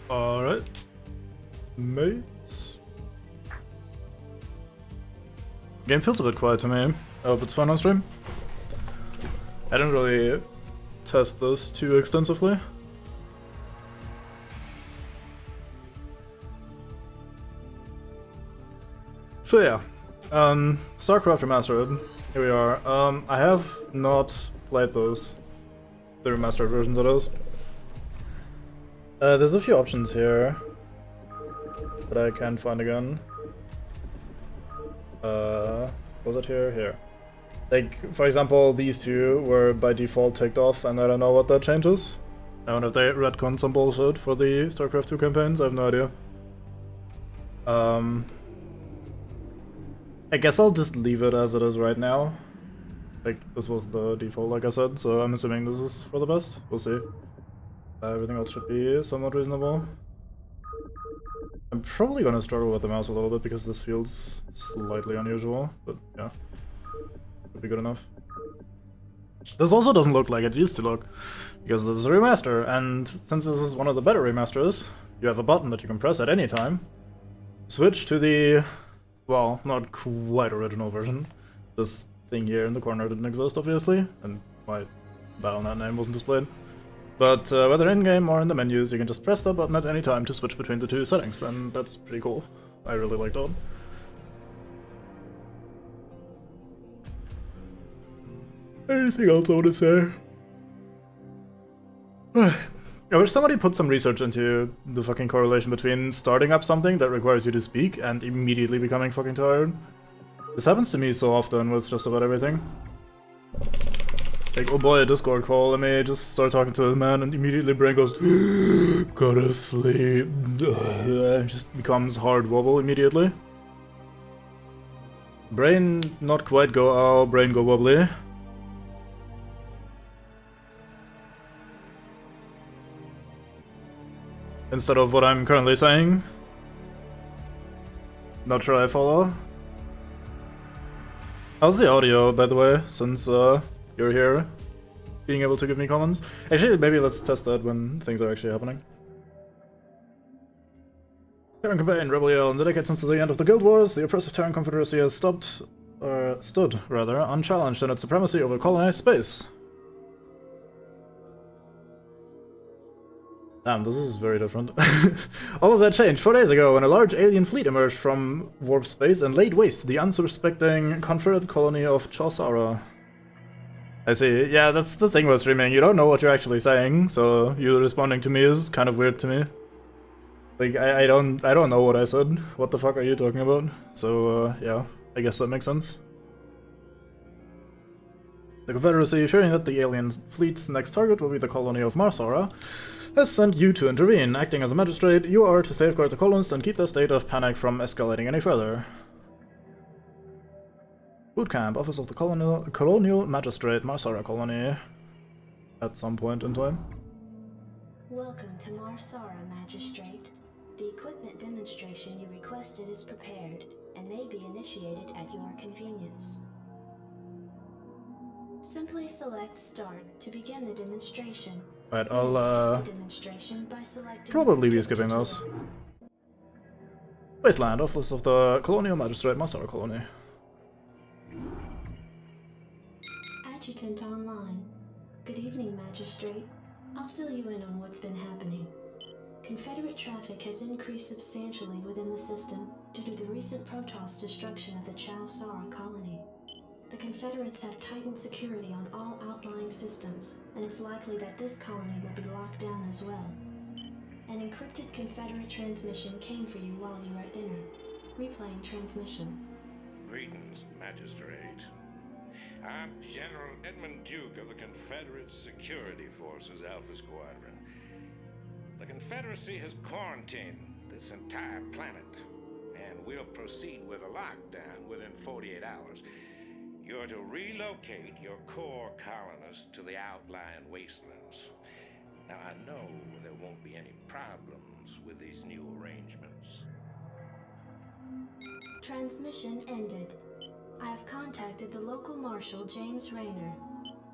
Alright. Mates. Game feels a bit quiet to me. I hope it's fun on stream. I didn't really test this too extensively. So yeah, StarCraft Remastered. Here we are. I have not played those. The remastered versions of those. There's a few options here that I can't find again. Was it here? Here. Like, for example, these two were by default ticked off, and I don't know what that changes. I wonder if they retconned some bullshit for the StarCraft 2 campaigns, I have no idea. I guess I'll just leave it as it is right now. Like, this was the default, like I said, so I'm assuming this is for the best. We'll see. Everything else should be somewhat reasonable. I'm probably gonna struggle with the mouse a little bit because this feels slightly unusual, but yeah. Would be good enough. This also doesn't look like it used to look, because this is a remaster, and since this is one of the better remasters, you have a button that you can press at any time. Switch to the, well, not quite original version. This thing here in the corner didn't exist, obviously, and my Battle.net name wasn't displayed. But whether in-game or in the menus, you can just press that button at any time to switch between the two settings, and that's pretty cool. I really like that. Anything else I want to say? I wish somebody put some research into the fucking correlation between starting up something that requires you to speak and immediately becoming fucking tired. This happens to me so often with just about everything. Like, oh boy, a Discord call, let me just start talking to a man, and immediately brain goes, gotta sleep, and just becomes hard wobble immediately. Brain not quite go ow, brain go wobbly. Instead of what I'm currently saying. Not sure I follow. How's the audio, by the way, since you're here, being able to give me comments? Actually, maybe let's test that when things are actually happening. Terran campaign, Rebel. In the decade since the end of the Guild Wars, the oppressive Terran Confederacy has stood unchallenged in its supremacy over colonized space. Damn, this is very different. All of that changed 4 days ago when a large alien fleet emerged from warp space and laid waste to the unsuspecting Confederate colony of Chosara. I see. Yeah, that's the thing with streaming. You don't know what you're actually saying, so you responding to me is kind of weird to me. Like, I don't know what I said. What the fuck are you talking about? So, yeah, I guess that makes sense. The Confederacy, fearing that the alien fleet's next target will be the colony of Marsara, has sent you to intervene. Acting as a magistrate, you are to safeguard the colonists and keep their state of panic from escalating any further. Boot camp, office of the colonial magistrate, Marsara colony. At some point in time. Welcome to Marsara, Magistrate. The equipment demonstration you requested is prepared and may be initiated at your convenience. Simply select Start to begin the demonstration. Alright, I'll probably be skipping those. Wasteland, office of the colonial magistrate, Marsara colony. Adjutant online. Good evening, Magistrate. I'll fill you in on what's been happening. Confederate traffic has increased substantially within the system due to the recent Protoss destruction of the Chosara colony. The Confederates have tightened security on all outlying systems, and it's likely that this colony will be locked down as well. An encrypted Confederate transmission came for you while you were at dinner. Replaying transmission. Greetings, Magistrate. I'm General Edmund Duke of the Confederate Security Forces Alpha Squadron. The Confederacy has quarantined this entire planet, and we'll proceed with a lockdown within 48 hours. You're to relocate your core colonists to the outlying wastelands. Now, I know there won't be any problems with these new arrangements. Transmission ended. I have contacted the local marshal, James Rayner.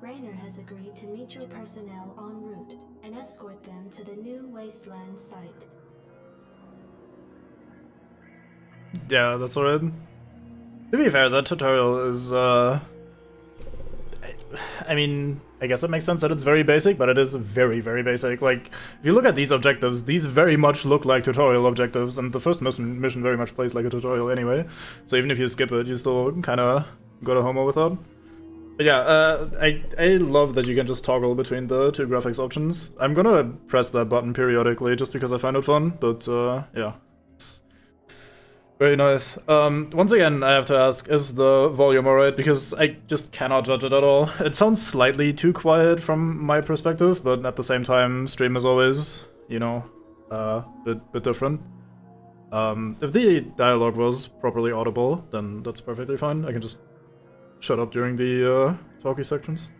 Rayner has agreed to meet your personnel en route and escort them to the new wasteland site. Yeah, that's alright. To be fair, that tutorial is, I mean, I guess it makes sense that it's very basic, but it is very, very basic. Like, if you look at these objectives, these very much look like tutorial objectives, and the first mission very much plays like a tutorial anyway. So even if you skip it, you still kind of go to homo with it. But yeah, I love that you can just toggle between the two graphics options. I'm gonna press that button periodically just because I find it fun, but yeah. Very nice. Once again, I have to ask, is the volume alright? Because I just cannot judge it at all. It sounds slightly too quiet from my perspective, but at the same time, stream is always, you know, bit different. If the dialogue was properly audible, then that's perfectly fine. I can just shut up during the talky sections.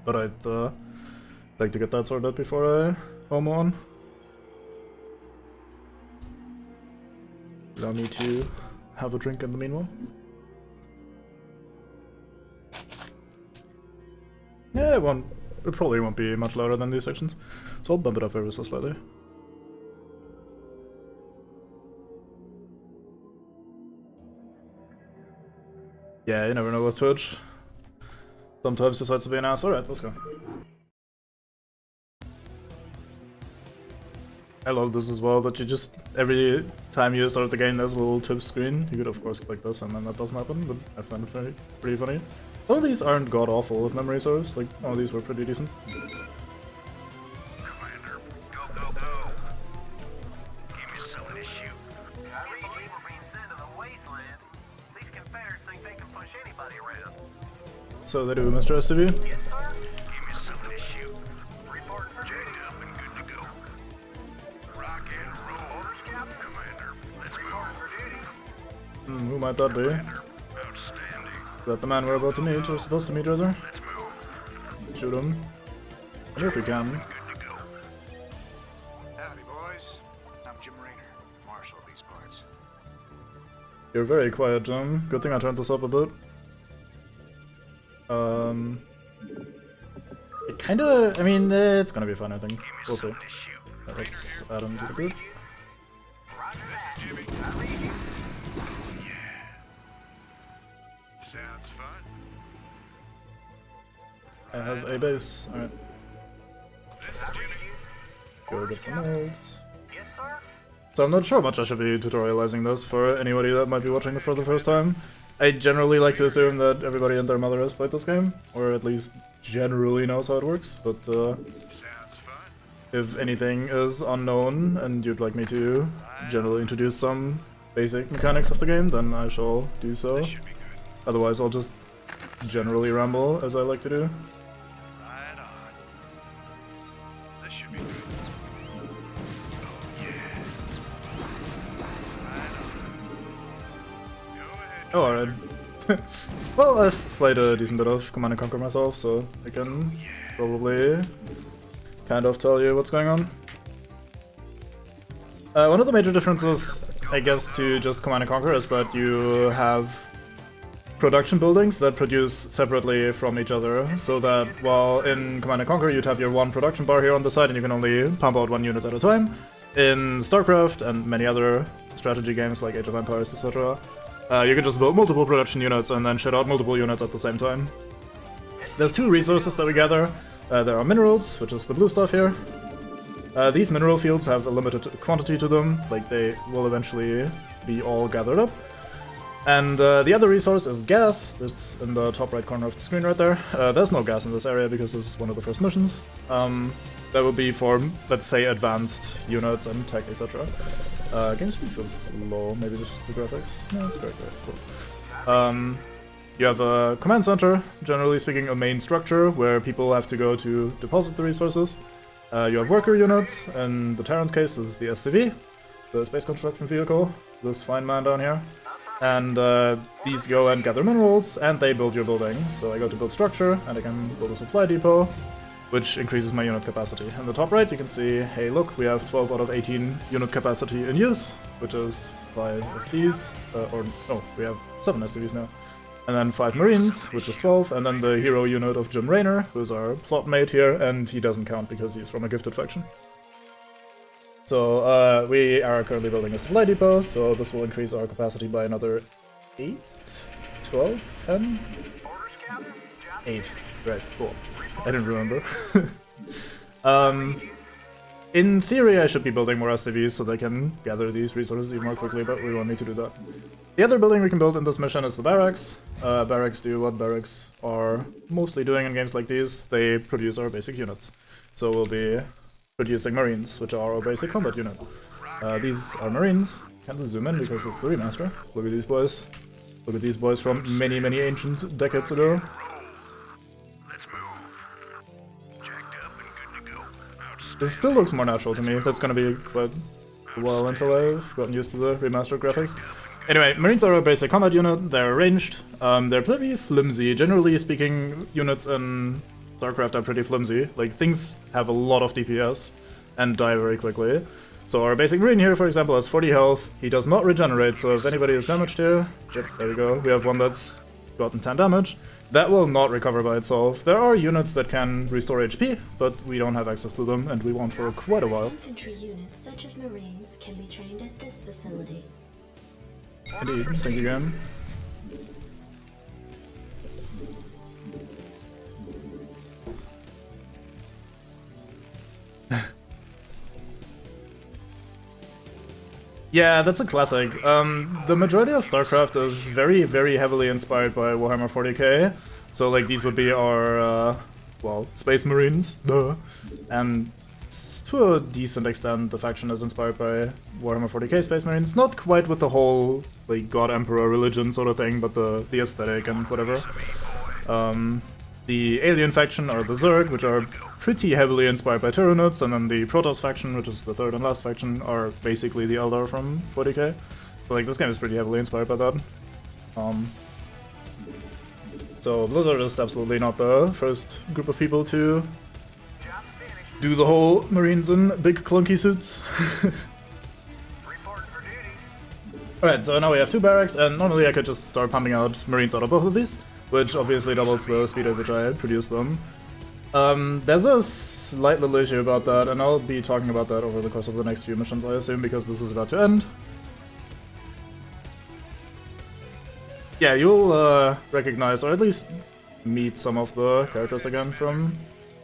But I'd like to get that sorted out before I homo on. Allow me to have a drink in the meanwhile. Yeah, it probably won't be much louder than these sections, so I'll bump it up ever so slightly. Yeah, you never know with Twitch. Sometimes decides to be an ass. Alright, let's go. I love this as well, that you just, every time you start the game, there's a little tip screen. You could of course click this and then that doesn't happen, but I find it pretty funny. Some of these aren't god-awful if memory serves, like some of these were pretty decent. Commander, go, go, go! Give me something to shoot. I really believe we're being sent to the wasteland. These Confederates think they can push anybody around. So they do, Mr. SCV? Yes, sir? Give me something to shoot. Reporting for duty. Jacked up and good to go. Rock and roll. Orders, Captain? Commander, let's report for duty. Who might that be? Commander, outstanding. Is that the man we're about to meet, or supposed to meet, rather? Let's move. Shoot him. I wonder if we can. Good to go. Howdy, boys. I'm Jim Raynor, Marshal of these parts. You're very quiet, Jim. Good thing I turned this up a bit. It kinda, I mean, it's gonna be fun, I think. We'll see. Something to shoot. Let's add him to the group. Roger that. This is Jimmy. I read you. Sounds fun. I have a base. Alright, This is Jimmy. go get some notes. Yes, sir? So I'm not sure much I should be tutorializing this for anybody that might be watching it for the first time. I generally like to assume that everybody and their mother has played this game, or at least generally knows how it works, but Sounds fun. if anything is unknown and you'd like me to generally introduce some basic mechanics of the game, then I shall do so. Should be good. Otherwise I'll just generally ramble, as I like to do. Right on. This should be good. Oh, yeah. Right on. Go ahead. Oh, alright. Well, I've played a decent bit of Command & Conquer myself, so I can probably kind of tell you what's going on. One of the major differences, I guess, to just Command & Conquer is that you have production buildings that produce separately from each other, so that while in Command & Conquer you'd have your one production bar here on the side and you can only pump out one unit at a time, in StarCraft and many other strategy games like Age of Empires, etc., you can just build multiple production units and then shit out multiple units at the same time. There's two resources that we gather. There are minerals, which is the blue stuff here. These mineral fields have a limited quantity to them, like they will eventually be all gathered up. And the other resource is gas. That's in the top right corner of the screen right there. There's no gas in this area because this is one of the first missions. That would be for, let's say, advanced units and tech, etc. Game speed feels low, maybe just the graphics. No, it's great, cool. You have a command center, generally speaking a main structure, where people have to go to deposit the resources. You have worker units, in the Terran's case this is the SCV, the Space Construction Vehicle, this fine man down here. And these go and gather minerals, and they build your building. So I go to build structure, and I can build a supply depot, which increases my unit capacity. In the top right you can see, hey look, we have 12 out of 18 unit capacity in use, which is 5 of these, we have 7 SCVs now. And then 5 Marines, which is 12, and then the hero unit of Jim Raynor, who's our plot mate here, and he doesn't count because he's from a gifted faction. So we are currently building a supply depot, so this will increase our capacity by another 8, 12, 10? 8. Right, cool. I didn't remember. In theory, I should be building more SCVs so they can gather these resources even more quickly, but we won't need to do that. The other building we can build in this mission is the barracks. Barracks do what barracks are mostly doing in games like these. They produce our basic units. So we'll be producing Marines, which are our basic combat unit. These are Marines. Can't zoom in because it's the remaster. Look at these boys. Look at these boys from many, many ancient decades ago. This still looks more natural to me. That's gonna be quite a while until I've gotten used to the remastered graphics. Anyway, Marines are a basic combat unit. They're ranged. They're pretty flimsy. Generally speaking, units in StarCraft are pretty flimsy. Like, things have a lot of DPS and die very quickly. So our basic Marine here, for example, has 40 health. He does not regenerate, so if anybody is damaged here... Yep, there we go. We have one that's gotten 10 damage. That will not recover by itself. There are units that can restore HP, but we don't have access to them, and we won't for quite a while. Infantry units such as Marines can be trained at this facility. Indeed, thank you again. Yeah, that's a classic. The majority of StarCraft is very, very heavily inspired by Warhammer 40k. So, like, these would be our, well, Space Marines, duh. And to a decent extent, the faction is inspired by Warhammer 40k Space Marines. Not quite with the whole, like, God Emperor religion sort of thing, but the aesthetic and whatever. The Alien faction are the Zerg, which are pretty heavily inspired by Tyranids, and then the Protoss faction, which is the third and last faction, are basically the Eldar from 40k. So, like, this game is pretty heavily inspired by that. So Blizzard is absolutely not the first group of people to do the whole Marines in big clunky suits. Alright, so now we have 2 barracks, and normally I could just start pumping out Marines out of both of these, which obviously doubles the speed at which I produce them. There's a slight little issue about that, and I'll be talking about that over the course of the next few missions, I assume, because this is about to end. Yeah, you'll recognize, or at least meet some of the characters again from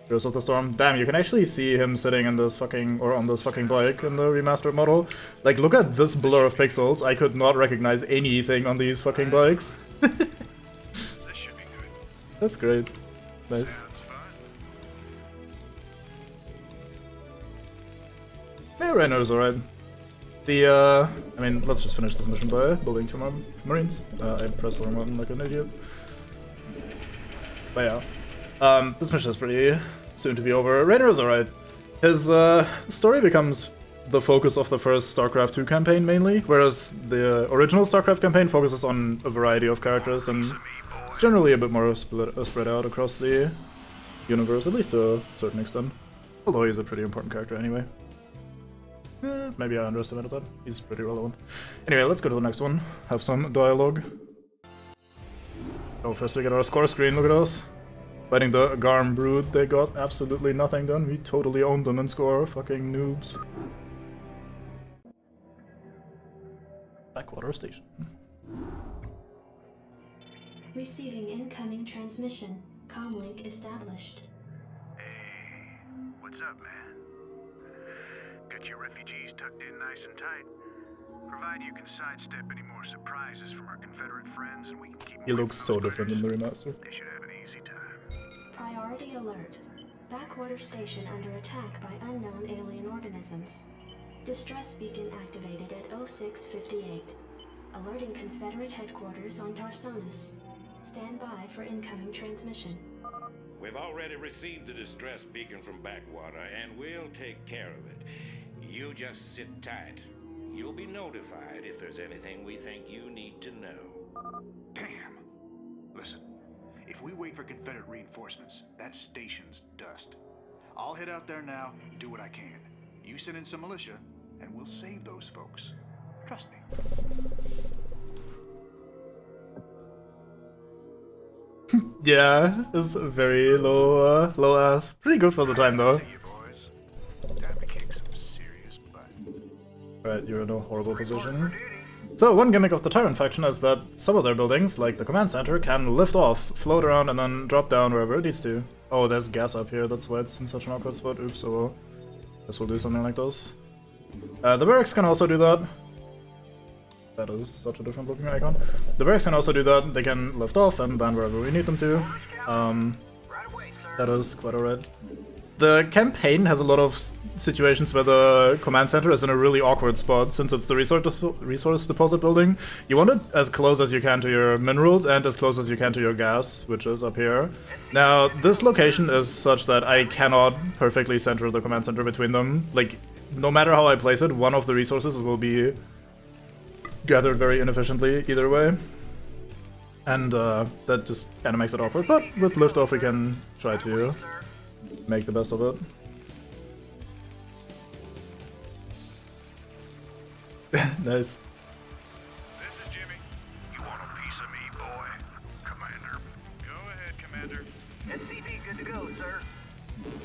Heroes of the Storm. Damn, you can actually see him sitting in this fucking, or on this fucking bike in the remastered model. Like, look at this blur of pixels. I could not recognize anything on these fucking bikes. This should be good. That's great. Nice. Sounds fun. Yeah, Rainer's alright. I mean, let's just finish this mission by building 2 more Marines. I pressed the wrong button like an idiot. But yeah. This mission is pretty soon to be over. Rainer is alright. His story becomes the focus of the first StarCraft 2 campaign mainly, whereas the original StarCraft campaign focuses on a variety of characters, and it's generally a bit more spread out across the universe, at least to a certain extent. Although he's a pretty important character anyway. Maybe I underestimated that. He's pretty relevant. Anyway, let's go to the next one. Have some dialogue. Oh, first we get our score screen, look at us. Fighting the Garm Brood, they got absolutely nothing done. We totally owned them in score, fucking noobs. Backwater Station. Receiving incoming transmission. Comlink established. Hey, what's up, man? Got your refugees tucked in nice and tight. Provide you can sidestep any more surprises from our Confederate friends, and we can keep. He looks so different in the remaster. They should have an easy time. Priority alert. Backwater station under attack by unknown alien organisms. Distress beacon activated at 0658. Alerting Confederate headquarters on Tarsonis. Stand by for incoming transmission. We've already received the distress beacon from Backwater, and we'll take care of it. You just sit tight. You'll be notified if there's anything we think you need to know. Damn. Listen, if we wait for Confederate reinforcements, that station's dust. I'll head out there now and do what I can. You send in some militia, and we'll save those folks. Trust me. Yeah, it's very low ass. Pretty good for the time though. See you, boys. Time to kick some serious butt. Right, you're in a horrible position. So, one gimmick of the Terran faction is that some of their buildings, like the command center, can lift off, float around, and then drop down wherever it needs to. Oh, there's gas up here, that's why it's in such an awkward spot. Oops, oh well. Guess we'll do something like this. The barracks can also do that. That is such a different looking icon. The barracks can also do that. They can lift off and land wherever we need them to. That is quite alright. The campaign has a lot of situations where the command center is in a really awkward spot, since it's the resource deposit building. You want it as close as you can to your minerals and as close as you can to your gas, which is up here. Now, this location is such that I cannot perfectly center the command center between them. Like, no matter how I place it, one of the resources will be gathered very inefficiently either way. And that just kind of makes it awkward, but with liftoff we can try to make the best of it. Nice. This is Jimmy. You want a piece of me, boy? Commander. Go ahead, Commander. SCP good to go, sir.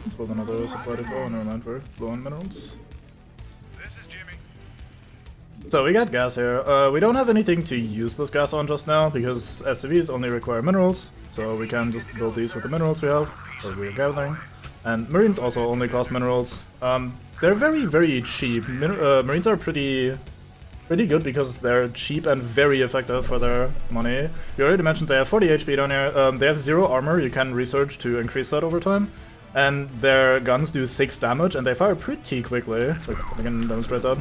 Let's build another supply depot. Oh, never mind, we're low on minerals. This is Jimmy. So we got gas here. We don't have anything to use this gas on just now, because SCVs only require minerals, so we can just build these with the minerals we have, or we are gathering. And Marines also only cost minerals. They're very, very cheap. Marines are pretty good because they're cheap and very effective for their money. We already mentioned they have 40 HP down here. They have 0 armor, you can research to increase that over time. And their guns do 6 damage and they fire pretty quickly. So I can demonstrate that.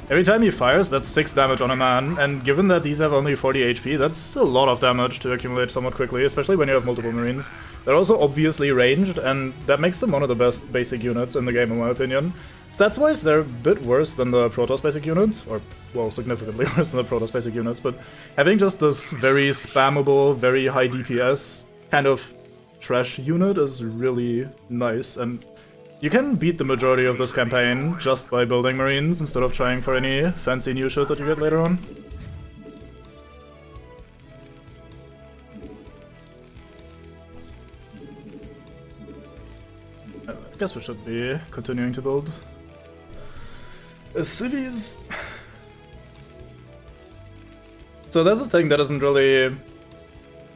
Every time he fires, that's 6 damage on a man, and given that these have only 40 HP, that's a lot of damage to accumulate somewhat quickly, especially when you have multiple Marines. They're also obviously ranged, and that makes them one of the best basic units in the game, in my opinion. Stats-wise, they're a bit worse than the Protoss basic units, or, well, significantly worse than the Protoss basic units, but having just this very spammable, very high DPS kind of trash unit is really nice, and you can beat the majority of this campaign just by building Marines instead of trying for any fancy new shit that you get later on. I guess we should be continuing to build cities. So that's a thing that isn't really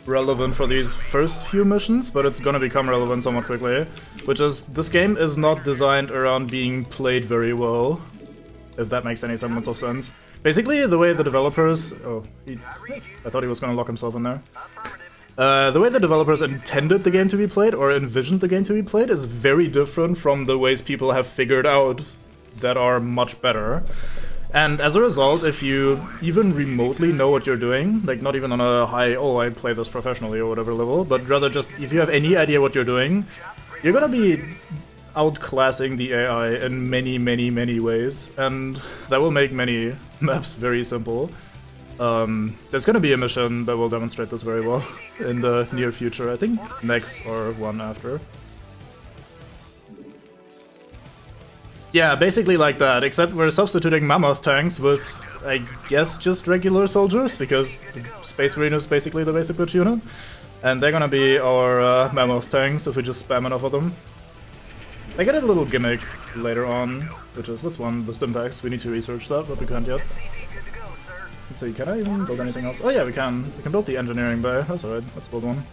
relevant for these first few missions, but it's gonna become relevant somewhat quickly, which is this game is not designed around being played very well, if that makes any semblance of sense. Basically, the way the developers... Oh, I thought he was gonna lock himself in there. The way the developers intended the game to be played, or envisioned the game to be played, is very different from the ways people have figured out that are much better. And as a result, if you even remotely know what you're doing, like not even on a high, oh, I play this professionally or whatever level, but rather just if you have any idea what you're doing, you're gonna be outclassing the AI in many, many, many ways, and that will make many maps very simple. There's gonna be a mission that will demonstrate this very well in the near future, I think next or one after. Yeah, basically like that, except we're substituting mammoth tanks with, I guess, just regular soldiers, because the Space Marine is basically the basic bitch unit. And they're gonna be our mammoth tanks if we just spam enough of them. They get a little gimmick later on, which is this one, the stimpaks. We need to research that, but we can't yet. Let's see, can I even build anything else? Oh yeah, we can. We can build the engineering bay. That's alright, let's build one.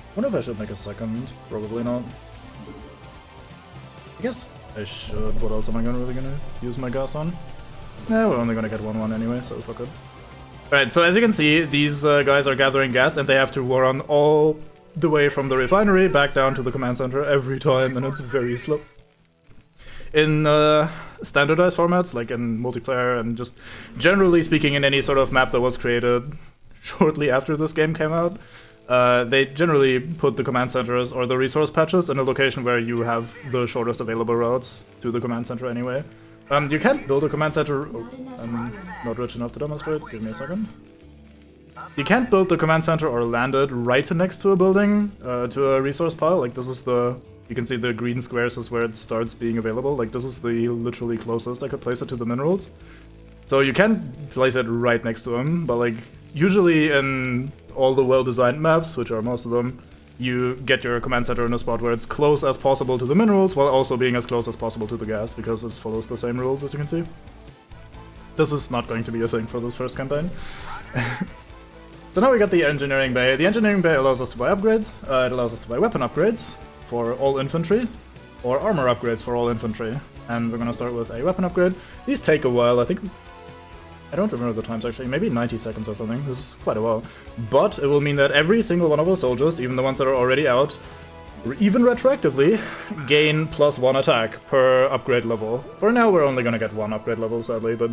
I wonder if I should make a second. Probably not. I guess I should. What else am I really gonna use my gas on? Yeah, we're only gonna get one anyway, so fuck it. Alright, so as you can see, these guys are gathering gas and they have to run all the way from the refinery back down to the command center every time, and it's very slow. In standardized formats, like in multiplayer and just generally speaking in any sort of map that was created shortly after this game came out, they generally put the command centers or the resource patches in a location where you have the shortest available routes to the command center anyway. You can't build a command center... Oh, I'm not rich enough to demonstrate, give me a second. You can't build the command center or land it right next to a building, to a resource pile. Like this is the... You can see the green squares is where it starts being available. Like this is the literally closest I could place it to the minerals. So you can place it right next to them, but like usually in all the well-designed maps, which are most of them, you get your command center in a spot where it's close as possible to the minerals, while also being as close as possible to the gas, because it follows the same rules, as you can see. This is not going to be a thing for this first campaign. So now we got the engineering bay. The engineering bay allows us to buy upgrades. It allows us to buy weapon upgrades for all infantry, or armor upgrades for all infantry. And we're gonna start with a weapon upgrade. These take a while, I think. I don't remember the times actually, maybe 90 seconds or something. This is quite a while. But it will mean that every single one of our soldiers, even the ones that are already out, even retroactively, gain +1 attack per upgrade level. For now, we're only gonna get 1 upgrade level, sadly, but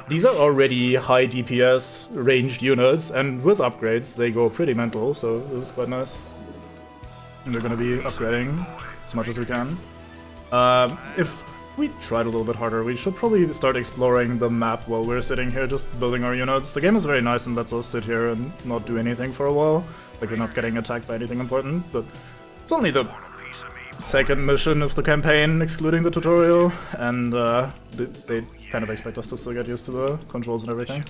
these are already high DPS ranged units, and with upgrades, they go pretty mental, so this is quite nice. And we're gonna be upgrading as much as we can. If we tried a little bit harder, we should probably start exploring the map while we're sitting here just building our units. The game is very nice and lets us sit here and not do anything for a while. Like, we're not getting attacked by anything important, but it's only the second mission of the campaign, excluding the tutorial, and they kind of expect us to still get used to the controls and everything.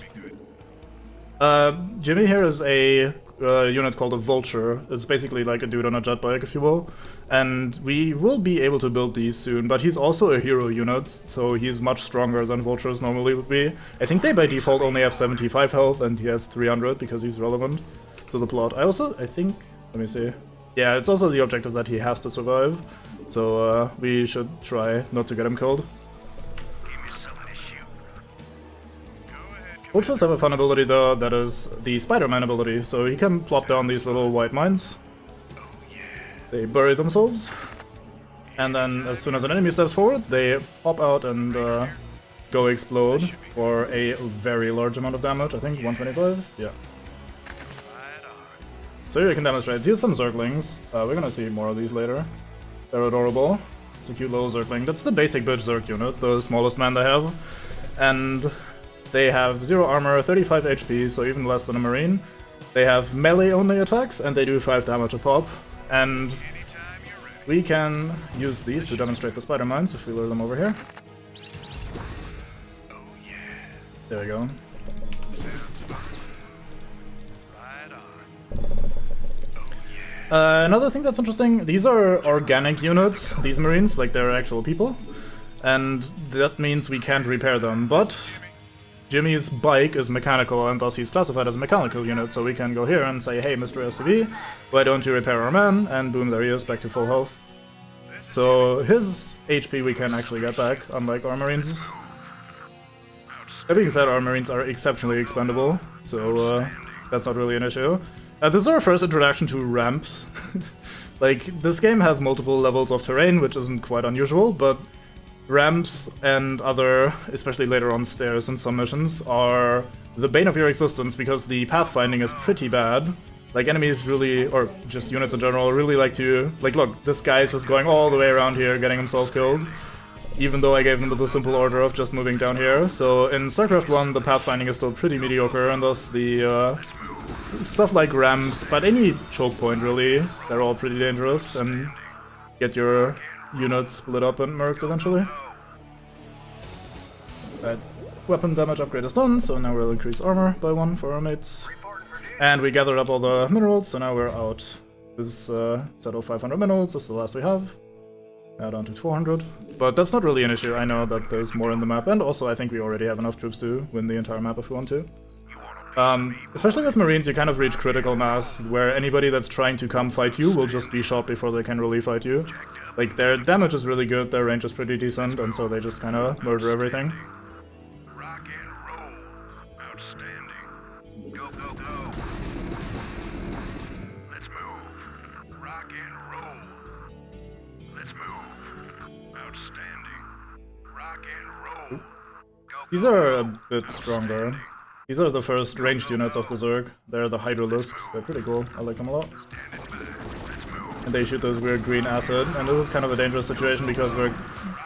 Jimmy here is a unit called a Vulture. It's basically like a dude on a jet bike, if you will. And we will be able to build these soon, but he's also a hero unit, so he's much stronger than Vultures normally would be. I think they by default only have 75 health, and he has 300 because he's relevant to the plot. I think, let me see. Yeah, it's also the objective that he has to survive, so we should try not to get him killed. Vultures have a fun ability though, that is the Spider-Man ability, so he can plop down these little white mines. They bury themselves, and then as soon as an enemy steps forward, they pop out and go explode for a very large amount of damage, I think 125? Yeah. So here you can demonstrate. Here's some Zerglings. We're gonna see more of these later. They're adorable. It's a cute little Zergling. That's the basic bitch Zerg unit, the smallest man they have. And they have 0 armor, 35 HP, so even less than a Marine. They have melee-only attacks, and they do 5 damage a pop. And we can use these to demonstrate the spider mines if we lure them over here. There we go. Another thing that's interesting, these are organic units, these Marines, like they're actual people. And that means we can't repair them, but Jimmy's bike is mechanical, and thus he's classified as a mechanical unit, so we can go here and say, hey, Mr. SCV, why don't you repair our man? And boom, there he is, back to full health. So his HP we can actually get back, unlike our Marines. That being said, our Marines are exceptionally expendable, so that's not really an issue. This is our first introduction to ramps. Like, this game has multiple levels of terrain, which isn't quite unusual, but ramps and other, especially later on stairs in some missions, are the bane of your existence because the pathfinding is pretty bad. Like, enemies really, or just units in general, really like to, like, look, this guy is just going all the way around here, getting himself killed, even though I gave them the simple order of just moving down here. So in StarCraft 1, the pathfinding is still pretty mediocre, and thus the stuff like ramps, but any choke point really, they're all pretty dangerous, and get your units split up and murked eventually. That weapon damage upgrade is done, so now we'll increase armor by 1 for our mates. And we gathered up all the minerals, so now we're out. This set of 500 minerals, this is the last we have. Now down to 400. But that's not really an issue, I know that there's more in the map, and also I think we already have enough troops to win the entire map if we want to. Especially with Marines, you kind of reach critical mass, where anybody that's trying to come fight you will just be shot before they can really fight you. Like, their damage is really good, their range is pretty decent, and so they just kind of murder everything. Rock and roll. Outstanding. Go, go, go. Let's move. Rock and roll. Let's move. Outstanding. Rock and roll. Go, These are a bit stronger. These are the first ranged units of the Zerg. They're the Hydralisks. They're pretty cool. I like them a lot. And they shoot this weird green acid. And this is kind of a dangerous situation because we're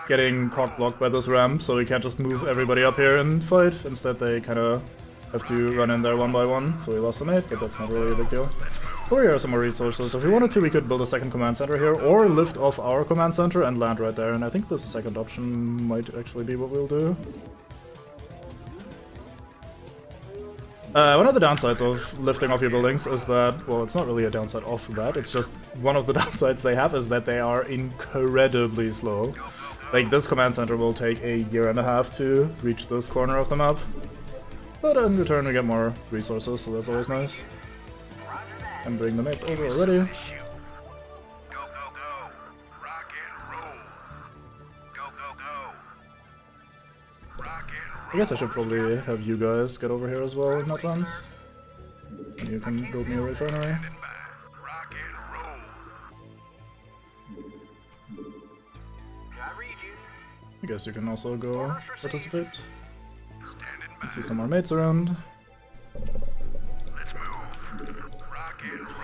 getting cock-blocked by this ramp, so we can't just move everybody up here and fight. Instead, they kind of have to run in there one by one. So we lost a mate, but that's not really a big deal. Over here are some more resources. If we wanted to, we could build a second command center here, or lift off our command center and land right there. And I think the second option might actually be what we'll do. One of the downsides of lifting off your buildings is that, well, it's not really a downside of that, it's just one of the downsides they have is that they are incredibly slow. Like, this command center will take a year and a half to reach this corner of the map. But in return we get more resources, so that's always nice. And bring the mates over already. Go, go, go. Rock and roll. Go, go, go. Rock and I guess I should probably have you guys get over here as well in advance. And you can build me a refinery. rock and roll. I read you. I guess you can also go participate. Standing by. I see some more mates around. Let's move. Rock and roll.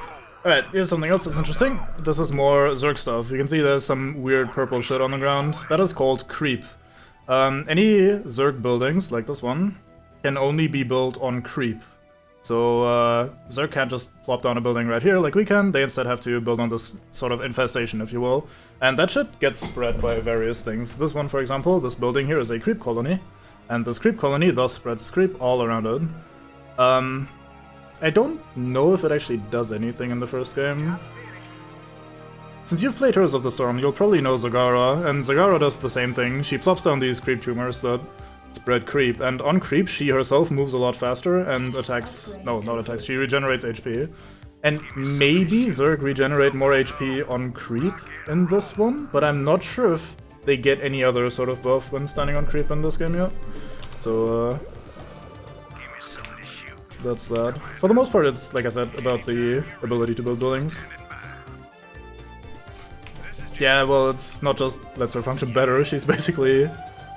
Alright, here's something else that's interesting. This is more Zerg stuff. You can see there's some weird purple shit on the ground. That is called creep. Any Zerg buildings, like this one, can only be built on creep. So Zerg can't just plop down a building right here like we can, they instead have to build on this sort of infestation, if you will. And that shit gets spread by various things. This one, for example, this building here is a creep colony, and this creep colony thus spreads creep all around it. I don't know if it actually does anything in the first game. Since you've played Heroes of the Storm, you'll probably know Zagara, and Zagara does the same thing. She plops down these creep tumors that spread creep, and on creep she herself moves a lot faster and attacks... no, not attacks, she regenerates HP. And maybe Zerg regenerate more HP on creep in this one, but I'm not sure if they get any other sort of buff when standing on creep in this game yet. So, that's that. For the most part, it's, like I said, about the ability to build buildings. Yeah, well, it's not just lets her function better, she's basically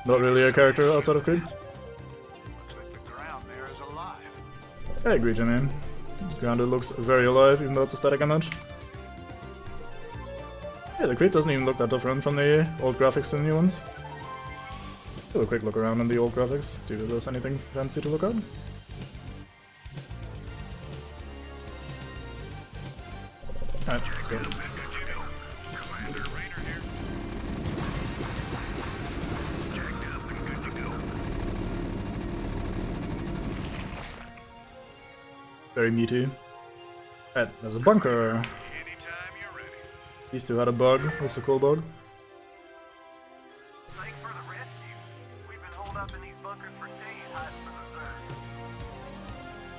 not really a character outside of creep. Looks like the ground there is alive. I agree, Jimmy. Grounded looks very alive, even though it's a static image. Yeah, the creep doesn't even look that different from the old graphics to the new ones. Do a quick look around in the old graphics, see if there's anything fancy to look at. Alright, let's go. Very meaty. Alright, there's a bunker. Anytime you're ready. These two had a bug. What's the cool bug? Thanks for the rescue. We've been holed up in these bunkers for days hiding from the Zerg.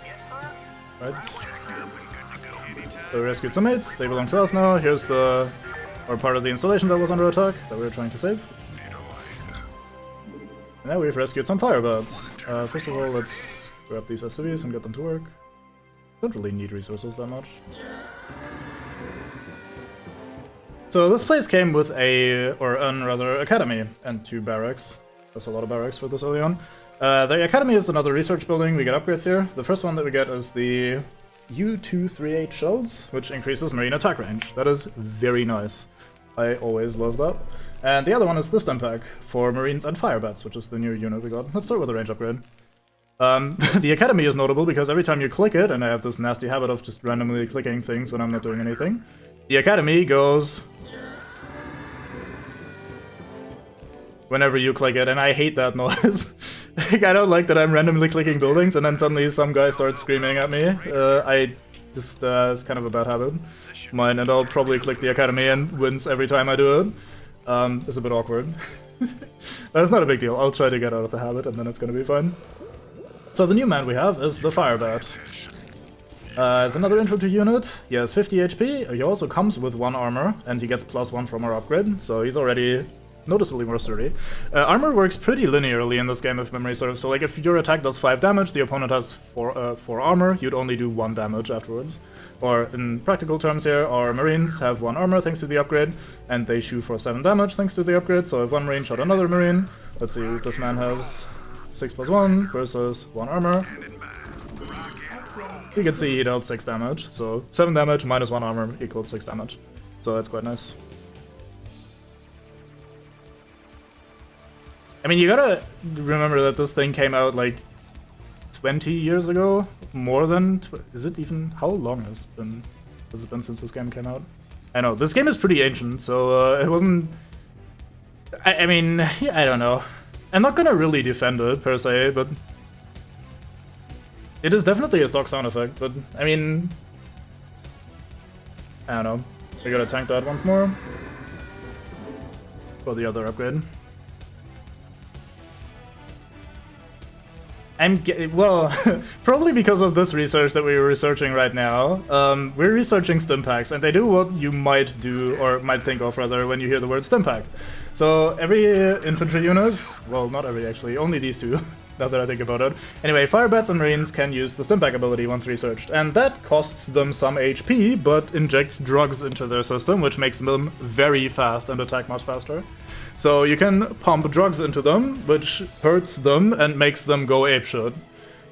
Yes, sir? Right. So we rescued some mates. They belong to us now. Here's the... or part of the installation that was under attack that we were trying to save. And now we've rescued some firebirds. First of all, let's grab these SCVs and get them to work. Don't really need resources that much. So this place came with a, or an rather, academy and 2 barracks. That's a lot of barracks for this early on. The academy is another research building. We get upgrades here. The first one that we get is the U-238 shells, which increases marine attack range. That is very nice. I always love that. And the other one is this stim pack for marines and firebats, which is the new unit we got. Let's start with the range upgrade. The Academy is notable because every time you click it, and I have this nasty habit of just randomly clicking things when I'm not doing anything, the Academy goes whenever you click it, and I hate that noise. Like, I don't like that I'm randomly clicking buildings and then suddenly some guy starts screaming at me. It's kind of a bad habit of mine, and I'll probably click the Academy and wince every time I do it. It's a bit awkward. But it's not a big deal. I'll try to get out of the habit and then it's gonna be fine. So the new man we have is the Firebat. As another infantry unit, he has 50 HP, he also comes with 1 armor, and he gets +1 from our upgrade, so he's already noticeably more sturdy. Armor works pretty linearly in this game, if memory serves, so like if your attack does 5 damage, the opponent has 4 armor, you'd only do 1 damage afterwards. Or in practical terms here, our marines have 1 armor thanks to the upgrade, and they shoot for 7 damage thanks to the upgrade, so if one marine shot another marine, let's see, this man has 6 + 1 versus 1 armor. You can see he dealt 6 damage, so 7 damage minus 1 armor equals 6 damage. So that's quite nice. I mean, you gotta remember that this thing came out like 20 years ago? More than... is it even... how long has it been since this game came out? I know, this game is pretty ancient, so it wasn't... I mean, yeah, I don't know. I'm not gonna really defend it, per se, but... It is definitely a stock sound effect, but I mean, I don't know. We gotta tank that once more for the other upgrade. Well, probably because of this research that we're researching right now. We're researching stim packs, and they do what you might do, or might think of rather, when you hear the word stim pack. So every infantry unit, well, not every actually, only these two, now that I think about it. Anyway, Firebats and Marines can use the stim pack ability once researched, and that costs them some HP, but injects drugs into their system, which makes them very fast and attack much faster. So you can pump drugs into them, which hurts them and makes them go apeshit.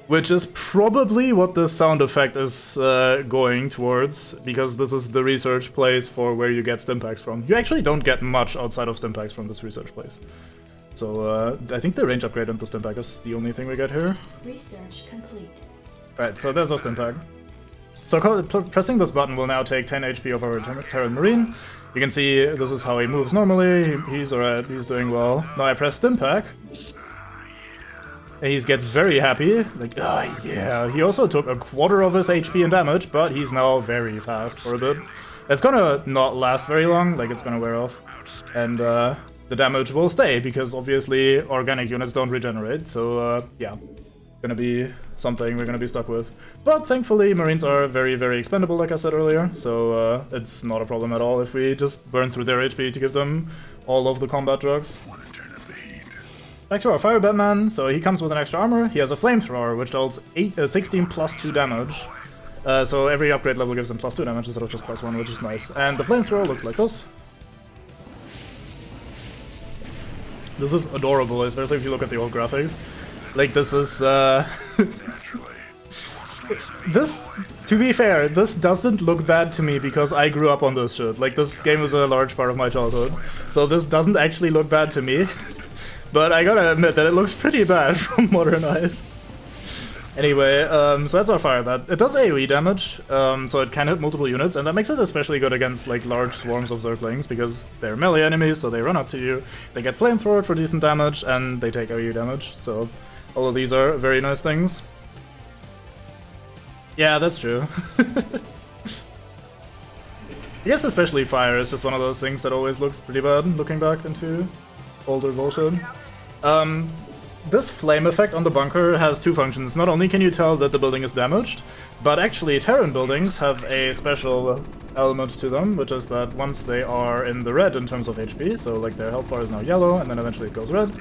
Which is probably what this sound effect is going towards, because this is the research place for where you get stim packs from. You actually don't get much outside of stim packs from this research place. So I think the range upgrade into stim pack is the only thing we get here. Research complete. Right, so there's our stim pack. So pressing this button will now take 10 HP off our Terran Marine. You can see this is how he moves normally. He's alright, he's doing well. Now I press stim pack. And he gets very happy. Like, oh yeah. He also took a quarter of his HP and damage, but he's now very fast for a bit. It's gonna not last very long, like it's gonna wear off. And the damage will stay, because obviously organic units don't regenerate, so yeah. Gonna be something we're gonna be stuck with. But thankfully Marines are very, very expendable, like I said earlier, so it's not a problem at all if we just burn through their HP to give them all of the combat drugs. Back to our Fire Batman, so he comes with an extra armor. He has a flamethrower, which does 16 plus 2 damage. So every upgrade level gives him plus 2 damage instead of just plus 1, which is nice. And the flamethrower looks like this. This is adorable, especially if you look at the old graphics. Like, this is, this, to be fair, this doesn't look bad to me because I grew up on this shit. Like, this game was a large part of my childhood. So this doesn't actually look bad to me. But I gotta admit that it looks pretty bad from modern eyes. Anyway, so that's our Fire Bat. It does AoE damage, so it can hit multiple units, and that makes it especially good against like large swarms of Zerglings, because they're melee enemies, so they run up to you, they get flamethrowered for decent damage, and they take AoE damage, so all of these are very nice things. Yeah, that's true. I guess especially Fire is just one of those things that always looks pretty bad, looking back into older bullshit. This flame effect on the bunker has two functions. Not only can you tell that the building is damaged, but actually Terran buildings have a special element to them, which is that once they are in the red in terms of HP, so like their health bar is now yellow, and then eventually it goes red.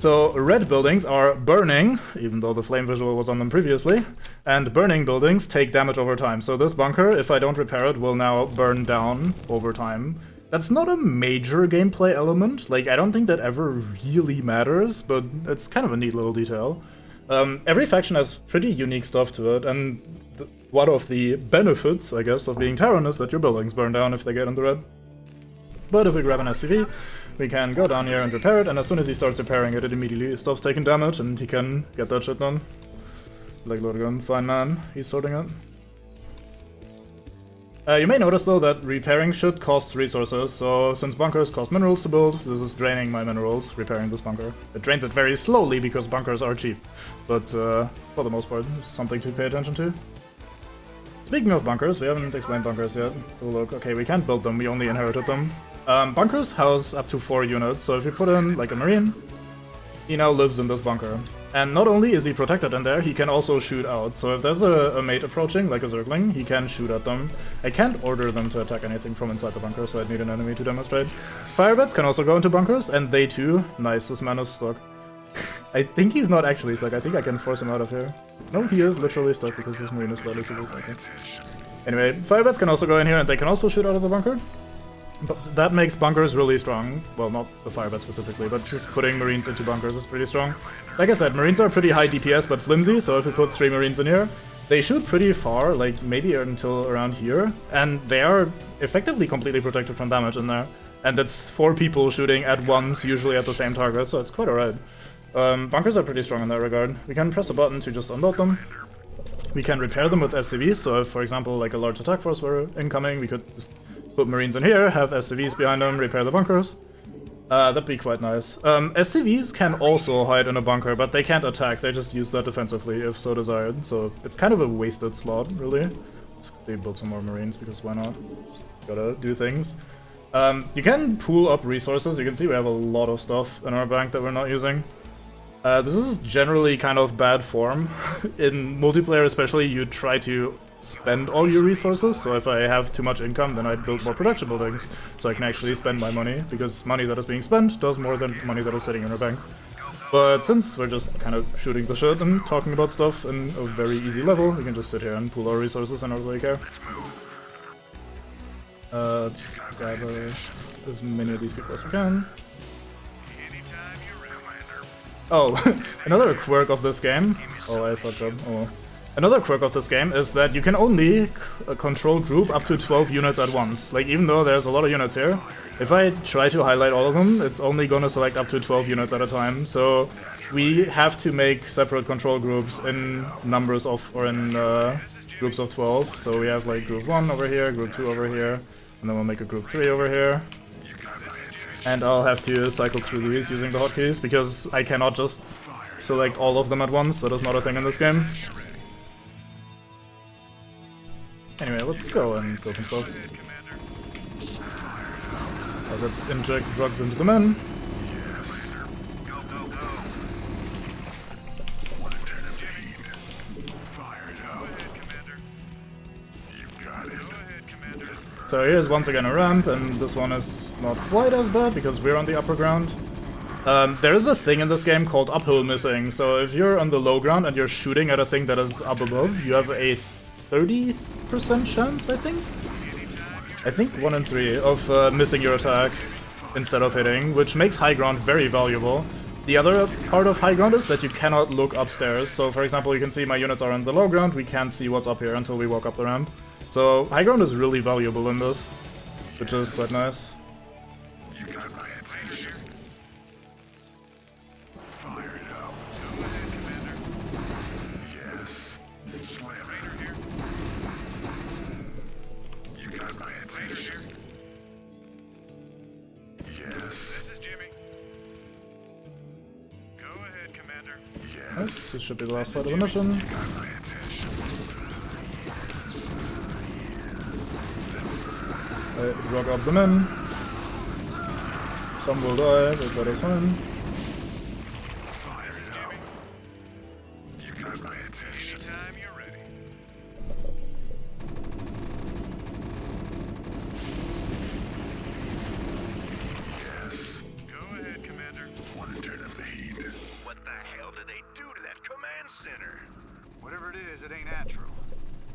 So red buildings are burning, even though the flame visual was on them previously, and burning buildings take damage over time. So this bunker, if I don't repair it, will now burn down over time. That's not a major gameplay element, like I don't think that ever really matters, but it's kind of a neat little detail. Every faction has pretty unique stuff to it, and one of the benefits, I guess, of being Terran is that your buildings burn down if they get in the red. But if we grab an SCV, we can go down here and repair it, and as soon as he starts repairing it, it immediately stops taking damage, and he can get that shit done. Like Lordgun, fine man, he's sorting it. You may notice though that repairing shit costs resources, so since bunkers cost minerals to build, this is draining my minerals, repairing this bunker. It drains it very slowly because bunkers are cheap, but for the most part, it's something to pay attention to. Speaking of bunkers, we haven't explained bunkers yet, so look, okay, we can't build them, we only inherited them. Bunkers house up to 4 units, so if you put in like a marine, he now lives in this bunker. And not only is he protected in there, he can also shoot out. So if there's a mate approaching, like a Zergling, he can shoot at them. I can't order them to attack anything from inside the bunker, so I'd need an enemy to demonstrate. Firebats can also go into bunkers, and they too... Nice, this man is stuck. I think he's not actually stuck, I think I can force him out of here. No, he is literally stuck because his marine is slightly too big. Okay. Anyway, Firebats can also go in here, and they can also shoot out of the bunker. But that makes bunkers really strong. Well, not the Firebat specifically, but just putting Marines into bunkers is pretty strong. Like I said, Marines are pretty high DPS but flimsy, so if we put 3 Marines in here, they shoot pretty far, like maybe until around here, and they are effectively completely protected from damage in there. And that's 4 people shooting at once, usually at the same target, so it's quite alright. Bunkers are pretty strong in that regard. We can press a button to just unload them. We can repair them with SCVs, so if, for example, like a large attack force were incoming, we could just put Marines in here, have SCVs behind them, repair the bunkers. That'd be quite nice. SCVs can also hide in a bunker, but they can't attack, they just use that defensively if so desired. So it's kind of a wasted slot, really. Let's build some more Marines, because why not? Just gotta do things. You can pool up resources. You can see we have a lot of stuff in our bank that we're not using. This is generally kind of bad form. In multiplayer especially, you try to spend all your resources, so if I have too much income, then I build more production buildings, so I can actually spend my money, because money that is being spent does more than money that is sitting in our bank. But since we're just kind of shooting the shit and talking about stuff in a very easy level, we can just sit here and pool our resources and not really care. Let's grab as many of these people as we can. Oh, another quirk of this game. Oh, I fucked up. Oh. Another quirk of this game is that you can only control group up to 12 units at once. Like, even though there's a lot of units here, if I try to highlight all of them, it's only gonna select up to 12 units at a time. So we have to make separate control groups in numbers of, or in groups of 12. So we have like group 1 over here, group 2 over here, and then we'll make a group 3 over here. And I'll have to cycle through these using the hotkeys, because I cannot just select all of them at once. That is not a thing in this game. Anyway, let's go and kill some stuff. Let's inject drugs into the men. So here's once again a ramp, and this one is not quite as bad because we're on the upper ground. There is a thing in this game called uphill missing, so if you're on the low ground and you're shooting at a thing that is up above, you have a 30% chance, I think? I think 1 in 3 of missing your attack instead of hitting, which makes high ground very valuable. The other part of high ground is that you cannot look upstairs, so for example you can see my units are on the low ground, we can't see what's up here until we walk up the ramp. So high ground is really valuable in this, which is quite nice. You got my attention. Fire it up. Go ahead, Commander. Yes. Slam it here. You got my attention. Yes. This is Jimmy. Go ahead, Commander. Yes, this should be the last fight of the mission. You got my attention. Drug up the men. Some will die, but that is fine. Fire it up. You got my attention. Anytime you're ready. Yes. Go ahead, Commander. Want to turn up the heat. What the hell did they do to that command center? Whatever it is, it ain't natural.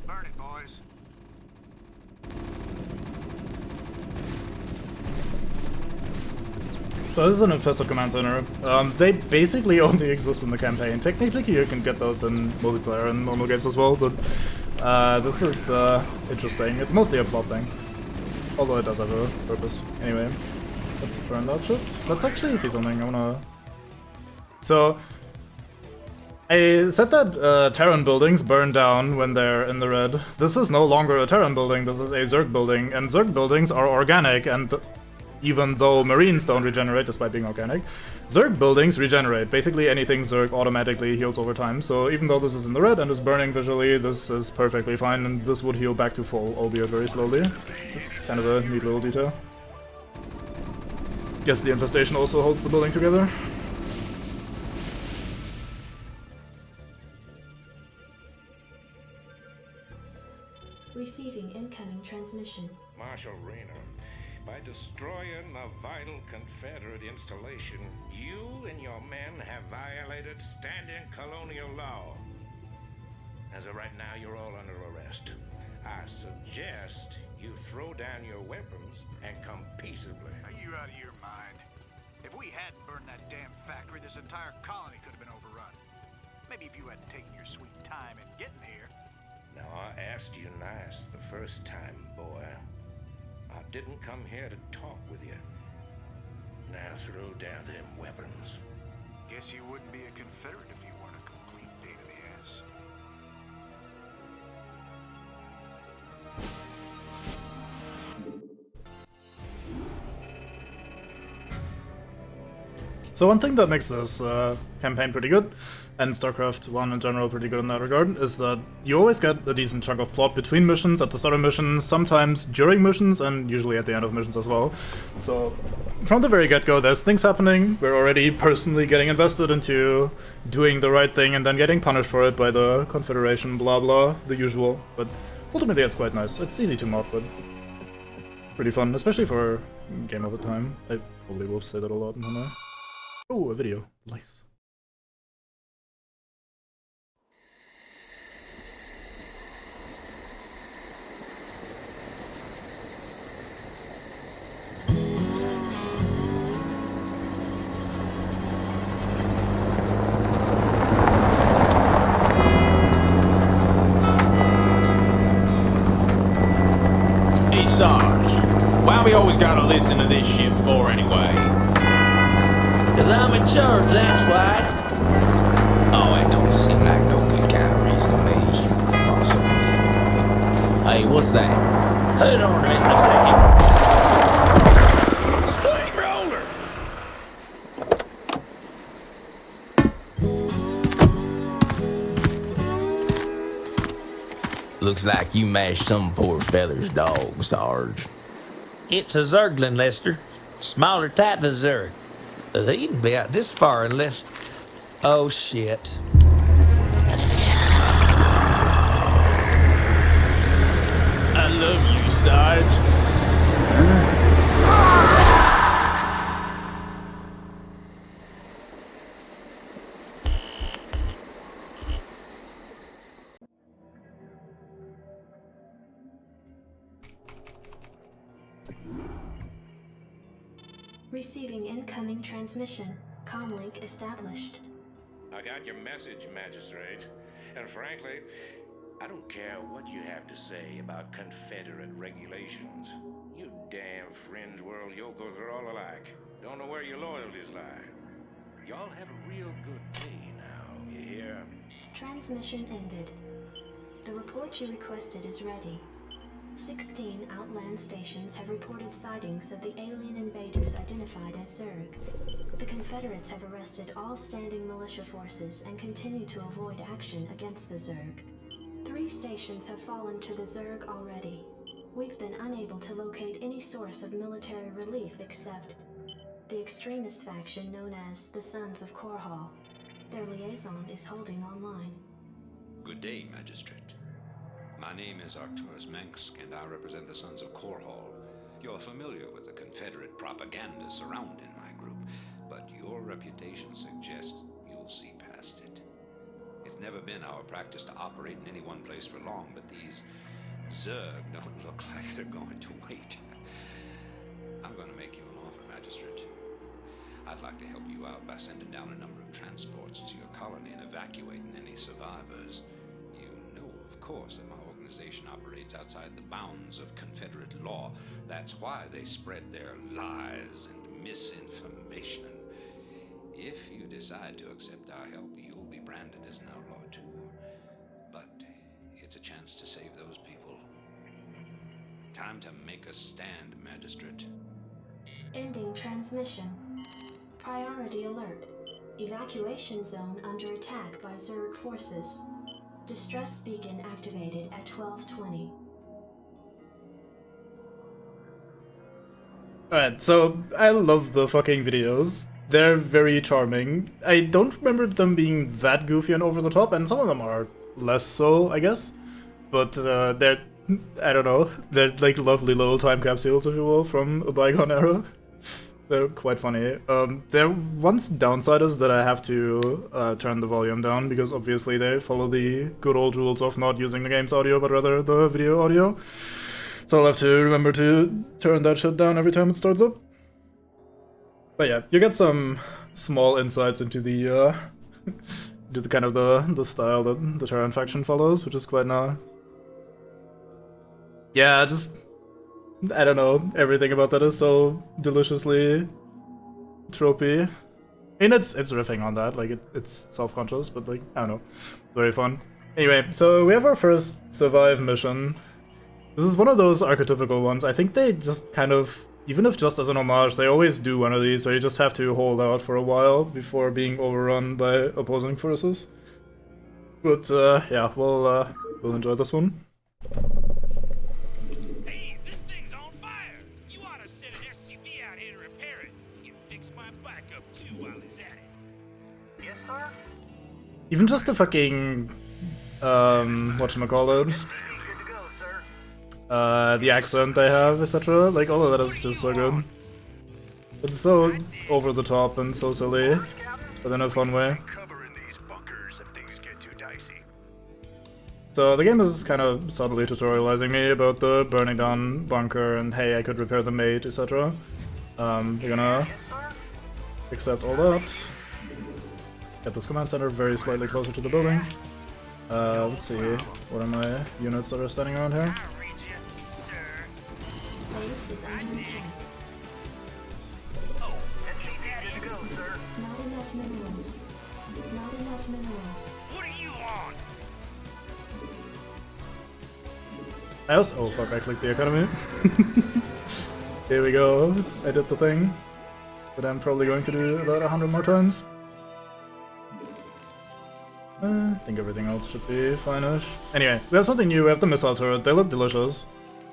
Burn it, boys. So this is an infested command center. They basically only exist in the campaign. Technically you can get those in multiplayer and normal games as well, but this is interesting. It's mostly a plot thing. Although it does have a purpose. Anyway, let's burn that shit. Let's actually see something. I wanna... So, I said that Terran buildings burn down when they're in the red. This is no longer a Terran building, this is a Zerg building, and Zerg buildings are organic, and even though Marines don't regenerate despite being organic, Zerg buildings regenerate. Basically anything Zerg automatically heals over time, so even though this is in the red and is burning visually, this is perfectly fine, and this would heal back to full, albeit very slowly. It's kind of a neat little detail. Guess the infestation also holds the building together. Receiving incoming transmission. Marshal Rayner, by destroying a vital Confederate installation, you and your men have violated standing colonial law. As of right now, you're all under arrest. I suggest you throw down your weapons and come peaceably. Are you out of your mind? If we hadn't burned that damn factory, this entire colony could have been overrun. Maybe if you hadn't taken your sweet time in getting here. Now, I asked you nice the first time, boy. I didn't come here to talk with you. Now throw down them weapons. Guess you wouldn't be a Confederate if you weren't a complete pain in the ass. So one thing that makes this campaign pretty good, and StarCraft 1 in general pretty good in that regard, is that you always get a decent chunk of plot between missions, at the start of missions, sometimes during missions, and usually at the end of missions as well. So from the very get-go, there's things happening. We're already personally getting invested into doing the right thing and then getting punished for it by the Confederation, blah blah, the usual. But ultimately it's quite nice. It's easy to mod, but pretty fun, especially for game of the time. I probably will say that a lot, won't I? Oh, a video. Nice. Hey, Sarge, why we always gotta listen to this shit for anyway? 'Cause I'm in charge, that's why. Oh, it don't seem like no good kind of reason to me. Also, hey, what's that? Hold on a minute a second. Straight roller. Looks like you mashed some poor feller's dog, Sarge. It's a Zerglin, Lester. Smaller type of Zerg. But he can be out this far unless... Oh, shit. I love you, Sarge. Receiving incoming transmission. Comlink established. I got your message, Magistrate. And frankly, I don't care what you have to say about Confederate regulations. You damn fringe world yokels are all alike. Don't know where your loyalties lie. Y'all have a real good day now, you hear? Transmission ended. The report you requested is ready. 16 outland stations have reported sightings of the alien invaders identified as Zerg. The Confederates have arrested all standing militia forces and continue to avoid action against the Zerg. 3 stations have fallen to the Zerg already. We've been unable to locate any source of military relief except the extremist faction known as the Sons of Korhal. Their liaison is holding online. Good day, Magistrate. My name is Arcturus Mensk, and I represent the Sons of Korhal. You're familiar with the Confederate propaganda surrounding my group, but your reputation suggests you'll see past it. It's never been our practice to operate in any one place for long, but these Zerg don't look like they're going to wait. I'm going to make you an offer, Magistrate. I'd like to help you out by sending down a number of transports to your colony and evacuating any survivors. You know, of course, that my organization operates outside the bounds of Confederate law. That's why they spread their lies and misinformation. If you decide to accept our help, you'll be branded as an outlaw too. But it's a chance to save those people. Time to make a stand, Magistrate. Ending transmission. Priority alert. Evacuation zone under attack by Zerg forces. Distress beacon activated at 12:20. Alright, so I love the fucking videos. They're very charming. I don't remember them being that goofy and over the top, and some of them are less so, I guess. But they're, I don't know, they're like lovely little time capsules, if you will, from a bygone era. They're quite funny. Their one downside is that I have to turn the volume down, because obviously they follow the good old rules of not using the game's audio, but rather the video audio. So I'll have to remember to turn that shit down every time it starts up. But yeah, you get some small insights into the into the kind of the style that the Terran faction follows, which is quite nice. Yeah, just I don't know, everything about that is so deliciously tropey. I mean, it's riffing on that, like it's self-conscious, but like I don't know, very fun. Anyway, so we have our first survive mission. This is one of those archetypical ones. I think they just kind of even if just as an homage, they always do one of these, so you just have to hold out for a while before being overrun by opposing forces. But yeah, we'll enjoy this one. Hey, this thing's on fire! You ought to send an SCV out here to repair it. You can fix my bike up too while he's at it. Yes, sir? Even just the fucking whatchamacallit, Good to go, sir. the accent they have, etc. Like all of that is just so good. It's so over the top and so silly, but in a fun way. Cover in these bunkers if things get too dicey. So the game is kind of subtly tutorializing me about the burning down bunker and hey, I could repair the mate, etc. We're gonna accept all that. Get this command center very slightly closer to the building. Let's see, what are my units that are standing around here? I'll read you, sir. Base is under attack. Oh, SCV good to go, sir. Not enough minerals. Not enough minerals. What are you on? I also, oh fuck, I clicked the economy. Here we go, I did the thing that I'm probably going to do about 100 more times. I think everything else should be fine-ish. Anyway, we have something new, we have the missile turret, they look delicious.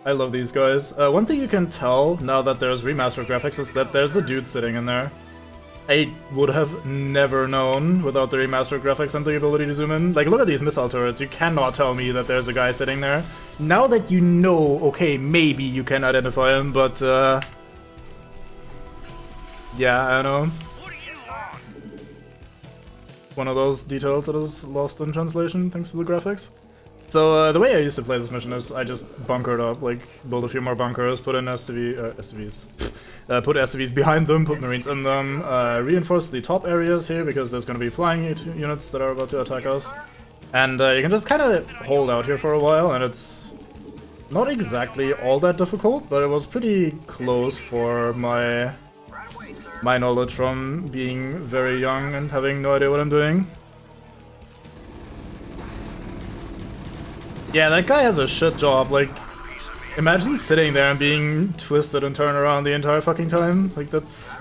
I love these guys. One thing you can tell now that there's remastered graphics is that there's a dude sitting in there. I would have never known without the remastered graphics and the ability to zoom in. Like, look at these missile turrets, you cannot tell me that there's a guy sitting there. Now that you know, okay, maybe you can identify him, but yeah, I know. What are you on? One of those details that is lost in translation thanks to the graphics. So the way I used to play this mission is I just bunkered up, like build a few more bunkers, put in SCVs, put SCVs behind them, put marines in them, reinforce the top areas here because there's going to be flying units that are about to attack us. And you can just kind of hold out here for a while, and it's not exactly all that difficult, but it was pretty close for my knowledge from being very young and having no idea what I'm doing. Yeah, that guy has a shit job, like, imagine sitting there and being twisted and turned around the entire fucking time. Like, that's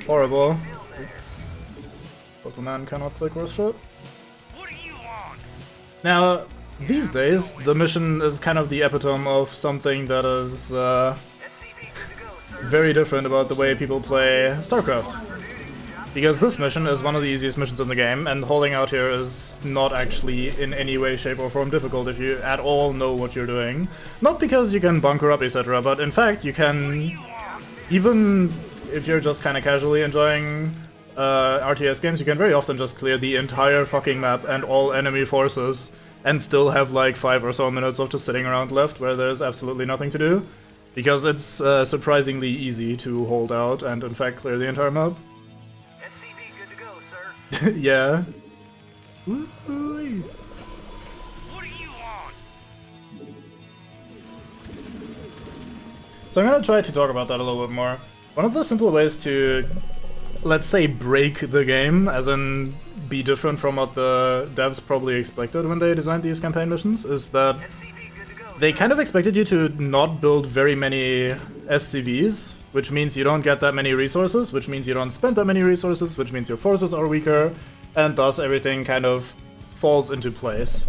horrible. Pokemon cannot click worse shit. What are you on? Now, these days, the mission is kind of the epitome of something that is, very different about the way people play StarCraft. Because this mission is one of the easiest missions in the game, and holding out here is not actually in any way, shape or form difficult if you at all know what you're doing. Not because you can bunker up, etc., but in fact you can, even if you're just kind of casually enjoying RTS games, you can very often just clear the entire fucking map and all enemy forces and still have like 5 or so minutes of just sitting around left where there's absolutely nothing to do. Because it's surprisingly easy to hold out and in fact clear the entire map. SCV good to go, sir. Yeah. What are you on? So I'm gonna try to talk about that a little bit more. One of the simple ways to, let's say, break the game, as in be different from what the devs probably expected when they designed these campaign missions, is that they kind of expected you to not build very many SCVs, which means you don't get that many resources, which means you don't spend that many resources, which means your forces are weaker, and thus everything kind of falls into place.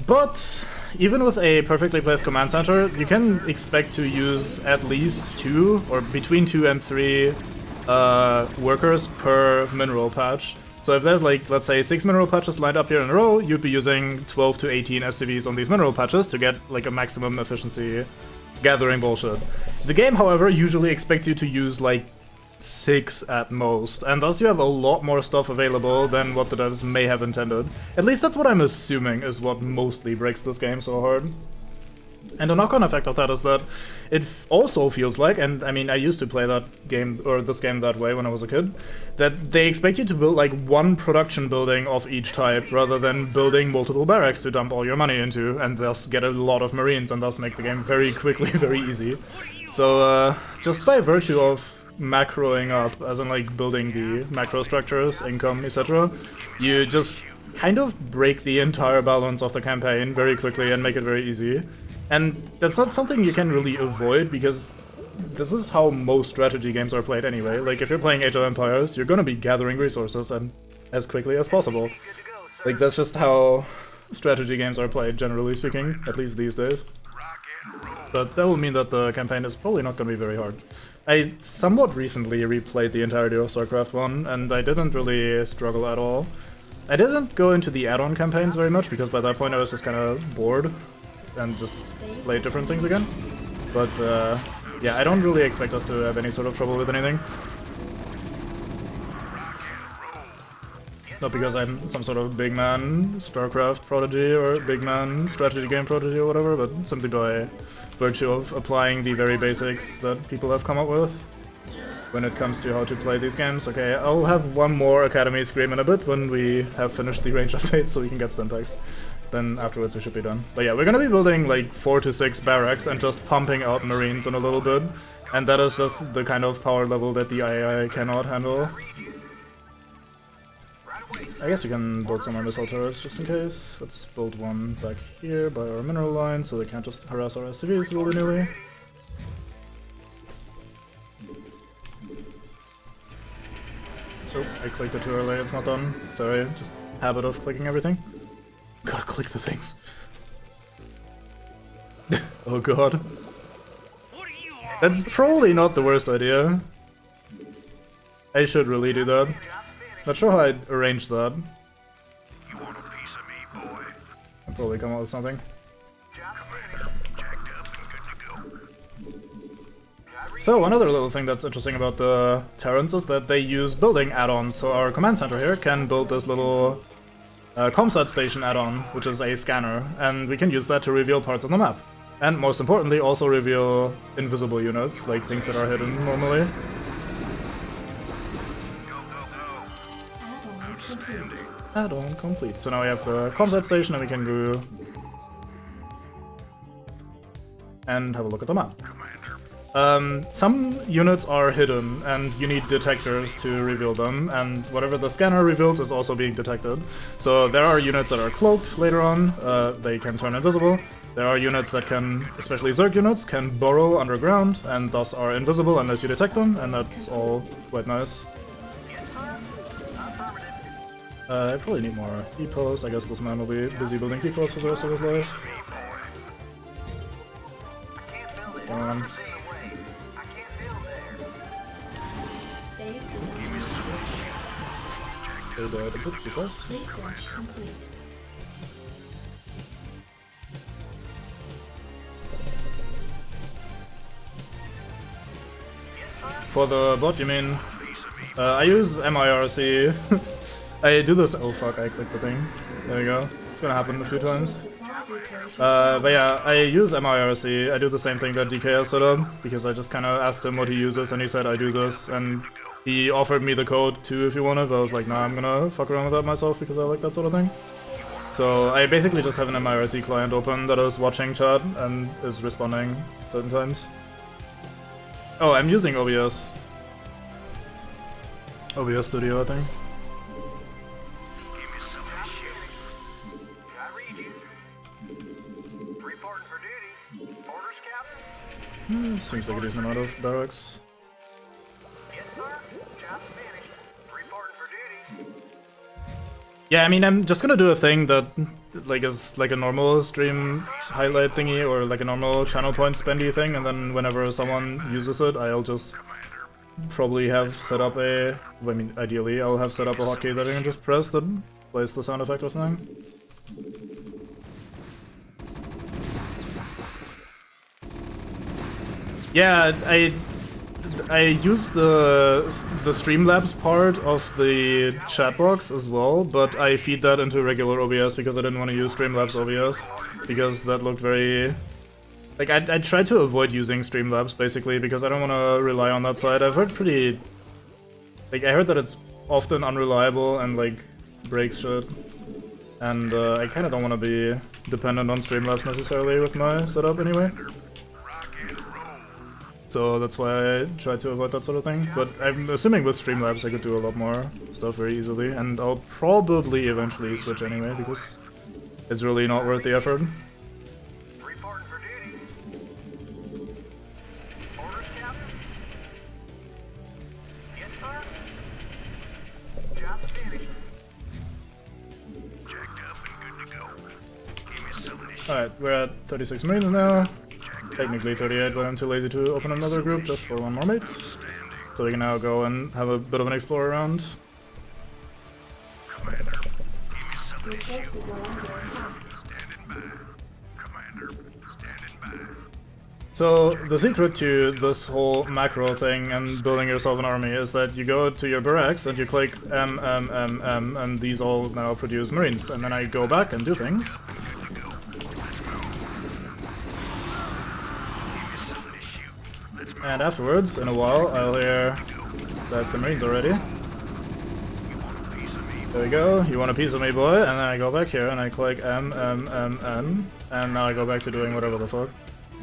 But even with a perfectly placed command center, you can expect to use at least 2 or between 2 and 3 workers per mineral patch. So if there's like, let's say 6 mineral patches lined up here in a row, you'd be using 12 to 18 SCVs on these mineral patches to get like a maximum efficiency gathering bullshit. The game, however, usually expects you to use like 6 at most, and thus you have a lot more stuff available than what the devs may have intended. At least that's what I'm assuming is what mostly breaks this game so hard. And the knock-on effect of that is that it also feels like, and I mean I used to play that game, or this game that way when I was a kid, that they expect you to build like one production building of each type rather than building multiple barracks to dump all your money into and thus get a lot of marines and thus make the game very quickly very easy. So just by virtue of macroing up, as in like building the macro structures, income, etc., you just kind of break the entire balance of the campaign very quickly and make it very easy. And that's not something you can really avoid, because this is how most strategy games are played anyway. Like, if you're playing Age of Empires, you're gonna be gathering resources and as quickly as possible. Like, that's just how strategy games are played, generally speaking, at least these days. But that will mean that the campaign is probably not gonna be very hard. I somewhat recently replayed the entirety of StarCraft 1, and I didn't really struggle at all. I didn't go into the add-on campaigns very much, because by that point I was just kinda bored and just played different things again. But yeah, I don't really expect us to have any sort of trouble with anything. Not because I'm some sort of big man StarCraft prodigy or big man strategy game prodigy or whatever, but simply by virtue of applying the very basics that people have come up with when it comes to how to play these games. Okay, I'll have one more Academy Scream in a bit when we have finished the range update so we can get stun packs. Then afterwards we should be done. But yeah, we're gonna be building like 4 to 6 barracks and just pumping out Marines in a little bit. And that is just the kind of power level that the AI cannot handle. I guess we can build some more missile turrets just in case. Let's build one back here by our mineral line so they can't just harass our SCVs willy-nilly. Oh, I clicked it too early, it's not done. Sorry, just habit of clicking everything. Gotta click the things. Oh god. That's probably not the worst idea. I should really do that. Not sure how I'd arrange that. You want a piece of me, boy? I'll probably come up with something. Jacked up and good to go. So, another little thing that's interesting about the Terrans is that they use building add-ons. So our command center here can build this little comsat station add-on, which is a scanner, and we can use that to reveal parts of the map. And most importantly, also reveal invisible units, like things that are hidden normally. Add-on complete. So now we have the comsat station and we can go and have a look at the map. Some units are hidden and you need detectors to reveal them, and whatever the scanner reveals is also being detected. So there are units that are cloaked later on, they can turn invisible. There are units that can, especially Zerg units, can burrow underground and thus are invisible unless you detect them, and that's all quite nice. I probably need more depots. I guess this man will be busy building depots for the rest of his life. Come on. They died a bit too fast. Research complete. For the bot, you mean? I use MIRC. I do this. Oh fuck, I clicked the thing. There we go. It's gonna happen a few times. But yeah, I use MIRC. I do the same thing that DK has set up, because I just kinda asked him what he uses and he said I do this, and he offered me the code too if you wanted, but I was like, nah, I'm gonna fuck around with that myself because I like that sort of thing. So I basically just have an MIRC client open that is watching chat and is responding certain times. Oh, I'm using OBS. OBS Studio, I think. Seems like a decent amount of barracks. Yeah, I mean, I'm just gonna do a thing that like is like a normal stream highlight thingy or like a normal channel point spendy thing, and then whenever someone uses it, I'll just probably have set up a... I mean, ideally, I'll have set up a hotkey that I can just press that plays the sound effect or something. Yeah, I use the Streamlabs part of the chat box as well, but I feed that into regular OBS because I didn't want to use Streamlabs OBS, because that looked very... Like, I tried to avoid using Streamlabs, basically, because I don't want to rely on that side. I've heard pretty... Like, I heard that it's often unreliable and, like, breaks shit. And I kind of don't want to be dependent on Streamlabs necessarily with my setup anyway. So that's why I try to avoid that sort of thing. But I'm assuming with Streamlabs I could do a lot more stuff very easily, and I'll probably eventually switch anyway, because it's really not worth the effort. Orders, Captain? Yes, sir? Job's finished. Jacked up and good to go. Give me some of this. Alright, we're at 36 Marines now. Technically 38, but I'm too lazy to open another group just for one more mate. So we can now go and have a bit of an explore around. Commander, give me some of Your this. forces are under attack. Standing by. Commander, standing by. So the secret to this whole macro thing and building yourself an army is that you go to your barracks and you click M, and these all now produce Marines. And then I go back and do things. And afterwards, in a while, I'll hear that the Marines are ready. There we go, you want a piece of me, boy? And then I go back here and I click M, and now I go back to doing whatever the fuck.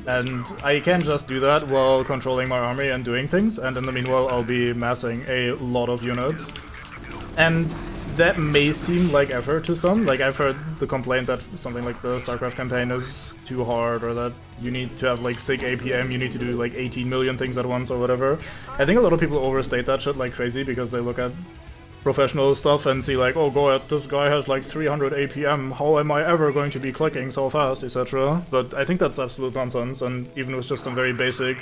And I can just do that while controlling my army and doing things, and in the meanwhile I'll be massing a lot of units. And that may seem like effort to some. Like, I've heard the complaint that something like the StarCraft campaign is too hard, or that you need to have like sick APM, you need to do like 18 million things at once or whatever. I think a lot of people overstate that shit like crazy because they look at professional stuff and see like, oh god, this guy has like 300 APM, how am I ever going to be clicking so fast, etc. But I think that's absolute nonsense, and even with just some very basic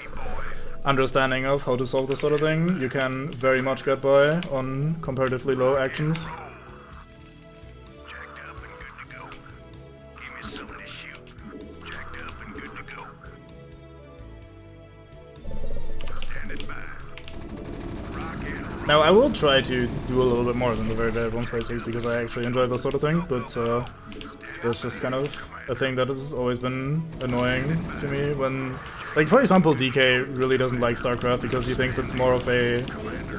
understanding of how to solve this sort of thing, you can very much get by on comparatively low actions. Jacked up and good to go. Give me some of this shoot. Jacked up and good to go. Standing by. Rocket. Now I will try to do a little bit more than the very bare bones basics because I actually enjoy this sort of thing, but it's just kind of a thing that has always been annoying to me when, like, for example, DK really doesn't like StarCraft because he thinks it's more of a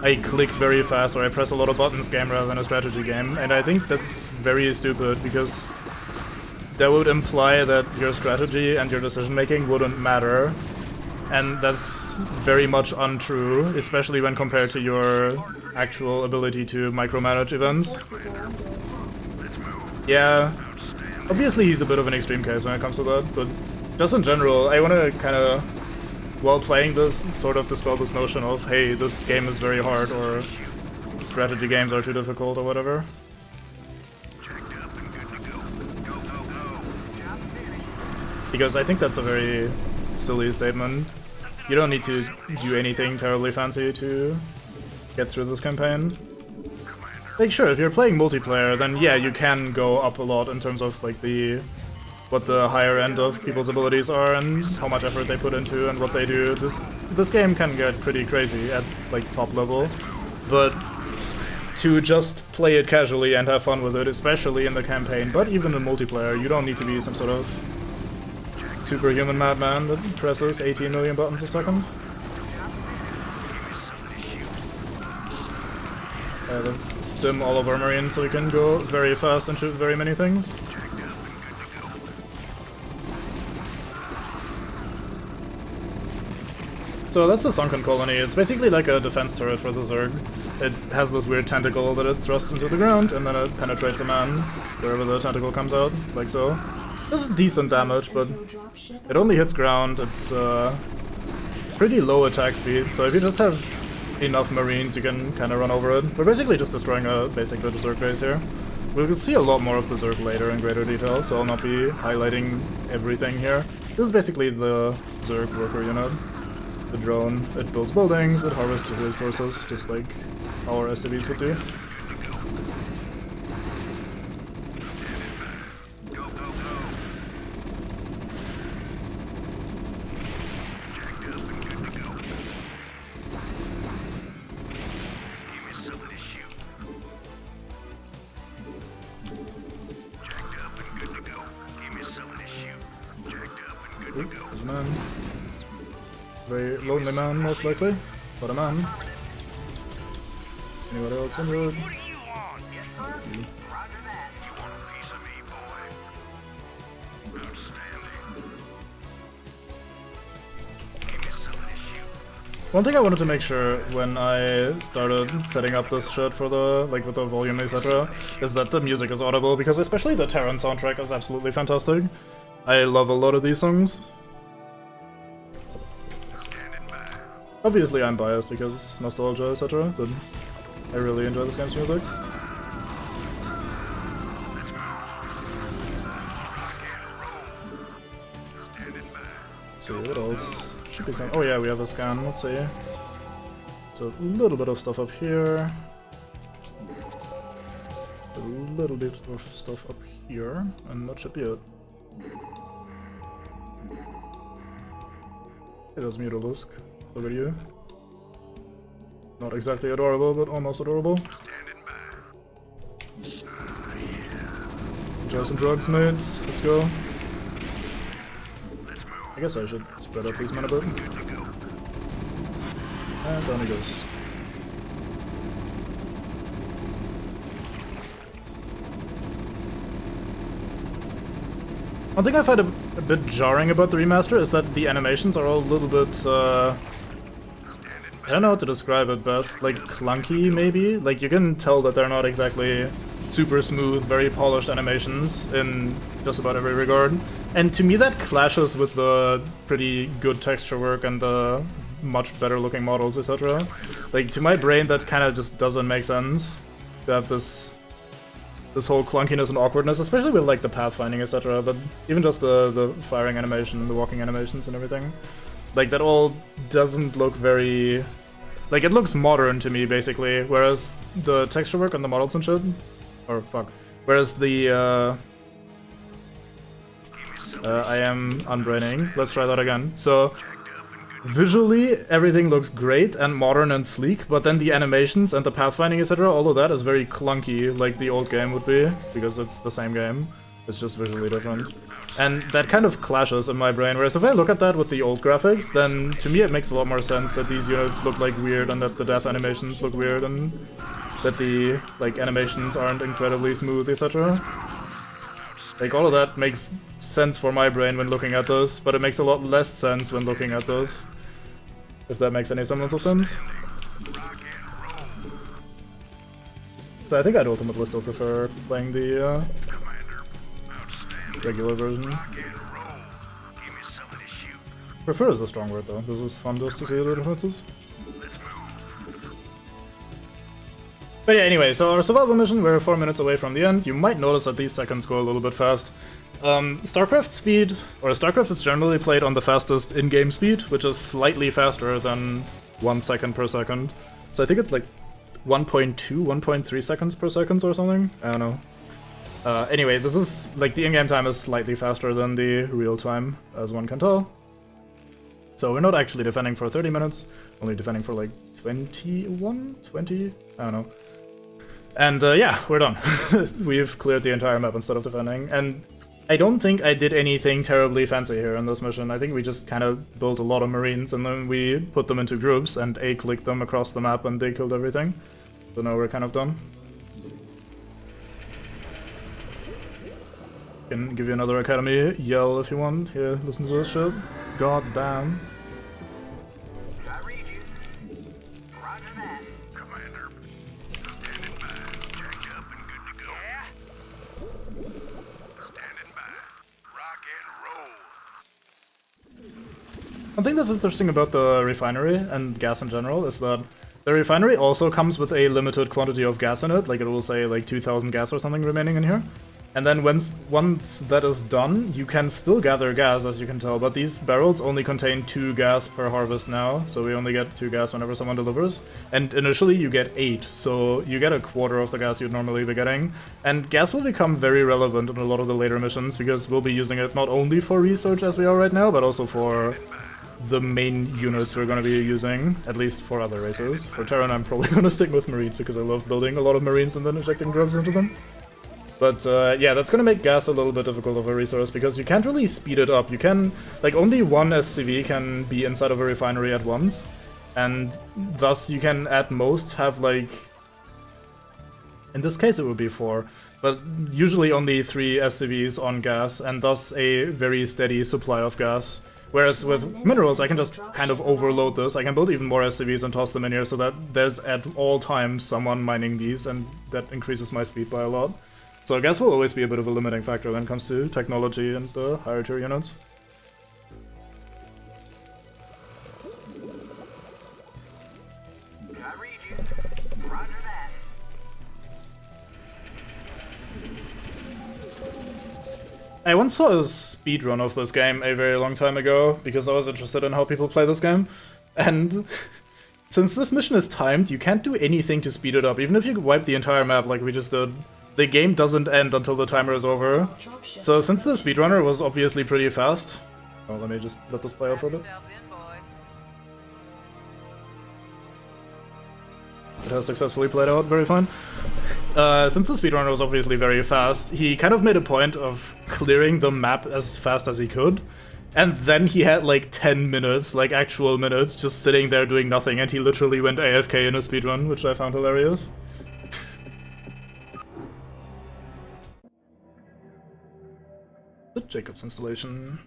I click very fast or I press a lot of buttons game rather than a strategy game, and I think that's very stupid because that would imply that your strategy and your decision making wouldn't matter, and that's very much untrue, especially when compared to your actual ability to micromanage events. Forces are under attack. Yeah, obviously he's a bit of an extreme case when it comes to that, but just in general, I want to kind of, while playing this, sort of dispel this notion of, hey, this game is very hard, or strategy games are too difficult, or whatever. Because I think that's a very silly statement. You don't need to do anything terribly fancy to get through this campaign. Like, sure, if you're playing multiplayer, then yeah, you can go up a lot in terms of like what the higher end of people's abilities are and how much effort they put into and what they do. This game can get pretty crazy at like top level, but to just play it casually and have fun with it, especially in the campaign, but even in multiplayer, you don't need to be some sort of superhuman madman that presses 18 million buttons a second. Let's stim all of our Marines so we can go very fast and shoot very many things. So that's the Sunken Colony. It's basically like a defense turret for the Zerg. It has this weird tentacle that it thrusts into the ground, and then it penetrates a man wherever the tentacle comes out, like so. This is decent damage, but it only hits ground. It's pretty low attack speed, so if you just have enough Marines, you can kind of run over it. We're basically just destroying a basic Zerg base here. We will see a lot more of the Zerg later in greater detail, so I'll not be highlighting everything here. This is basically the Zerg worker unit. The drone, it builds buildings, it harvests resources, just like our SCVs would do. Oop, there's a man. Very lonely man, most likely, but a man. Anybody else in the road? What do you want? Yes, sir. Roger that. You want a piece of me, boy? Outstanding. Give me some of this shoot. One thing I wanted to make sure when I started setting up this shit for the, like with the volume, etc., is that the music is audible, because especially the Terran soundtrack is absolutely fantastic. I love a lot of these songs. Standing by. Obviously I'm biased because nostalgia, etc., but I really enjoy this game's music. Let's see, what else? Should be some... Oh yeah, we have a scan, let's see. So a little bit of stuff up here. A little bit of stuff up here, and that should be it. It has Mutalisk. Look at you. Not exactly adorable, but almost adorable. Enjoy some drugs, mates. Let's go. I guess I should spread out these men a bit. And down he goes. One thing I find a bit jarring about the remaster is that the animations are all a little bit, I don't know how to describe it best, like clunky maybe? Like you can tell that they're not exactly super smooth, very polished animations in just about every regard. And to me that clashes with the pretty good texture work and the much better looking models, etc. Like to my brain that kind of just doesn't make sense to have this whole clunkiness and awkwardness, especially with like the pathfinding, etc. But even just the firing animation, the walking animations and everything, like that all doesn't look very, like it looks modern to me basically. Whereas the texture work and the models and shit, whereas the I am unbraining. Let's try that again. So visually, everything looks great and modern and sleek, but then the animations and the pathfinding, etc., all of that is very clunky, like the old game would be, because it's the same game. It's just visually different. And that kind of clashes in my brain, whereas if I look at that with the old graphics, then to me it makes a lot more sense that these units look like weird and that the death animations look weird and that the like animations aren't incredibly smooth, etc. Like all of that makes sense for my brain when looking at this, but it makes a lot less sense when looking at this. If that makes any semblance of sense. So I think I'd ultimately still prefer playing the regular version. Prefer is a strong word though. This is fun just to see the differences. But yeah, anyway, so our survival mission, we're 4 minutes away from the end. You might notice that these seconds go a little bit fast. StarCraft speed, or StarCraft is generally played on the fastest in-game speed, which is slightly faster than 1 second per second. So I think it's like 1.2, 1.3 seconds per second or something? I don't know. Anyway, this is, like, the in-game time is slightly faster than the real time, as one can tell. So we're not actually defending for 30 minutes, only defending for like 21, 20, I don't know. And yeah, we're done. We've cleared the entire map instead of defending, and I don't think I did anything terribly fancy here in this mission. I think we just kind of built a lot of marines and then we put them into groups and A-clicked them across the map and they killed everything. So now we're kind of done. Can give you another academy yell if you want. Here, listen to this shit. God damn. One thing that's interesting about the refinery and gas in general is that the refinery also comes with a limited quantity of gas in it, like it will say like 2000 gas or something remaining in here. And then once that is done, you can still gather gas, as you can tell, but these barrels only contain 2 gas per harvest now, so we only get 2 gas whenever someone delivers. And initially you get 8, so you get a quarter of the gas you'd normally be getting. And gas will become very relevant in a lot of the later missions, because we'll be using it not only for research as we are right now, but also for the main units we're going to be using, at least for other races. For Terran, I'm probably going to stick with Marines, because I love building a lot of Marines and then injecting drugs into them. But yeah, that's going to make gas a little bit difficult of a resource, because you can't really speed it up. You can, like, only one SCV can be inside of a refinery at once, and thus you can at most have, like, in this case it would be 4, but usually only 3 SCVs on gas, and thus a very steady supply of gas. Whereas with minerals, I can just kind of overload this. I can build even more SCVs and toss them in here so that there's at all times someone mining these, and that increases my speed by a lot. So gas will always be a bit of a limiting factor when it comes to technology and the higher tier units. I once saw a speedrun of this game a very long time ago, because I was interested in how people play this game, and since this mission is timed, you can't do anything to speed it up. Even if you wipe the entire map like we just did, the game doesn't end until the timer is over. So since the speedrunner was obviously pretty fast... Oh, let me just let this play out for a bit. It has successfully played out, very fine. Since the speedrunner was obviously very fast, he kind of made a point of clearing the map as fast as he could. And then he had like 10 minutes, like actual minutes, just sitting there doing nothing, and he literally went AFK in a speedrun, which I found hilarious. The Jacobs installation.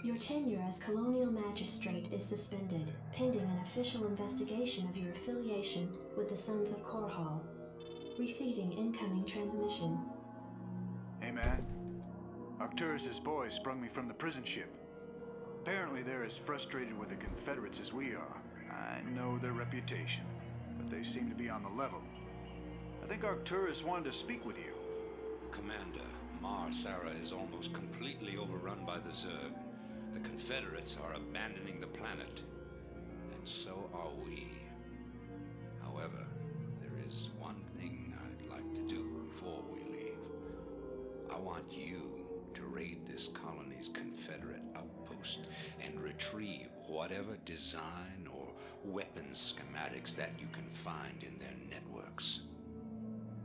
Your tenure as Colonial Magistrate is suspended, pending an official investigation of your affiliation with the Sons of Korhal. Receiving incoming transmission. Hey man, Arcturus' boys sprung me from the prison ship. Apparently they're as frustrated with the Confederates as we are. I know their reputation, but they seem to be on the level. I think Arcturus wanted to speak with you. Commander, Mar Sara is almost completely overrun by the Zerg. The Confederates are abandoning the planet, and so are we. However, there is one thing I'd like to do before we leave. I want you to raid this colony's Confederate outpost and retrieve whatever design or weapons schematics that you can find in their networks.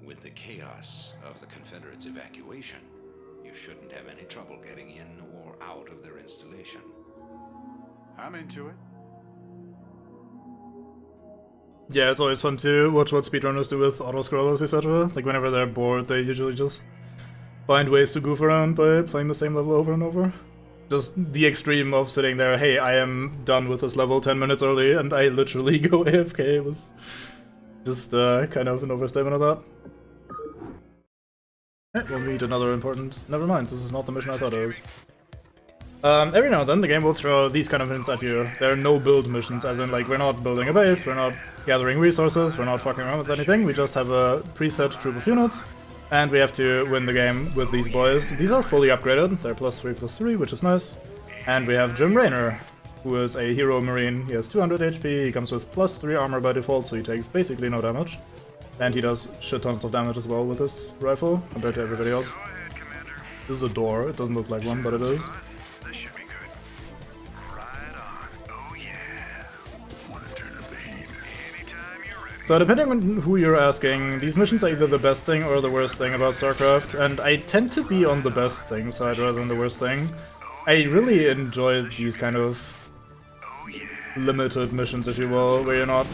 With the chaos of the Confederates' evacuation, you shouldn't have any trouble getting in or out of their installation. I'm into it. Yeah, it's always fun to watch what speedrunners do with auto-scrollers, etc. Like, whenever they're bored, they usually just find ways to goof around by playing the same level over and over. Just the extreme of sitting there, hey, I am done with this level 10 minutes early, and I literally go AFK was just kind of an overstatement of that. We'll meet another important... Never mind, this is not the mission I thought it was. Every now and then the game will throw these kind of missions at you. There are no build missions, as in, like, we're not building a base, we're not gathering resources, we're not fucking around with anything, we just have a preset troop of units, and we have to win the game with these boys. These are fully upgraded, they're +3/+3, which is nice. And we have Jim Raynor, who is a hero marine. He has 200 HP, he comes with +3 armor by default, so he takes basically no damage. And he does shit tons of damage as well with his rifle, compared to everybody else. This is a door, it doesn't look like one, but it is. This should be good. Right on. Oh yeah. Wanna turn up the heat? Anytime you're ready. So depending on who you're asking, these missions are either the best thing or the worst thing about StarCraft, and I tend to be on the best thing side rather than the worst thing. I really enjoy these kind of limited missions, if you will, where you're not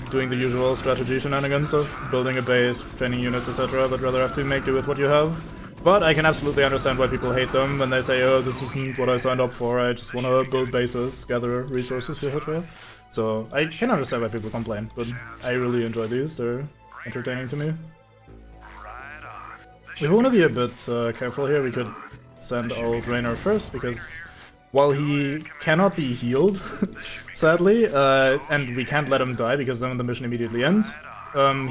doing the usual strategy shenanigans of building a base, training units, etc., but rather have to make do with what you have. But I can absolutely understand why people hate them when they say, oh, this isn't what I signed up for, I just want to build bases, gather resources, etc. So I can understand why people complain, but I really enjoy these, they're entertaining to me. If we want to be a bit careful here, we could send old Raynor first, because while he cannot be healed, sadly, and we can't let him die because then the mission immediately ends,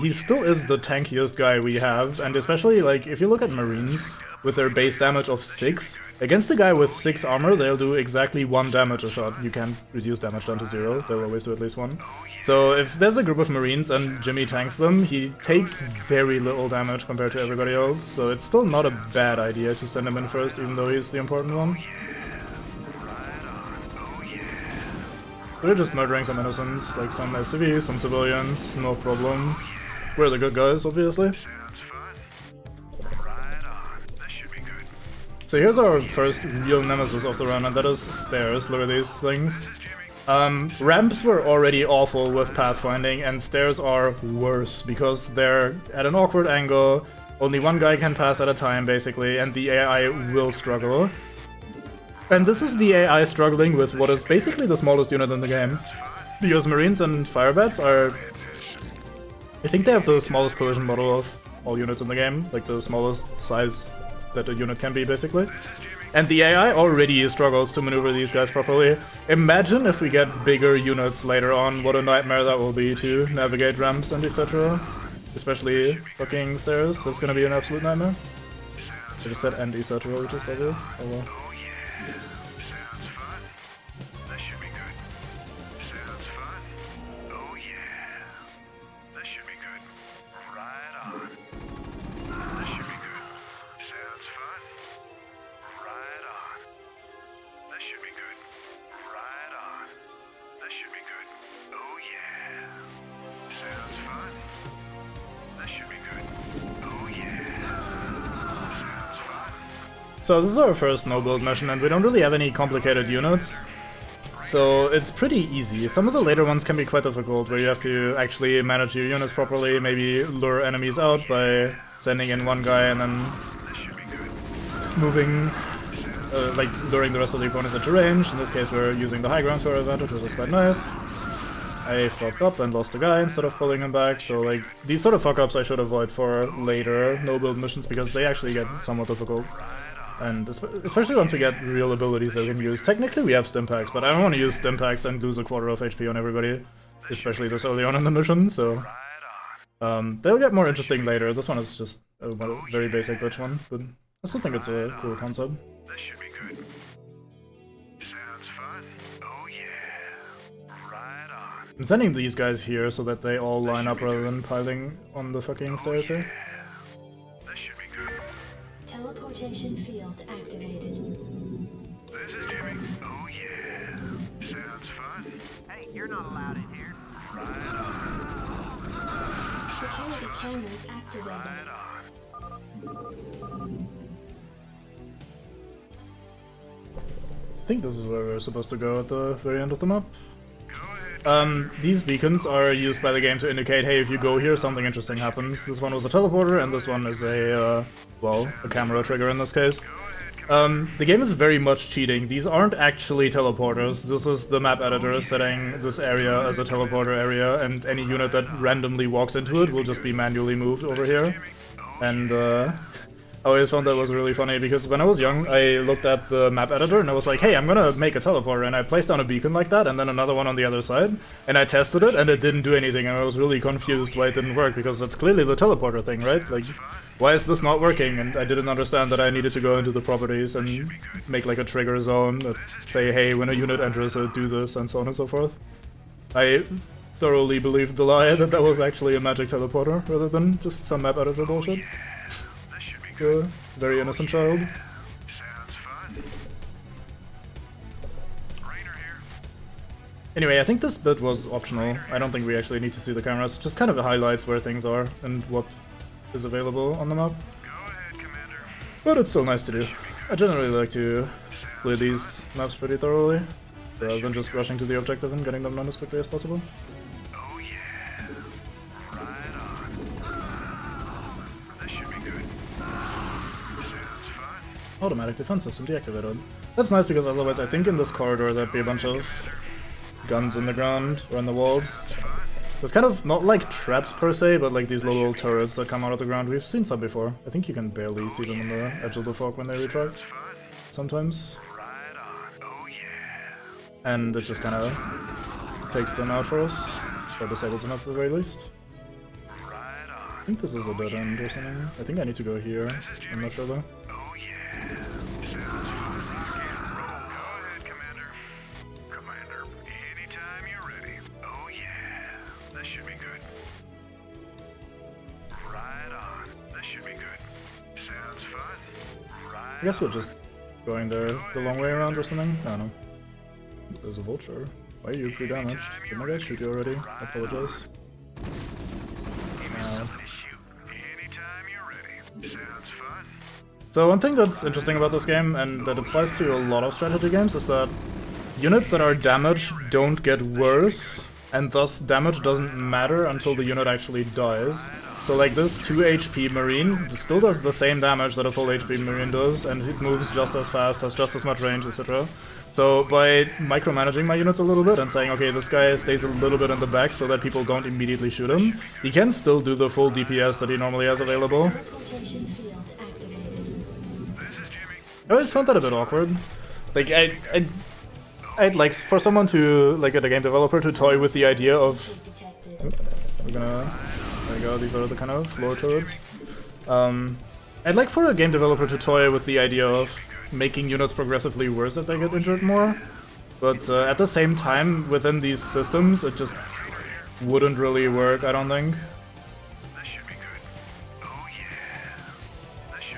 he still is the tankiest guy we have, and especially, like, if you look at Marines with their base damage of 6, against a guy with 6 armor, they'll do exactly 1 damage a shot. You can't reduce damage down to 0, they'll always do at least 1. So if there's a group of Marines and Jimmy tanks them, he takes very little damage compared to everybody else, so it's still not a bad idea to send him in first, even though he's the important one. We're just murdering some innocents, like some SCVs, some civilians, no problem. We're the good guys, obviously. So here's our first real nemesis of the run, and that is stairs. Look at these things. Ramps were already awful with pathfinding, and stairs are worse, because they're at an awkward angle, only one guy can pass at a time, basically, and the AI will struggle. And this is the AI struggling with what is basically the smallest unit in the game. Because Marines and Firebats are... I think they have the smallest collision model of all units in the game. Like the smallest size that a unit can be, basically. And the AI already struggles to maneuver these guys properly. Imagine if we get bigger units later on, what a nightmare that will be to navigate ramps and etc. Especially fucking stairs, that's gonna be an absolute nightmare. I just said end Esaturo, which is double. Oh well. Oh yeah. Sounds fun. That should be good. Sounds fun. Oh yeah. That should be good. Right on. That should be good. Sounds fun. Right on. That should be good. Right on. That should be good. Oh yeah. Sounds fun. That should be good. Oh yeah. Sounds fun. So this is our first no-build mission, and we don't really have any complicated units. So it's pretty easy. Some of the later ones can be quite difficult, where you have to actually manage your units properly, maybe lure enemies out by sending in one guy and then moving, like luring the rest of the opponents into range. In this case we're using the high ground to our advantage, which is quite nice. I fucked up and lost a guy instead of pulling him back, so like these sort of fuck-ups I should avoid for later no-build missions because they actually get somewhat difficult. And especially once we get real abilities that we can use. Technically we have stim packs, but I don't want to use stim packs and lose a quarter of HP on everybody, especially this early on in the mission, so they'll get more interesting later. This one is just a very basic bitch one, but I still think it's a cool concept. That should be good. Sounds fun. Oh yeah. Right on. I'm sending these guys here so that they all line up rather than piling on the fucking stairs here. That should be good. Teleportation field activated. This is Jimmy. Oh yeah. Sounds fun. Hey, you're not allowed in here. Right on. Security cameras activated. Right on. I think this is where we're supposed to go at the very end of the map. Go ahead. These beacons are used by the game to indicate, hey, if you go here, something interesting happens. This one was a teleporter, and this one is a, well, a camera trigger in this case. The game is very much cheating. These aren't actually teleporters. This is the map editor setting this area as a teleporter area, and any unit that randomly walks into it will just be manually moved over here. And, I always found that was really funny, because when I was young, I looked at the map editor and I was like, hey, I'm gonna make a teleporter, and I placed down a beacon like that, and then another one on the other side, and I tested it, and it didn't do anything, and I was really confused why it didn't work, because that's clearly the teleporter thing, right? Like, why is this not working? And I didn't understand that I needed to go into the properties and make like a trigger zone that say, hey, when a unit enters, do this, and so on and so forth. I thoroughly believed the lie that that was actually a magic teleporter, rather than just some map editor bullshit. Very innocent child. Sounds fun. Rainer here. Anyway, I think this bit was optional. I don't think we actually need to see the cameras. Just kind of highlights where things are and what is available on the map. Go ahead, Commander. But it's still nice to do. I generally like to play these maps pretty thoroughly, rather than just rushing to the objective and getting them done as quickly as possible. Oh yeah. Right on. That should be good. Sounds fun. Automatic defense system deactivated. That's nice because otherwise I think in this corridor there'd be a bunch of guns in the ground or in the walls. There's kind of not like traps per se, but like these little turrets that come out of the ground. We've seen some before. I think you can barely see them on the edge of the fog when they retract. Sometimes. Right on. Oh yeah. And it just kind of takes them out for us. Or disables them at the very least. Right on. I think this is a dead end or something. I think I need to go here. I'm not sure though. Oh yeah. Sounds fun. Rock and roll. Go ahead, Commander. Commander, anytime you're ready. Oh yeah. That should be good. Right on. That should be good. Sounds fun. Right I guess we're just going there the long way around or something? I don't know. There's a vulture. Why are you pre-damaged? Did my guys shoot you already? I apologize. Somebody shoot. Anytime you're ready. Sounds fun. So one thing that's interesting about this game, and that applies to a lot of strategy games, is that units that are damaged don't get worse, and thus damage doesn't matter until the unit actually dies. So like this 2 HP Marine still does the same damage that a full HP Marine does, and it moves just as fast, has just as much range, etc. So by micromanaging my units a little bit and saying, okay, this guy stays a little bit in the back so that people don't immediately shoot him, he can still do the full DPS that he normally has available. Teleportation field activated. This is Jimmy. I always found that a bit awkward. Like, I'd like for someone to, like a game developer, to toy with the idea of... Detected. We're gonna... There we go, these are the kind of floor turrets. I'd like for a game developer to toy with the idea of making units progressively worse if they get injured more, but at the same time, within these systems, it just wouldn't really work, I don't think.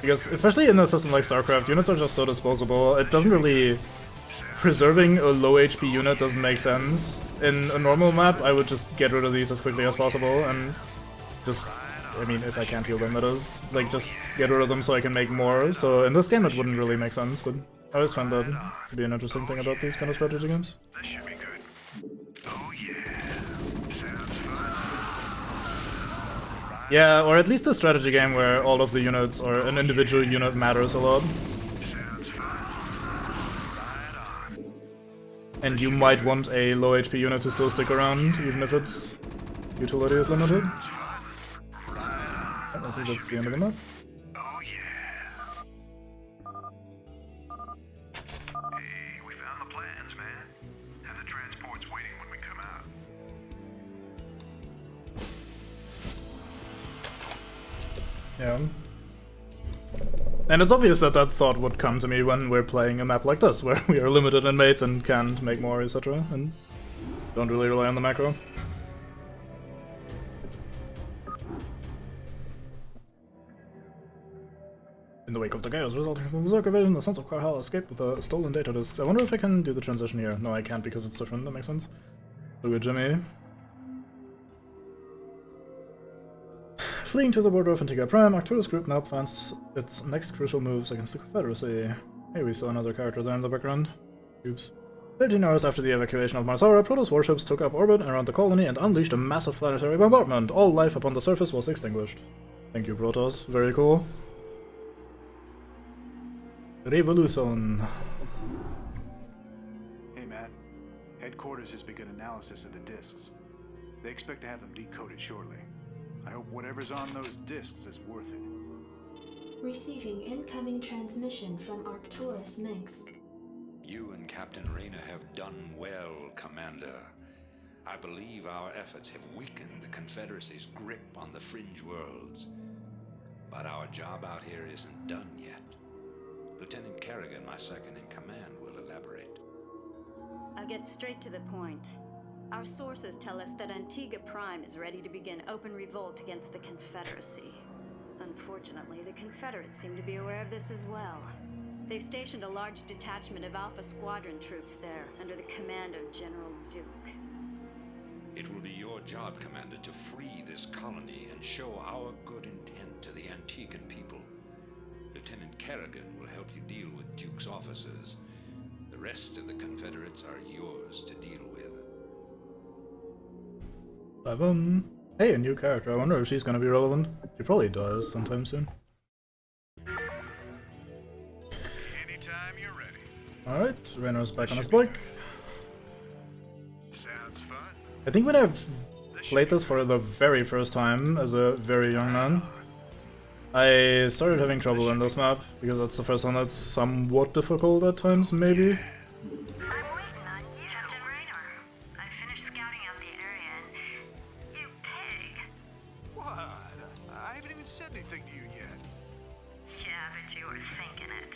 Because, especially in a system like StarCraft, units are just so disposable, it doesn't really... Preserving a low HP unit doesn't make sense. In a normal map, I would just get rid of these as quickly as possible, and just... I mean, if I can't heal them, that is. Like, just get rid of them so I can make more. So in this game, it wouldn't really make sense, but I always find that to be an interesting thing about these kind of strategy games. This should be good. Oh yeah. Sounds fun. Yeah, or at least a strategy game where all of the units, or an individual unit, matters a lot. Sounds fun. Right on. And you might want a low HP unit to still stick around, even if its utility is limited. I think that's the end of the map. Oh yeah. Hey, we found the plans, man. Have the transports waiting when we come out. Yeah. And it's obvious that that thought would come to me when we're playing a map like this, where we are limited in mates and can't make more, etc. And don't really rely on the macro. In the wake of the chaos resulting from the Zerg invasion, the Sons of Karhal escaped with the stolen data disks. I wonder if I can do the transition here. No, I can't because it's different, that makes sense. Look at Jimmy. Fleeing to the border of Antigua Prime, Arcturus Group now plans its next crucial moves against the Confederacy. Hey, we saw another character there in the background. Oops. 13 hours after the evacuation of Marsara, Protoss warships took up orbit around the colony and unleashed a massive planetary bombardment. All life upon the surface was extinguished. Thank you, Protoss. Very cool. Revolution. Hey, Matt. Headquarters has begun analysis of the discs. They expect to have them decoded shortly. I hope whatever's on those discs is worth it. Receiving incoming transmission from Arcturus Minsk. You and Captain Reyna have done well, Commander. I believe our efforts have weakened the Confederacy's grip on the fringe worlds. But our job out here isn't done yet. Lieutenant Kerrigan, my second in command, will elaborate. I'll get straight to the point. Our sources tell us that Antigua Prime is ready to begin open revolt against the Confederacy. Unfortunately, the Confederates seem to be aware of this as well. They've stationed a large detachment of Alpha Squadron troops there, under the command of General Duke. It will be your job, Commander, to free this colony and show our good intent to the Antiguan people. Lieutenant Kerrigan will help you deal with Duke's officers. The rest of the Confederates are yours to deal with. Hey, a new character. I wonder if she's gonna be relevant. She probably does sometime soon. Anytime you're ready. Alright, Reyna's back on his bike. Sounds fun. I think when I've played this for the very first time as a very young man, I started having trouble in this map, because that's the first one that's somewhat difficult at times, maybe. I'm waiting on you, Captain Raynor. I finished scouting out the area and... you pig! What? I haven't even said anything to you yet. Yeah, but you were thinking it.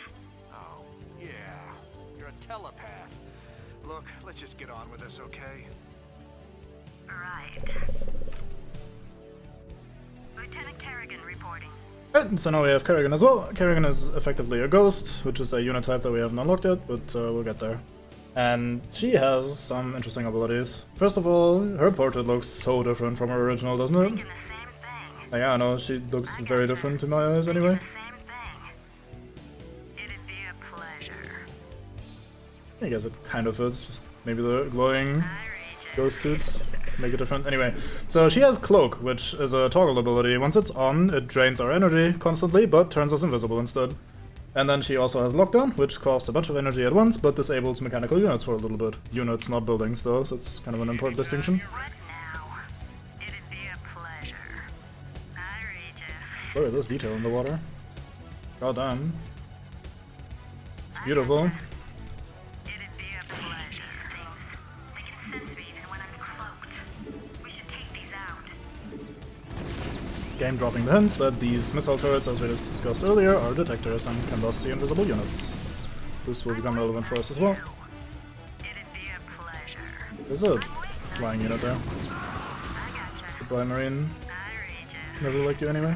Oh, yeah. You're a telepath. Look, let's just get on with this, okay? Right. Lieutenant Kerrigan reporting. Right, so now we have Kerrigan as well. Kerrigan is effectively a ghost, which is a unit type that we haven't unlocked yet, but we'll get there. And she has some interesting abilities. First of all, her portrait looks so different from her original, doesn't it? Thinking the same thing. Yeah, I know, she looks very different to my eyes anyway. Same thing. It'd be a pleasure. I guess it kind of fits, just maybe the glowing ghost suits make it different. Anyway, so she has Cloak, which is a toggle ability. Once it's on, it drains our energy constantly, but turns us invisible instead. And then she also has Lockdown, which costs a bunch of energy at once, but disables mechanical units for a little bit. Units, not buildings, though, so it's kind of an important distinction. What now? It'd be a pleasure. I read you. Look at this detail in the water. God damn. It's beautiful. It'd be a pleasure. Things. They can sense me even when I'm cloaked. We should take these out. game dropping the hints that these missile turrets, as we discussed earlier, are detectors and can thus see invisible units. This will become relevant for us as well. There's a flying unit there. Goodbye, Marine. Never liked you anyway.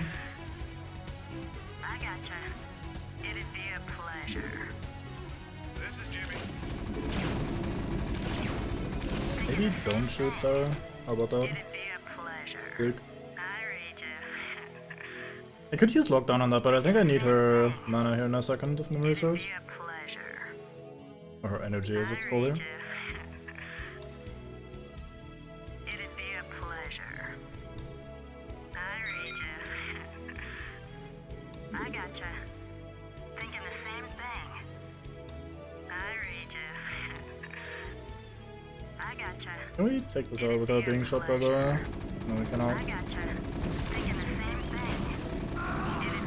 Maybe don't shoot Sarah. How about that? Good. I could use lockdown on that, but I think I need her mana here in a second if memory serves. Or her energy as it's called here. Can we take this out without being shot by the... No, we cannot.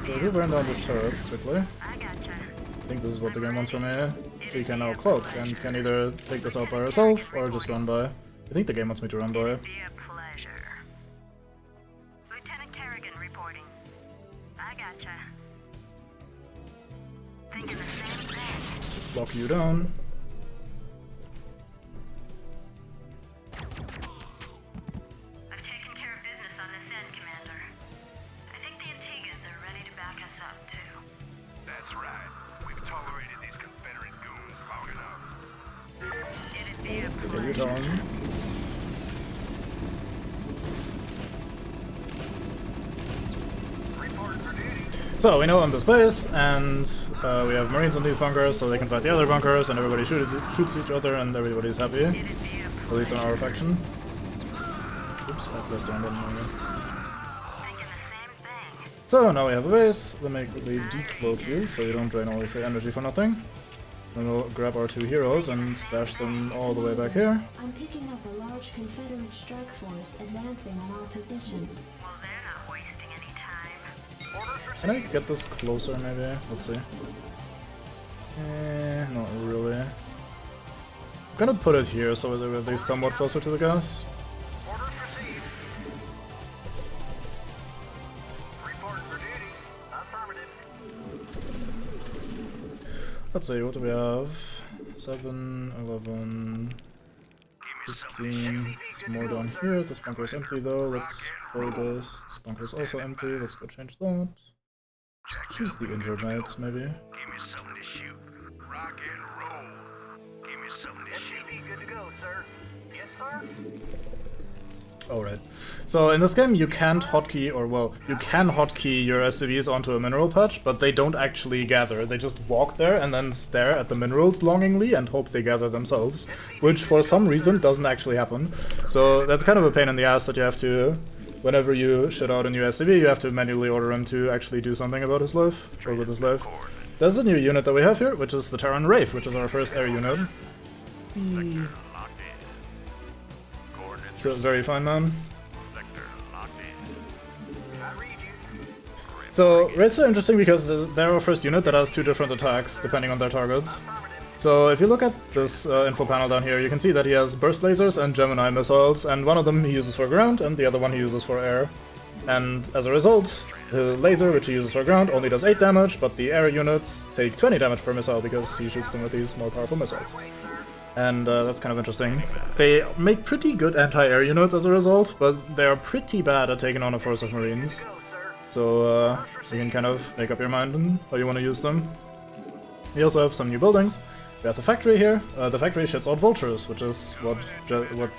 So if we burn down this turret quickly, I think this is what the game wants from me. She can now cloak and can either take this out by herself or just run by. I think the game wants me to run by. Lock you down. So we know on this base, and we have Marines on these bunkers, so they can fight the other bunkers, and everybody shoots each other, and everybody's happy. At least in our faction. Oops, I pressed the wrong button again. So now we have a base. Let me quickly decloak you, so you don't drain all your free energy for nothing. Then we'll grab our two heroes and stash them all the way back here. I'm picking up a large Confederate strike force advancing on our position. Can I get this closer, maybe? Let's see. Not really. I'm gonna put it here so they're at least somewhat closer to the gas. Let's see, what do we have? 7, 11, 15. There's more down here. This bunker is empty though. Let's fill this. This bunker is also empty. Let's go change that. Choose the injured knights, maybe. Give me something to shoot. Rock and roll. Give me something to shoot. Good to go, sir. Yes, sir. Alright. So in this game you can't hotkey, or well, you can hotkey your SCVs onto a mineral patch, but they don't actually gather. They just walk there and then stare at the minerals longingly and hope they gather themselves, which for some reason doesn't actually happen. So that's kind of a pain in the ass that you have to... Whenever you shit out a new SCV, you have to manually order him to actually do something about his life, or with his life. There's a new unit that we have here, which is the Terran Wraith, which is our first air unit. So very fine, man. So Wraiths are interesting because they're our first unit that has two different attacks, depending on their targets. So if you look at this info panel down here, you can see that he has burst lasers and Gemini missiles, and one of them he uses for ground, and the other one he uses for air. And as a result, the laser, which he uses for ground, only does 8 damage, but the air units take 20 damage per missile because he shoots them with these more powerful missiles. And that's kind of interesting. They make pretty good anti-air units as a result, but they're pretty bad at taking on a force of Marines. So you can kind of make up your mind on how you want to use them. We also have some new buildings. We have the factory here. The factory shits out vultures, which is what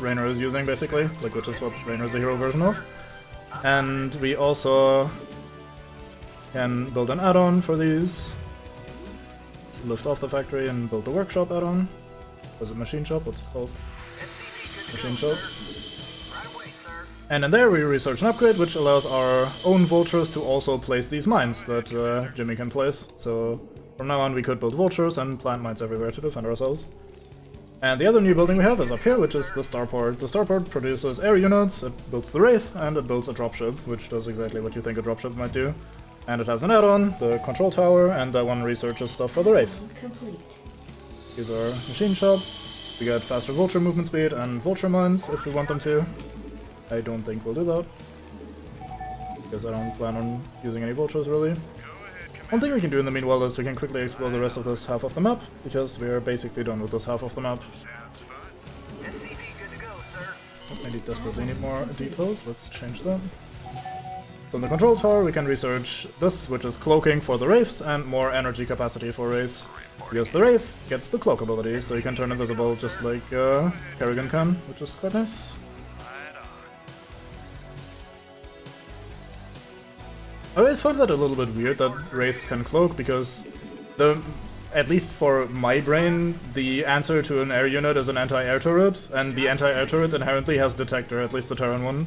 Raynor is using, basically. Like, which is what Raynor's a hero version of. And we also can build an add-on for these. Let's lift off the factory and build the workshop add-on. Was it machine shop? What's it called? Machine shop. And in there we research an upgrade, which allows our own vultures to also place these mines that Jimmy can place. So from now on we could build vultures and plant mines everywhere to defend ourselves. And the other new building we have is up here, which is the starport. The starport produces air units, it builds the Wraith, and it builds a dropship, which does exactly what you think a dropship might do. And it has an add-on, the control tower, and that one researches stuff for the Wraith. Complete. Here's our machine shop. We get faster vulture movement speed and vulture mines if we want them to. I don't think we'll do that. because I don't plan on using any vultures really. One thing we can do in the meanwhile is we can quickly explore the rest of this half of the map, because we are basically done with this half of the map. I desperately need more depots, let's change that. So in the control tower we can research this, which is cloaking for the wraiths and more energy capacity for wraiths. Because the wraith gets the cloak ability, so you can turn invisible just like Kerrigan can, which is quite nice. I always find that a little bit weird that wraiths can cloak, because at least for my brain, the answer to an air unit is an anti-air turret, and the anti-air turret inherently has detector, at least the Terran one.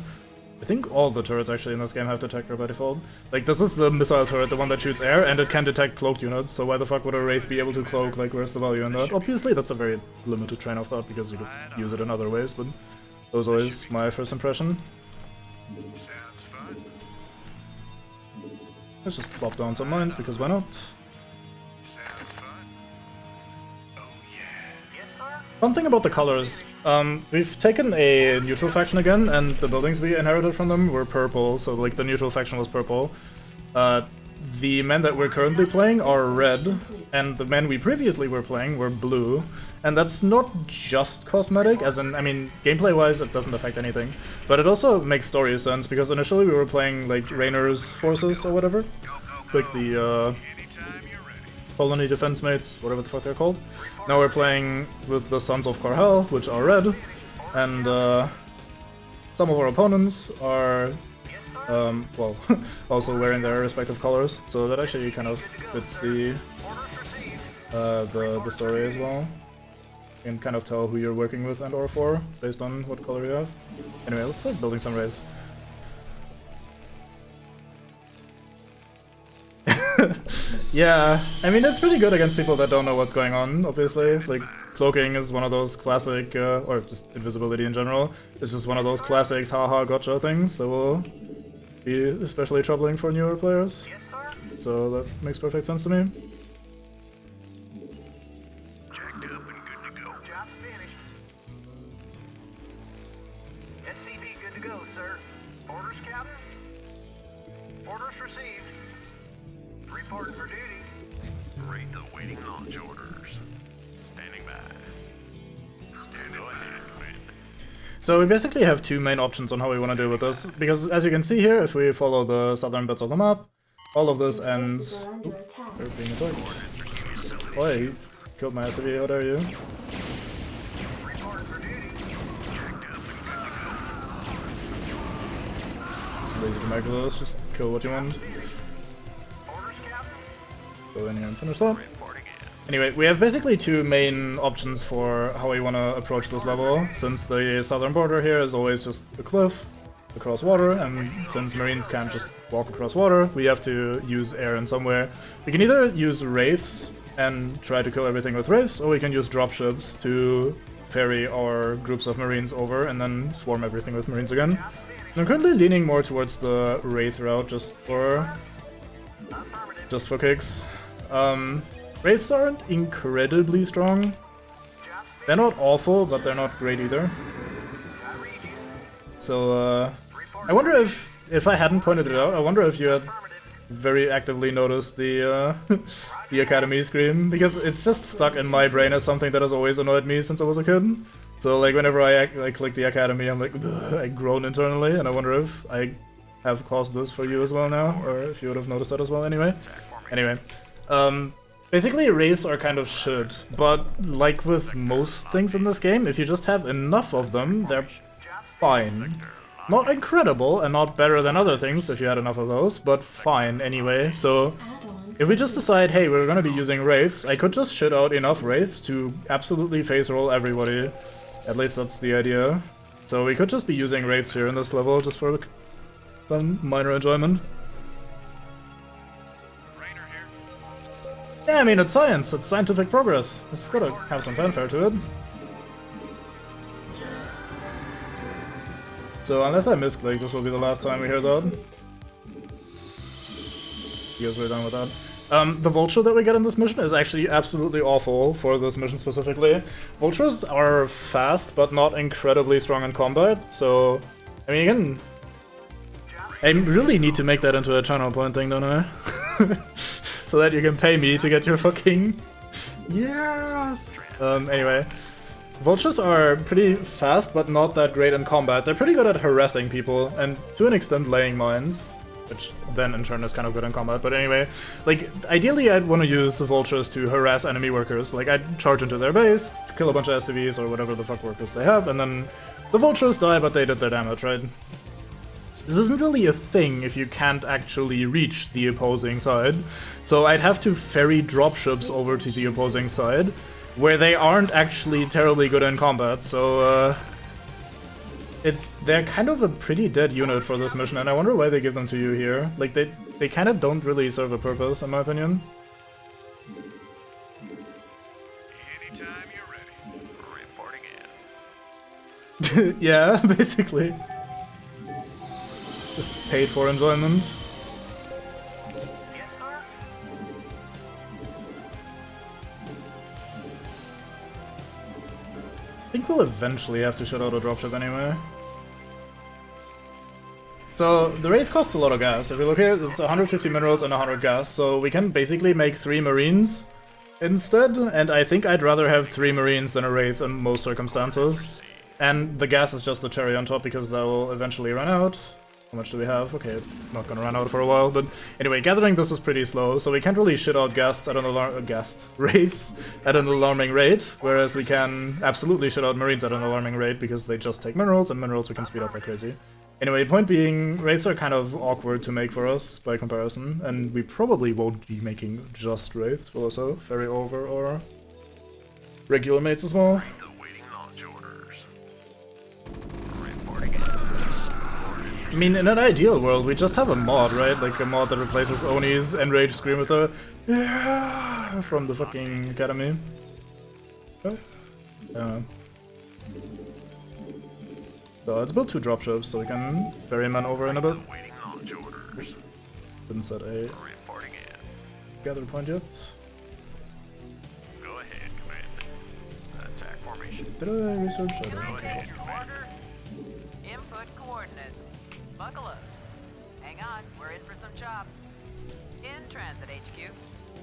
I think all the turrets actually in this game have detector by default. Like, this is the missile turret, the one that shoots air, and it can detect cloaked units, so why the fuck would a wraith be able to cloak? Like, where's the value in that? Obviously, that's a very limited train of thought, because you could use it in other ways, but that was always my first impression. Let's just plop down some mines, because why not? One thing about the colors, we've taken a neutral faction again, and the buildings we inherited from them were purple, so like the neutral faction was purple. The men that we're currently playing are red, and the men we previously were playing were blue. And that's not just cosmetic, as in, I mean, gameplay-wise it doesn't affect anything. But it also makes story sense, because initially we were playing like Rainer's forces or whatever. Like the Colony Defense Mates, whatever the fuck they're called. Now we're playing with the Sons of Karhal, which are red, and some of our opponents are, well, also wearing their respective colors, so that actually kind of fits the story as well. You can kind of tell who you're working with and or for, based on what color you have. Anyway, let's start building some raids. Yeah, I mean, it's pretty good against people that don't know what's going on, obviously. Like, cloaking is one of those classic, or just invisibility in general, it's just one of those classics haha gotcha things that will be especially troubling for newer players. So that makes perfect sense to me. Jacked up and good to go. Job's finished. SCV good to go, sir. Orders, Captain? Orders received. Reporting for duty. Rate awaiting launch orders. Standing by. Standing by. So we basically have two main options on how we want to deal with this, because as you can see here, if we follow the southern bits of the map, all of this ends... Ooh, they're being attacked. Oi, you killed my SCV, how dare you? Lazy to make those, just kill what you want. Go in here and finish that. Anyway, we have basically two main options for how we want to approach this level, since the southern border here is always just a cliff across water, and since Marines can't just walk across water, we have to use air in somewhere. We can either use wraiths and try to kill everything with wraiths, or we can use dropships to ferry our groups of Marines over and then swarm everything with Marines again. And I'm currently leaning more towards the wraith route just for kicks. Wraiths aren't incredibly strong. They're not awful, but they're not great either. So, I wonder if I hadn't pointed it out, I wonder if you had very actively noticed the the Academy scream, because it's just stuck in my brain as something that has always annoyed me since I was a kid. So, like, whenever I click the Academy, I'm like, I groan internally, and I wonder if I have caused this for you as well now, or if you would have noticed that as well anyway. Anyway, basically wraiths are kind of shit, but like with most things in this game, if you just have enough of them, they're fine. Not incredible, and not better than other things if you had enough of those, but fine anyway. So, if we just decide, hey, we're gonna be using wraiths, I could just shit out enough wraiths to absolutely face roll everybody. At least that's the idea. So we could just be using wraiths here in this level, just for some minor enjoyment. Yeah, I mean, it's science, it's scientific progress. It's gotta have some fanfare to it. So, unless I misclick, this will be the last time we hear that. You guys were done with that. The vulture that we get in this mission is actually absolutely awful for this mission specifically. Vultures are fast, but not incredibly strong in combat, so... I mean, you can I really need to make that into a channel point thing, don't I? So that you can pay me to get your fucking... Yes! Anyway. Vultures are pretty fast, but not that great in combat. They're pretty good at harassing people, and to an extent laying mines. Which then in turn is kind of good in combat, but anyway. Like, ideally I'd want to use the Vultures to harass enemy workers. Like, I'd charge into their base, kill a bunch of SCVs or whatever the fuck workers they have, and then the Vultures die, but they did their damage, right? This isn't really a thing if you can't actually reach the opposing side. So I'd have to ferry dropships over to the opposing side, where they aren't actually terribly good in combat, so they're kind of a pretty dead unit for this mission, and I wonder why they give them to you here. Like, they kind of don't really serve a purpose, in my opinion. Anytime you're ready. Reporting in. Yeah, basically. Just paid for enjoyment. Yes, sir? I think we'll eventually have to shut out a dropship anyway. So, the Wraith costs a lot of gas. If you look here, it's 150 minerals and 100 gas, so we can basically make 3 marines instead, and I think I'd rather have 3 marines than a Wraith in most circumstances. And the gas is just the cherry on top, because that will eventually run out. How much do we have? Okay, it's not gonna run out for a while, but anyway, gathering this is pretty slow, so we can't really shit out wraiths at an alarming rate, whereas we can absolutely shit out marines at an alarming rate, because they just take minerals, and minerals we can speed up like crazy. Anyway, point being, wraiths are kind of awkward to make for us, by comparison, and we probably won't be making just wraiths, we'll also ferry over or regular mates as well. Awaiting launch orders. I mean, in an ideal world, we just have a mod, right? Like a mod that replaces Oni's enraged scream with a yeah from the fucking academy. So let's build 2 dropships so we can ferry men over in a bit. Awaiting launch orders. Didn't set a Reporting in. gather point yet. Go ahead, Commander. Attack formation. Did I research? I don't know. Order. Input coordinates. Buckle up. Hang on, we're in for some chop. In transit, HQ.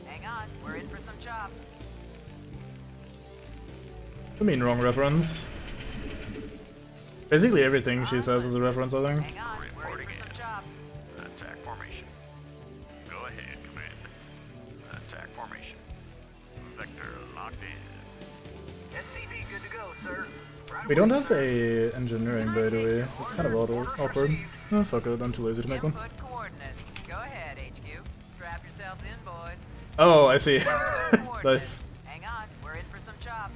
Hang on, we're in for some chop. I mean, wrong reference. Basically everything she says is a reference, I think. Hang on, we're in for some chop. Attack formation. Go ahead, Commander. Attack formation. Vector locked in. SCV good to go, sir. Right We don't have a engineering bay, do we? It's kind of awkward. Oh, fuck it, I'm too lazy to make one. Input coordinates. Go ahead, HQ. Strap yourselves in, boys. Oh, I see. Coordinates. Nice. Hang on, we're in for some chop.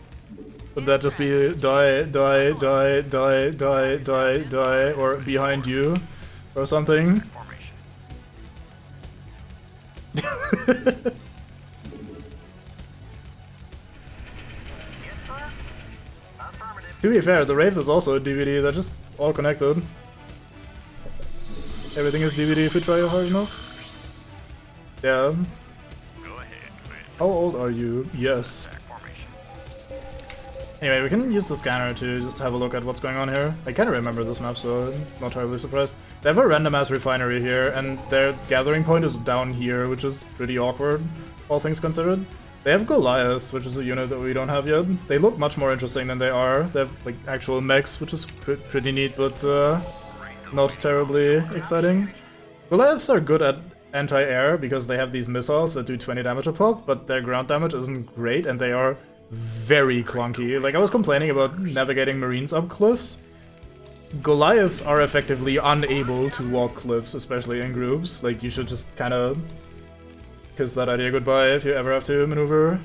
Would that just be die, die, die, die, die, die, die, or behind you, or something? Formation. Yes, sir? Affirmative. To be fair, the Wraith is also a DVD, they're just all connected. Everything is DVD if you try hard enough. Yeah. Go ahead, Commander. How old are you? Yes. Attack formation. Anyway, we can use the scanner to just have a look at what's going on here. I kind of remember this map, so I'm not terribly surprised. They have a random ass refinery here, and their gathering point is down here, which is pretty awkward, all things considered. They have Goliaths, which is a unit that we don't have yet. They look much more interesting than they are. They have like actual mechs, which is pretty neat, but not terribly exciting. Goliaths are good at anti-air because they have these missiles that do 20 damage a pop, but their ground damage isn't great, and they are very clunky. Like, I was complaining about navigating marines up cliffs. Goliaths are effectively unable to walk cliffs, especially in groups. Like, you should just kind of kiss that idea goodbye if you ever have to maneuver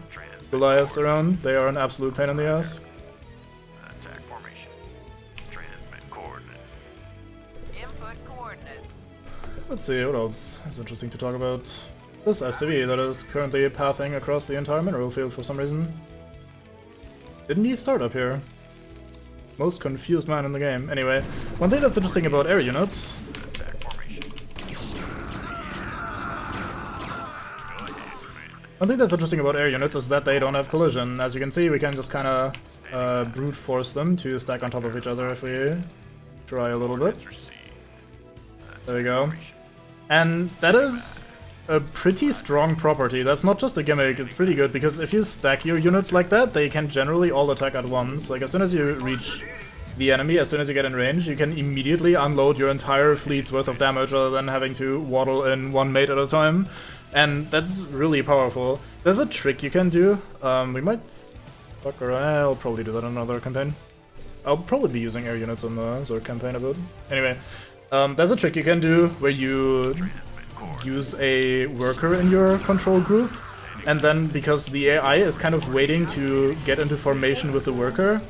Goliaths around. They are an absolute pain in the ass. Attack formation. Transmit coordinates. Input coordinates. Let's see, what else is interesting to talk about? This SCV that is currently pathing across the entire mineral field for some reason. Didn't he start up here? Most confused man in the game. Anyway, one thing that's interesting about air units... Attack formation. One thing that's interesting about air units is that they don't have collision. As you can see, we can just kind of brute force them to stack on top of each other if we try a little bit. There we go. And that is a pretty strong property. That's not just a gimmick, it's pretty good, because if you stack your units like that, they can generally all attack at once. Like, as soon as you reach the enemy, as soon as you get in range, you can immediately unload your entire fleet's worth of damage rather than having to waddle in one mate at a time. And that's really powerful. There's a trick you can do. We might fuck around. I'll probably do that in another campaign. I'll probably be using air units in the Zerg campaign a bit. Anyway, there's a trick you can do where you use a worker in your control group, and then because the AI is kind of waiting to get into formation with the worker,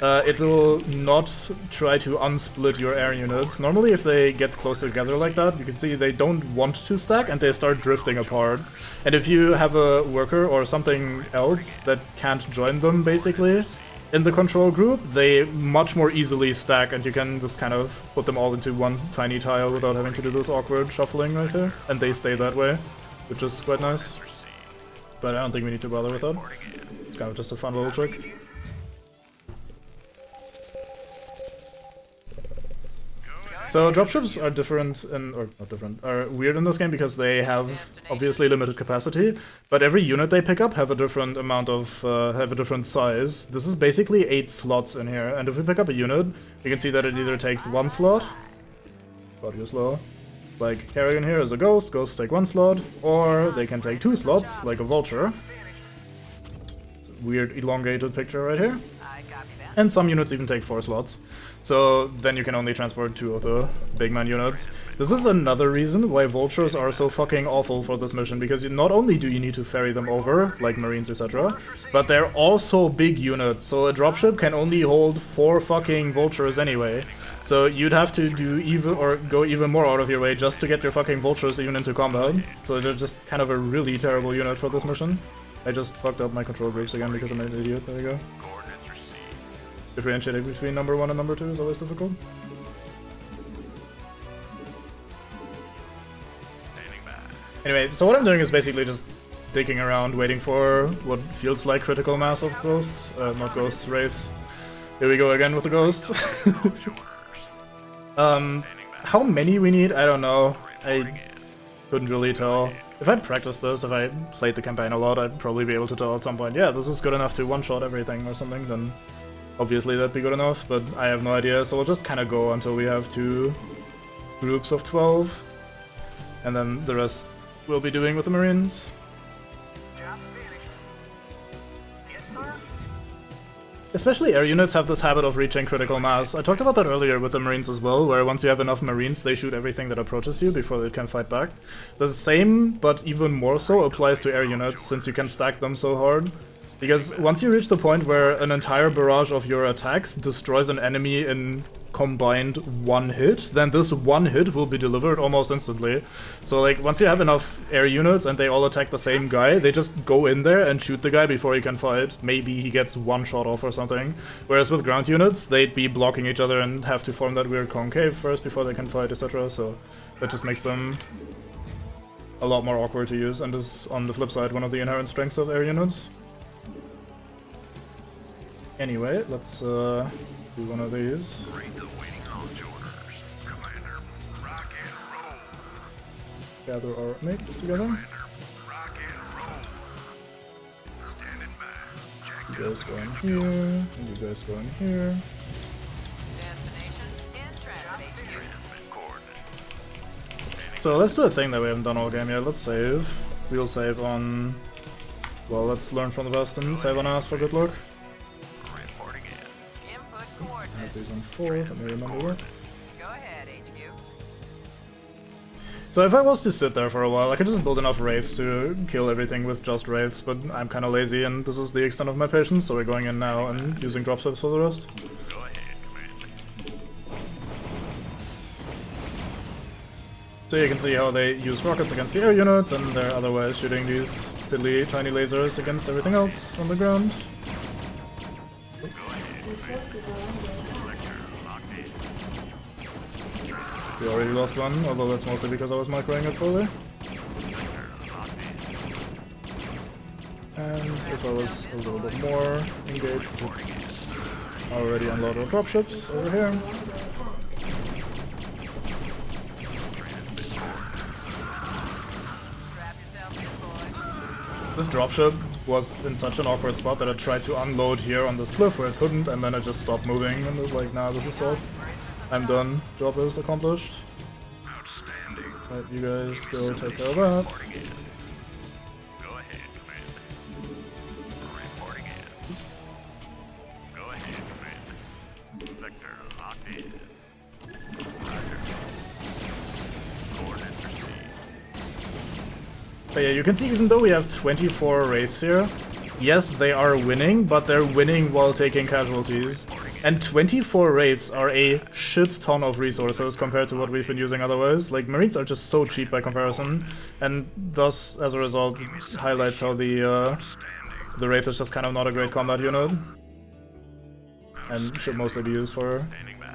it will not try to unsplit your air units. Normally if they get close together like that, you can see they don't want to stack and they start drifting apart. And if you have a worker or something else that can't join them basically in the control group, they much more easily stack and you can just kind of put them all into one tiny tile without having to do this awkward shuffling right there. And they stay that way, which is quite nice. But I don't think we need to bother with that. It's kind of just a fun little trick. So dropships are different or not different, are weird in this game because they have obviously limited capacity, but every unit they pick up have a different amount of, have a different size. This is basically 8 slots in here, and if we pick up a unit, you can see that it either takes 1 slot, you're slow, like Carrion here is a ghost, ghosts take 1 slot, or they can take 2 slots, like a vulture. It's a weird elongated picture right here. And some units even take 4 slots. So then you can only transport 2 of the big man units. This is another reason why vultures are so fucking awful for this mission, because not only do you need to ferry them over, like marines etc., but they're also big units, so a dropship can only hold 4 fucking vultures anyway. So you'd have to do even, or go even more out of your way just to get your fucking vultures even into combat. So they're just kind of a really terrible unit for this mission. I just fucked up my control groups again because I'm an idiot. There we go. Differentiating between number 1 and number 2 is always difficult. Anyway, so what I'm doing is basically just digging around, waiting for what feels like critical mass of ghosts. Not ghosts, wraiths. Here we go again with the ghosts. How many we need, I don't know. I couldn't really tell. If I'd practiced this, if I played the campaign a lot, I'd probably be able to tell at some point, yeah, this is good enough to one-shot everything or something, then obviously that'd be good enough, but I have no idea, so we'll just kind of go until we have 2 groups of 12, and then the rest we'll be doing with the marines. Especially air units have this habit of reaching critical mass. I talked about that earlier with the marines as well, where once you have enough marines, they shoot everything that approaches you before they can fight back. The same, but even more so, applies to air units, since you can stack them so hard. Because once you reach the point where an entire barrage of your attacks destroys an enemy in combined 1 hit, then this 1 hit will be delivered almost instantly. So like, once you have enough air units and they all attack the same guy, they just go in there and shoot the guy before he can fight. Maybe he gets 1 shot off or something. Whereas with ground units, they'd be blocking each other and have to form that weird concave first before they can fight, etc. So that just makes them a lot more awkward to use, and is, on the flip side, one of the inherent strengths of air units. Anyway, let's do one of these. Gather our mates together. You guys go in here, and you guys go in here. So let's do a thing that we haven't done all game yet. Let's save. We'll save on... Well, let's learn from the best and save on us for good luck. I have these on 4, let me remember what. Go ahead, HQ. So if I was to sit there for a while, I could just build enough wraiths to kill everything with just wraiths, but I'm kinda lazy and this is the extent of my patience, so we're going in now and using dropships for the rest. So you can see how they use rockets against the air units, and they're otherwise shooting these piddly tiny lasers against everything else on the ground. We already lost one, although that's mostly because I was microing it poorly. And if I was a little bit more engaged, we could already unload our dropships over here. This dropship was in such an awkward spot that I tried to unload here on this cliff where it couldn't, and then it just stopped moving, and it was like, nah, this is all. I'm done. Job is accomplished. Outstanding. Right, you guys go take care of that. Go ahead, Commander. Reporting in. Go ahead, Commander. Vector locked in. Roger. Coordinates received. But yeah, you can see even though we have 24 wraiths here, yes, they are winning, but they're winning while taking casualties. And 24 wraiths are a shit ton of resources compared to what we've been using otherwise. Like, Marines are just so cheap by comparison, and thus, as a result, highlights how the Wraith is just kind of not a great combat unit. And should mostly be used for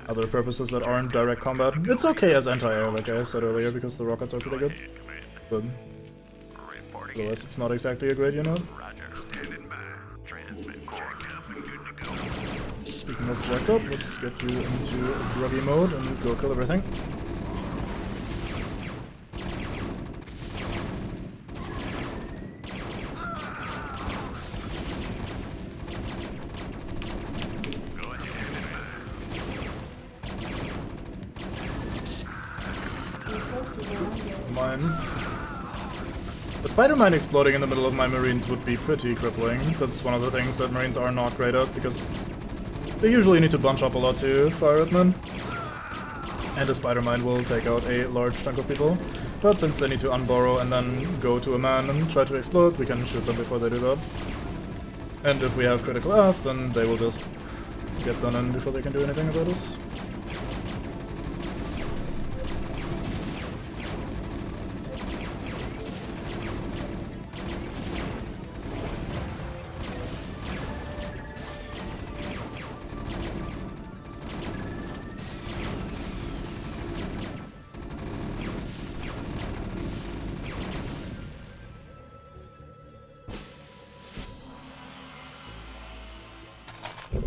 other purposes that aren't direct combat. It's okay as anti-air, like I said earlier, because the rockets are pretty good. But otherwise, it's not exactly a great unit. Speaking of Jacob, let's get you into grubby mode and go kill everything. Mine. The spider mine exploding in the middle of my Marines would be pretty crippling. That's one of the things that Marines are not great at, because they usually need to bunch up a lot to fire at men. And a spider mine will take out a large chunk of people. But since they need to unburrow and then go to a man and try to explode, we can shoot them before they do that. And if we have critical ass, then they will just get done in before they can do anything about us.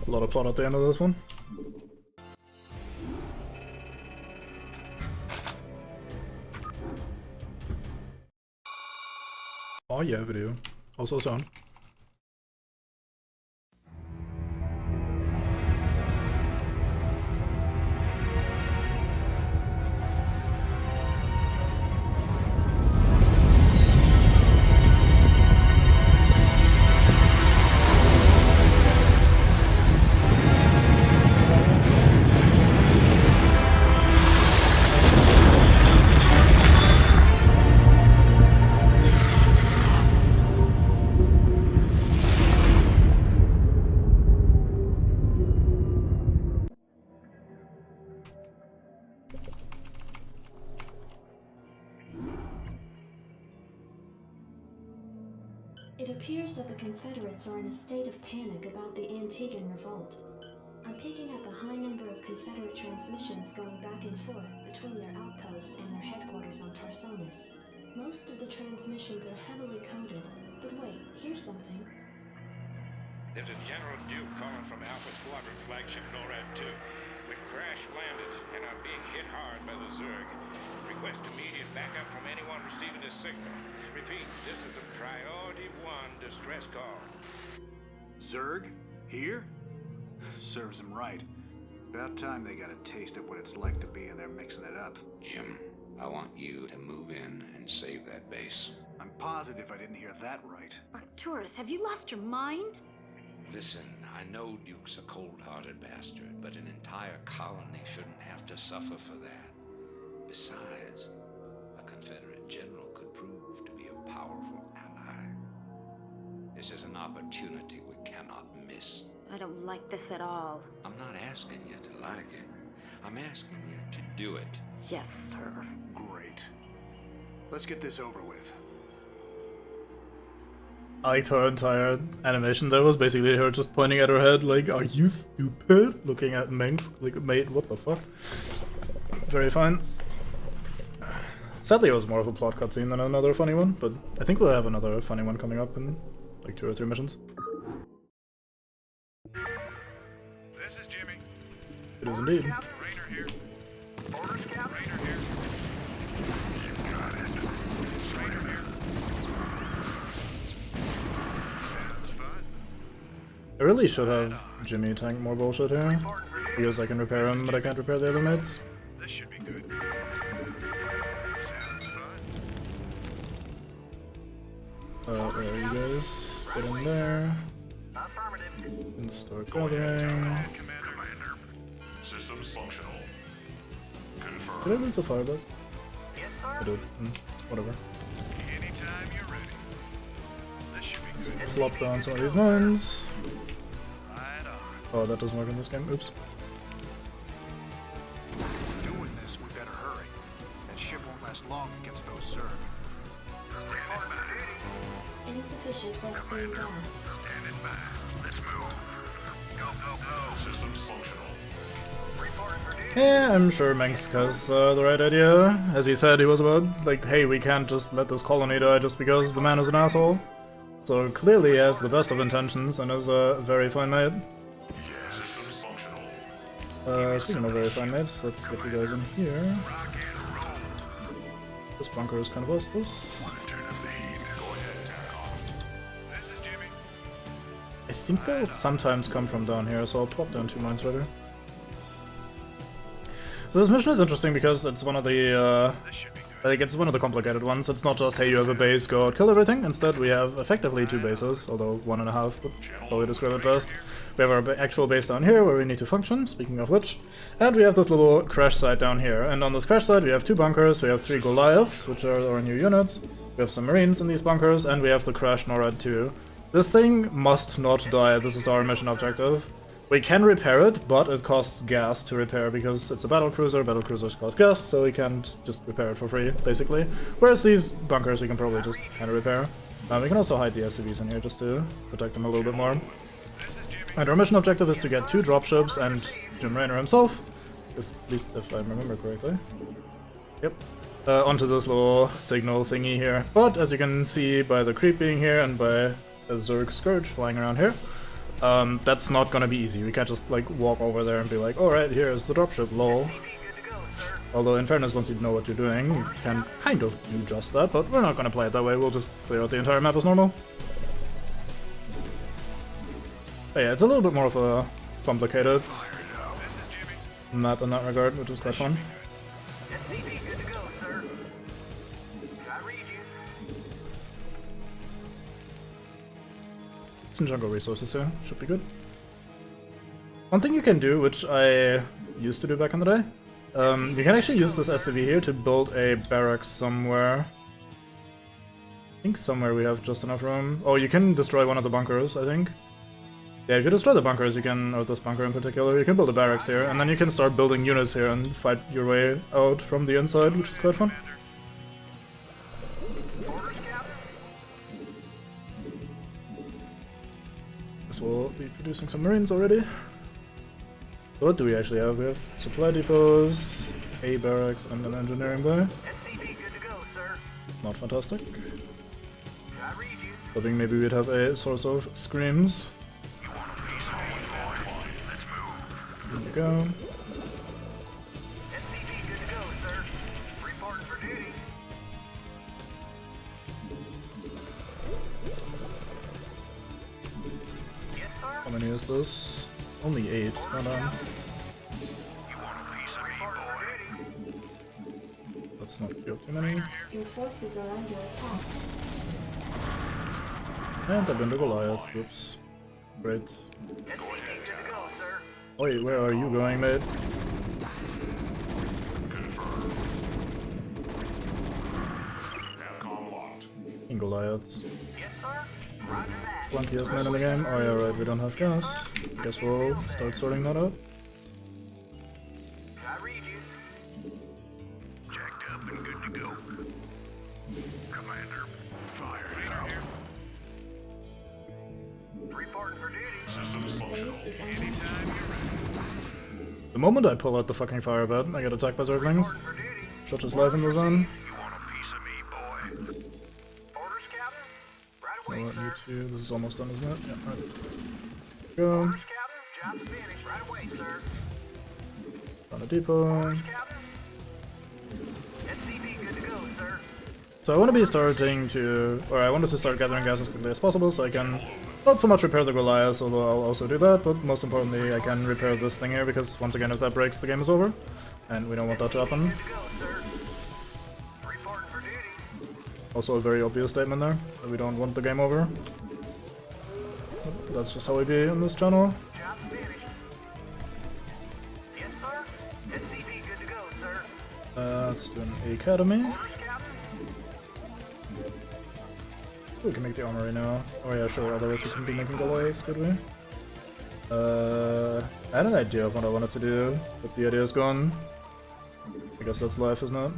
A lot of plot at the end of this one. Oh yeah, video. Also sound. It appears that the Confederates are in a state of panic about the Antiguan revolt. I'm picking up a high number of Confederate transmissions going back and forth between their outposts and their headquarters on Tarsonis. Most of the transmissions are heavily coded, but wait, here's something. There's a General Duke calling from Alpha Squadron flagship NORAD 2. We crash-landed and are being hit hard by the Zerg. Request immediate backup from anyone receiving this signal. Repeat, this is a Priority 1 distress call. Zerg? Here? Serves them right. About time they got a taste of what it's like to be in there mixing it up. Jim, I want you to move in and save that base. I'm positive I didn't hear that right. Arcturus, have you lost your mind? Listen, I know Duke's a cold-hearted bastard, but an entire colony shouldn't have to suffer for that. Besides, a Confederate general could prove to be a powerful ally. This is an opportunity we cannot miss. I don't like this at all. I'm not asking you to like it. I'm asking you to do it. Yes, sir. Great. Let's get this over with. I liked her entire animation there was basically her just pointing at her head like, are you stupid? Looking at Mengs like, mate, what the fuck? Very fine. Sadly it was more of a plot cutscene than another funny one, but I think we'll have another funny one coming up in like 2 or 3 missions. This is Jimmy. It is indeed. Rainer here. Orders, Captain. Rainer here. You got it. Rainer here. I really should have Jimmy tank more bullshit here, because I can repair him, but I can't repair the other mates. This should be good. Sounds fun. Where are you guys? Get in there. And start gathering. Systems functional. Did I lose the firebug? I did. Whatever. Anytime you're ready. This should be good. Plop down some of these mines. Right on. Oh, that doesn't work in this game. Oops. Doing this, we better hurry. That ship won't last long against those Zerg. Insufficient phosphine gas. Standing by. Let's move. Go, go, go. Systems functional. Reporting for duty. Yeah, I'm sure Manx has the right idea. As he said, he was about, like, hey, we can't just let this colony die just because the man is an asshole. So clearly he has the best of intentions and is a very fine mate. Speaking of very fine mates, let's get you guys in here. This bunker is kind of useless. I think they'll sometimes come from down here, so I'll pop down 2 mines right here. So this mission is interesting because it's one of the, it's one of the complicated ones. It's not just, hey, you have a base, go out, kill everything. Instead, we have effectively 2 bases, although 1.5 would probably describe it best. We have our actual base down here where we need to function, speaking of which. And we have this little crash site down here. And on this crash site, we have 2 bunkers, we have 3 Goliaths, which are our new units. We have some Marines in these bunkers, and we have the crashed NORAD 2. This thing must not die, this is our mission objective. We can repair it, but it costs gas to repair because it's a battlecruisers cost gas, so we can't just repair it for free, basically. Whereas these bunkers we can probably just kind of repair. We can also hide the SCVs in here just to protect them a little bit more. And our mission objective is to get 2 dropships and Jim Raynor himself, at least if I remember correctly. Yep. Onto this little signal thingy here. But as you can see by the creep being here and by a Zerg Scourge flying around here, that's not gonna be easy. We can't just like walk over there and be like, alright, here's the dropship, lol. Although in fairness, once you know what you're doing, you can kind of do just that, but we're not gonna play it that way, we'll just clear out the entire map as normal. But yeah, it's a little bit more of a complicated map in that regard, which is quite fun. Some jungle resources here, should be good. One thing you can do, which I used to do back in the day, you can actually use this SCV here to build a barracks somewhere. I think somewhere we have just enough room. Oh, you can destroy one of the bunkers, I think. Yeah, if you destroy the bunkers, you can, or this bunker in particular, you can build a barracks here, and then you can start building units here and fight your way out from the inside, which is quite fun. We'll be producing some Marines already. So what do we actually have? We have supply depots, a barracks, and an engineering bay. Not fantastic. Hoping maybe we'd have a source of screams. There we go. How many is this? Only 8. Hold on. Let's not kill too many. Your forces are under attack. And I've been to Goliath. Whoops. Great. Oi, where are you going, mate? In Goliaths. Flunkiest man in the game. Oh yeah, right, we don't have gas. Guess we'll start sorting that out. Jacked up and good to go. Commander, fire. Reporting for duty. Systems functional. Anytime you're ready. The moment I pull out the fucking fire bat, I get attacked by Zerglings. Such is life in the zone. You need to. This is almost done, isn't it? Yeah, right. Go. Found a depot. So I want to be starting to, or I wanted to start gathering gas as quickly as possible so I can Not so much repair the Goliath, although I'll also do that, but most importantly I can repair this thing here, because once again if that breaks the game is over, and we don't want that to happen. Also a very obvious statement there, that we don't want the game over. But that's just how we be on this channel. Let's do an academy. We can make the armory now. Oh yeah, sure, otherwise we couldn't be making Goliaths, could we? I had an idea of what I wanted to do, but the idea is gone. I guess that's life, isn't it?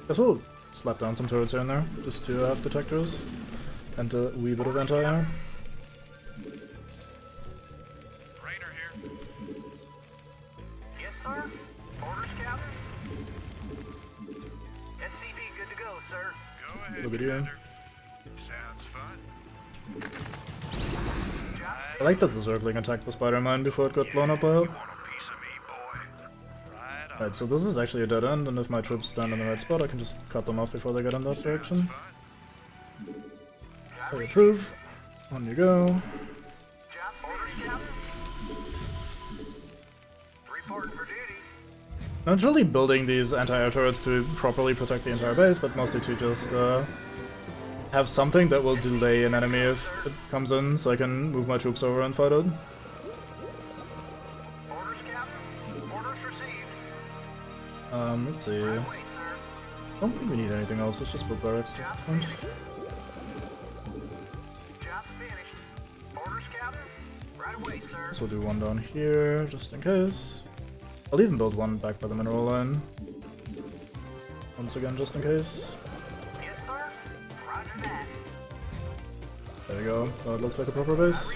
Guess we'll slap down some turrets here and there, just to have detectors. And a wee bit of anti-air. Rainer here. Yes, sir. Orders, Captain. SCV good to go, sir. Go ahead, Look at you. Sounds fun. I like that the Zergling attacked the Spider-Man before it got blown up by it. Right, so this is actually a dead end, and if my troops stand in the right spot, I can just cut them off before they get in that direction. I approve. On you go. I'm not really building these anti-air turrets to properly protect the entire base, but mostly to just have something that will delay an enemy if it comes in, so I can move my troops over and fight it. Let's see. I don't think we need anything else, let's just put barracks at this point. So we'll do one down here, just in case. I'll even build one back by the mineral line. Once again, just in case. There we go, that looks like a proper base.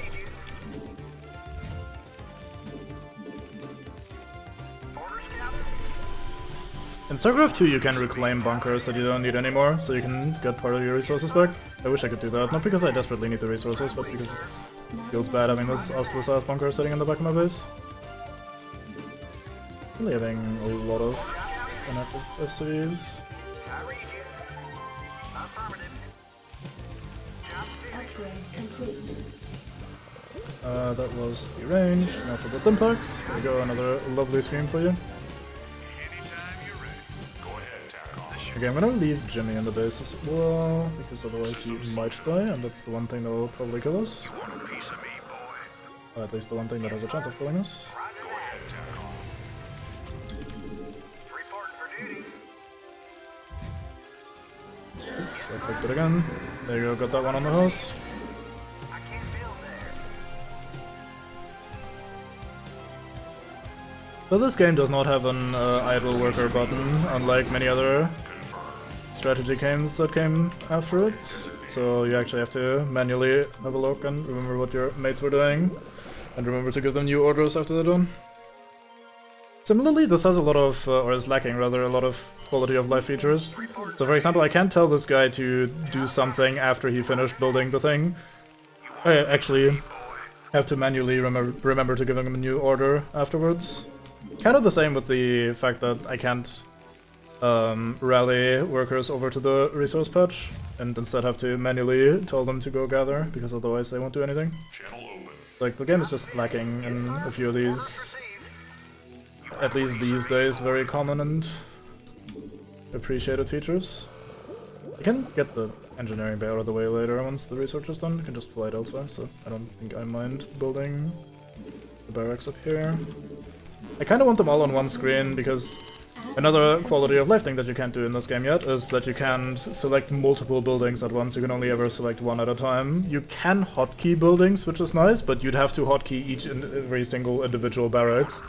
In StarCraft 2 you can reclaim bunkers that you don't need anymore, so you can get part of your resources back. I wish I could do that, not because I desperately need the resources, but because it just feels bad having this useless-ass bunker sitting in the back of my base. Really having a lot of inactive SCVs. That was the range. Now for the stim packs. There we go, another lovely scream for you. Okay, I'm gonna leave Jimmy in the base as well, because otherwise he might die, and that's the one thing that will probably kill us. Or at least the one thing that has a chance of killing us. Oops, I clicked it again. There you go, got that one on the house. So this game does not have an idle worker button, unlike many other strategy games that came after it. So you actually have to manually have a look and remember what your mates were doing, and remember to give them new orders after they're done. Similarly, this has a lot of, or is lacking rather, a lot of quality of life features. So for example, I can't tell this guy to do something after he finished building the thing. I actually have to manually remember to give him a new order afterwards. Kind of the same with the fact that I can't rally workers over to the resource patch, and instead have to manually tell them to go gather, because otherwise they won't do anything. Like, the game is just lacking in a few of these, at least these days, very common and appreciated features. I can get the engineering bay out of the way later once the research is done. I can just fly it elsewhere, so I don't think I mind building the barracks up here. I kind of want them all on one screen, because another quality of life thing that you can't do in this game yet is that you can't select multiple buildings at once. You can only ever select one at a time. You can hotkey buildings, which is nice, but you'd have to hotkey each and every single individual barracks.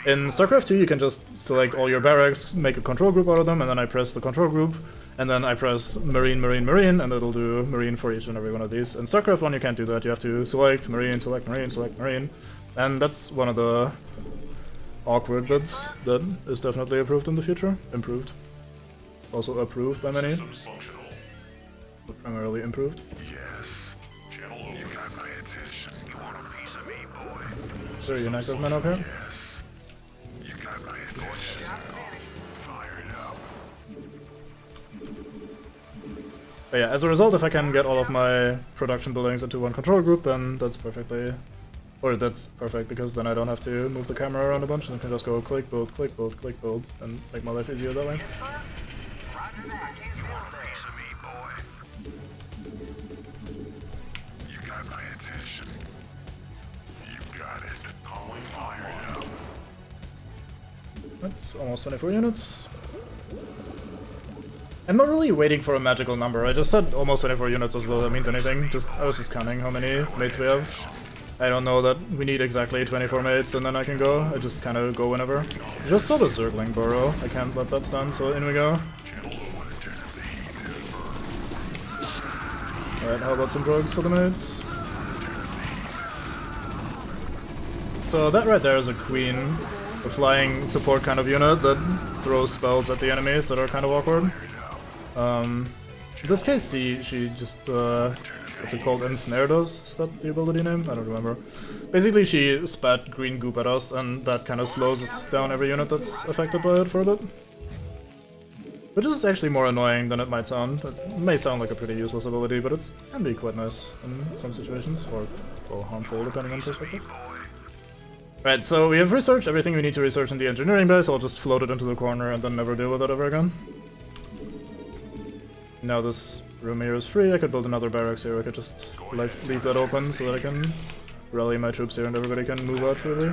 In StarCraft 2 you can just select all your barracks, make a control group out of them, and then I press the control group, and then I press Marine, Marine, Marine, and it'll do Marine for each and every one of these. In StarCraft 1 you can't do that. You have to select Marine, select Marine, select Marine, and that's one of the awkward bits that is definitely improved in the future. Improved. Also approved by many. But primarily improved. Yes. You got my attention. You want a piece of me, boy? Very inactive men up here. Yes. You got my attention. Fire it up. But yeah, as a result, if I can get all of my production buildings into one control group, then that's perfectly... Or that's perfect, because then I don't have to move the camera around a bunch, and I can just go click, build, and make my life easier that way. You got my attention. You got it. Only fire up. That's almost 24 units. I'm not really waiting for a magical number. I just said almost 24 units as though that means anything. I was just counting how many mates we have. I don't know that we need exactly 24 mates and then I can go. I just kind of go whenever. I just saw the Zergling burrow. I can't let that stand, so in we go. Alright, how about some drugs for the mates? So that right there is a queen. A flying support kind of unit that throws spells at the enemies that are kind of awkward. In this case, she just, what's it called, ensnared us? Is that the ability name? I don't remember. Basically, she spat green goop at us, and that kind of slows us down every unit that's affected by it for a bit. Which is actually more annoying than it might sound. It may sound like a pretty useless ability, but it can be quite nice in some situations, or harmful depending on perspective. Right, so we have researched everything we need to research in the engineering base, so I'll just float it into the corner and then never deal with it ever again. Now this room here is free, I could build another barracks here, I could just leave that open so that I can rally my troops here and everybody can move out freely.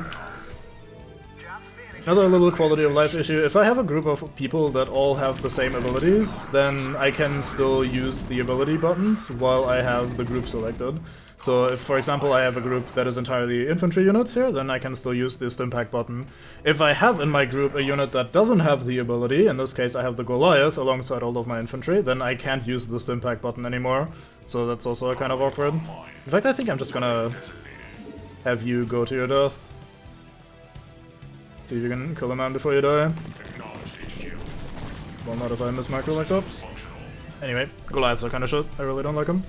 Another little quality of life issue, if I have a group of people that all have the same abilities, then I can still use the ability buttons while I have the group selected. So if, for example, I have a group that is entirely infantry units here, then I can still use the Stimpack button. If I have in my group a unit that doesn't have the ability, in this case I have the Goliath alongside all of my infantry, then I can't use the Stimpack button anymore. So that's also kind of awkward. In fact, I think I'm just gonna have you go to your death. See if you can kill a man before you die. Well, not if I miss micro like that. Anyway, Goliaths are kind of shit. I really don't like them.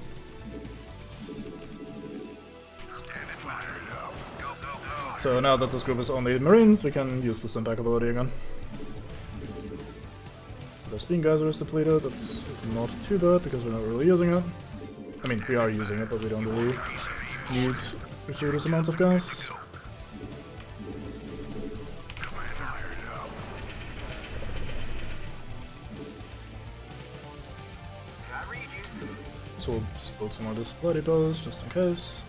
So now that this group is only Marines, we can use the Stimpack ability again. The Steam Geyser is depleted, that's not too bad because we're not really using it. I mean, we are using it, but we don't really need gratuitous amounts of gas. So we'll just build some more display depots just in case.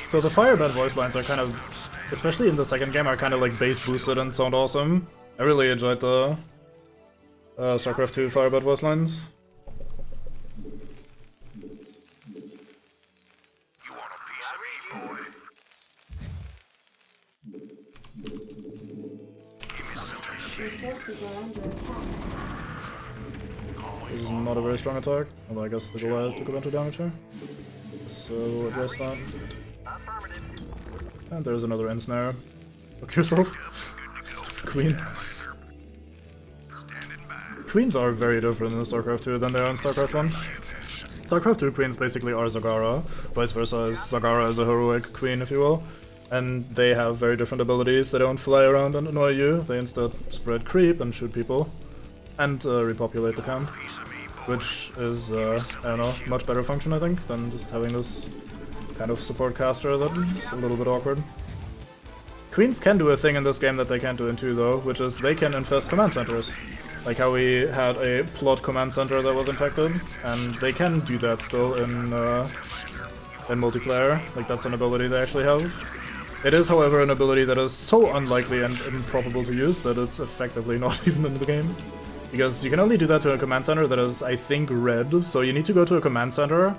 So the Firebed voice lines are kind of, especially in the second game, are kind of like bass boosted and sound awesome. I really enjoyed the StarCraft 2 Firebed voice lines. This is not a very strong attack, although I guess the Goliath took a bunch of damage here. So we'll address that. And there's another ensnare. Look yourself. Queen. Queens are very different in StarCraft 2 than they are in StarCraft 1. StarCraft 2 queens basically are Zagara, vice versa is Zagara is a heroic queen, if you will. And they have very different abilities. They don't fly around and annoy you, they instead spread creep and shoot people. And repopulate the camp. Which is, I don't know, much better function I think, than just having this kind of support caster that is a little bit awkward. Queens can do a thing in this game that they can't do in 2 though, which is they can infest command centers. Like how we had a plot command center that was infected, and they can do that still in multiplayer. Like that's an ability they actually have. It is, however, an ability that is so unlikely and improbable to use that it's effectively not even in the game. Because you can only do that to a command center that is, I think, red, so you need to go to a command center,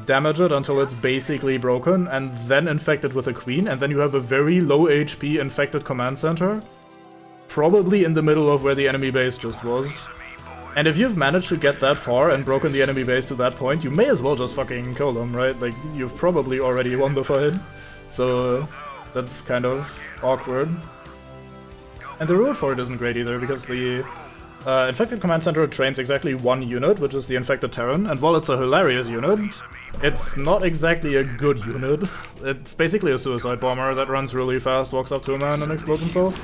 damage it until it's basically broken, and then infect it with a queen, and then you have a very low HP infected command center, probably in the middle of where the enemy base just was. And if you've managed to get that far and broken the enemy base to that point, you may as well just fucking kill them, right? Like, you've probably already won the fight. So, that's kind of awkward. And the reward for it isn't great either, because the Infected Command Center trains exactly one unit, which is the Infected Terran, and while it's a hilarious unit, it's not exactly a good unit. It's basically a suicide bomber that runs really fast, walks up to a man and explodes himself.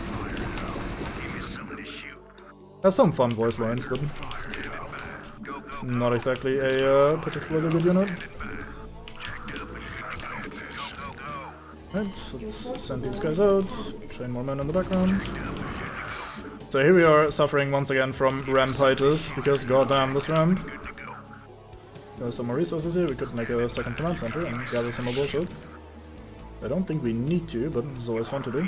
Has some fun voice lines, but it's not exactly a particularly good unit. Right, let's send these guys out, train more men in the background. So here we are suffering once again from rampitis, because goddamn this ramp. There's some more resources here, we could make a second command center and gather some more bullshit. I don't think we need to, but it's always fun to do.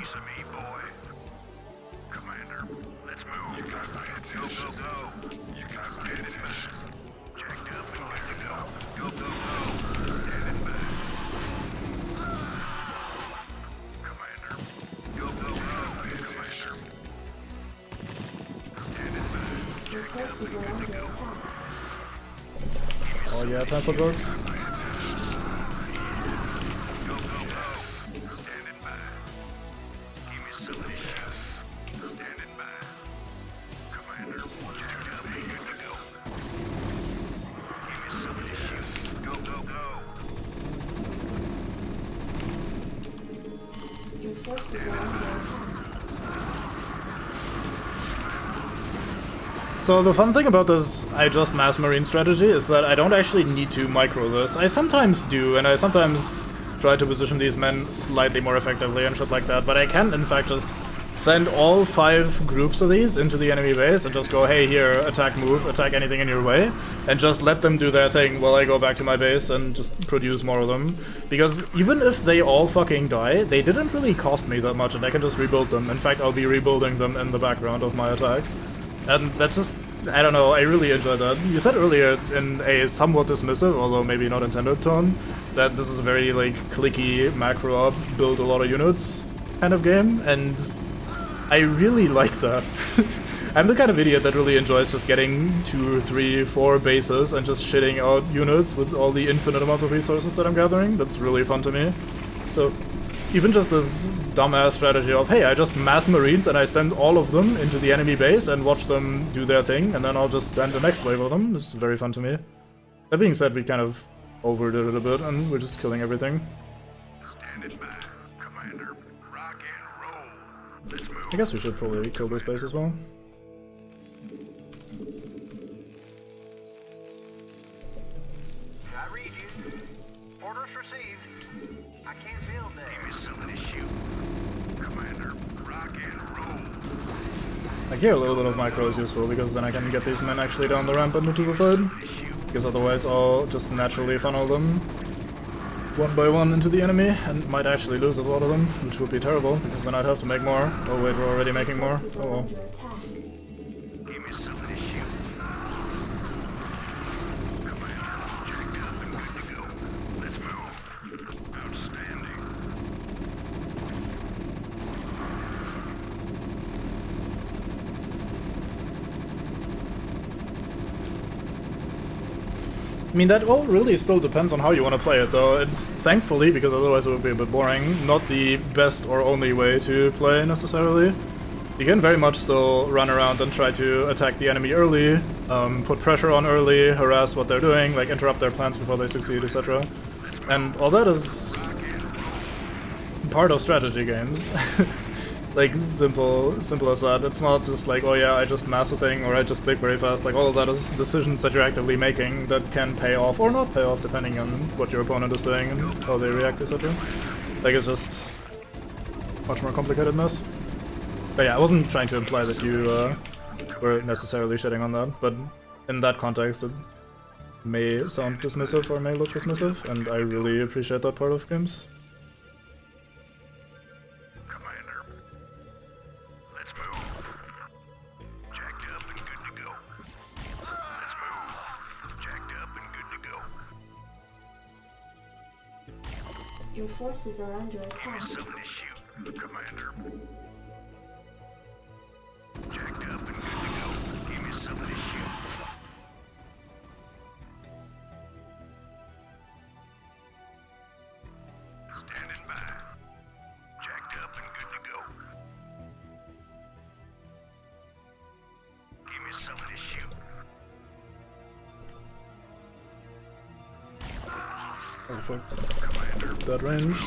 Oh yeah, time for drugs. Your forces are under attack. So the fun thing about this I just mass marine strategy is that I don't actually need to micro this. I sometimes do, and I sometimes try to position these men slightly more effectively and shit like that, but I can in fact just send all 5 groups of these into the enemy base and just go, hey, here, attack, move, attack anything in your way, and just let them do their thing while I go back to my base and just produce more of them. Because even if they all fucking die, they didn't really cost me that much and I can just rebuild them. In fact, I'll be rebuilding them in the background of my attack. And that just, I don't know, I really enjoy that. You said earlier in a somewhat dismissive, although maybe not intended tone, that this is a very, like, clicky, macro up, build a lot of units kind of game, and I really like that. I'm the kind of idiot that really enjoys just getting 2, 3, 4 bases and just shitting out units with all the infinite amounts of resources that I'm gathering. That's really fun to me. So even just this dumbass strategy of, hey, I just mass marines and I send all of them into the enemy base and watch them do their thing, and then I'll just send the next wave of them, is very fun to me. That being said, we kind of overdid it a bit and we're just killing everything. I guess we should probably kill this base as well. I read you. Orders received. I can't build that. Give me something to shoot. Commander, rock and roll. Like here, a little bit of micro is useful because then I can get these men actually down the ramp and into the fight. Because otherwise I'll just naturally funnel them one by one into the enemy and might actually lose a lot of them, which would be terrible because then I'd have to make more. Oh wait, we're already making more. Oh well. Give me something to shoot. Commander, jacked up and good to go. Let's move. Outstanding. I mean, that all really still depends on how you want to play it, though. It's thankfully, because otherwise it would be a bit boring, not the best or only way to play, necessarily. You can very much still run around and try to attack the enemy early, put pressure on early, harass what they're doing, like interrupt their plans before they succeed, etc. And all that is part of strategy games. Like, simple as that. It's not just like, oh yeah, I just mass a thing, or I just click very fast. Like, all of that is decisions that you're actively making that can pay off or not pay off, depending on what your opponent is doing and how they react, etc. Like, it's just much more complicated mess. But yeah, I wasn't trying to imply that you were necessarily shitting on that, but in that context it may sound dismissive or may look dismissive, and I really appreciate that part of games. Your forces are under attack. Something to shoot, Commander. Jacked up and good to go. Give me something to shoot. Standing by. Jacked up and good to go. Give me Oh fuck. That range.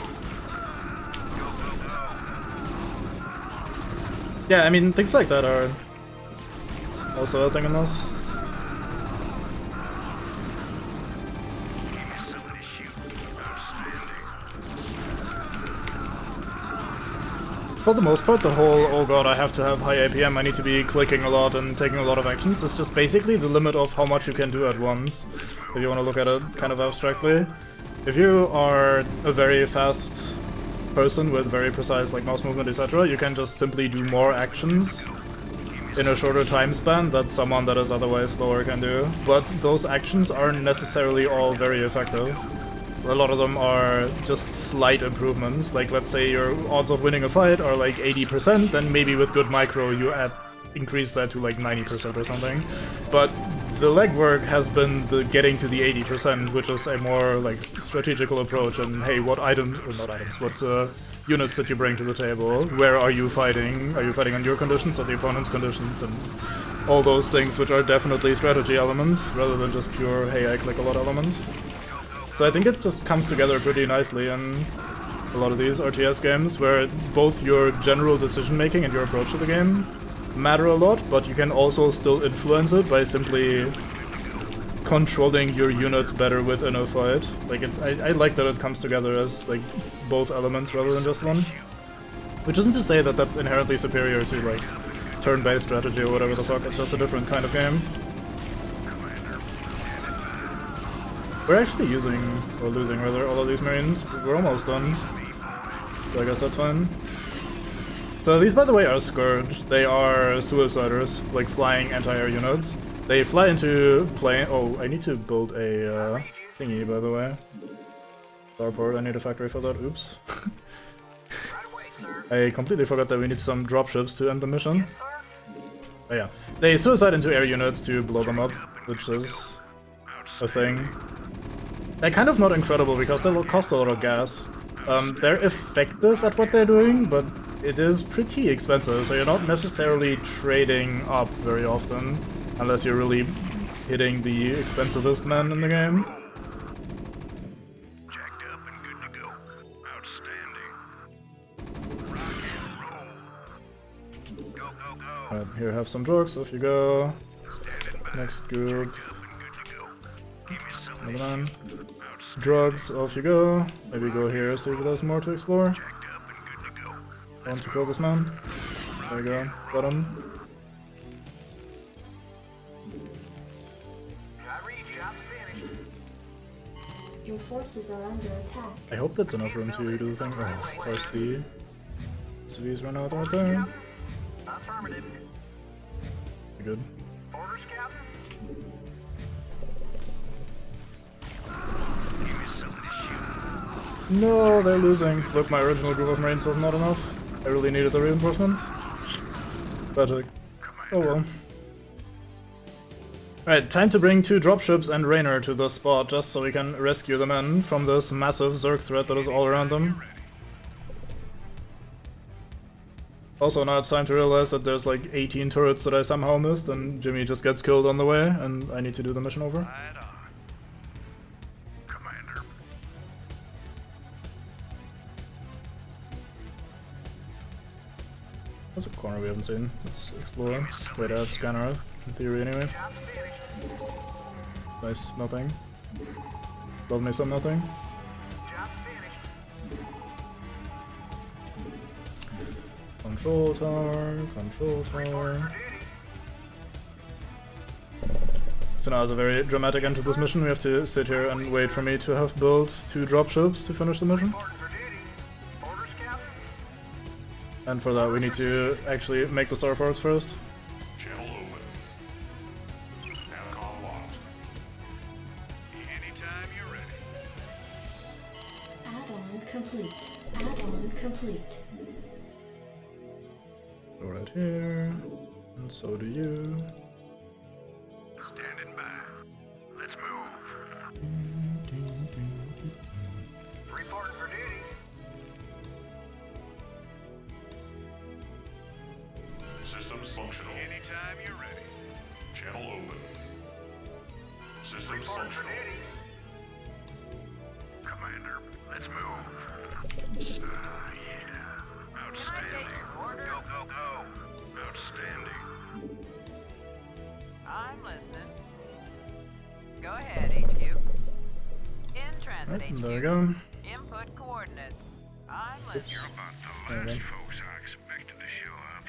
Yeah, I mean, things like that are also a thing in this. For the most part, the whole, oh god, I have to have high APM, I need to be clicking a lot and taking a lot of actions, is just basically the limit of how much you can do at once, if you want to look at it kind of abstractly. If you are a very fast person with very precise like mouse movement, etc., you can just simply do more actions in a shorter time span that someone that is otherwise slower can do. But those actions aren't necessarily all very effective. A lot of them are just slight improvements. Like, let's say your odds of winning a fight are like 80%, then maybe with good micro you increase that to like 90% or something. But the legwork has been the getting to the 80%, which is a more like strategical approach. And hey, what items, or not items, what units did you bring to the table? Where are you fighting? Are you fighting on your conditions or the opponent's conditions? And all those things, which are definitely strategy elements rather than just pure hey, I click a lot elements. So I think it just comes together pretty nicely in a lot of these RTS games, where both your general decision making and your approach to the game matter a lot, but you can also still influence it by simply controlling your units better within a fight. Like, I like that it comes together as like both elements rather than just one. Which isn't to say that that's inherently superior to like turn-based strategy or whatever the fuck, it's just a different kind of game. We're actually using, or losing rather, all of these Marines. We're almost done. So I guess that's fine. So these, by the way, are Scourge. They are Suiciders, like flying anti-air units. They fly into plane. Oh, I need to build a thingy, by the way. Starport, I need a factory for that. Oops. I completely forgot that we need some dropships to end the mission. Oh yeah. They suicide into air units to blow them up, which is a thing. They're kind of not incredible because they will cost a lot of gas. They're effective at what they're doing, but it is pretty expensive, so you're not necessarily trading up very often, unless you're really hitting the expensivest men in the game. Jacked up and good to go. Outstanding. Rock and roll. Go, go, go. Here, have some drugs, off you go. Next group. Another man. Drugs, off you go. Maybe go here, see if there's more to explore. I want to kill this man. There you go, got him. Your forces are under attack. I hope that's enough room to do the thing. Oh, of course the CVs run out right there. Good. No, they're losing. Look, my original group of Marines was not enough. I really needed the reinforcements. Tragic. Oh well. Alright, time to bring 2 dropships and Raynor to this spot, just so we can rescue the men from this massive Zerg threat that is all around them. Also, now it's time to realize that there's like 18 turrets that I somehow missed, and Jimmy just gets killed on the way, and I need to do the mission over. There's a corner we haven't seen. Let's explore. Wait, I have scanner up, in theory anyway. Nice, nothing. Love me some nothing. Control tower, control tower. So now, as a very dramatic end to this mission, we have to sit here and wait for me to have built 2 dropships to finish the mission. And for that we need to actually make the starports first. Channel open. Aircon locked. Anytime you're ready. Add-on complete. Add-on complete. Go right here. And so do you. Standing by. Let's move. Reporting for duty. Systems functional. Anytime you're ready. Channel open. System functional. Commander, let's move. Yeah. Outstanding. Go, go, go. Outstanding. I'm listening. Go ahead, HQ. In transit, HQ. There we go. Input coordinates. I'm listening. You're about the There we last go. folks I expected to show up.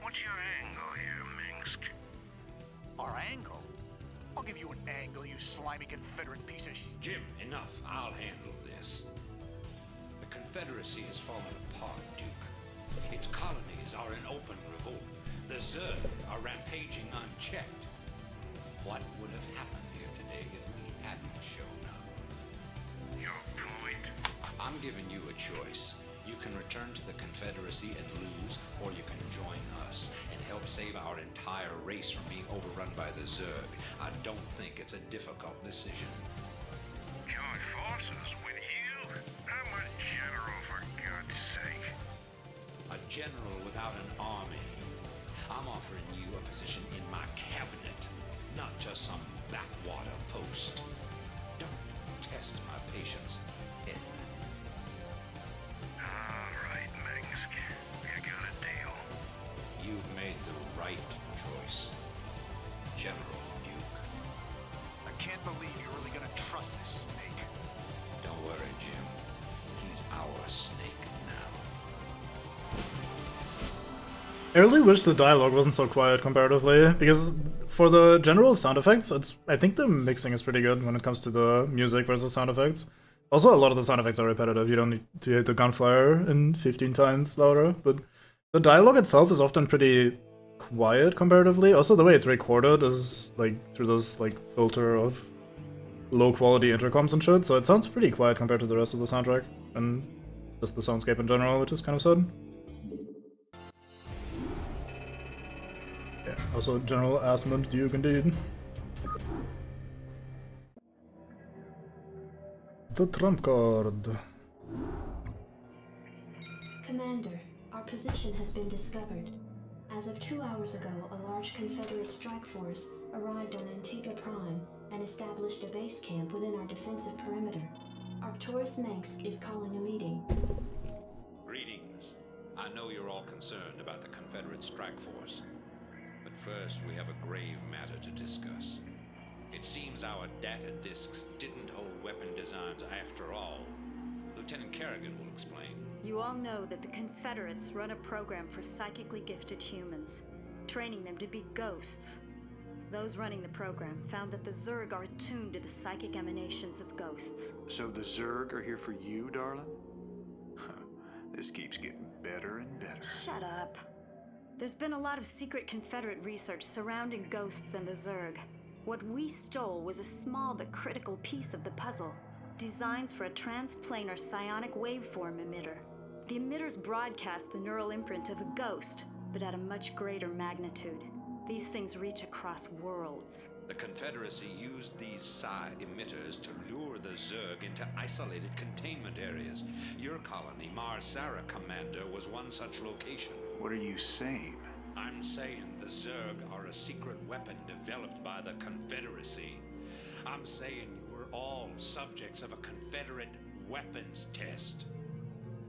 What's your angle here, Minsk? Our angle? I'll give you an angle, you slimy Confederate piece of Jim, enough. I'll handle this. The Confederacy has fallen apart, Duke. Its colonies are in open revolt. The Zerg are rampaging unchecked. What would have happened here today if we hadn't shown up? Your point? I'm giving you a choice. You can return to the Confederacy and lose, or you can join us and help save our entire race from being overrun by the Zerg. I don't think it's a difficult decision. Join forces with you? I'm a general, for God's sake. A general without an army. I'm offering you a position in my cabinet, not just some backwater post. Don't test my patience, Ed. All right, Minsk. You got a deal. You've made the right choice, General Duke. I can't believe you're really gonna trust this snake. Don't worry, Jim. He's our snake now. I really wish the dialogue wasn't so quiet comparatively, because for the general sound effects, I think the mixing is pretty good when it comes to the music versus sound effects. Also, a lot of the sound effects are repetitive. You don't need to hit the gunfire in 15 times louder, but the dialogue itself is often pretty quiet comparatively. Also, the way it's recorded is like through this like filter of low quality intercoms and shit, so it sounds pretty quiet compared to the rest of the soundtrack and just the soundscape in general, which is kind of sad. Yeah, also General Asmund Duke indeed. The trump card. Commander, our position has been discovered. As of 2 hours ago, a large Confederate strike force arrived on Antigua Prime and established a base camp within our defensive perimeter. Arcturus Mansk is calling a meeting. Greetings. I know you're all concerned about the Confederate strike force. But first, we have a grave matter to discuss. It seems our data disks didn't hold weapon designs after all. Lieutenant Kerrigan will explain. You all know that the Confederates run a program for psychically gifted humans, training them to be ghosts. Those running the program found that the Zerg are attuned to the psychic emanations of ghosts. So the Zerg are here for you, darling? Huh. This keeps getting better and better. Shut up. There's been a lot of secret Confederate research surrounding ghosts and the Zerg. What we stole was a small but critical piece of the puzzle. Designs for a transplanar psionic waveform emitter. The emitters broadcast the neural imprint of a ghost, but at a much greater magnitude. These things reach across worlds. The Confederacy used these psi emitters to lure the Zerg into isolated containment areas. Your colony, Mars-Sara Commander, was one such location. What are you saying? I'm saying the Zerg are a secret weapon developed by the Confederacy. I'm saying you were all subjects of a Confederate weapons test.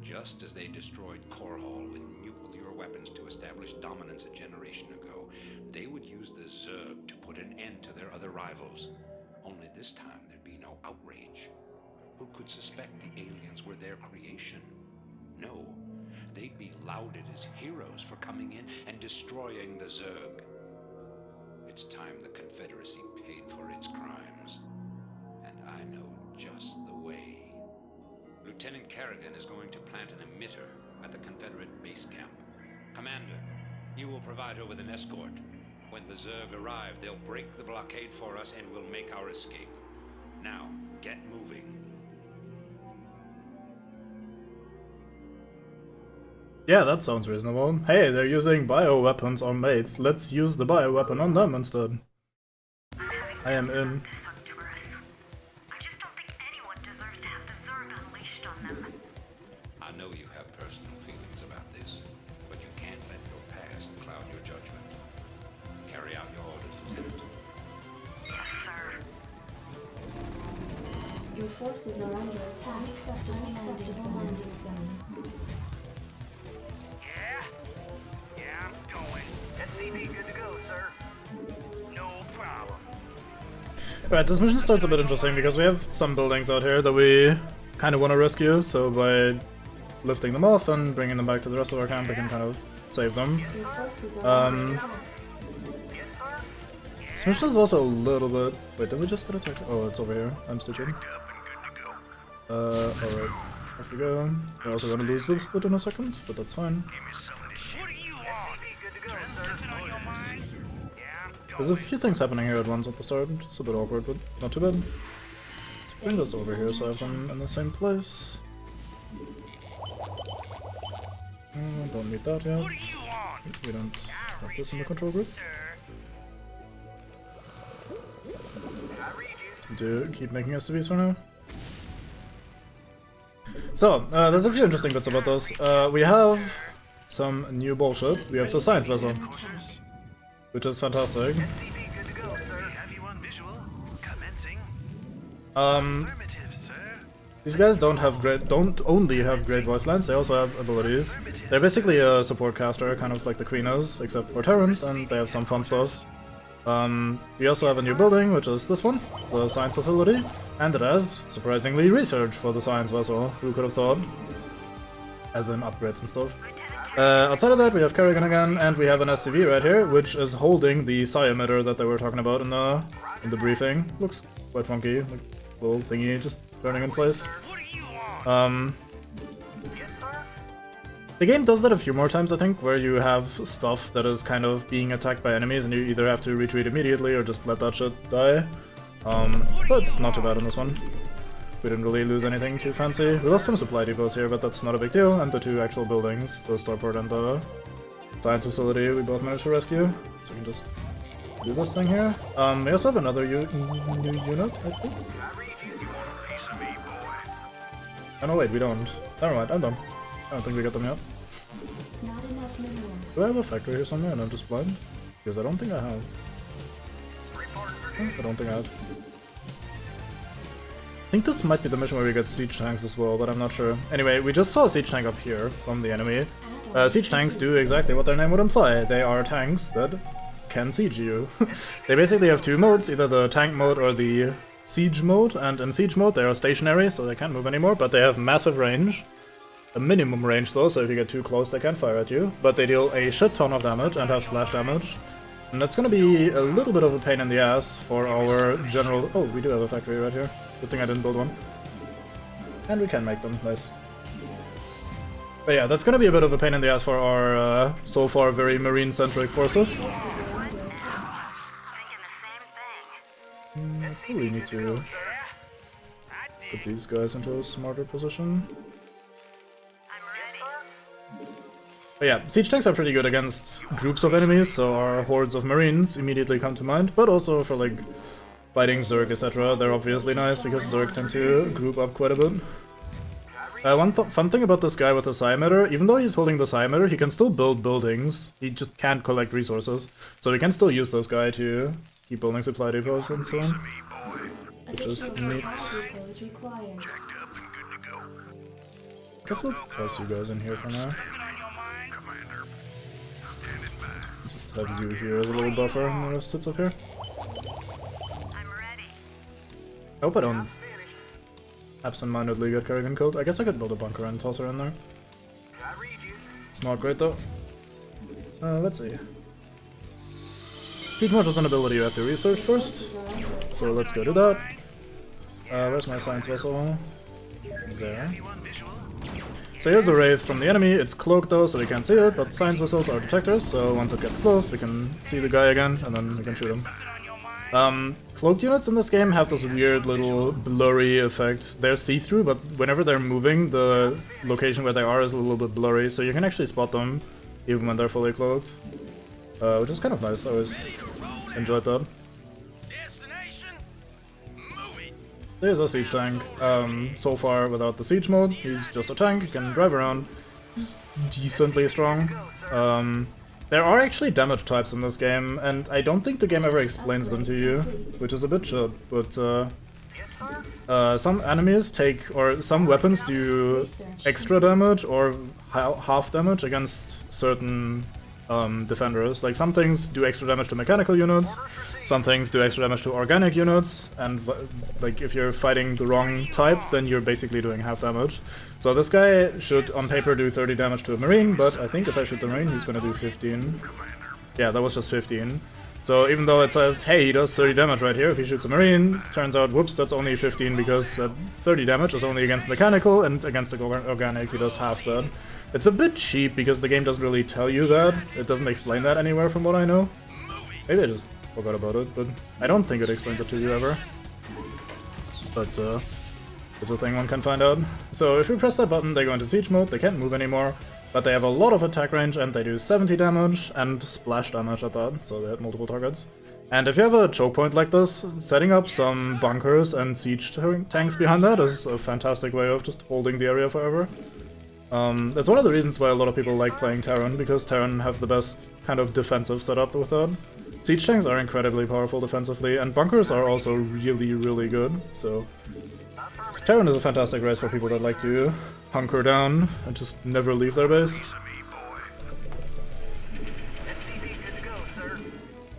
Just as they destroyed Core Hall with nuclear weapons to establish dominance a generation ago, they would use the Zerg to put an end to their other rivals. Only this time there'd be no outrage. Who could suspect the aliens were their creation? No. They'd be lauded as heroes for coming in and destroying the Zerg. It's time the Confederacy paid for its crimes. And I know just the way. Lieutenant Kerrigan is going to plant an emitter at the Confederate base camp. Commander, you will provide her with an escort. When the Zerg arrive, they'll break the blockade for us and we'll make our escape. Now, get moving. Yeah, that sounds reasonable. Hey, they're using bioweapons on mates. Let's use the bioweapon on them instead. I am in. I just don't think anyone deserves to have the Zerg unleashed on them. I know you have personal feelings about this, but you can't let your past cloud your judgment. Carry out your orders. forces are under attack. Unacceptable landing zone. Yeah, I'm going. SCP good to go, sir. No problem. Alright, this mission starts a bit interesting because we have some buildings out here that we kind of want to rescue, so by lifting them off and bringing them back to the rest of our camp, we can kind of save them. Your forces are under attack. This mission is also a little bit... Wait, did we just get attacked? Oh, it's over here. I'm stupid. Alright. Off we go. We're also gonna lose the split in a second, but that's fine. There's a few things happening here at once at the start. It's a bit awkward, but not too bad. Let's bring this over here so I have them in the same place. Don't need that yet. We don't have this in the control group. To keep making SCVs for now. So, there's a few interesting bits about this. We have some new bullshit. We have the science vessel, which is fantastic. These guys don't only have great voice lines, they also have abilities. They're basically a support caster, kind of like the Queen is, except for Terrans, and they have some fun stuff. We also have a new building, which is this one, the science facility, and it has, surprisingly, research for the science vessel. Who could have thought? As in upgrades and stuff. Outside of that, we have Kerrigan again, and we have an SCV right here, which is holding the psi emitter that they were talking about in the briefing. Looks quite funky, like a little thingy just turning in place. The game does that a few more times, I think, where you have stuff that is kind of being attacked by enemies and you either have to retreat immediately or just let that shit die. But it's not too bad in this one. We didn't really lose anything too fancy. We lost some supply depots here, but that's not a big deal. And the two actual buildings, the starport and the science facility, we both managed to rescue. So we can just do this thing here. We also have another new unit, I think. Oh no, wait, we don't. Never mind, I'm done. I don't think we got them yet. Not enough minerals. Do I have a factory here somewhere and I'm just blind? Because I don't think I have. I don't think I have. I think this might be the mission where we get siege tanks as well, but I'm not sure. Anyway, we just saw a siege tank up here from the enemy. Siege tanks do exactly what their name would imply. They are tanks that can siege you. They basically have two modes, either the tank mode or the siege mode, and in siege mode they are stationary, so they can't move anymore, but they have massive range. A minimum range though, so if you get too close they can't fire at you, but they deal a shit ton of damage and have splash damage. And that's gonna be a little bit of a pain in the ass for our general... Oh, we do have a factory right here. Good thing I didn't build one. And we can make them, nice. But yeah, that's gonna be a bit of a pain in the ass for our, so far, very marine-centric forces. I probably need to put these guys into a smarter position. But yeah, siege tanks are pretty good against groups of enemies, so our hordes of marines immediately come to mind, but also for like fighting Zerg, etc. They're obviously nice because Zerg tend to group up quite a bit. One fun thing about this guy with the psi emitter, even though he's holding the psi emitter, he can still build buildings. He just can't collect resources. So we can still use this guy to keep building supply depots and so on. Which is neat. Guess we'll toss you guys in here for now. Just have you here as a little buffer and the rest sits up here. I hope I don't absent-mindedly get Kerrigan killed. I guess I could build a bunker and toss her in there. It's not great though. Let's see. Siege mode is an ability you have to research first. So let's go do that. Where's my science vessel? There. So here's a wraith from the enemy. It's cloaked though, so we can't see it, but science vessels are detectors, so once it gets close, we can see the guy again, and then we can shoot him. Cloaked units in this game have this weird little blurry effect. They're see-through, but whenever they're moving, the location where they are is a little bit blurry, so you can actually spot them even when they're fully cloaked. Which is kind of nice. I always enjoyed that. There's a siege tank. So far, without the siege mode, he's just a tank. He can drive around. He's decently strong. There are actually damage types in this game, and I don't think the game ever explains them to you, which is a bit shit, but some enemies take, or some weapons do extra damage or half damage against certain defenders. Like some things do extra damage to mechanical units, some things do extra damage to organic units, and like if you're fighting the wrong type, then you're basically doing half damage. So this guy should on paper do 30 damage to a marine, but I think if I shoot the marine, he's gonna do 15. Yeah, that was just 15. So even though it says, hey, he does 30 damage right here, if he shoots a marine, turns out, whoops, that's only 15 because 30 damage is only against mechanical, and against the organic he does half that. It's a bit cheap because the game doesn't really tell you that. It doesn't explain that anywhere from what I know. Maybe I just forgot about it, but I don't think it explains it to you ever. But it's a thing one can find out. So if you press that button, they go into siege mode, they can't move anymore. But they have a lot of attack range and they do 70 damage and splash damage at that, so they hit multiple targets. And if you have a choke point like this, setting up some bunkers and siege tanks behind that is a fantastic way of just holding the area forever. That's one of the reasons why a lot of people like playing Terran, because Terran have the best kind of defensive setup with that. Siege tanks are incredibly powerful defensively, and bunkers are also really, really good, so Terran is a fantastic race for people that like to hunker down and just never leave their base.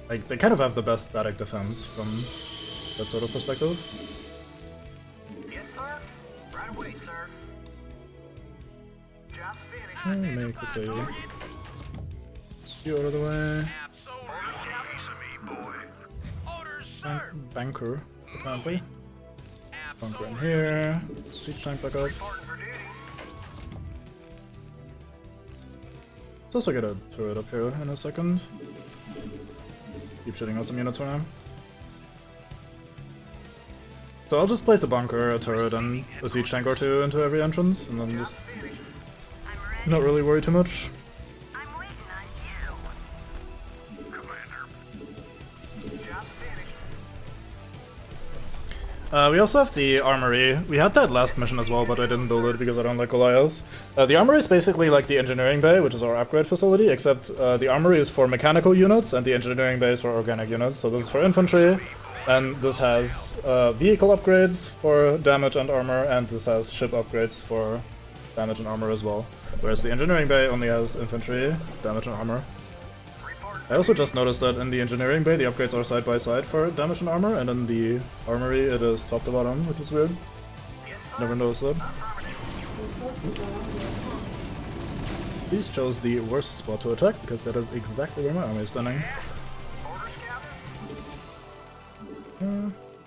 Like, they kind of have the best static defense from that sort of perspective. Yes, sir. Right away, sir. Job's finished. Let me quickly you out of the way. Banker, apparently. Bunker in here. Siege tank back up. Let's also get a turret up here in a second. Keep shooting out some units for now. So I'll just place a bunker, a turret, and a siege tank or two into every entrance, and then just not really worry too much. We also have the armory. We had that last mission as well, but I didn't build it because I don't like Goliaths. The armory is basically like the engineering bay, which is our upgrade facility, except the armory is for mechanical units and the engineering bay is for organic units. So this is for infantry, and this has vehicle upgrades for damage and armor, and this has ship upgrades for damage and armor as well. Whereas the engineering bay only has infantry, damage and armor. I also just noticed that in the engineering bay the upgrades are side by side for damage and armor, and in the armory it is top to bottom, which is weird. Never noticed that. Please chose the worst spot to attack, because that is exactly where my army is standing. I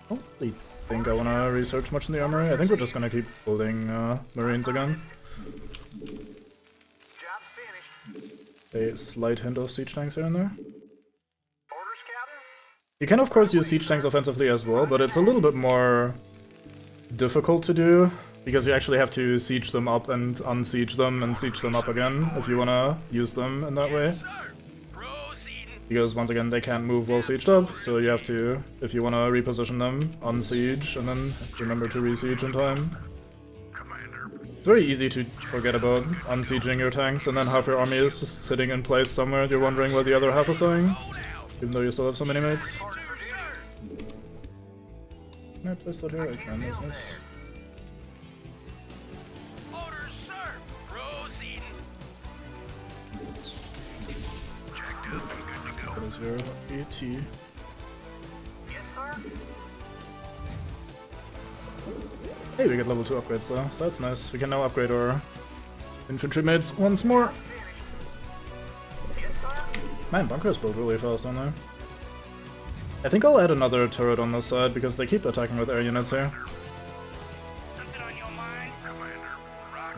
don't really think I want to research much in the armory. I think we're just going to keep building marines again. A slight hint of siege tanks here and there. You can of course use siege tanks offensively as well, but it's a little bit more difficult to do, because you actually have to siege them up and unsiege them and siege them up again if you want to use them in that way. Because once again they can't move while sieged up, so you have to, if you want to reposition them, unsiege and then remember to re-siege in time. It's very easy to forget about unsieging your tanks, and then half your army is just sitting in place somewhere and you're wondering where the other half is going, even though you still have so many mates. Can I place that here? I can, that's nice. What is your AT? Hey, we get level 2 upgrades though, so that's nice. We can now upgrade our infantry mates once more. Man, bunkers build really fast, don't they? I think I'll add another turret on this side, because they keep attacking with air units here.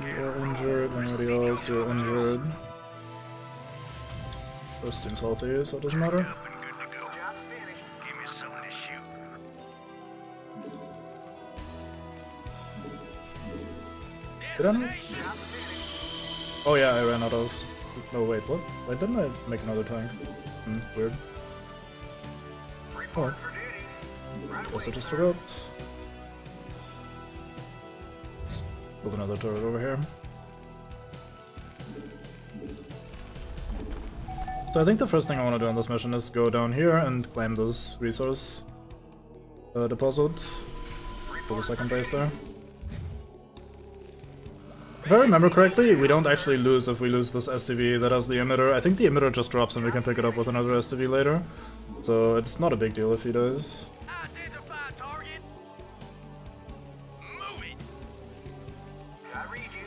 You're injured, anybody else, you're injured. This seems healthy, so it doesn't matter. Did I? Oh yeah, I ran out of... Oh wait, what? Why didn't I make another tank? Weird. Oh. Guess I just forgot. Build another turret over here. So I think the first thing I want to do on this mission is go down here and claim this resource deposit. for the second base there. If I remember correctly, we don't actually lose if we lose this SCV that has the emitter. I think the emitter just drops and we can pick it up with another SCV later. So it's not a big deal if he does. Identify target. Move it. I read you.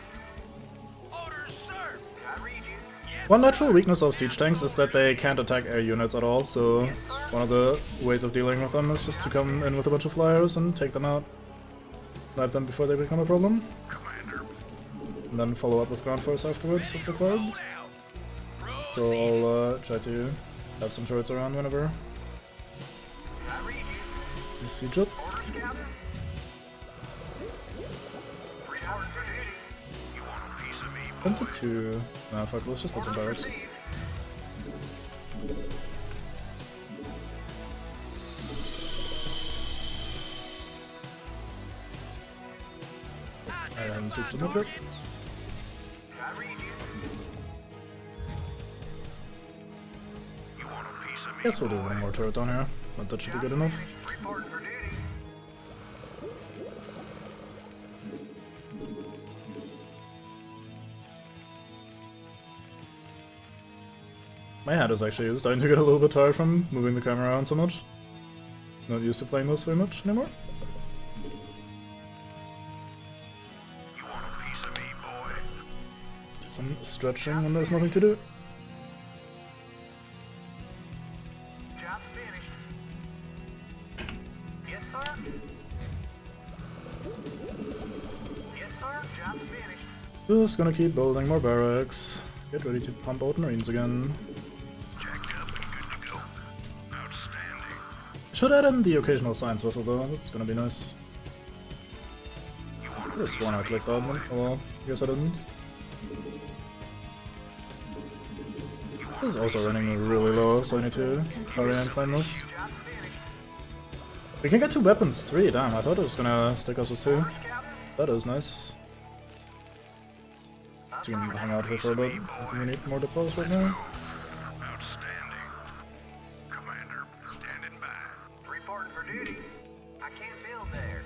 Orders, sir. I read you. Yes, One natural weakness of siege tanks is that they can't attack air units at all, so one of the ways of dealing with them is just to come in with a bunch of flyers and take them out. Knife them before they become a problem. And then follow up with ground force afterwards if required. So I'll try to have some turrets around whenever you siege up. 22. Nah, fuck, let's just put some barracks. I haven't sieged them up yet. Guess we'll do one more turret down here, but that should be good enough. My hand is actually starting to get a little bit tired from moving the camera around so much. Not used to playing this very much anymore. Do some stretching when there's nothing to do. Just gonna keep building more barracks. Get ready to pump out marines again. Should add in the occasional science vessel though, that's gonna be nice. This one I clicked on, oh well, I guess I didn't. This is also running really low, so I need to hurry and climb this. We can get 2 weapons, 3, damn, I thought it was gonna stick us with 2. That is nice. So you can hang out here for a bit. I think we need more depots right now. Outstanding. Commander, standing by. reporting for duty. I can't build there.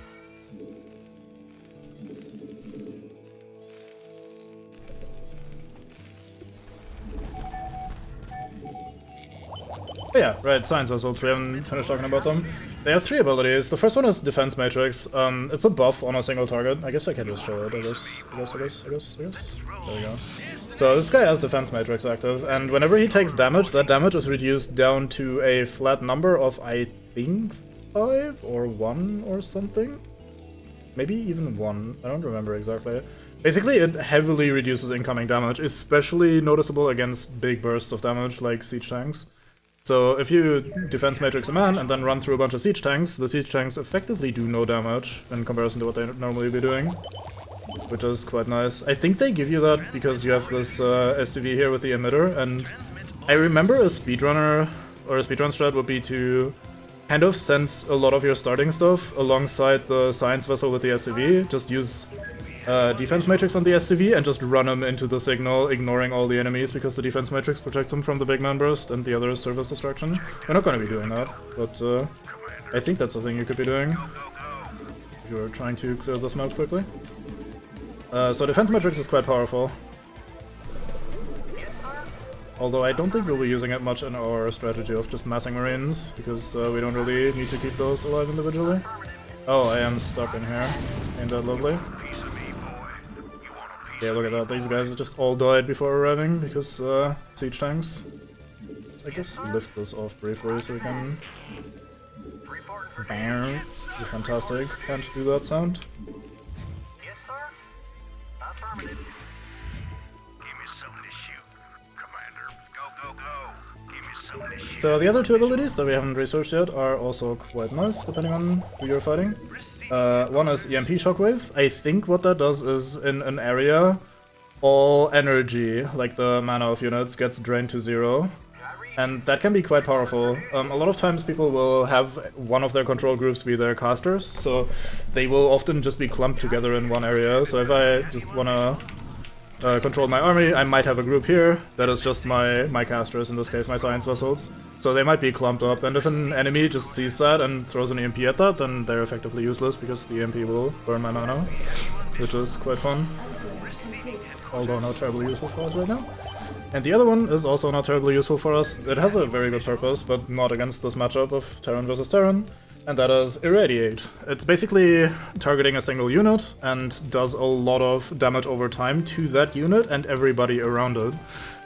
Oh yeah, right, science vessels, we haven't finished talking about them. They have 3 abilities. The first one is Defense Matrix. It's a buff on a single target. I guess I can just show it, I guess. There we go. So this guy has Defense Matrix active, and whenever he takes damage, that damage is reduced down to a flat number of, I think, 5 or 1 or something? Maybe even 1, I don't remember exactly. Basically, it heavily reduces incoming damage, especially noticeable against big bursts of damage like siege tanks. So if you Defense Matrix a man and then run through a bunch of siege tanks, the siege tanks effectively do no damage in comparison to what they normally be doing, which is quite nice. I think they give you that because you have this SCV here with the emitter, and I remember a speedrunner or a speedrun strat would be to kind of send a lot of your starting stuff alongside the science vessel with the SCV. Just use Defense Matrix on the SCV and just run them into the signal, ignoring all the enemies because the Defense Matrix protects them from the big man burst and the other service destruction. We're not going to be doing that, but I think that's a thing you could be doing if you're trying to clear this map quickly. So Defense Matrix is quite powerful. Although I don't think we'll be using it much in our strategy of just massing marines, because we don't really need to keep those alive individually. Oh, I am stuck in here. Ain't that lovely? Yeah, look at that. These guys just all died before arriving because siege tanks. So I guess lift this off briefly so we can. Bang! You're fantastic. Can't do that sound. Yes, sir. Affirmative. Give me something to shoot. Commander, go. Give me something to shoot. So the other 2 abilities that we haven't researched yet are also quite nice, depending on who you're fighting. One is EMP Shockwave. I think what that does is, in an area, all energy, like the mana of units, gets drained to 0. And that can be quite powerful. A lot of times people will have one of their control groups be their casters, so they will often just be clumped together in one area. So if I just wanna control my army, I might have a group here that is just my casters, in this case my science vessels. So they might be clumped up, and if an enemy just sees that and throws an EMP at that, then they're effectively useless because the EMP will burn my mana, which is quite fun. Although not terribly useful for us right now. And the other one is also not terribly useful for us. It has a very good purpose, but not against this matchup of Terran versus Terran. And that is Irradiate. It's basically targeting a single unit and does a lot of damage over time to that unit and everybody around it.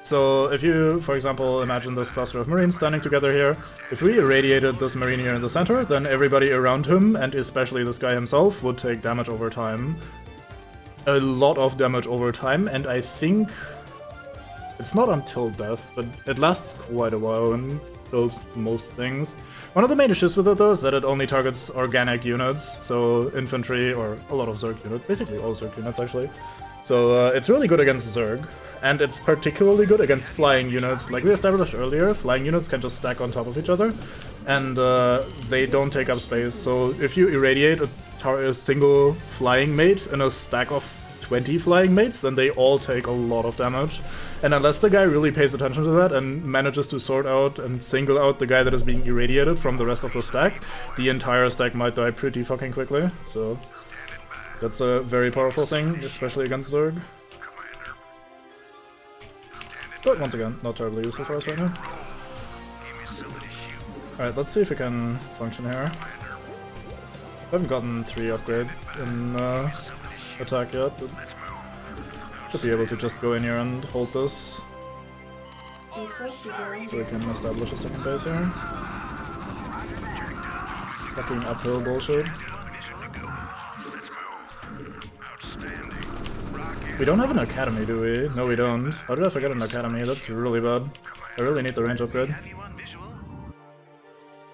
So if you, for example, imagine this cluster of Marines standing together here, if we irradiated this Marine here in the center, then everybody around him, and especially this guy himself, would take damage over time. A lot of damage over time, and I think it's not until death, but it lasts quite a while and kills most things. One of the main issues with it though is that it only targets organic units, so infantry or a lot of Zerg units, basically all Zerg units actually. So it's really good against Zerg, and it's particularly good against flying units. Like we established earlier, flying units can just stack on top of each other, and they don't take up space. So if you irradiate a single flying mate in a stack of 20 flying mates, then they all take a lot of damage. And unless the guy really pays attention to that and manages to sort out and single out the guy that is being irradiated from the rest of the stack, the entire stack might die pretty fucking quickly. So that's a very powerful thing, especially against Zerg. But once again, not terribly useful for us right now. Alright, let's see if we can function here. I haven't gotten 3 upgrade in attack yet, but should be able to just go in here and hold this. So we can establish a second base here. Fucking uphill bullshit. We don't have an academy, do we? No, we don't. How did I forget an academy? That's really bad. I really need the range upgrade.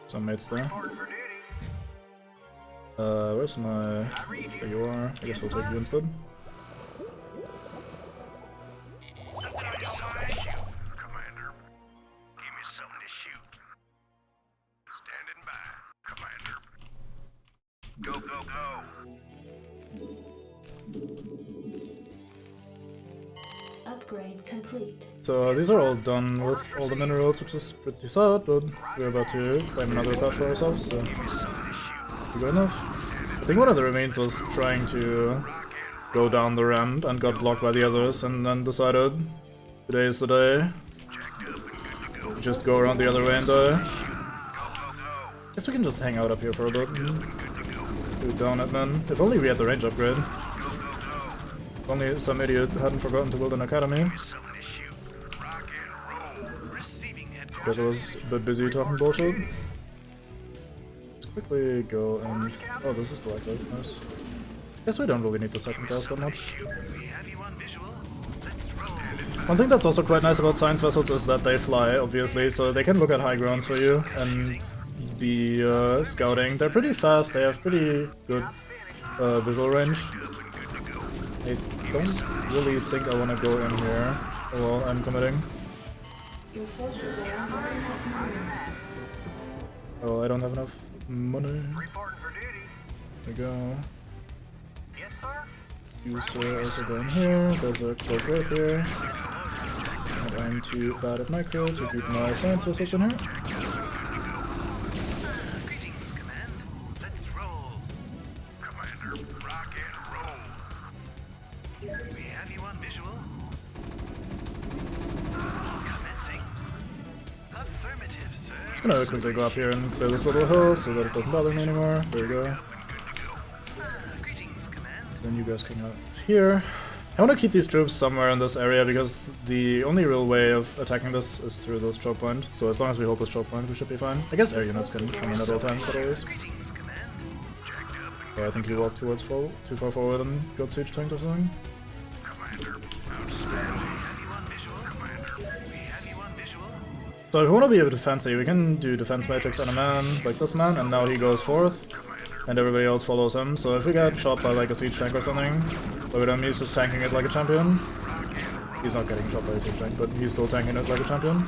Some mates there. Where's my... There you are. I guess we'll take you instead. Commander, give me something to shoot. Standing by, Commander. Go, go, go. Upgrade complete. So these are all done with all the minerals, which is pretty sad, but we're about to claim another path for ourselves, so good enough. I think one of the remains was trying to go down the ramp and got blocked by the others, and then decided today is the day. Just go around the other way and die. Guess we can just hang out up here for a bit and do down it, man. If only we had the range upgrade. If only some idiot hadn't forgotten to build an academy. Guess I was a bit busy talking bullshit. Let's quickly go and... Oh, this is the active, nice. Guess we don't really need the second cast that much. One thing that's also quite nice about science vessels is that they fly, obviously, so they can look at high grounds for you and be scouting. They're pretty fast, they have pretty good visual range. I don't really think I want to go in here. Oh well, I'm committing. Your forces are under tough numbers. Oh, I don't have enough money. There we go. You sir also go in here. There's a cloak right here. And I'm too bad at micro to keep my science vessels in here. Just gonna quickly go up here and clear this little hill so that it doesn't bother me anymore. There we go. Then you guys can go here. I want to keep these troops somewhere in this area because the only real way of attacking this is through this choke point. So as long as we hold this choke point, we should be fine. I guess air units can come in at all times, at always. Yeah, I think you walk too far forward and got siege tanked or something. So if we want to be a bit fancy, we can do defense matrix on a man, like this man, and now he goes fourth, and everybody else follows him. So if we get shot by like a siege tank or something, look at him, he's just tanking it like a champion. He's not getting shot by a siege tank, but he's still tanking it like a champion.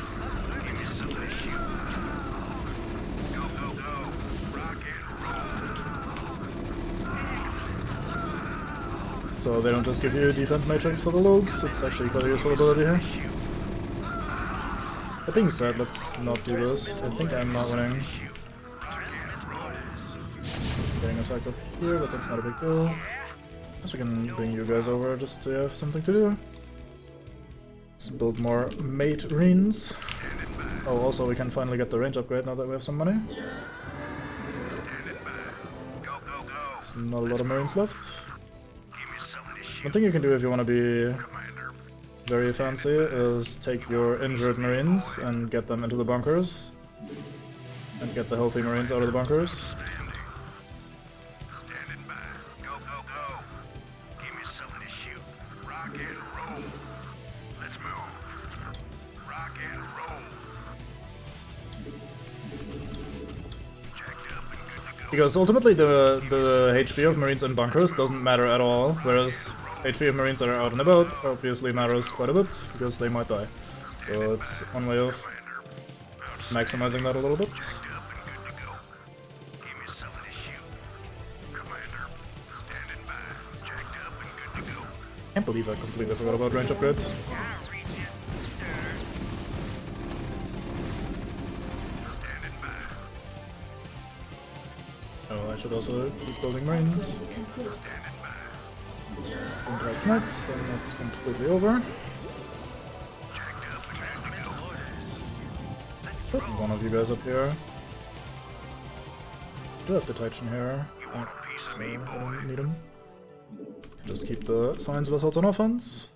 so they don't just give you defense matrix for the loads. It's actually quite a useful ability here. That being said, let's not do this. I think I'm not winning. Getting attacked up here, but that's not a big deal. Guess we can bring you guys over just to have something to do. Let's build more mate runes. Oh, also we can finally get the range upgrade now that we have some money. There's not a lot of marines left. One thing you can do if you want to be very fancy is take your injured marines and get them into the bunkers. And get the healthy marines out of the bunkers. Because ultimately the HP of marines in bunkers doesn't matter at all, whereas HP of marines that are out and about obviously matters quite a bit, because they might die. So it's one way of maximizing that a little bit. Can't believe I completely forgot about range upgrades. Oh, I should also keep building marines. Contracts next, and that's completely over. Put one of you guys up here. Do have the Titan here. Oh, so I don't need him. Just keep the science vessels on offense.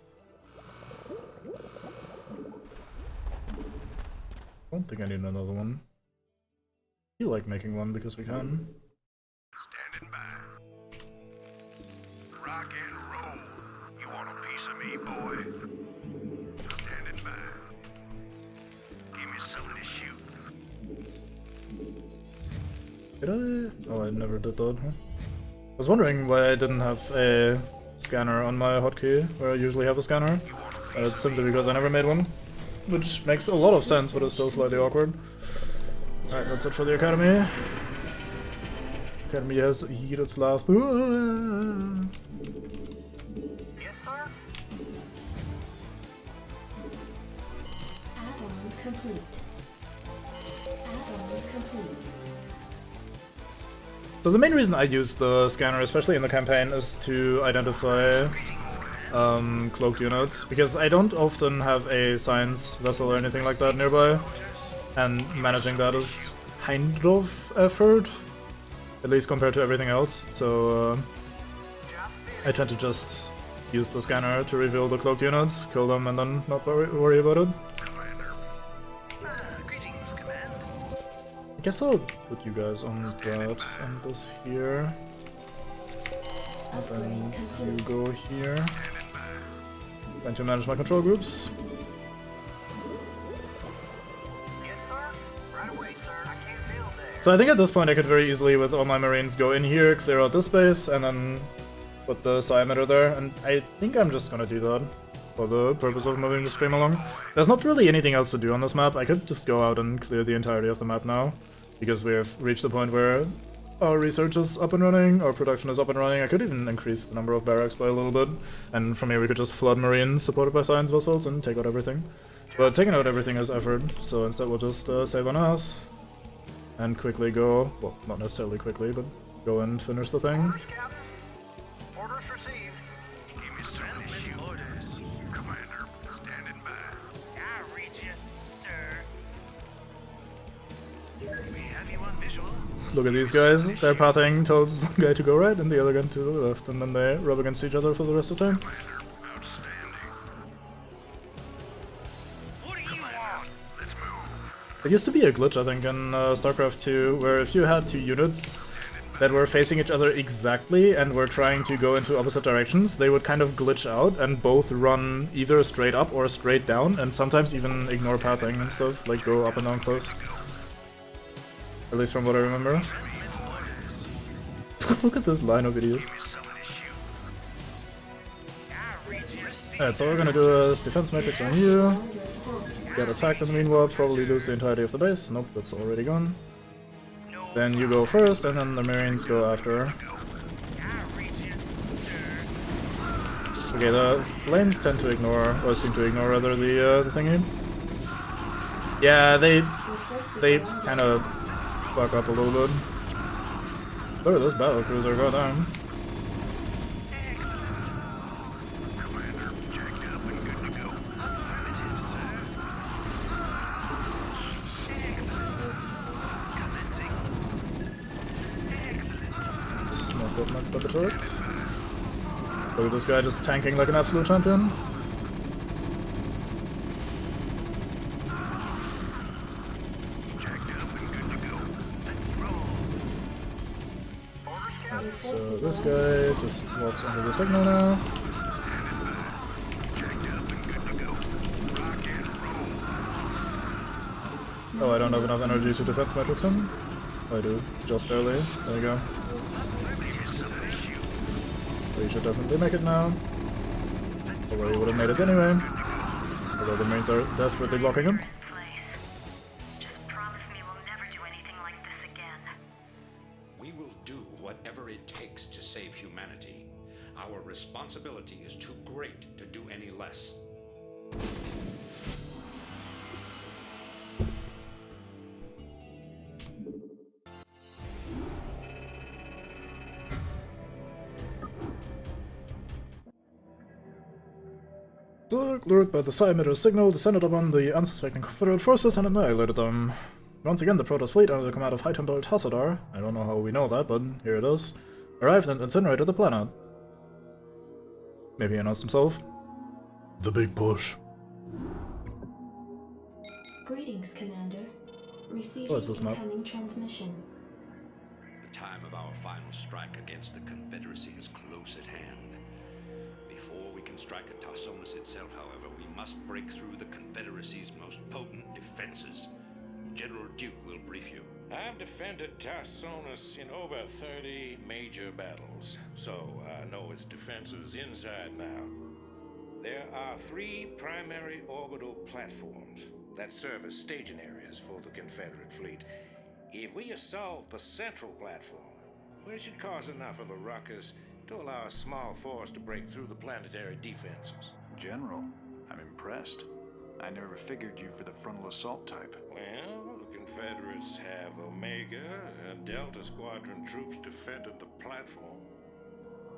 Don't think I need another one. I feel like making one because we can. Standing by. Rock and roll. You want a piece of me, boy? Standing by. Give me something to shoot. Did I? Oh, I never did that, huh? I was wondering why I didn't have a scanner on my hotkey, where I usually have a scanner. And it's simply because I never made one. Which makes a lot of sense, but it's still slightly awkward. Alright, that's it for the Academy. Academy has heat its last. Yes, sir? Add-on complete. Add-on complete. So the main reason I use the scanner, especially in the campaign, is to identify cloaked units, because I don't often have a science vessel or anything like that nearby, and managing that is kind of effort, at least compared to everything else, so I tend to just use the scanner to reveal the cloaked units, kill them, and then not worry about it. I guess I'll put you guys on that and this here. And then you go here. Going to manage my control groups. So I think at this point I could very easily, with all my marines, go in here, clear out this space, and then put the psi emitter there. And I think I'm just gonna do that for the purpose of moving the stream along. There's not really anything else to do on this map. I could just go out and clear the entirety of the map now, because we have reached the point where our research is up and running, our production is up and running. I could even increase the number of barracks by a little bit, and from here we could just flood marines supported by science vessels and take out everything. But taking out everything is effort, so instead we'll just save on us and quickly go, well, not necessarily quickly, but go and finish the thing. Orders received. Give me some orders. Commander, standing by. I read you, sir. We have you on visual. Look at these guys, their pathing tells one guy to go right and the other guy to the left, and then they rub against each other for the rest of the time. What do you want? Let's move. There used to be a glitch, I think, in StarCraft 2, where if you had two units that were facing each other exactly and were trying to go into opposite directions, they would kind of glitch out and both run either straight up or straight down, and sometimes even ignore pathing and stuff, like go up and down close. At least from what I remember. Look at this line of idiots. Alright, so what we're gonna do is defense matrix on you. Get attacked in the meanwhile, probably lose the entirety of the base. Nope, that's already gone. Then you go first, and then the marines go after. Okay, the flames tend to ignore, or seem to ignore rather, the thingy. Yeah, they kind of fuck up a little bit. Look at this battle cruiser, goddamn. Not good much but the turret. Look at this guy just tanking like an absolute champion. So this guy just walks under the signal now. Oh, I don't have enough energy to defense matrix him. I do, just barely. There you go. So you should definitely make it now. Although you would have made it anyway. Although the Marines are desperately blocking him. Just promise me we'll never do anything like this again. We will do whatever it takes to save humanity. Our responsibility is too great to do any less. Zerg, lured by the Psi emitter signal, descended upon the unsuspecting Confederate forces and annihilated them. Once again, the Protoss fleet, under the command of High Templar Tassadar, I don't know how we know that, but here it is, arrived and incinerated the planet. Maybe he announced himself. The big push. Greetings, Commander. Receiving What is this map? incoming transmission. The time of our final strike against the Confederacy is close at hand. Before we can strike at Tarsonis itself, however, we must break through the Confederacy's most potent defenses. General Duke will brief you. I've defended Tarsonis in over 30 major battles, so I know its defenses inside now. There are 3 primary orbital platforms that serve as staging areas for the Confederate fleet. If we assault the central platform, we should cause enough of a ruckus to allow a small force to break through the planetary defenses. General, I'm impressed. I never figured you for the frontal assault type. Well, the Confederates have Omega and Delta Squadron troops defending the platform.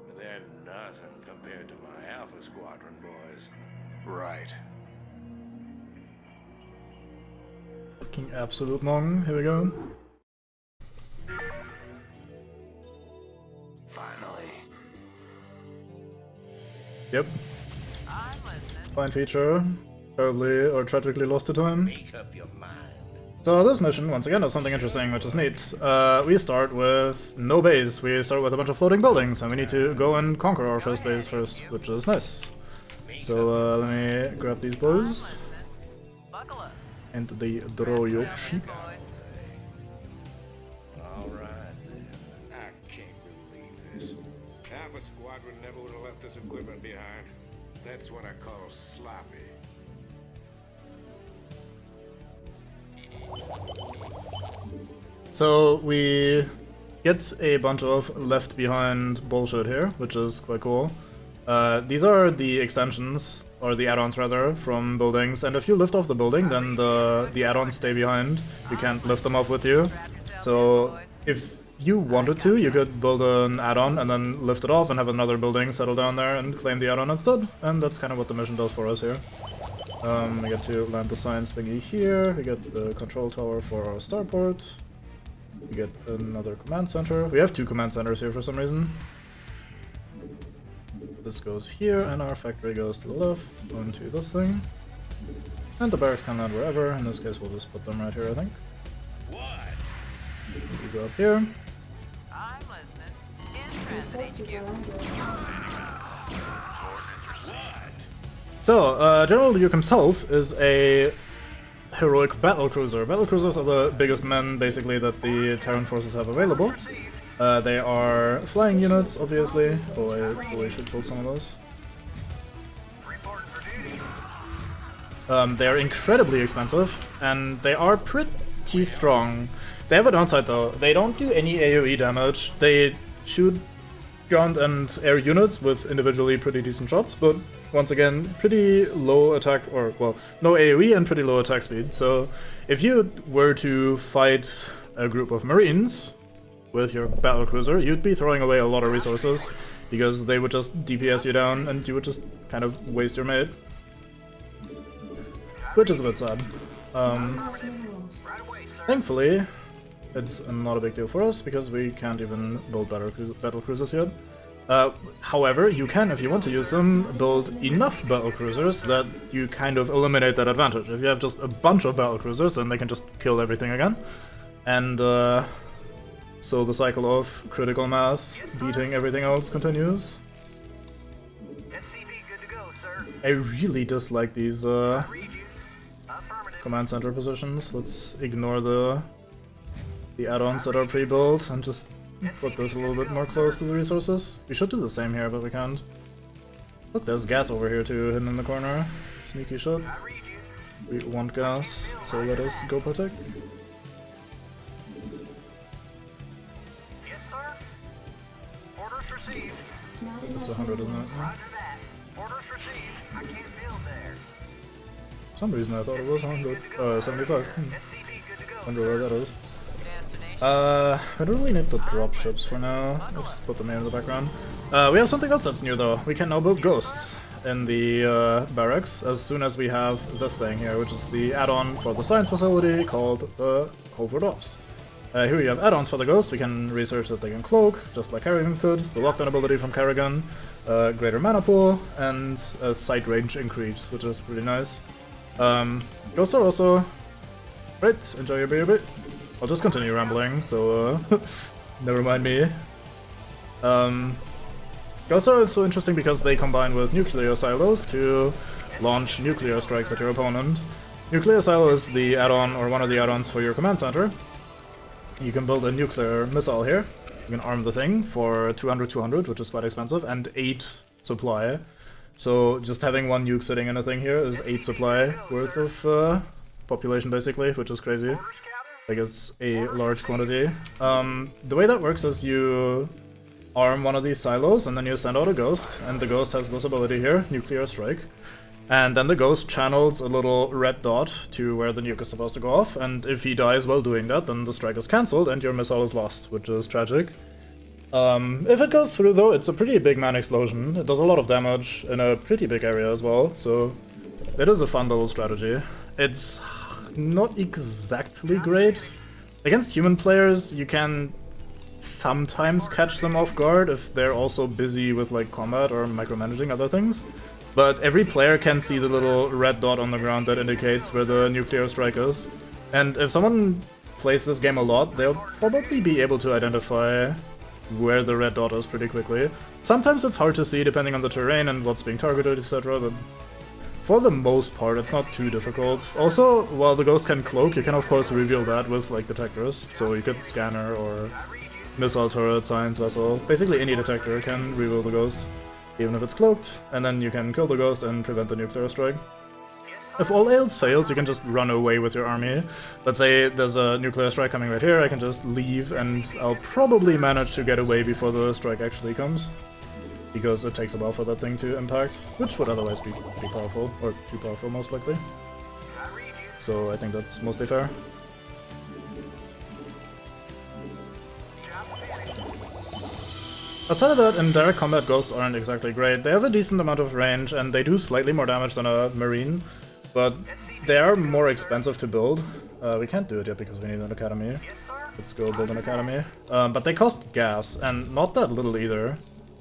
But they're nothing compared to my Alpha Squadron boys. Right. Fucking absolute mong. Here we go. Finally. Yep. Fine feature. Terribly or tragically lost to time. Make up your mind. So this mission, once again, is something interesting, which is neat. We start with no base. We start with a bunch of floating buildings, and we need to go and conquer our first base first, which is nice. So let me grab these boys. And the droids. Alright, I can't believe this. Alpha Squadron never would have left this equipment behind. That's what I call sloppy. So we get a bunch of left behind bullshit here, which is quite cool. These are the extensions, or the add-ons rather, from buildings, and if you lift off the building, then the add-ons stay behind. You can't lift them off with you. So if you wanted to, you could build an add-on and then lift it off and have another building settle down there and claim the add-on instead. And that's kind of what the mission does for us here. We get to land the science thingy here, we get the control tower for our starport, we get another command center. We have 2 command centers here for some reason. This goes here, and our factory goes to the left, onto this thing. And the barracks can land wherever. In this case, we'll just put them right here, I think. We go up here. I'm listening. In transit HQ. So, General Duke himself is a heroic battlecruiser. Battlecruisers are the biggest men, basically, that the Terran forces have available. They are flying units, obviously. Oh, I really should build some of those. They are incredibly expensive, and they are pretty strong. They have a downside, though. They don't do any AoE damage. They shoot ground and air units with individually pretty decent shots, but once again, pretty low attack, or well, no AoE and pretty low attack speed. So if you were to fight a group of Marines with your battlecruiser, you'd be throwing away a lot of resources, because they would just DPS you down and you would just kind of waste your mate. Which is a bit sad. Thankfully, it's not a big deal for us, because we can't even build battlecruisers yet. However, you can, if you want to use them, build enough battlecruisers that you kind of eliminate that advantage. If you have just a bunch of battlecruisers, then they can just kill everything again. And so the cycle of critical mass beating everything else continues. I really dislike these command center positions. Let's ignore the add-ons that are pre-built and just put this a little bit more close to the resources. We should do the same here, but we can't. Look, there's gas over here too, hidden in the corner. Sneaky shot. We want gas, so let us go protect. Yes, sir. Orders received. That's 100, isn't it? Roger that. Orders received. I can't build there. For some reason I thought it was 100. 75. Wonder where that is. I don't really need the drop ships for now. I'll just put them in the background. We have something else that's new though. We can now build ghosts in the barracks as soon as we have this thing here, which is the add-on for the science facility called the Covert Ops. Here we have add-ons for the ghosts. We can research that they can cloak, just like Kerrigan could, the lockdown ability from Kerrigan, greater mana pool, and a sight range increase, which is pretty nice. Ghosts are also... Right, enjoy your beer bit. I'll just continue rambling, so never mind me. Ghosts are also interesting because they combine with nuclear silos to launch nuclear strikes at your opponent. Nuclear silo is the add-on, or one of the add-ons for your command center. You can build a nuclear missile here. You can arm the thing for 200, which is quite expensive, and 8 supply. So just having one nuke sitting in a thing here is 8 supply worth of population, basically, which is crazy. Like, it's a large quantity. The way that works is you arm one of these silos, and then you send out a ghost, and the ghost has this ability here, Nuclear Strike. And then the ghost channels a little red dot to where the nuke is supposed to go off, and if he dies while doing that, then the strike is cancelled and your missile is lost, which is tragic. If it goes through though, it's a pretty big man explosion. It does a lot of damage in a pretty big area as well, so it is a fun little strategy. It's not exactly great. Against human players, you can sometimes catch them off guard if they're also busy with like combat or micromanaging other things. But every player can see the little red dot on the ground that indicates where the nuclear strike is. And if someone plays this game a lot, they'll probably be able to identify where the red dot is pretty quickly. Sometimes it's hard to see depending on the terrain and what's being targeted, etc. But for the most part, it's not too difficult. Also, while the ghost can cloak, you can of course reveal that with like detectors. So you could scanner or missile turret, science vessel. Basically any detector can reveal the ghost, even if it's cloaked, and then you can kill the ghost and prevent the nuclear strike. If all else fails, you can just run away with your army. Let's say there's a nuclear strike coming right here, I can just leave and I'll probably manage to get away before the strike actually comes. Because it takes a while for that thing to impact, which would otherwise be powerful, or too powerful most likely. So I think that's mostly fair. Outside of that, in direct combat, ghosts aren't exactly great. They have a decent amount of range, and they do slightly more damage than a marine, but they are more expensive to build. We can't do it yet because we need an academy. Let's go build an academy. But they cost gas, and not that little either.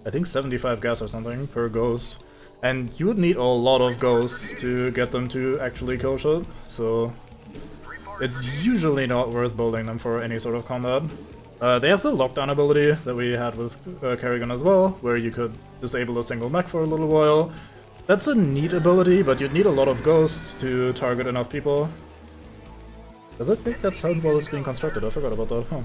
I think 75 gas or something per ghost. And you would need a lot of ghosts to get them to actually kill shit, so it's usually not worth building them for any sort of combat. They have the lockdown ability that we had with Kerrigan as well, where you could disable a single mech for a little while. That's a neat ability, but you'd need a lot of ghosts to target enough people. Does it think that's how well it's being constructed? I forgot about that, huh.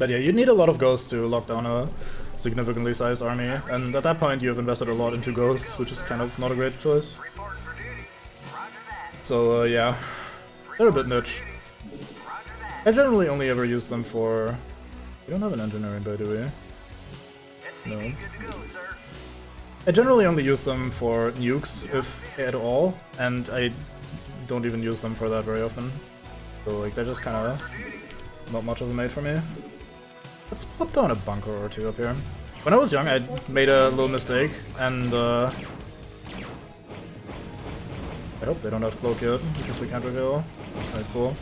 But yeah, you'd need a lot of ghosts to lock down a significantly sized army, and at that point you've invested a lot into ghosts, which is kind of not a great choice. So yeah, they're a bit niche. I generally only ever use them for... We don't have an engineering bay, do we? No. I generally only use them for nukes, if at all, and I don't even use them for that very often. So like they're just kinda not much of a mate for me. Let's put down a bunker or two up here. When I was young I made a little mistake, and I hope they don't have cloak yet, because we can't reveal. Alright, cool.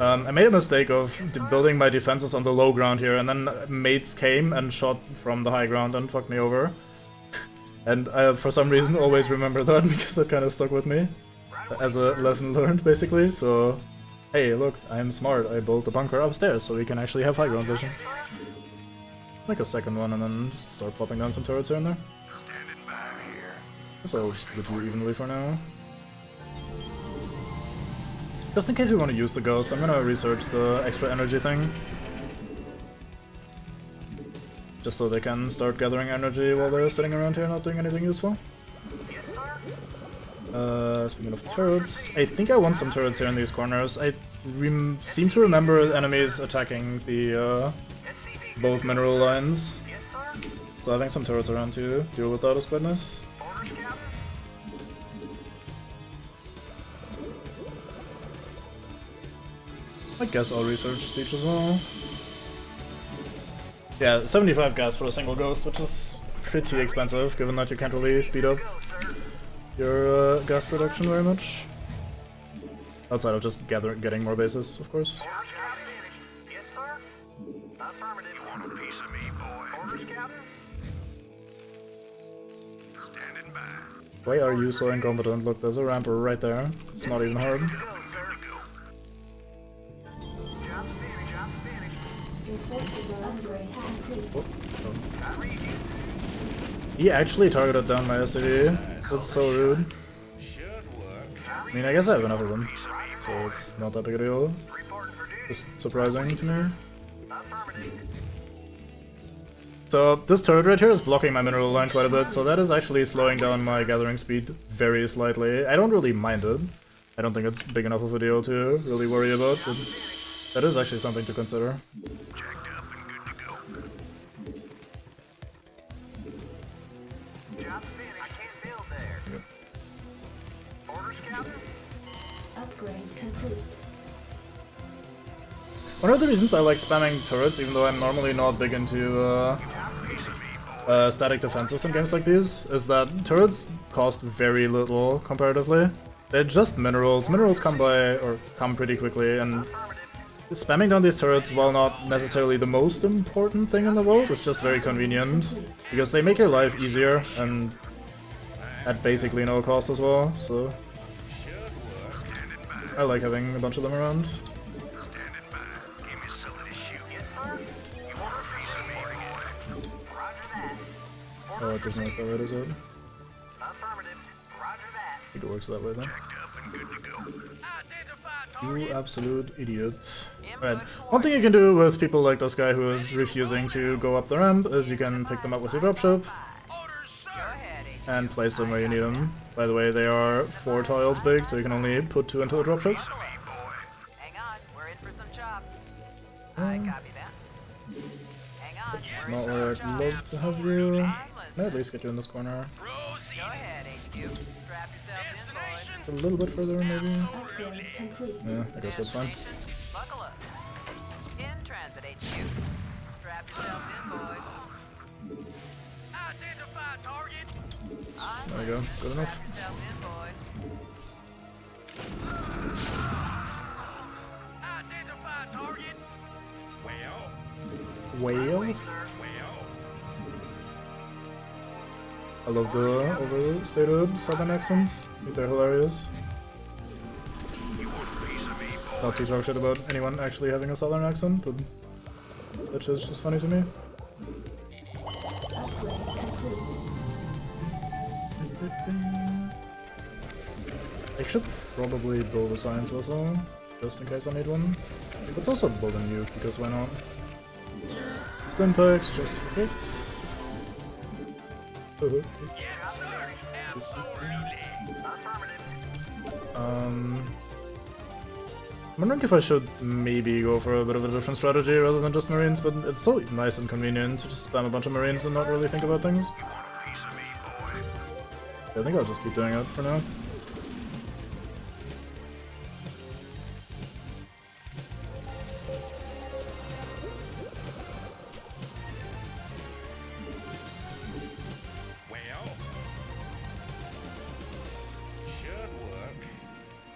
I made a mistake of building my defenses on the low ground here, and then mates came and shot from the high ground and fucked me over. And I, for some reason, always remember that, because it kind of stuck with me. As a lesson learned, basically, so... Hey, look, I'm smart, I built a bunker upstairs, so we can actually have high ground vision. Make a second one, and then just start popping down some turrets here and there. Guess I'll split you evenly for now. Just in case we want to use the ghost, I'm gonna research the extra energy thing. Just so they can start gathering energy while they're sitting around here not doing anything useful. Speaking of turrets, I think I want some turrets here in these corners. I seem to remember enemies attacking the both mineral lines. So having some turrets around to deal with that is quite nice. I guess I'll research Siege as well. Yeah, 75 gas for a single ghost, which is pretty expensive, given that you can't really speed up your gas production very much. Outside of just getting more bases, of course. Why are you so incompetent? Look, there's a ramp right there. It's not even hard. Oh. He actually targeted down my SCV. That's so rude. I mean, I guess I have enough of them, so it's not that big a deal. Just surprising to me. So this turret right here is blocking my mineral line quite a bit, so that is actually slowing down my gathering speed very slightly. I don't really mind it. I don't think it's big enough of a deal to really worry about, but that is actually something to consider. Upgrade complete. One of the reasons I like spamming turrets, even though I'm normally not big into static defenses in games like these, is that turrets cost very little comparatively. They're just minerals. Minerals come by, or come pretty quickly, and spamming down these turrets, while not necessarily the most important thing in the world, is just very convenient, because they make your life easier, and at basically no cost as well, so I like having a bunch of them around. Oh, it doesn't work that way, does it? I think it works that way then. You absolute idiot. Right, one thing you can do with people like this guy who is refusing to go up the ramp is you can pick them up with your dropship and place them where you need them. By the way, they are 4 tiles big, so you can only put 2 into a dropship. It's not where I'd love to have you. Can I at least get you in this corner? A little bit further, maybe? Yeah, I guess that's fine. There we go, good enough. Whale? I love the overstated southern accents. I think they're hilarious. Not to talk shit about anyone actually having a southern accent, but which is just funny to me. I should probably build a science vessel, just in case I need one. Let's also build a nuke, because why not? Stim packs, just for kicks. wondering if I should maybe go for a bit of a different strategy rather than just Marines, but it's so nice and convenient to just spam a bunch of Marines and not really think about things. I think I'll just keep doing it for now.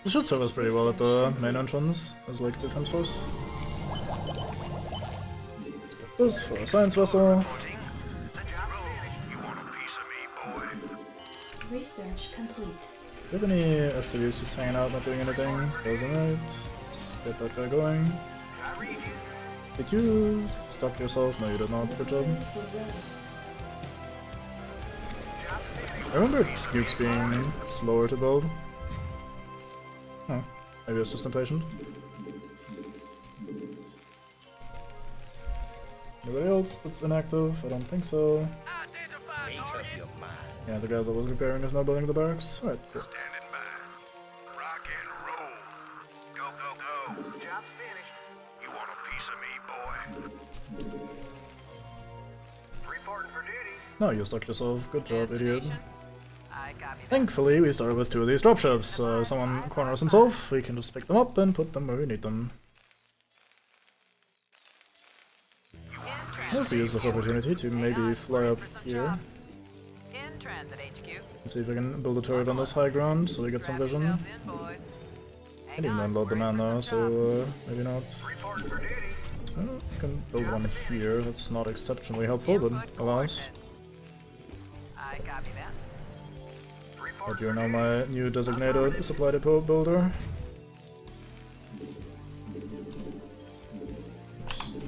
This should serve us pretty well at the main entrance as like defense force. Let's get this for a science vessel. Research complete. Do you have any SCVs just hanging out, not doing anything? Doesn't right. Let's get that guy going. Did you stop yourself? No, you did not. Good job. I remember nukes being slower to build. Huh. Maybe it's just impatient. Anybody else that's inactive? I don't think so. Yeah, the guy that was repairing is now building the barracks. Alright, cool. Standing by. Rock and roll. Go, go, go. Job's finished. You want a piece of me, boy? Reporting for duty. No, you stuck yourself. Good job, idiot. I copy that. Thankfully, we started with 2 of these dropships, so if someone corners himself, we can just pick them up and put them where we need them. I'll also use this opportunity to maybe fly up here. In transit HQ. And see if I can build a turret on this high ground so we get some vision. I didn't even unload the man though, so maybe not. I can build one here, that's not exceptionally helpful, but alas. I copy that. But you're now my new designated supply depot builder.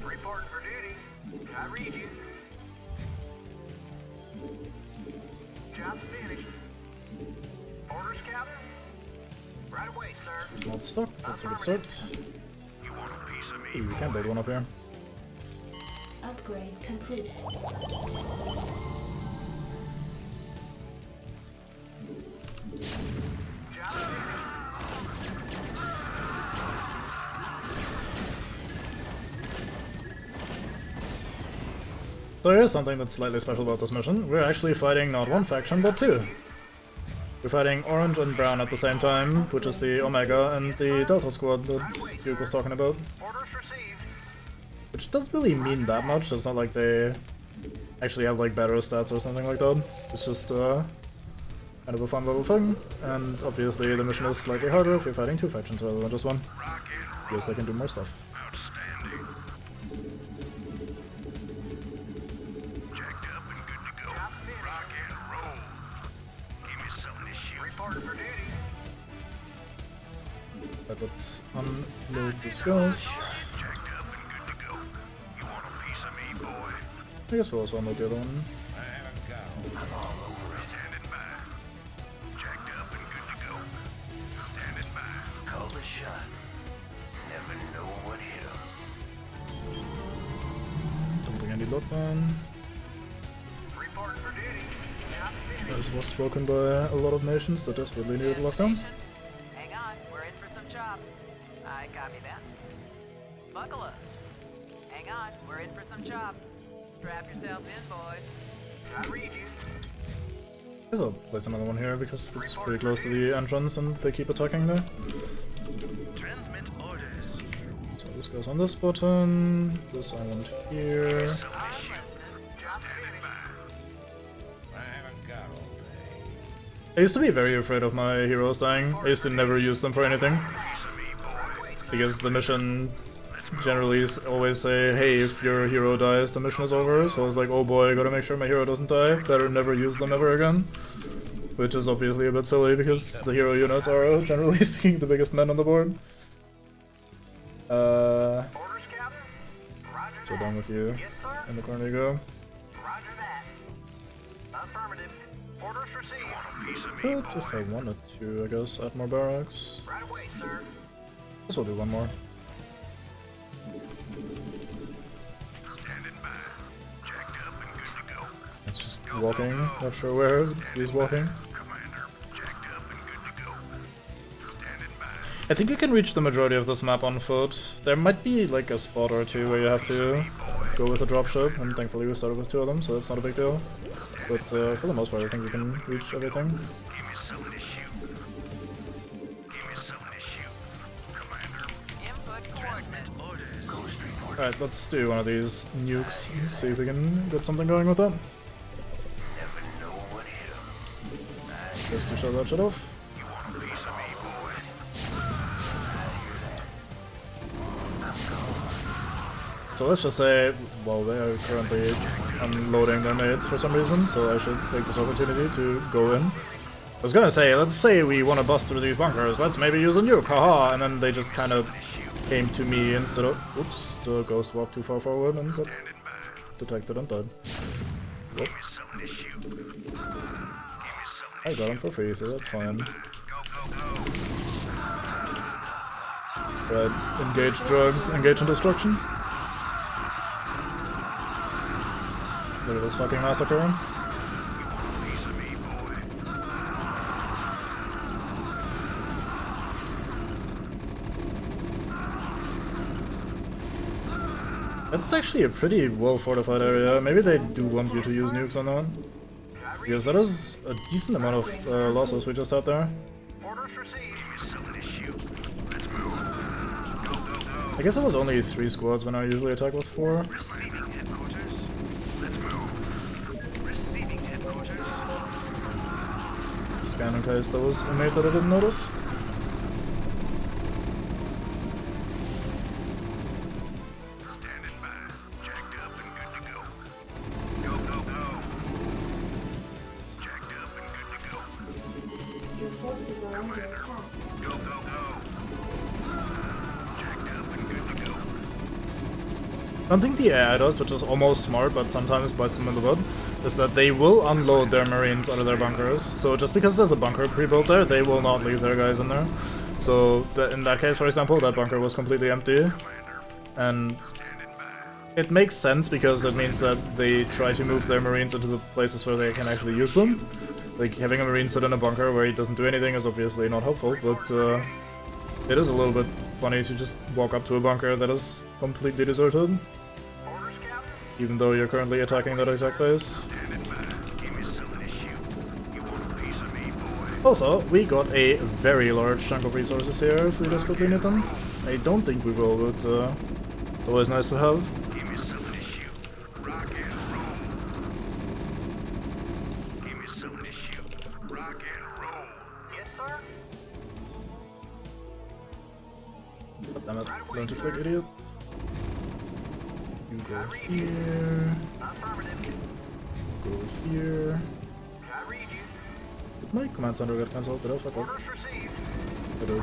Reporting for duty. I read you. Job's finished. Orders, Captain? Right away, sir. It's not stuck, that's a good start. You want a piece of me? Ooh, we can build one up here. Upgrade complete. So here's something that's slightly special about this mission. We're actually fighting not one faction, but 2. We're fighting Orange and Brown at the same time, which is the Omega and the Delta squad that Duke was talking about. Which doesn't really mean that much, it's not like they actually have like better stats or something like that. It's just kind of a fun little thing, and obviously the mission is slightly harder if you're fighting 2 factions rather than just one. Because they can do more stuff. But let's unload this ghost. I guess we'll also unload the other one. Don't think I need lockdown. This was spoken by a lot of nations that desperately needed lockdown. Hang on, we're in for some chops. I copy that. Buckle up. Hang on, we're in for some chops. Strap yourself in, boys. I read you. I guess I'll place another one here because it's pretty close to the entrance and they keep attacking there. Transmit orders. So this goes on this button, this I want here. I used to be very afraid of my heroes dying. I used to never use them for anything. Because the mission generally always say, hey, if your hero dies, the mission is over. So I was like, oh boy, I gotta make sure my hero doesn't die. Better never use them ever again. Which is obviously a bit silly because the hero units are, generally speaking, the biggest men on the board. So done with you. In the corner you go. Could, if I wanted to, I guess, add more barracks. Guess we'll do one more. It's just walking, not sure where he's walking. I think you can reach the majority of this map on foot. There might be like a spot or two where you have to go with a dropship, and thankfully we started with 2 of them, so that's not a big deal. But for the most part, I think you can reach everything. Alright, let's do one of these nukes and see if we can get something going with that. Just to show that shit off. So let's just say, well, they are currently unloading their mates for some reason, so I should take this opportunity to go in. I was gonna say, let's say we want to bust through these bunkers, let's maybe use a nuke, haha, and then they just kind of came to me instead of... Oops, the ghost walked too far forward and got detected and died. Whoop. I got him for free, so that's fine. Right, engage drugs, engage in destruction. Look at this fucking massacre. That's actually a pretty well fortified area. Maybe they do want you to use nukes on that. Because that is a decent amount of losses we just had there. I guess it was only 3 squads when I usually attack with 4. Scan in case there was a mate that I didn't notice. Your forces are under attack. One thing the AI does, which is almost smart but sometimes bites them in the butt, is that they will unload their marines out of their bunkers. So just because there's a bunker pre-built there, they will not leave their guys in there. So in that case, for example, that bunker was completely empty. And it makes sense because it means that they try to move their marines into the places where they can actually use them. Like, having a marine sit in a bunker where he doesn't do anything is obviously not helpful, but it is a little bit funny to just walk up to a bunker that is completely deserted. Even though you're currently attacking that exact base. Also, we got a very large chunk of resources here if we desperately need them. I don't think we will, but it's always nice to have. Damn it, learn to click, idiot. You go here. Go here. Did my command center get cancelled? Did I fuck up? I did.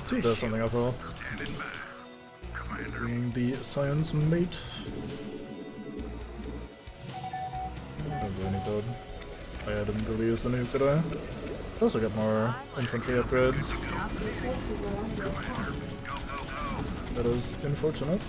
See, there's something up here. Bringing the science mate. I don't do any good. Oh yeah, I didn't really use the nuke, did I? I also get more infantry upgrades. That is unfortunate.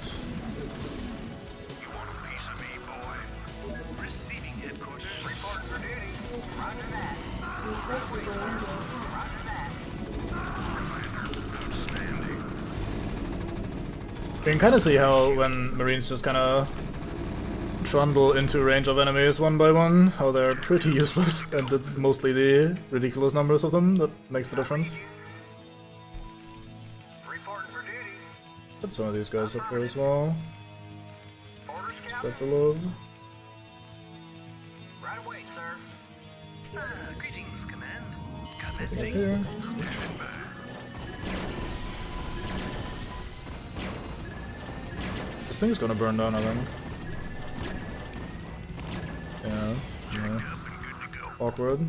You can kind of see how when Marines just kind of trundle into range of enemies one by one, how they're pretty useless, and it's mostly the ridiculous numbers of them that makes the difference. Put some of these guys up here as well. Spread the love. Right away, sir. Greetings, Command. Up here. This thing's gonna burn down, I think. Yeah. Awkward.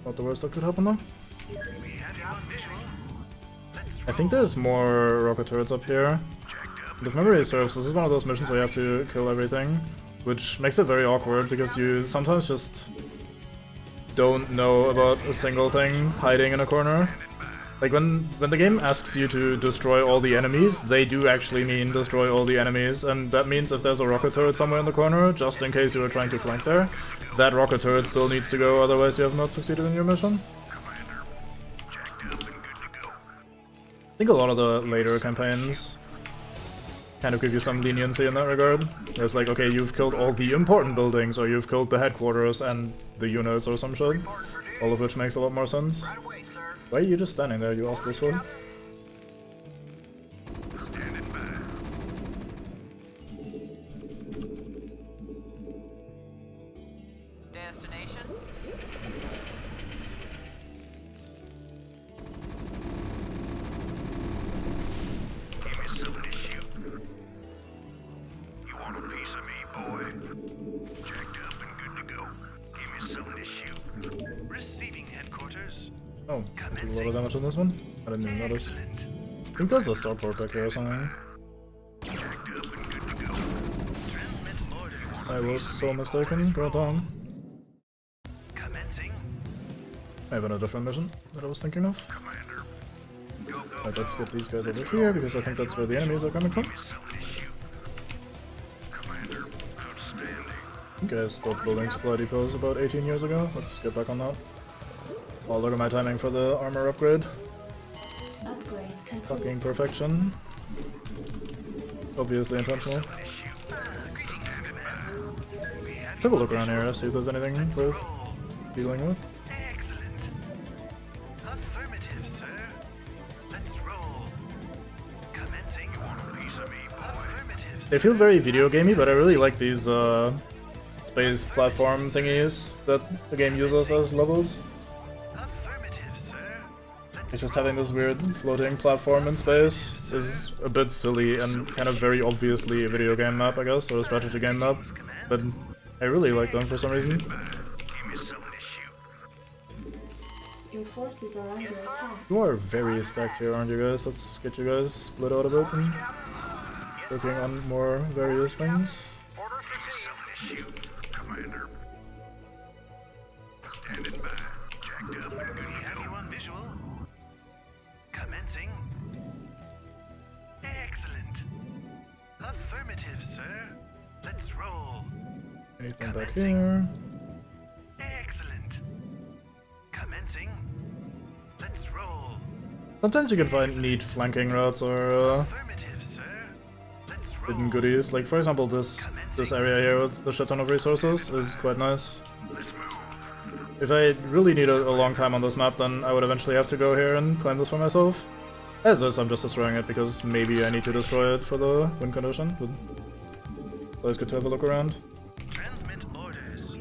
Not the worst that could happen though. I think there's more rocket turrets up here. And if memory serves, this is one of those missions where you have to kill everything, which makes it very awkward because you sometimes just don't know about a single thing hiding in a corner. Like when the game asks you to destroy all the enemies, they do actually mean destroy all the enemies, and that means if there's a rocket turret somewhere in the corner, just in case you are trying to flank there, that rocket turret still needs to go, otherwise you have not succeeded in your mission. I think a lot of the later campaigns kind of give you some leniency in that regard. It's like, okay, you've killed all the important buildings, or you've killed the headquarters and the units or some shit. All of which makes a lot more sense. Why are you just standing there, you ask this for? Destination? Give me something to shoot. You want a piece of me, boy? Jacked up and good to go. Give me something to shoot. Receiving headquarters. Oh, took a lot of damage on this one? I didn't even notice. I think there's a starport back here or something. I was so mistaken, god damn. Maybe on a different mission that I was thinking of. Right, let's get these guys over here, because I think that's where the enemies are coming from. You guys stopped building supply depots about 18 years ago. Let's get back on that. Oh, look at my timing for the armor upgrade. Upgrade complete. Fucking perfection. Obviously intentional. Let's have a look around here, see if there's anything worth dealing with. Affirmative, sir. Let's roll. Commencing. You want a piece of me, boy? Affirmative, They feel very video gamey, but I really like these space platform thingies that the game uses as levels. Like just having this weird floating platform in space is a bit silly and kind of very obviously a video game map, I guess, or a strategy game map, but I really like them for some reason. Your forces are under attack. You are very stacked here, aren't you guys? Let's get you guys split out a bit and working on more various things. Commander. Standing by. Jacked up and good. Have you on visual? Commencing. Excellent. Affirmative, sir. Let's roll. Anything back here? Excellent. Commencing. Let's roll. Sometimes you can find neat flanking routes or hidden goodies. Like for example, this area here with the shit ton of resources is quite nice. If I really need a long time on this map, then I would eventually have to go here and claim this for myself. As is, I'm just destroying it because maybe I need to destroy it for the win condition. But always good to have a look around. Transmit orders.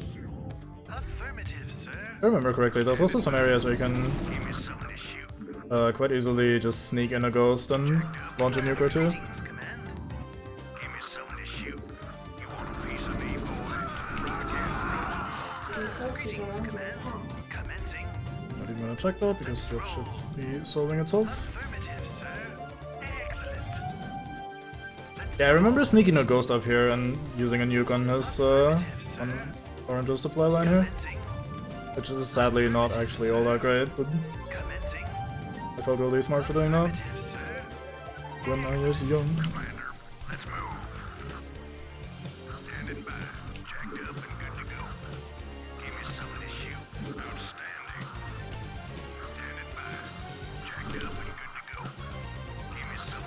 Affirmative, sir. If I remember correctly, there's also some areas where you can quite easily just sneak in a ghost and launch a nuke or two. Your forces are under attack. Not even gonna check that because that should be solving itself. Yeah, I remember sneaking a ghost up here and using a nuke on his on Orange's supply line here, which is sadly not actually all that great, but I felt really smart for doing that when I was young.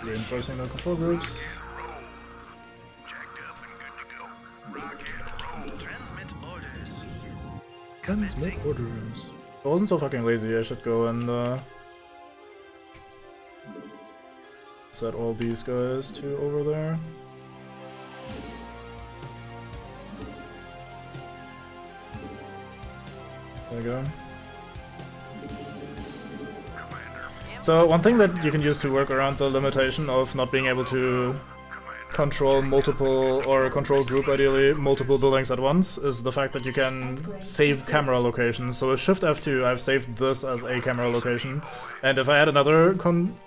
Reinforcing the control groups. Transmit orders. If I wasn't so fucking lazy, I should go and set all these guys to over there. There we go. So one thing that you can use to work around the limitation of not being able to control multiple, or control group ideally, multiple buildings at once is the fact that you can save camera locations. So with Shift F2 I've saved this as a camera location, and if I had another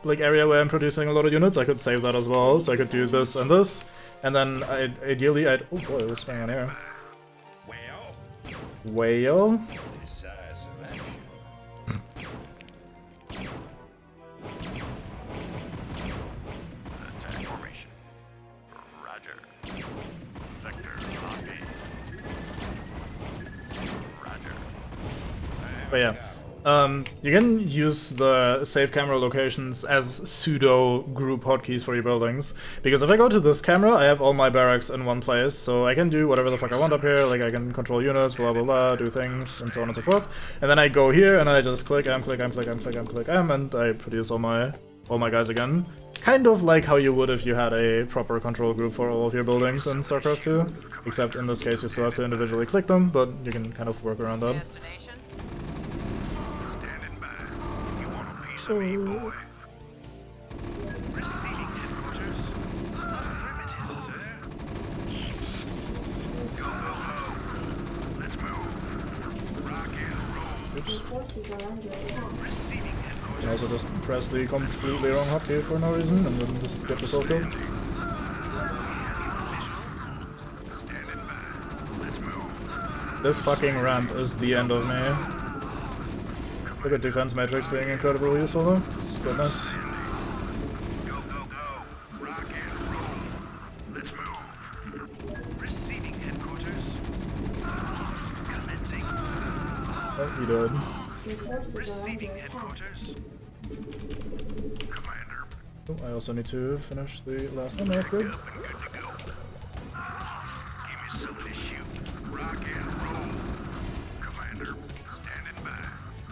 area where I'm producing a lot of units, I could save that as well. So I could do this, and then ideally I'd... Oh boy, what's going on here? Whale? But yeah. You can use the save camera locations as pseudo group hotkeys for your buildings. Because if I go to this camera, I have all my barracks in one place, so I can do whatever the fuck I want up here, like I can control units, blah blah blah, do things, and so on and so forth. And then I go here and I just click M, click M, click M, click M, click M, and I produce all my guys again. Kind of like how you would if you had a proper control group for all of your buildings in StarCraft 2. Except in this case you still have to individually click them, but you can kind of work around that. Receiving headquarters. Affirmative, sir. Go, go, go. Let's move. Rock and roll. Your forces are under attack. Receiving You headquarters. can also just press the completely wrong hotkey for no reason and then just get yourself killed. Standing by. Let's move. This fucking ramp is the end of me. Look at defense matrix being incredibly useful though. It's goodness. Go, go, go. Rock and roll. Let's move. Receiving headquarters. Commencing. Oh, he died. Your forces are Receiving under attack. headquarters. Commander. Oh, I also need to finish the last one upgrade. Up and good to go. Give me something to shoot. Rock and roll. Commander. Standing by.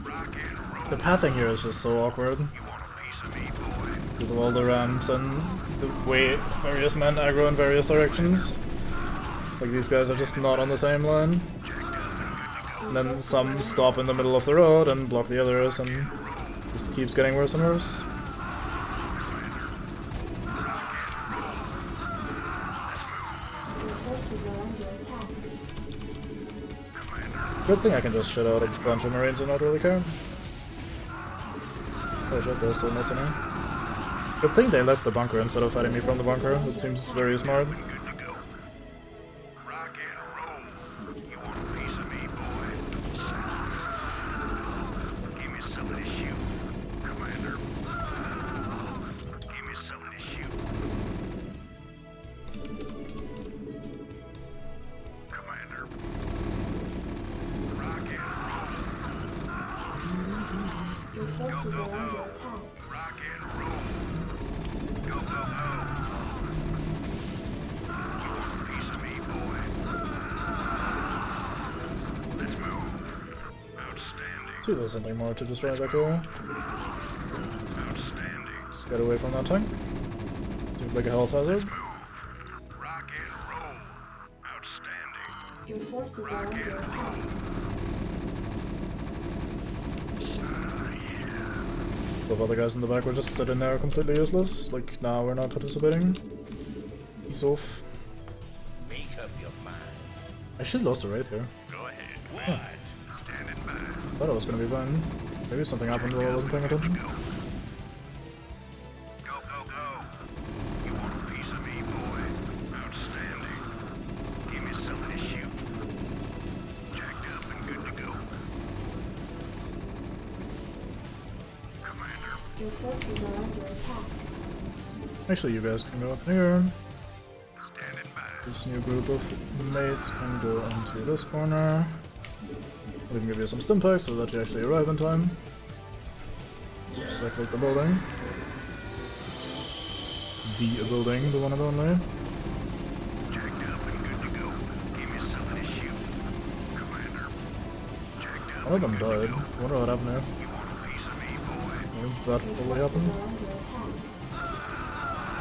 Rock and roll. The pathing here is just so awkward. You want a piece of me, boy? Because of all the ramps and the way various men aggro in various directions. Like these guys are just not on the same line. And then some stop in the middle of the road and block the others and just keeps getting worse and worse. Your forces are under attack. Good thing I can just shit out a bunch of Marines and not really care. Oh shit, they're still not to me. Good thing they left the bunker instead of fighting me from the bunker. It seems very smart. Good to go. Rock and roll. You want a piece of me, boy? Give me something to shoot. Commander. Give me something to shoot. Commander. Rock and roll. Your forces are under attack. Rock and roll. Go, go, go. You want a piece of me, boy? Let's move. Outstanding. See, there's something more to destroy back here. Outstanding. Let's get away from that tank. Seems like a health hazard. Rock and roll. Outstanding. Your forces are under attack. Both other guys in the back were just sitting there completely useless. Like, nah, we're not participating. He's off. Make up your mind. I should lost a Wraith here. Go ahead. Huh. Standing by. Thought it was gonna be fine. Maybe something happened while I wasn't paying attention. Go, go, go. You want a piece of me, boy? Outstanding. Give me something to shoot. Jacked up and good to go. Commander. Your forces are under attack. Actually, you guys can go up here. Standing by. This new group of mates can go into this corner. We can give you some stim packs so that you actually arrive in time. Just like the building. The building, the one and only. Jacked up and good to go. Give me something to shoot. Commander. Jacked up. One of them died. I wonder what happened there. You want a piece of me, boy? That Your probably forces happened. are under attack.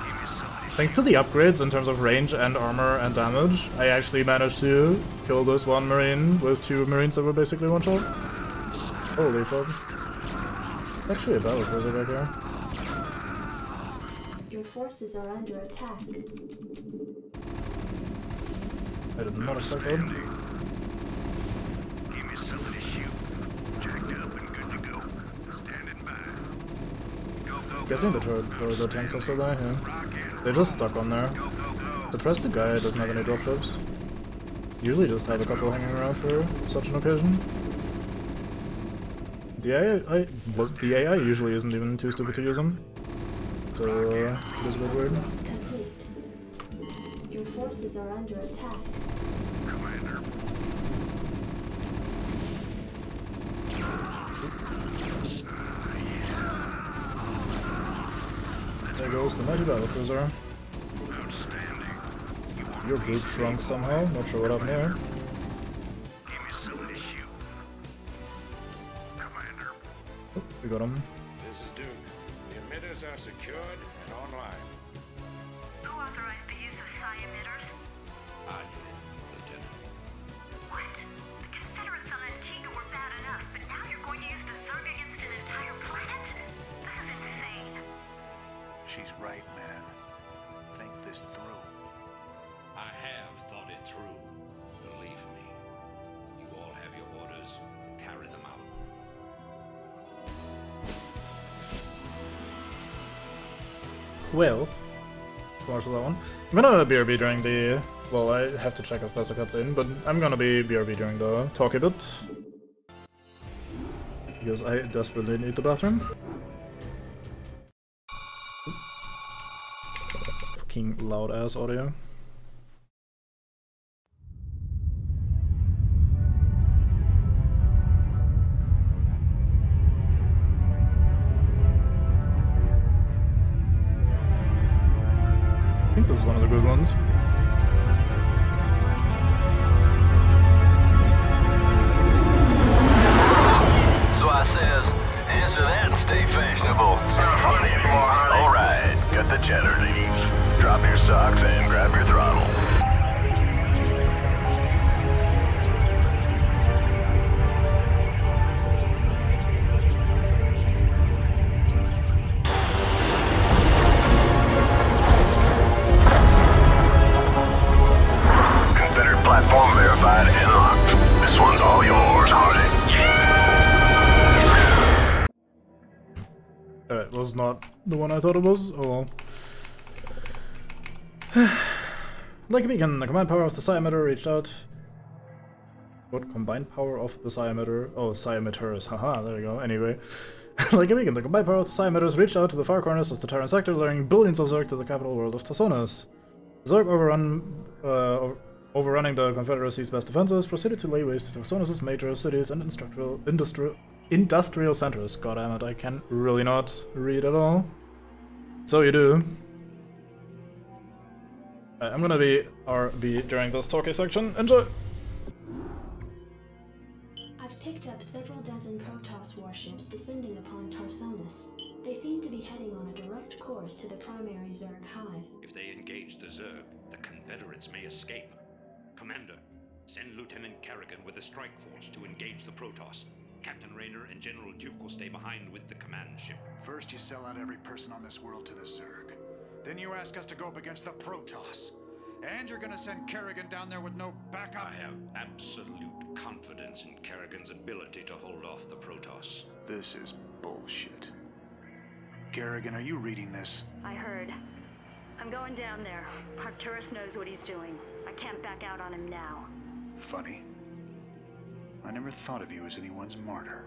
Give me something to Thanks to the upgrades in terms of range and armor and damage, I actually managed to kill this one marine with 2 marines that were basically one shot. Holy fuck. Actually a battle cruiser back here. Your forces are under attack. I did not expect that. Give me something to shoot. Jacked up and good to go. Standing by. Go, go, Guessing the tanks are still there, yeah. They're just stuck on there. Surprised the guy doesn't have any dropships. Usually just have a couple hanging around for such an occasion. The AI usually isn't even too stupid to use them. So, it is a bit weird. Complete. Your forces are under attack. Commander. the mighty battlecruiser. Outstanding. Your group shrunk somehow, not sure what happened here. Give me something to shoot. Commander. Oh, we got him. This is Duke. The emitters are secured and online. Who authorized the use of psi emitters? I did, Lieutenant. What? The Confederates on Antigua were bad enough, but now you're going to use the Zerg against an entire planet? That is insane. She's right, man. Think this through. I have thought it through. Believe me. You all have your orders. Carry them out. Well, watch that one. I'm gonna BRB during the... Well, I have to check if there's a cutscene, but I'm gonna be BRB during the talky bit. Because I desperately need the bathroom. Fucking loud ass audio. I think this is one of the good ones. So I says, answer that and stay fashionable. It's not funny anymore, honey. Alright, got the cheddar leaves. Drop your socks and grab your throttle. Confederate platform verified and locked. This one's all yours, Hardy. It was not the one I thought it was. Oh well. Like a beacon, the combined power of the psi emitter reached out. What combined power of the psi emitter? Oh, psi emitters. Haha, there we go. Anyway. Like a beacon, the combined power of the psi emitters reached out to the far corners of the Terran sector, luring billions of Zerg to the capital world of Tassonis. Zerg overrunning the Confederacy's best defenses proceeded to lay waste to Tassonis' major cities and industrial centers. God damn it, I can really not read at all. So you do. I'm gonna be RB during this talky section. Enjoy! I've picked up several dozen Protoss warships descending upon Tarsonis. They seem to be heading on a direct course to the primary Zerg hive. If they engage the Zerg, the Confederates may escape. Commander, send Lieutenant Kerrigan with a strike force to engage the Protoss. Captain Rayner and General Duke will stay behind with the command ship. First you sell out every person on this world to the Zerg. Then you ask us to go up against the Protoss. And you're gonna send Kerrigan down there with no backup? I have absolute confidence in Kerrigan's ability to hold off the Protoss. This is bullshit. Kerrigan, are you reading this? I heard. I'm going down there. Arcturus knows what he's doing. I can't back out on him now. Funny. I never thought of you as anyone's martyr.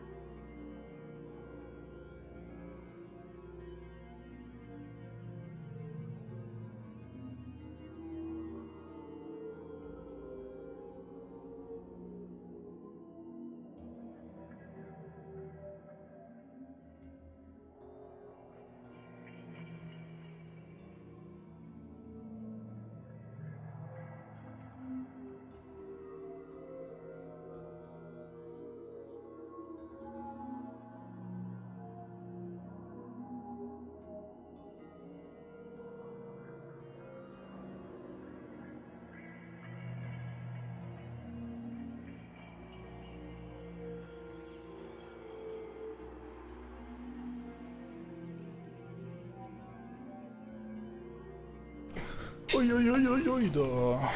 Oi, oi, oi, oi, oi, da.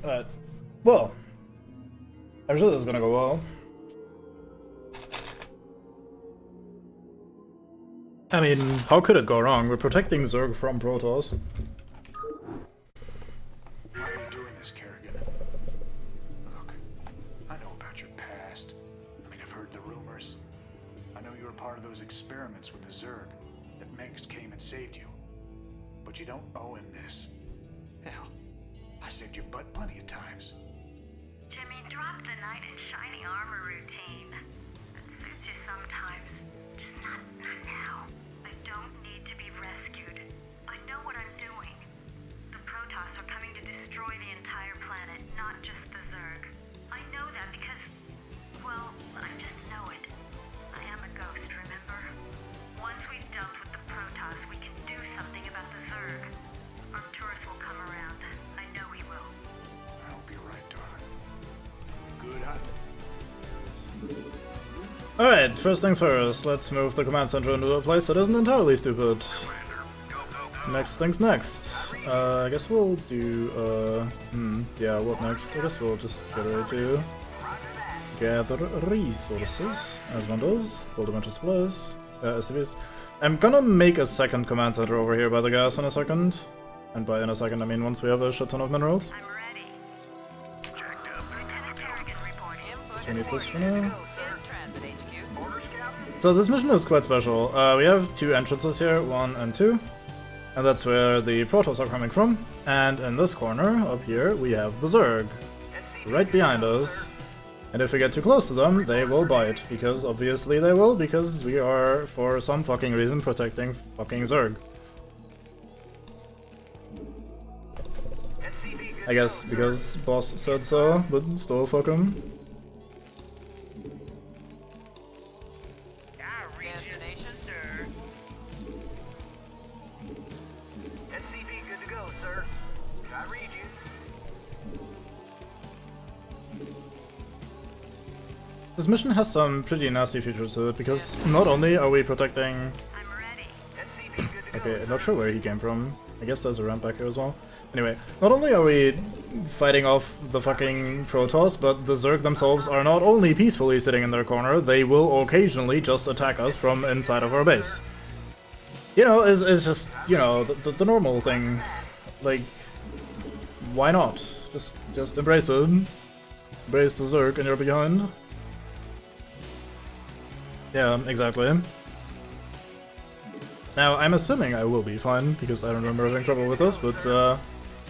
Alright. Well. I'm sure this is gonna go well. I mean, how could it go wrong? We're protecting Zerg from Protoss. Why are you doing this, Kerrigan? Look, I know about your past. I mean, I've heard the rumors. I know you were part of those experiments with the Zerg, that Mengsk came and saved you. But you don't owe him this. Hell, I saved your butt plenty of times. Jimmy, drop the knight in shining armor routine. It suits you sometimes. Just not now. I don't need to be rescued. I know what I'm doing. The Protoss are coming to destroy the entire planet, not just the Zerg. I know that because, well, I just know it. I am a ghost, remember? Once we've dealt with the Protoss, we can do something about the Zerg. Arcturus will come around. I know he will. I hope you're right, darling. Good hunting. Alright, first things first, let's move the command center into a place that isn't entirely stupid. Next things next. I guess we'll do, yeah, what next? I guess we'll just get ready to gather resources, as one does. Build a bunch of supplies, SCVs. I'm gonna make a second command center over here by the gas in a second. And by in a second, I mean once we have a shit ton of minerals. So we need this for now. So this mission is quite special. We have two entrances here, 1 and 2. And that's where the Protoss are coming from. And in this corner, up here, we have the Zerg. Right behind us. And if we get too close to them, they will bite. Because obviously they will, because we are, for some fucking reason, protecting fucking Zerg. I guess because boss said so, but still fuck him. This mission has some pretty nasty features to it, because not only are we protecting... Okay, I'm not sure where he came from. I guess there's a ramp back here as well. Anyway, not only are we fighting off the fucking Protoss, but the Zerg themselves are not only peacefully sitting in their corner, they will occasionally just attack us from inside of our base. You know, it's just, you know, the normal thing. Like, why not? Just embrace it. Embrace the Zerg and you're behind. Yeah, exactly. Now, I'm assuming I will be fine, because I don't remember having trouble with this, but, or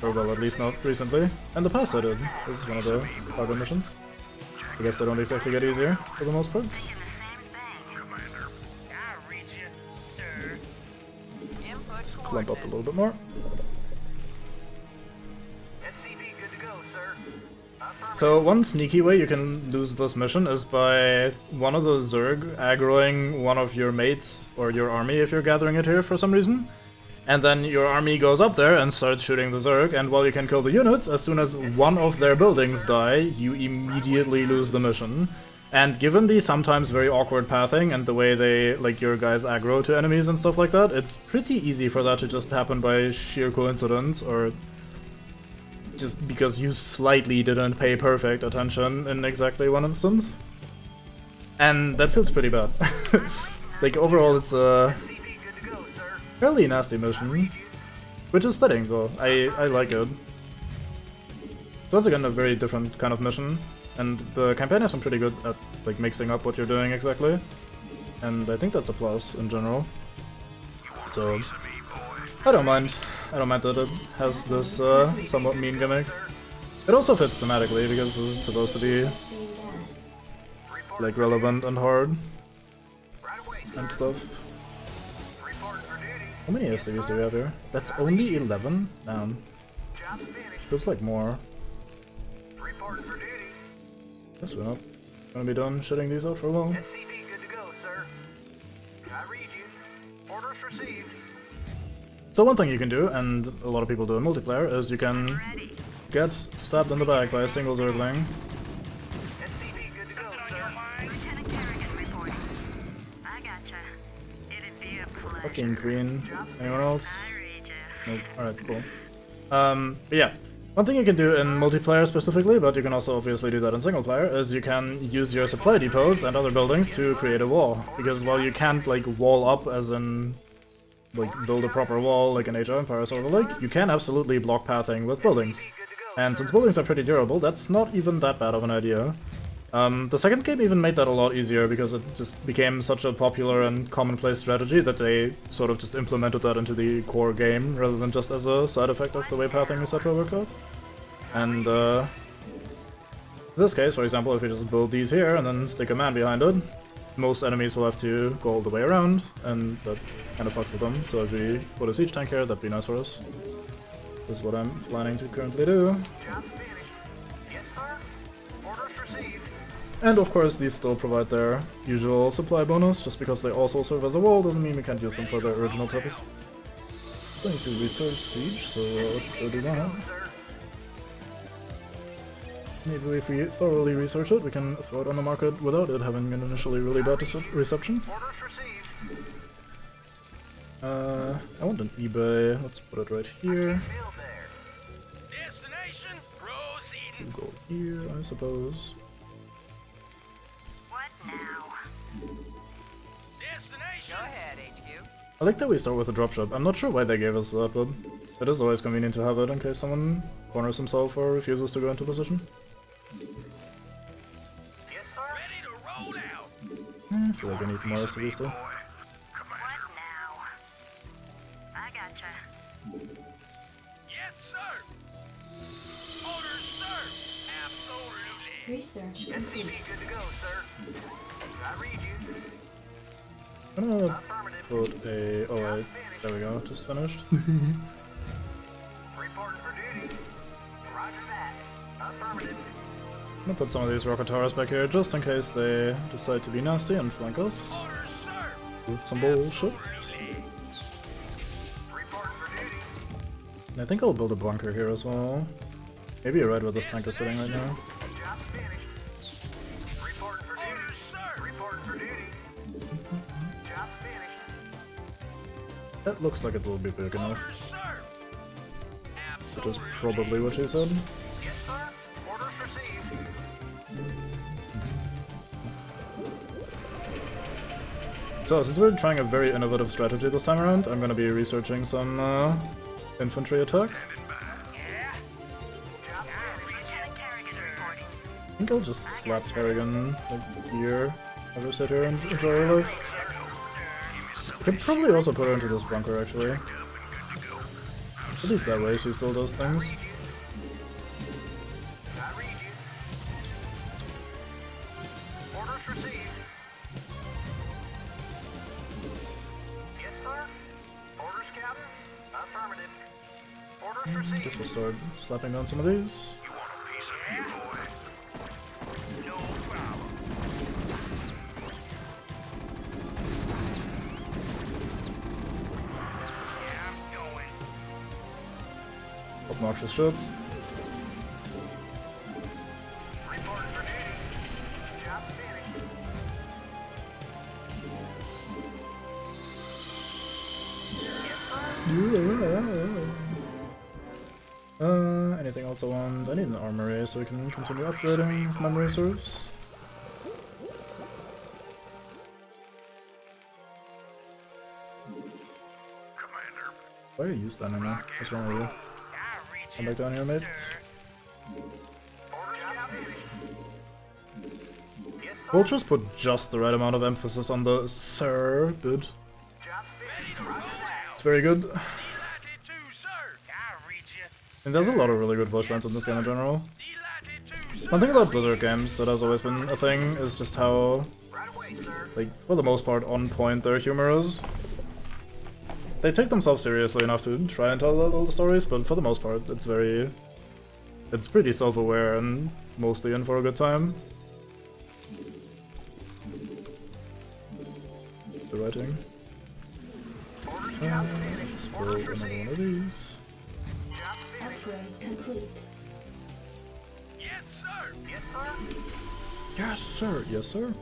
well, at least not recently. And the past I did. This is one of the harder missions. I guess they don't exactly get easier, for the most part. Let's clump up a little bit more. So one sneaky way you can lose this mission is by one of the Zerg aggroing one of your mates, or your army if you're gathering it here for some reason. And then your army goes up there and starts shooting the Zerg, and while you can kill the units, as soon as one of their buildings die, you immediately lose the mission. And given the sometimes very awkward pathing and the way they, like, your guys aggro to enemies and stuff like that, it's pretty easy for that to just happen by sheer coincidence, or just because you slightly didn't pay perfect attention in exactly one instance. And that feels pretty bad. Like, overall it's a fairly nasty mission, which is fitting though. I like it. So that's again a very different kind of mission, and the campaign has been pretty good at like mixing up what you're doing exactly, and I think that's a plus in general. So I don't mind. I don't mind that it has this somewhat mean gimmick. It also fits thematically because this is supposed to be like relevant and hard and stuff. How many SCVs do we have here? That's only 11? Man. Feels like more. Guess we're not gonna be done shutting these out for a while. So one thing you can do, and a lot of people do in multiplayer, is you can get stabbed in the back by a single Zergling. Fucking queen. Anyone else? Nope. Alright, cool. But yeah. One thing you can do in multiplayer specifically, but you can also obviously do that in single player, is you can use your supply depots and other buildings to create a wall. Because while you can't like wall up as in like build a proper wall like an Age of Empires or the like, you can absolutely block pathing with buildings. And since buildings are pretty durable, that's not even that bad of an idea. The second game even made that a lot easier because it just became such a popular and commonplace strategy that they sort of just implemented that into the core game rather than just as a side effect of the way pathing etc. worked out. And in this case, for example, if we just build these here and then stick a man behind it, most enemies will have to go all the way around, and that kind of fucks with them. So if we put a siege tank here, that'd be nice for us. This is what I'm planning to currently do. And of course these still provide their usual supply bonus, just because they also serve as a wall doesn't mean we can't use them for their original purpose. I'm going to research siege, so let's go do that. Maybe if we thoroughly research it, we can throw it on the market without it having an initially really bad reception. I want an eBay, let's put it right here. We'll go here, I suppose. Go ahead, HQ. I like that we start with a dropship. I'm not sure why they gave us that, but it is always convenient to have it in case someone corners himself or refuses to go into position. I feel like I need more SCVs still. Research complete. I'm gonna put a... oh wait, there we go, just finished. I'm gonna put some of these rocket towers back here just in case they decide to be nasty and flank us with some bullshit. And I think I'll build a bunker here as well. Maybe you're right where this tank is sitting right now. That looks like it will be big enough. Which is probably what she said. So, since we're trying a very innovative strategy this time around, I'm gonna be researching some infantry attack. I think I'll just slap Kerrigan like here, have her sit here and enjoy her life. I could probably also put her into this bunker actually. At least that way she still does things. Guess we'll start slapping down some of these. Obnoxious shots. Anything else I want? I need an armory so we can continue upgrading if memory serves. Why are you standing there? What's wrong with you? Come back down here, mate. We'll just put just the right amount of emphasis on the sir bit. It's very good. And there's a lot of really good voice lines in this game in general. One thing about Blizzard games that has always been a thing is just how, like, for the most part, on point their humor is. They take themselves seriously enough to try and tell all the stories, but for the most part, it's pretty self-aware and mostly in for a good time. The writing. Let's build another one of these. Upgrade complete. Yes, sir. Yes, sir. Yes, sir. Yes, sir.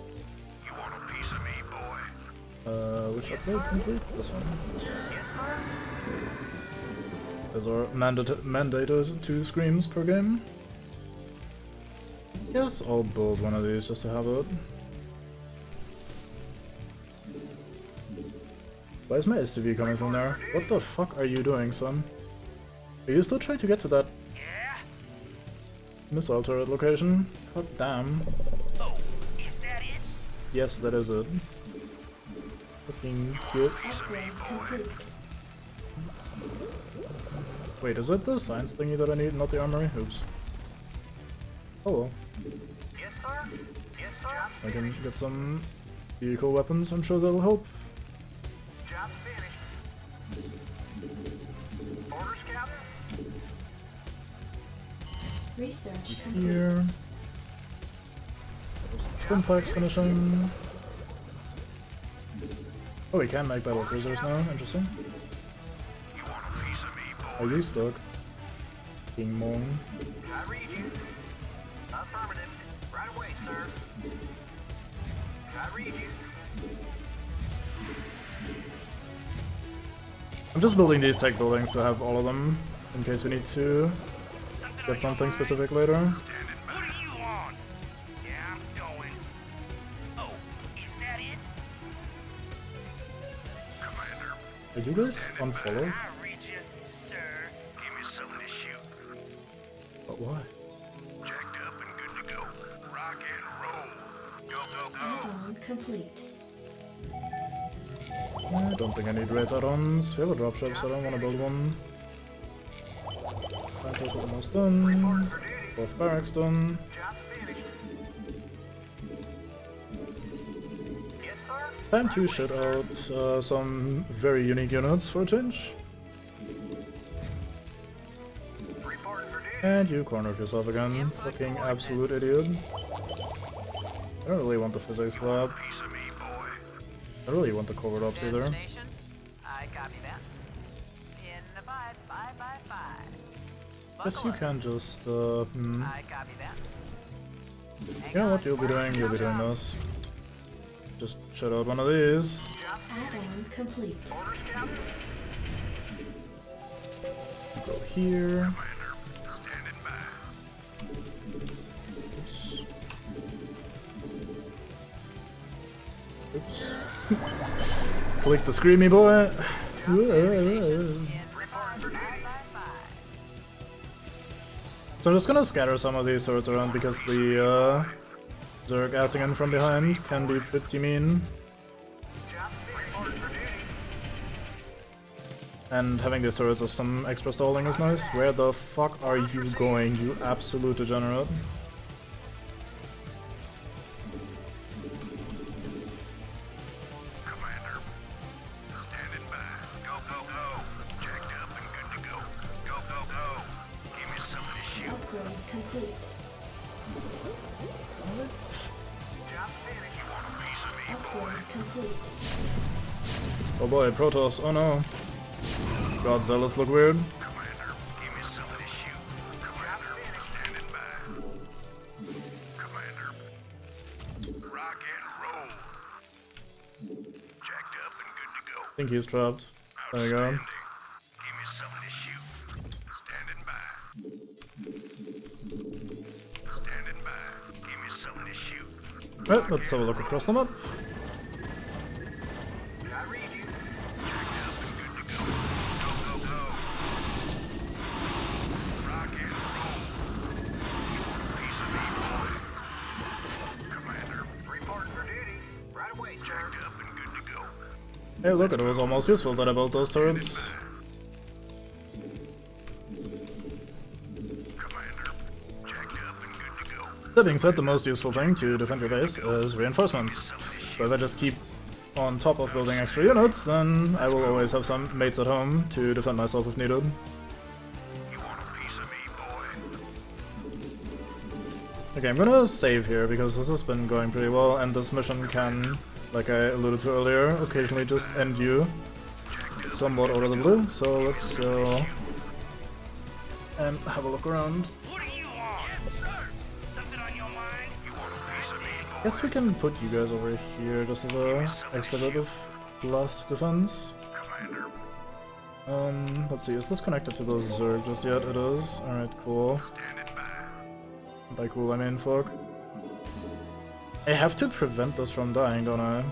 You want a piece of me, boy? Which upgrade complete? This one. Those are mandated 2 screams per game. Yes, I'll build one of these just to have it. Why is my SCV coming from there? What the fuck are you doing, son? Are you still trying to get to that missile turret location? God damn. Oh, is that it? Yes, that is it. Fucking cute. Upgrade complete. Wait, is it the science thingy that I need, not the armory? Oops. Oh well. Yes, sir. Yes, sir. I can get some vehicle weapons, I'm sure that'll help. Job's finished. Orders, Captain? Research complete. Here. Stimpaks finishing. Oh, we can make battle cruisers now. Interesting. You want a piece of me, boy? Are you stuck? King Mong. I read you. Affirmative. Right away, sir. I read you. I'm just building these tech buildings to have all of them in case we need to get something specific later. What are you on? Yeah, I'm going. Oh, is that it? Commander, Did you guys unfollow? I read you, sir. give me something to shoot. But why? Jacked up and good to go. Rock and roll. Go, go, go. Add-on complete. I don't think I need raid add-ons. We have a dropship, so I don't want to build one. Lancers are almost done. Both barracks done. Job's finished. Yes, sir? Time to shit out some very unique units for a change. Reporting for duty. And you cornered yourself again. Fucking absolute idiot. I don't really want the physics lab. Piece of me, boy. I don't really want the covert ops either. Destination? I copy that. In the 5. Guess you can just, I copy that. You know what you'll be doing? You'll be doing this. Just shut out one of these. Add-on complete. Orders, Captain? Go here. Commander, standing by. Oops. Oops. Click the screamy boy. So I'm just gonna scatter some of these swords around because the Zerg assing in from behind can be pretty mean. And having these turrets with some extra stalling is nice. Where the fuck are you going, you absolute degenerate? Commander, standing by. Go, go, go. Jacked up and good to go. Go, go, go. Give me something to shoot. Upgrade complete. Job's finished. You want a piece of me, boy? Upgrade complete. Oh boy, Protoss, oh no. God, zealots look weird. Commander, give me something to shoot. Commander, standing by. Commander, rock and roll. Jacked up and good to go. I think he's trapped. There you go. Outstanding. Give me something to shoot. Standing by. Standing by. Give me something to shoot. Well, let's have a look across the map. I read you. Jacked up and good to go. Go, go, go. Rock and roll. You want a piece of me, boy? Commander, reporting for duty. Right away, jacked up and good to go. Hey look, it was almost useful that I built those turrets. Commander, jacked up and good to go. That being said, the most useful thing to defend your base is reinforcements. So if I just keep on top of building extra units, then I will always have some mates at home to defend myself if needed. You want a piece of me, boy? Okay, I'm gonna save here because this has been going pretty well, and this mission can, like I alluded to earlier, occasionally just end you somewhat out of the blue. So let's go and have a look around. What are you on? Yes, sir. Something on your mind? You want a piece of me, boy? Guess we can put you guys over here just as a extra bit of blast defense. Commander, Let's see, is this connected to those Zerg just yet? It is. Alright, cool. standing by. By cool, I mean fuck. I have to prevent this from dying, don't I?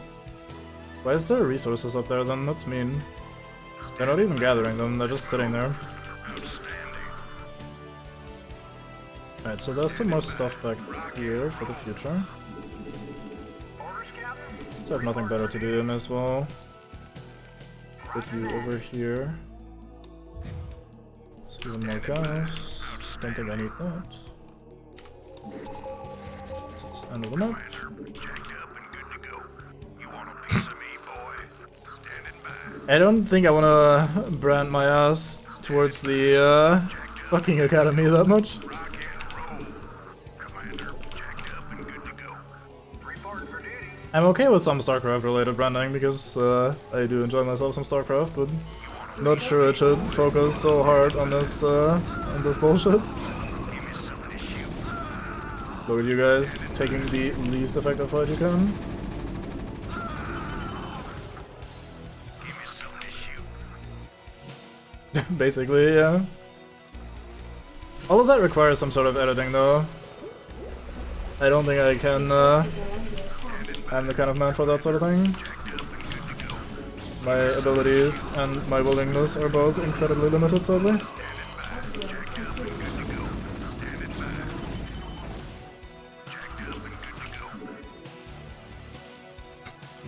Why is there resources up there then? That's mean. They're not even gathering them, they're just sitting there. Outstanding. Alright, so there's some more stuff back here for the future. Orders, Captain? Since I have nothing better to do, I may as well put you over here. Let's give them more guys. Don't think I need that. Let's end of the map. Commander, jacked up and good to go. You I don't think I wanna brand my ass towards the fucking academy that much. I'm okay with some StarCraft related branding because I do enjoy myself some StarCraft, but not sure it should focus so hard on this bullshit. Look at you guys taking the least effective fight you can. Basically, yeah. All of that requires some sort of editing though. I don't think I can, I'm the kind of man for that sort of thing. My abilities and my willingness are both incredibly limited, sadly.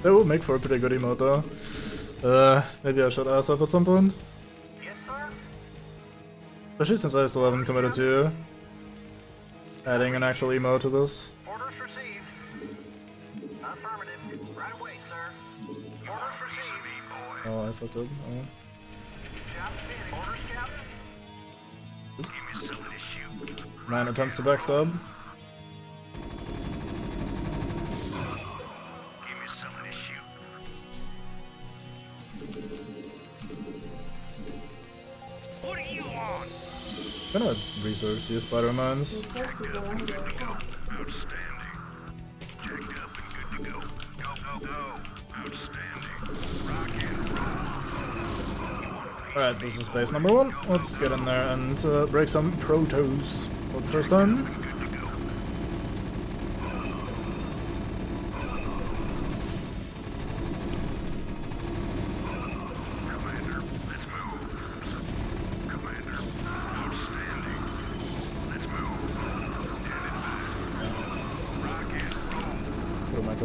That would make for a pretty good emote though. Maybe I should ask up at some point. Especially since I still haven't committed to adding an actual emote to this. Orders received. Affirmative. Right away, sir. Orders received. Oh, I fucked up. Oh. Orders, Captain. 9 attempts to backstab. What are you on? I'm gonna research these Spider-Mans. Forces are under attack. Outstanding. Checked up and good to go. Go, go, go. Outstanding. Rock and roll. Alright, this is base number 1. Let's get in there and break some protos for the first time.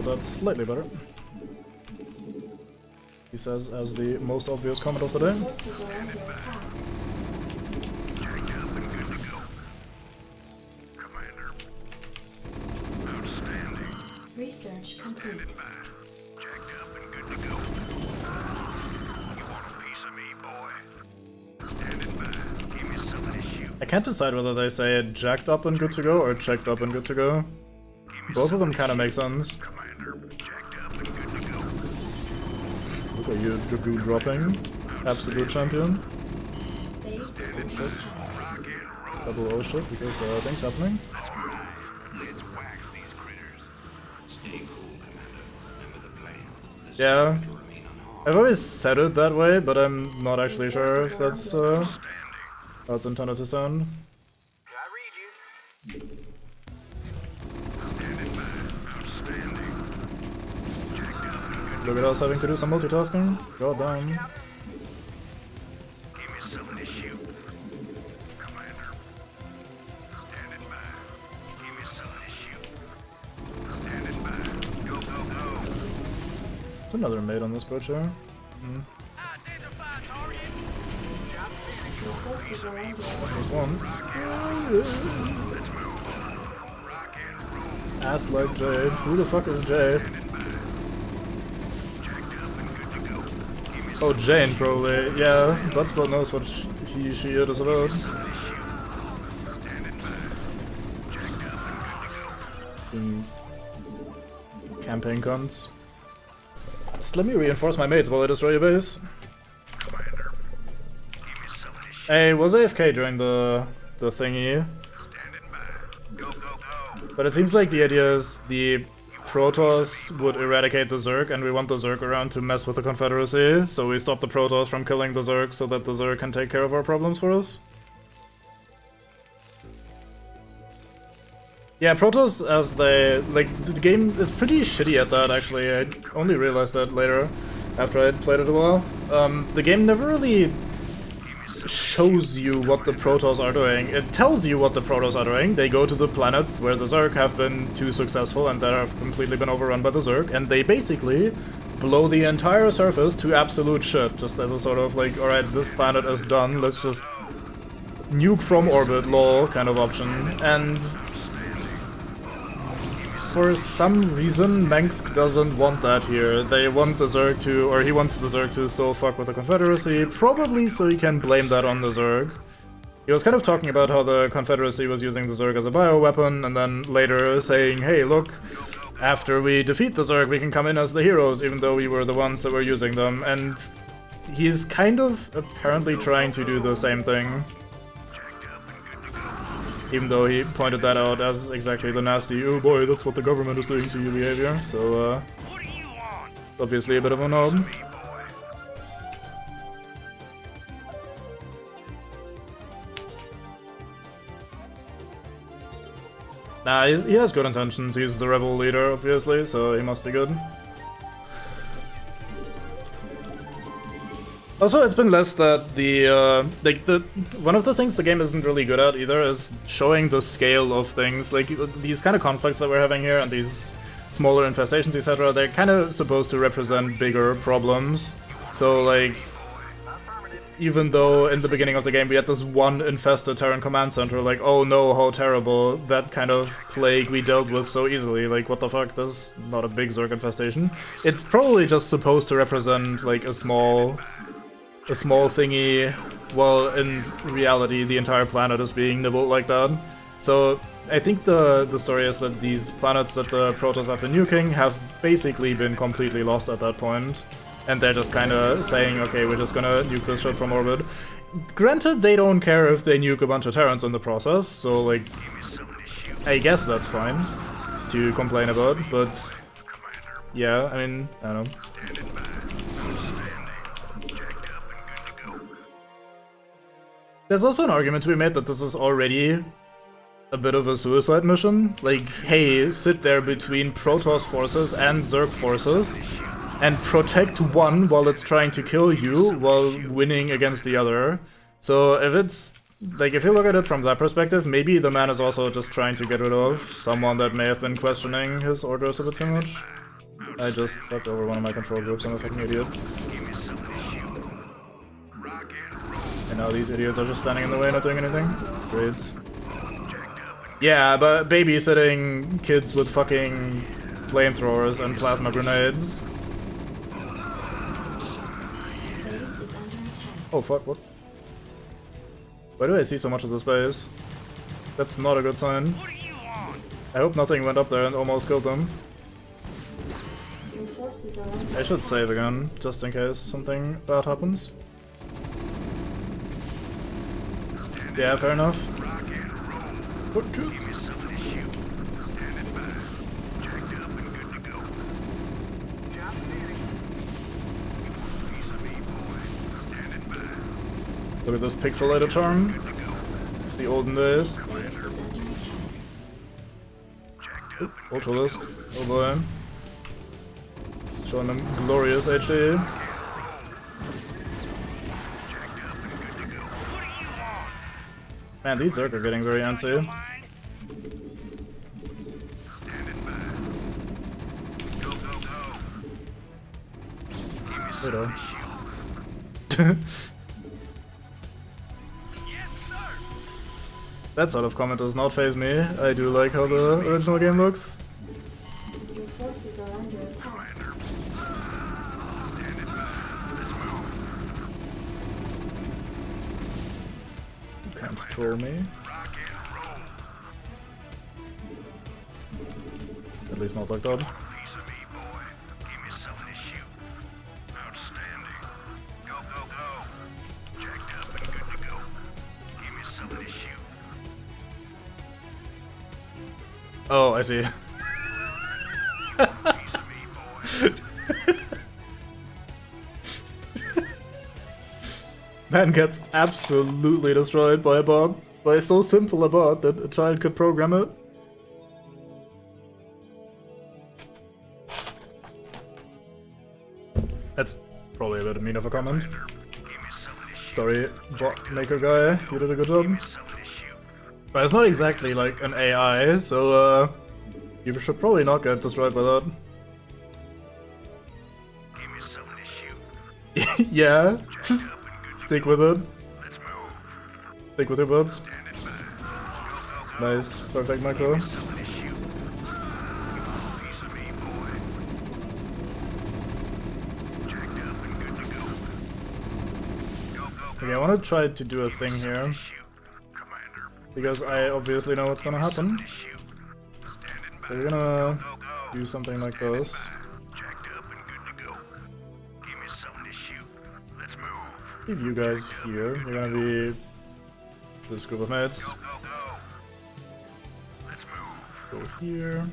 That's slightly better. He says as the most obvious comment of the day. Forces are under attack. Checked up and good to go. Commander. Outstanding. Research complete. Checked up and good to go. You want a piece of me, boy? Standing by. Give me something to shoot. I can't decide whether they say jacked up and good to go or checked up and good to go. Both of them kind of make sense. Look at you, Dragoon dropping. Absolute champion. Base is under attack. Double O shit because things happening. Let's wax these critters. Stay cool, Commander. Remember the plan. Yeah. I've always said it that way, but I'm not actually sure if that's how it's intended to sound. I read you. Look at us having to do some multitasking. God damn. Give me something to shoot. Commander. Standing by. Give me something to shoot. Standing by. Go, go, go. There's another mate on this boat here. Identify target. Your forces are under attack. There's one. Ass like Jade. Who the fuck is Jade? Oh, Jane, probably. Yeah, Bloodsport knows what she it is about. Campaign cons. Just let me reinforce my mates while I destroy your base. I was AFK during the thingy. But it seems like the idea is the Protoss would eradicate the Zerg, and we want the Zerg around to mess with the Confederacy, so we stop the Protoss from killing the Zerg so that the Zerg can take care of our problems for us. Yeah, Protoss, as they... like, the game is pretty shitty at that, actually. I only realized that later, after I'd played it a while. The game never really shows you what the Protoss are doing. It tells you what the Protoss are doing. They go to the planets where the Zerg have been too successful and that have completely been overrun by the Zerg, and they basically blow the entire surface to absolute shit, just as a sort of like, alright, this planet is done, let's just nuke from orbit, lol, kind of option. And for some reason, Mengsk doesn't want that here. They want the Zerg to, or he wants the Zerg to still fuck with the Confederacy, probably so he can blame that on the Zerg. He was kind of talking about how the Confederacy was using the Zerg as a bioweapon, and then later saying, hey, look, after we defeat the Zerg, we can come in as the heroes, even though we were the ones that were using them. And he's kind of apparently trying to do the same thing. Even though he pointed that out as exactly the nasty, oh boy, that's what the government is doing to you behavior. So, obviously a bit of a knob. Nah, he has good intentions. He's the rebel leader, obviously, so he must be good. Also, it's been less that one of the things the game isn't really good at either is showing the scale of things. Like, these kind of conflicts that we're having here and these smaller infestations, etc., they're kind of supposed to represent bigger problems. So, like, even though in the beginning of the game we had this one infested Terran command center, like, oh no, how terrible, that kind of plague we dealt with so easily, like, what the fuck, that's not a big Zerg infestation. It's probably just supposed to represent, like, a small thingy, while in reality the entire planet is being nibbled like that. So I think the story is that these planets that the Protoss have been nuking have basically been completely lost at that point. And they're just kind of saying, okay, we're just gonna nuke this shit from orbit. Granted, they don't care if they nuke a bunch of Terrans in the process, so, like, I guess that's fine to complain about, but yeah, I mean, I don't know. There's also an argument to be made that this is already a bit of a suicide mission. Like, hey, sit there between Protoss forces and Zerg forces and protect one while it's trying to kill you while winning against the other. So if it's, like, if you look at it from that perspective, maybe the man is also just trying to get rid of someone that may have been questioning his orders a bit too much. I just fucked over one of my control groups, I'm a fucking idiot. And now these idiots are just standing in the way, not doing anything. Great. Yeah, but babysitting kids with fucking flamethrowers and plasma grenades. Oh fuck, what? Why do I see so much of this base? That's not a good sign. I hope nothing went up there and almost killed them. I should save again, just in case something bad happens. Yeah, fair enough. What kids? Look at this pixelated charm. The olden days. Oop, Ultralisk. Oh boy. Showing them glorious HD. Man, these Zerg are getting very antsy. That sort of comment does not faze me. I do like how the original game looks. Your forces are under attack. You can't troll me. At least not like that. Oh, I see. Man gets absolutely destroyed by a bot. By so simple a bot that a child could program it. That's probably a bit mean of a comment. Sorry, bot maker guy, you did a good job. But it's not exactly like an AI, so you should probably not get destroyed by that. Yeah, just stick with it. Stick with your bots. Nice, perfect micro. Okay, I want to try to do a thing here. Because I obviously know what's gonna happen. So we're gonna do something like this. Leave you guys here. You're gonna be this group of mates. Go here.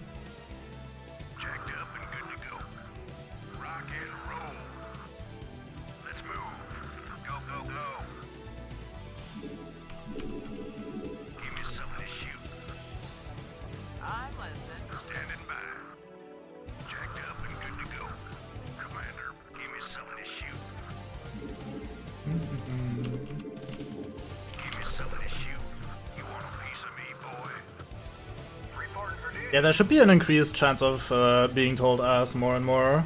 Yeah, there should be an increased chance of being told as more and more.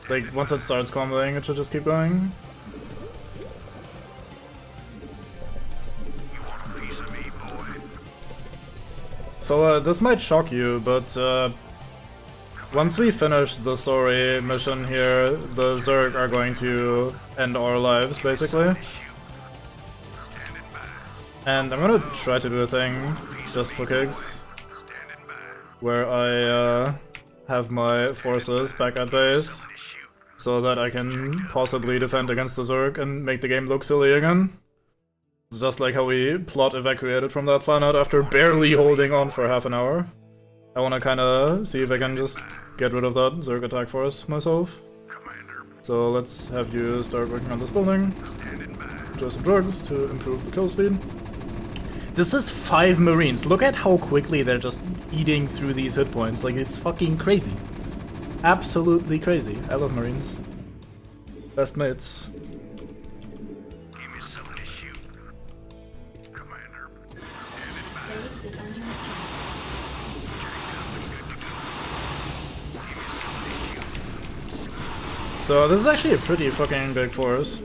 Like, once it starts comboing, it should just keep going. So this might shock you, but once we finish the story mission here, the Zerg are going to end our lives, basically. And I'm gonna try to do a thing, just for kicks, where I have my forces back at base, so that I can possibly defend against the Zerg and make the game look silly again. Just like how we plot evacuated from that planet after barely holding on for half an hour. I wanna kinda see if I can just get rid of that Zerg attack force myself. So let's have you start working on this building. Enjoy some drugs to improve the kill speed. This is 5 Marines. Look at how quickly they're just eating through these hit points. Like, it's fucking crazy. Absolutely crazy. I love Marines. Best mates. So this is actually a pretty fucking big force.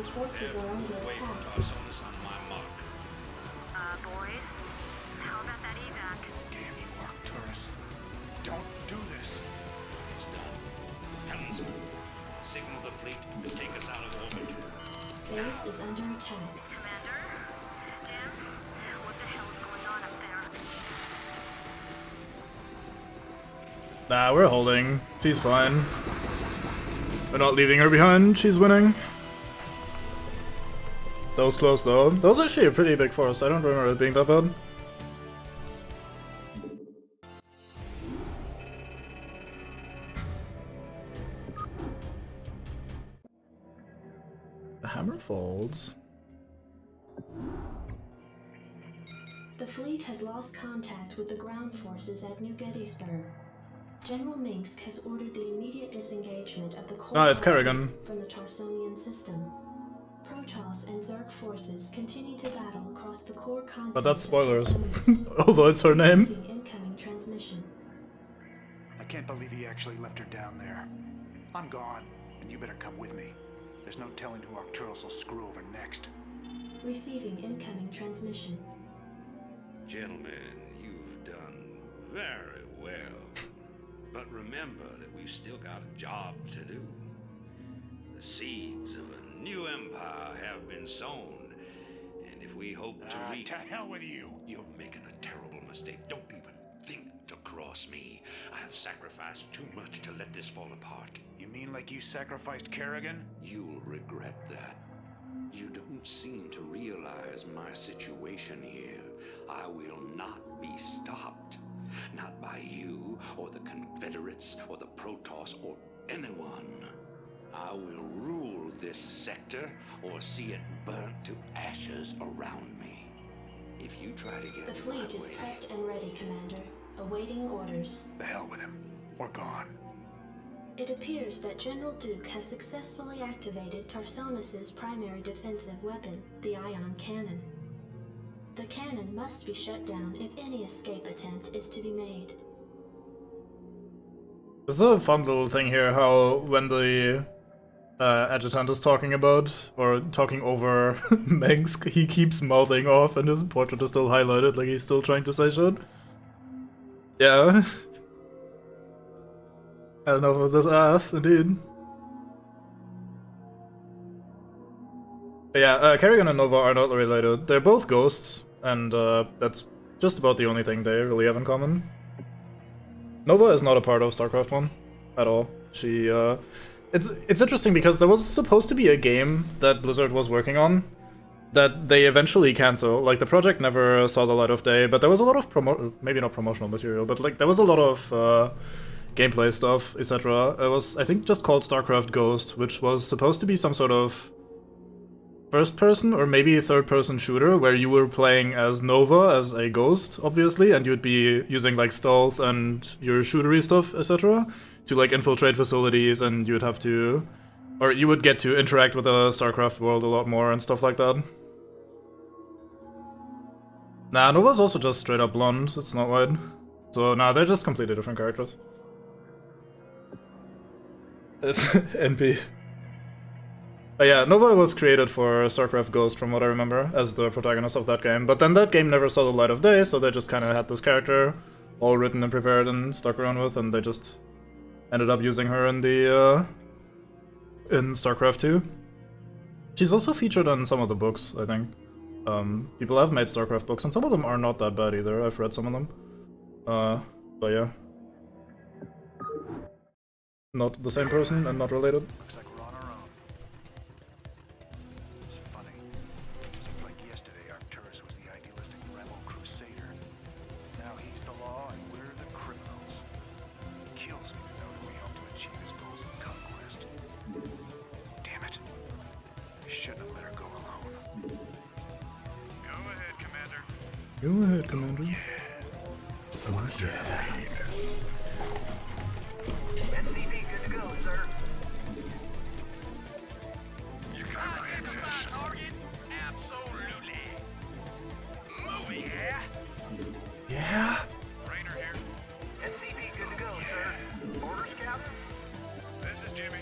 Forces are under attack. Boys, how about that evac? Damn you, Arcturus. Don't do this. It's done. Helmsman, signal the fleet to take us out of orbit. Base is under attack. Commander? Jim? What the hell is going on up there? Nah, we're holding. She's fine. We're not leaving her behind. She's winning. That was close though. That was actually a pretty big force. I don't remember it being that bad. The hammer folds. The fleet has lost contact with the ground forces at New Gettysburg. General Minsk has ordered the immediate disengagement of the core Ah, it's Kerrigan. from the Tarsonian system. Protoss and Zerg forces continue to battle across the core continent. But that's spoilers. Although it's her name. Incoming transmission. I can't believe he actually left her down there. I'm gone, and you better come with me. There's no telling who Arcturus will screw over next. Receiving incoming transmission. Gentlemen, you've done very well. But remember that we've still got a job to do. The seeds of a new empire have been sown, and if we hope to reach... To hell with you! You're making a terrible mistake. Don't even think to cross me. I have sacrificed too much to let this fall apart. You mean like you sacrificed Kerrigan? You'll regret that. You don't seem to realize my situation here. I will not be stopped. Not by you, or the Confederates, or the Protoss, or anyone. I will rule this sector, or see it burnt to ashes around me. If you try to get The fleet is prepped and ready, Commander. Awaiting orders. The hell with him. We're gone. It appears that General Duke has successfully activated Tarsonis' primary defensive weapon, the ion cannon. The cannon must be shut down if any escape attempt is to be made. There's a fun little thing here how when the Adjutant is talking about, or talking over Manx, he keeps mouthing off and his portrait is still highlighted, like he's still trying to say shit. Yeah. I don't know about this ass, indeed. But yeah, Kerrigan and Nova are not related. They're both ghosts, and that's just about the only thing they really have in common. Nova is not a part of StarCraft 1 at all. She, it's interesting because there was supposed to be a game that Blizzard was working on that they eventually canceled. Like, the project never saw the light of day, but there was a lot of maybe not promotional material, but like there was a lot of gameplay stuff, etc. It was, I think, just called StarCraft Ghost, which was supposed to be some sort of first-person or maybe third-person shooter where you were playing as Nova, as a ghost, obviously, and you'd be using like stealth and your shootery stuff, etc. to like infiltrate facilities, and you'd have to, or you would get to interact with the StarCraft world a lot more and stuff like that. Nah, Nova's also just straight up blonde, it's not white. So nah, they're just completely different characters. It's NP. But yeah, Nova was created for StarCraft Ghost, from what I remember, as the protagonist of that game. But then that game never saw the light of day, so they just kind of had this character all written and prepared and stuck around with, and they just ended up using her in the in StarCraft 2. She's also featured on some of the books, I think. People have made StarCraft books, and some of them are not that bad either. I've read some of them. But yeah. Not the same person and not related. Looks like we're on our own. It's funny. Seems like yesterday Arcturus was the idealistic rebel crusader. Now he's the law and we're the criminals. It kills me to know that we helped him achieve his goals of conquest. Damn it. I shouldn't have let her go alone. Go ahead, Commander. Go ahead, Commander. Oh, yeah. SCP good to go, sir. You got my attention. Target? Absolutely. Moving, yeah? Yeah. Rainer here. SCP good to go, sir. Orders, Captain? This is Jimmy.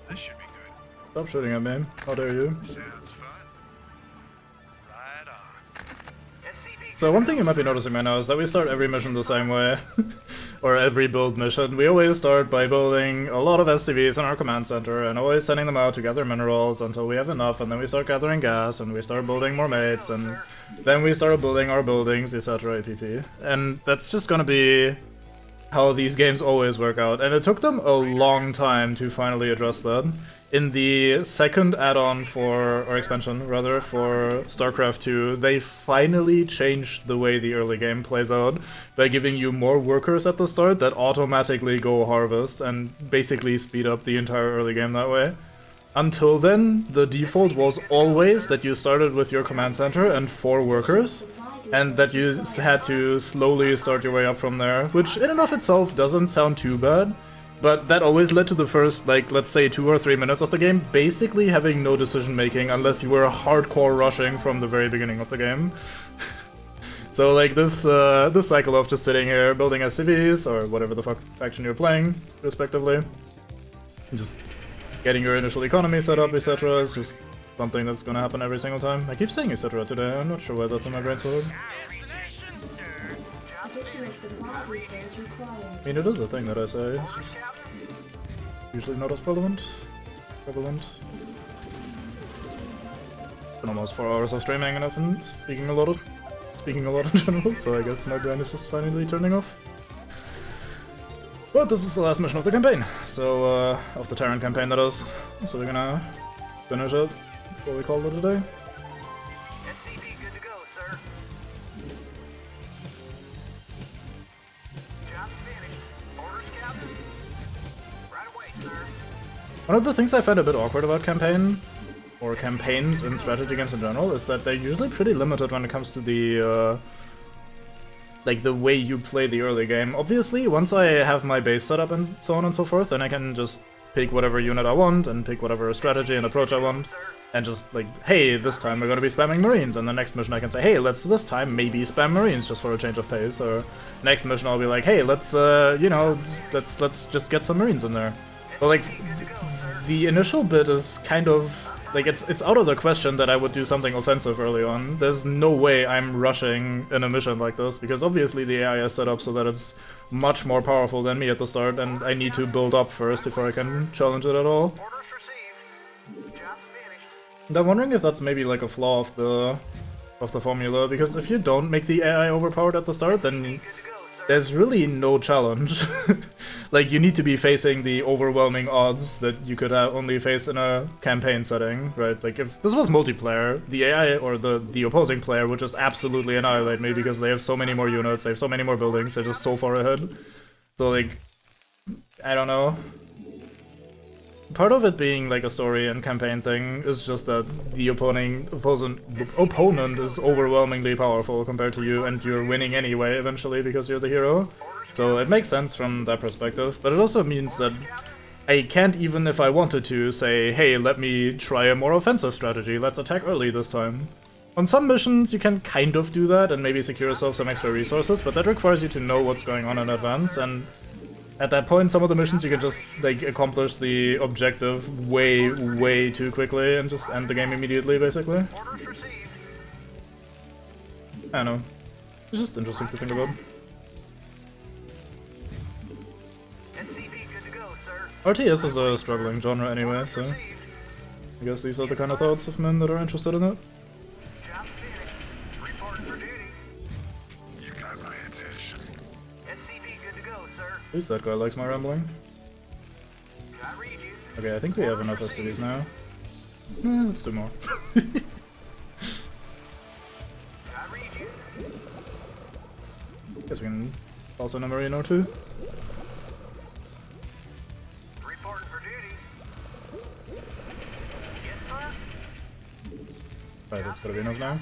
This should be good. Stop shooting at me. How dare you? Sounds fun. Right on. So one thing you might be noticing right now is that we start every mission the same way. Or every build mission. We always start by building a lot of SCVs in our command center and always sending them out to gather minerals until we have enough, and then we start gathering gas and we start building more mates, and then we start building our buildings, etc. APP. And that's just gonna be how these games always work out, and it took them a long time to finally address that. In the second add-on for, or expansion rather, for StarCraft 2, they finally changed the way the early game plays out by giving you more workers at the start that automatically go harvest and basically speed up the entire early game that way. Until then, the default was always that you started with your command center and 4 workers, and that you had to slowly start your way up from there, which in and of itself doesn't sound too bad. But that always led to the first, like, let's say 2 or 3 minutes of the game basically having no decision making unless you were hardcore rushing from the very beginning of the game. So like this cycle of just sitting here building SCVs, or whatever the fuck faction you're playing, respectively, just getting your initial economy set up, etc. is just something that's gonna happen every single time. I keep saying etc. today, I'm not sure why that's in my brain so hard. Additional supply depots required. I mean, it is a thing that I say, it's just usually not as prevalent. Been almost 4 hours of streaming and I've been speaking a lot in general, so I guess my brain is just finally turning off. But this is the last mission of the campaign, so, of the Terran campaign that is. So we're gonna finish it before we call it a day. SCP good to go, sir. Job finished. Orders, Captain? Right away, sir. One of the things I find a bit awkward about campaigns in strategy games in general is that they're usually pretty limited when it comes to the like the way you play the early game. Obviously, once I have my base set up and so on and so forth, then I can just pick whatever unit I want and pick whatever strategy and approach I want, and just like, hey, this time we're gonna be spamming Marines, and the next mission I can say, hey, let's this time maybe spam Marines just for a change of pace, or next mission I'll be like, hey, let's you know, let's just get some Marines in there. But like, the initial bit is kind of like it's out of the question that I would do something offensive early on. There's no way I'm rushing in a mission like this, because obviously the AI is set up so that it's much more powerful than me at the start, and I need to build up first before I can challenge it at all. And I'm wondering if that's maybe like a flaw of the formula, because if you don't make the AI overpowered at the start, then there's really no challenge. Like, you need to be facing the overwhelming odds that you could only face in a campaign setting, right? Like, if this was multiplayer, the AI or the opposing player would just absolutely annihilate me because they have so many more units, they have so many more buildings, they're just so far ahead. So, like, I don't know. Part of it being like a story and campaign thing is just that the opponent is overwhelmingly powerful compared to you, and you're winning anyway eventually because you're the hero. So it makes sense from that perspective, but it also means that I can't, even if I wanted to, say, hey, let me try a more offensive strategy, let's attack early this time. On some missions you can kind of do that and maybe secure yourself some extra resources, but that requires you to know what's going on in advance, and at that point, some of the missions you can just like accomplish the objective way too quickly and just end the game immediately, basically. I don't know. It's just interesting to think about. RTS is a struggling genre anyway, so I guess these are the kind of thoughts of men that are interested in it. At least that guy likes my rambling. Okay, I think we have enough SCVs now. Let's do more. Guess we can toss in a Marine or two. Right, that's gotta be enough now.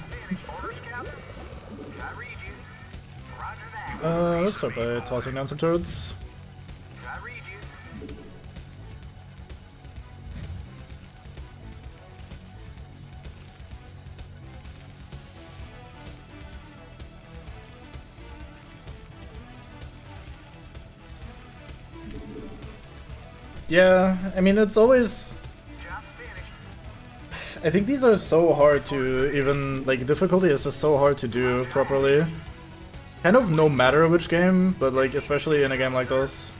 Let's start by tossing down some turrets. Yeah, I mean, it's always... I think these are so hard to even... like, difficulty is just so hard to do properly. Kind of no matter which game, but like, especially in a game like this.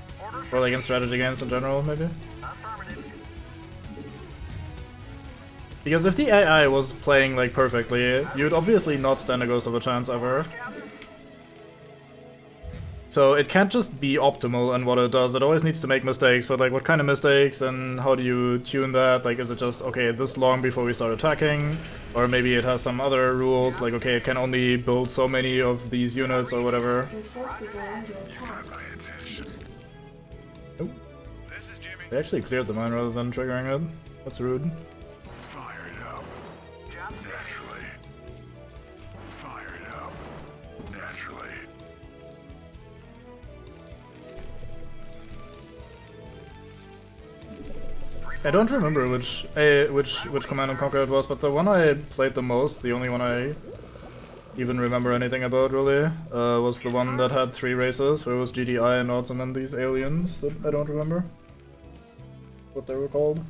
Or like in strategy games in general, maybe. Because if the AI was playing like perfectly, you'd obviously not stand a ghost of a chance ever. So it can't just be optimal in what it does, it always needs to make mistakes, but like what kind of mistakes and how do you tune that? Like, is it just, okay, this long before we start attacking? Or maybe it has some other rules, like, okay, it can only build so many of these units or whatever. Oh. They actually cleared the mine rather than triggering it. That's rude. I don't remember which Command and Conquer it was, but the one I played the most, the only one I even remember anything about really, was the one that had 3 races, where it was GDI and odds and then these aliens that I don't remember what they were called.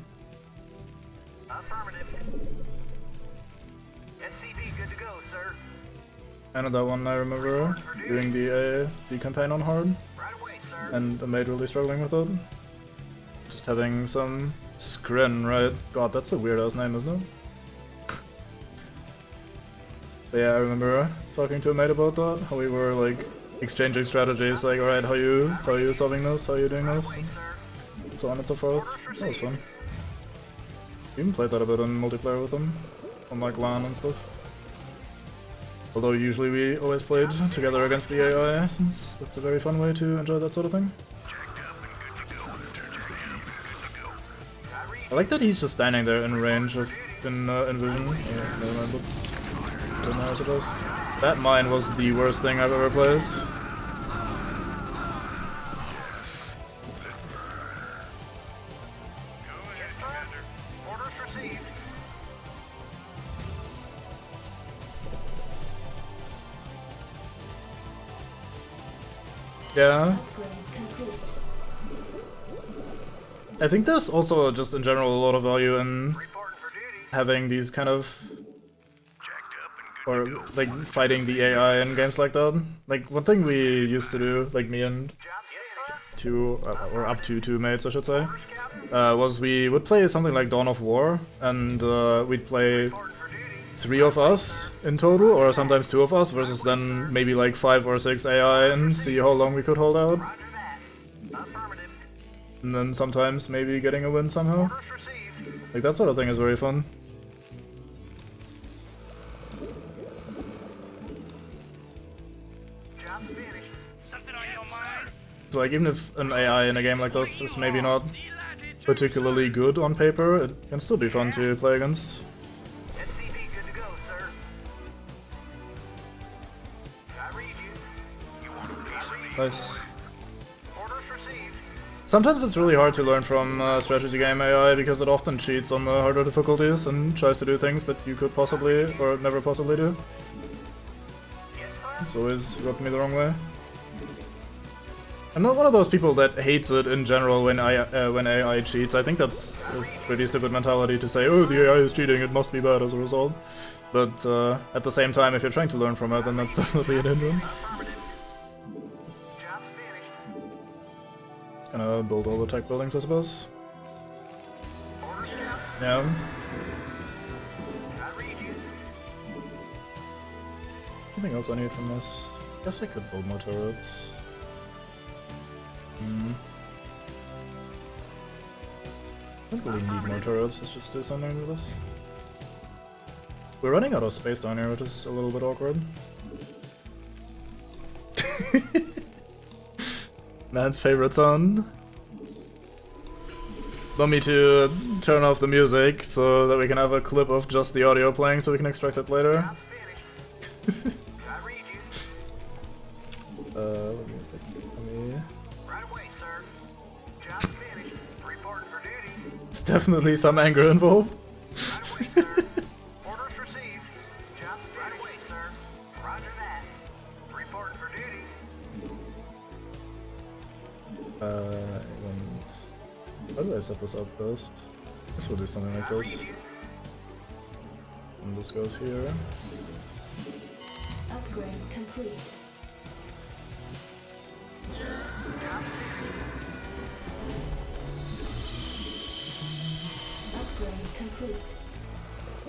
And that one I remember doing the campaign on hard, and the maid really struggling with it. Just having some Skrin, right? God, that's a weird ass name, isn't it? But yeah, I remember talking to a mate about that, how we were like exchanging strategies, like, alright, how you solving this, how you doing this, and so on and so forth. That was fun. We even played that a bit in multiplayer with them, on like LAN and stuff. Although usually we always played together against the AI, since that's a very fun way to enjoy that sort of thing. I like that he's just standing there in range of in vision. Never mind, let's go now, I suppose. That mine was the worst thing I've ever placed. Yeah. I think there's also just in general a lot of value in having these kind of, or like fighting the AI in games like that. Like one thing we used to do, like me and two or up to two mates, I should say, was we would play something like Dawn of War, and we'd play 3 of us in total, or sometimes 2 of us, versus then maybe like 5 or 6 AI, and see how long we could hold out. And then sometimes maybe getting a win somehow. Like that sort of thing is very fun. So like even if an AI in a game like this is maybe not particularly good on paper, it can still be fun to play against. Nice. Sometimes it's really hard to learn from strategy game AI because it often cheats on the harder difficulties and tries to do things that you could possibly or never possibly do. It's always rubbed me the wrong way. I'm not one of those people that hates it in general when AI cheats. I think that's a pretty stupid mentality to say, oh, the AI is cheating, it must be bad as a result. But at the same time, if you're trying to learn from it, then that's definitely an hindrance. Just gonna build all the tech buildings, I suppose. Yeah. Anything else I need from this? Guess I could build more turrets. Don't really need more turrets, let's just do something with this. We're running out of space down here, which is a little bit awkward. Man's favorite sound. Want me to turn off the music so that we can have a clip of just the audio playing so we can extract it later? Let me see. It's definitely some anger involved. How do I set this up best? I guess we'll do something like this. And this goes here. Upgrade complete. Upgrade complete.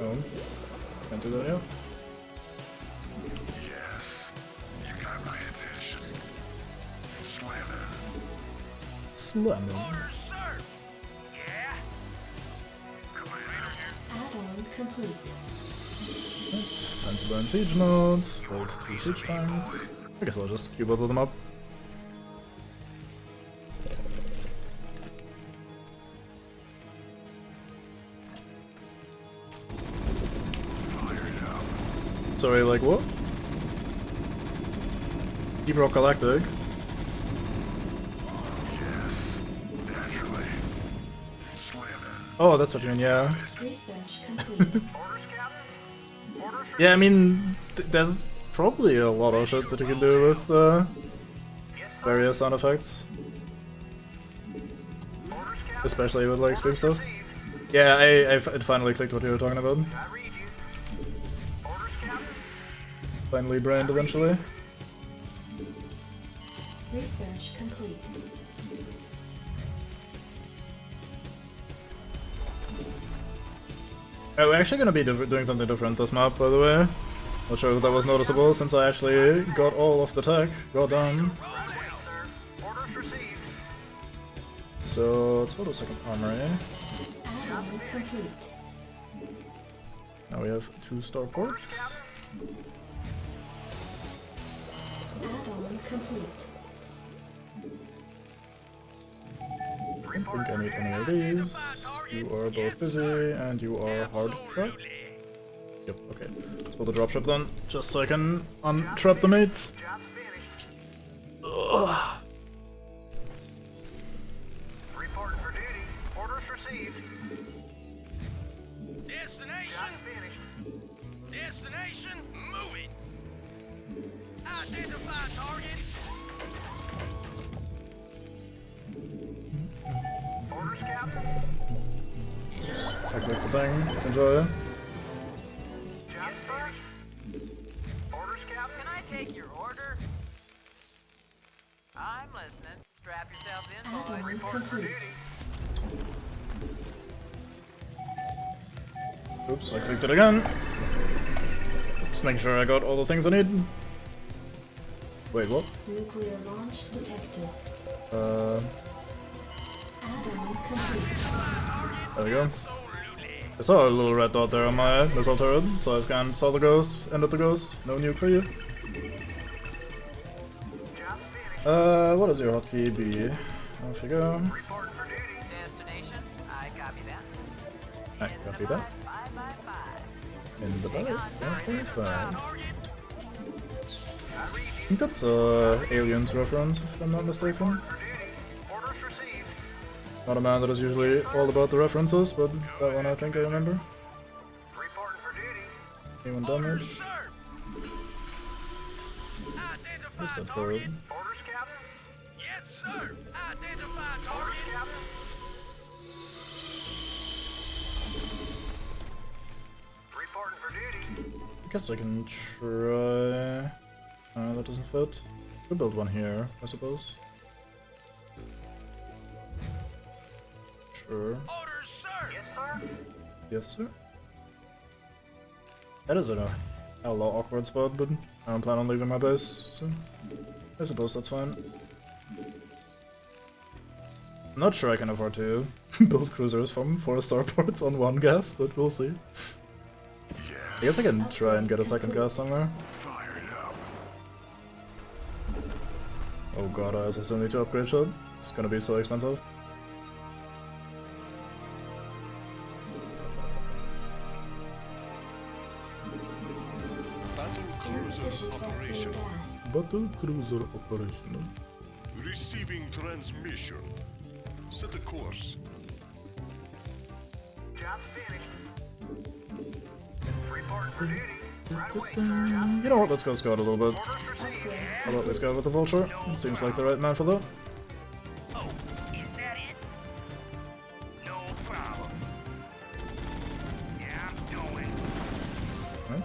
Oh, can't do that yet. Yes, you got my attention. Slammer. Slammer. Add-on complete. It's time to learn siege nodes, build 2 siege tanks. I guess I'll just queue both of them up. Sorry, like what? Ebro Galactic. Yes, naturally. Oh, that's what you mean, yeah. Research complete. Yeah, I mean, there's probably a lot of shit that you can do with various sound effects. Especially with like speak stuff. Yeah, it finally clicked what you were talking about. Finally brained eventually. Research complete. We're actually gonna be doing something different this map, by the way. Not sure if that was noticeable since I actually got all of the tech. Goddamn. So let's build a second armory. Add-on complete. Now we have 2 starports. Add-on complete. I don't think I need any of these. You are both busy, and you are hard trapped. Yep, okay. Let's build a dropship then, just so I can untrap the mates. Ugh. Reporting for duty. Orders received. Destination moving. Identify target. Orders, Captain. the thing. Enjoy. Can I take your order? I'm listening. Strap yourselves in, boys. Add-on complete. Oops, I clicked it again. Just making sure I got all the things I need. Wait, what? Nuclear launch detected. Uh, Add-on complete. there we go. I saw a little red dot there on my missile turret, so I scanned, saw the ghost, ended the ghost. No nuke for you. What does your hotkey be? Off you go. Destination, I copy that. I copy that. In the belly. 5.5. I think that's Aliens reference, if I'm not mistaken. Not a man that is usually all about the references, but that one I think I remember. Anyone damage? Where's that turret? Yes, sir. Identify target. I guess I can try... that doesn't fit. Could build one here, I suppose. Sure. Orders, sir. Yes, sir. Yes, sir. That is a hell lot awkward spot, but I don't plan on leaving my base, so I suppose that's fine. I'm not sure I can afford to build cruisers from 4-star ports on one gas, but we'll see. I guess I can try and get a second gas somewhere. Oh god, I also still need to upgrade shit. It's gonna be so expensive. Battle cruiser operational. Receiving transmission. Set a course. Job finished. Report for duty. Right away, sir. You know what, let's go scout a little bit. How about this guy with the vulture? Seems like the right man for that. Oh, is that it? No problem. Yeah, I'm going. Right.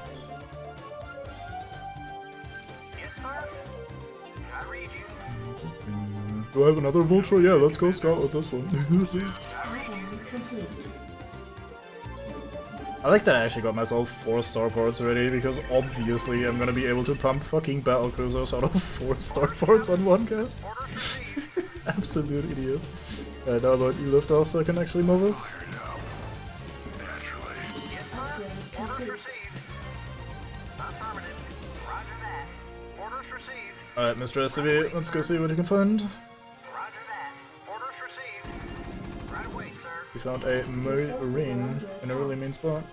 Yes, sir. I read you. Do I have another vulture? Yeah, let's go scout with this one. Add-on complete. I like that I actually got myself 4 starports already, because obviously I'm gonna be able to pump fucking battlecruisers out of 4 starports on one cast. Absolute idiot. Now that you lift off so I can actually move us. Upgrade complete. Alright, Mr. SCV, let's go see what you can find. We found a marine in a really mean spot.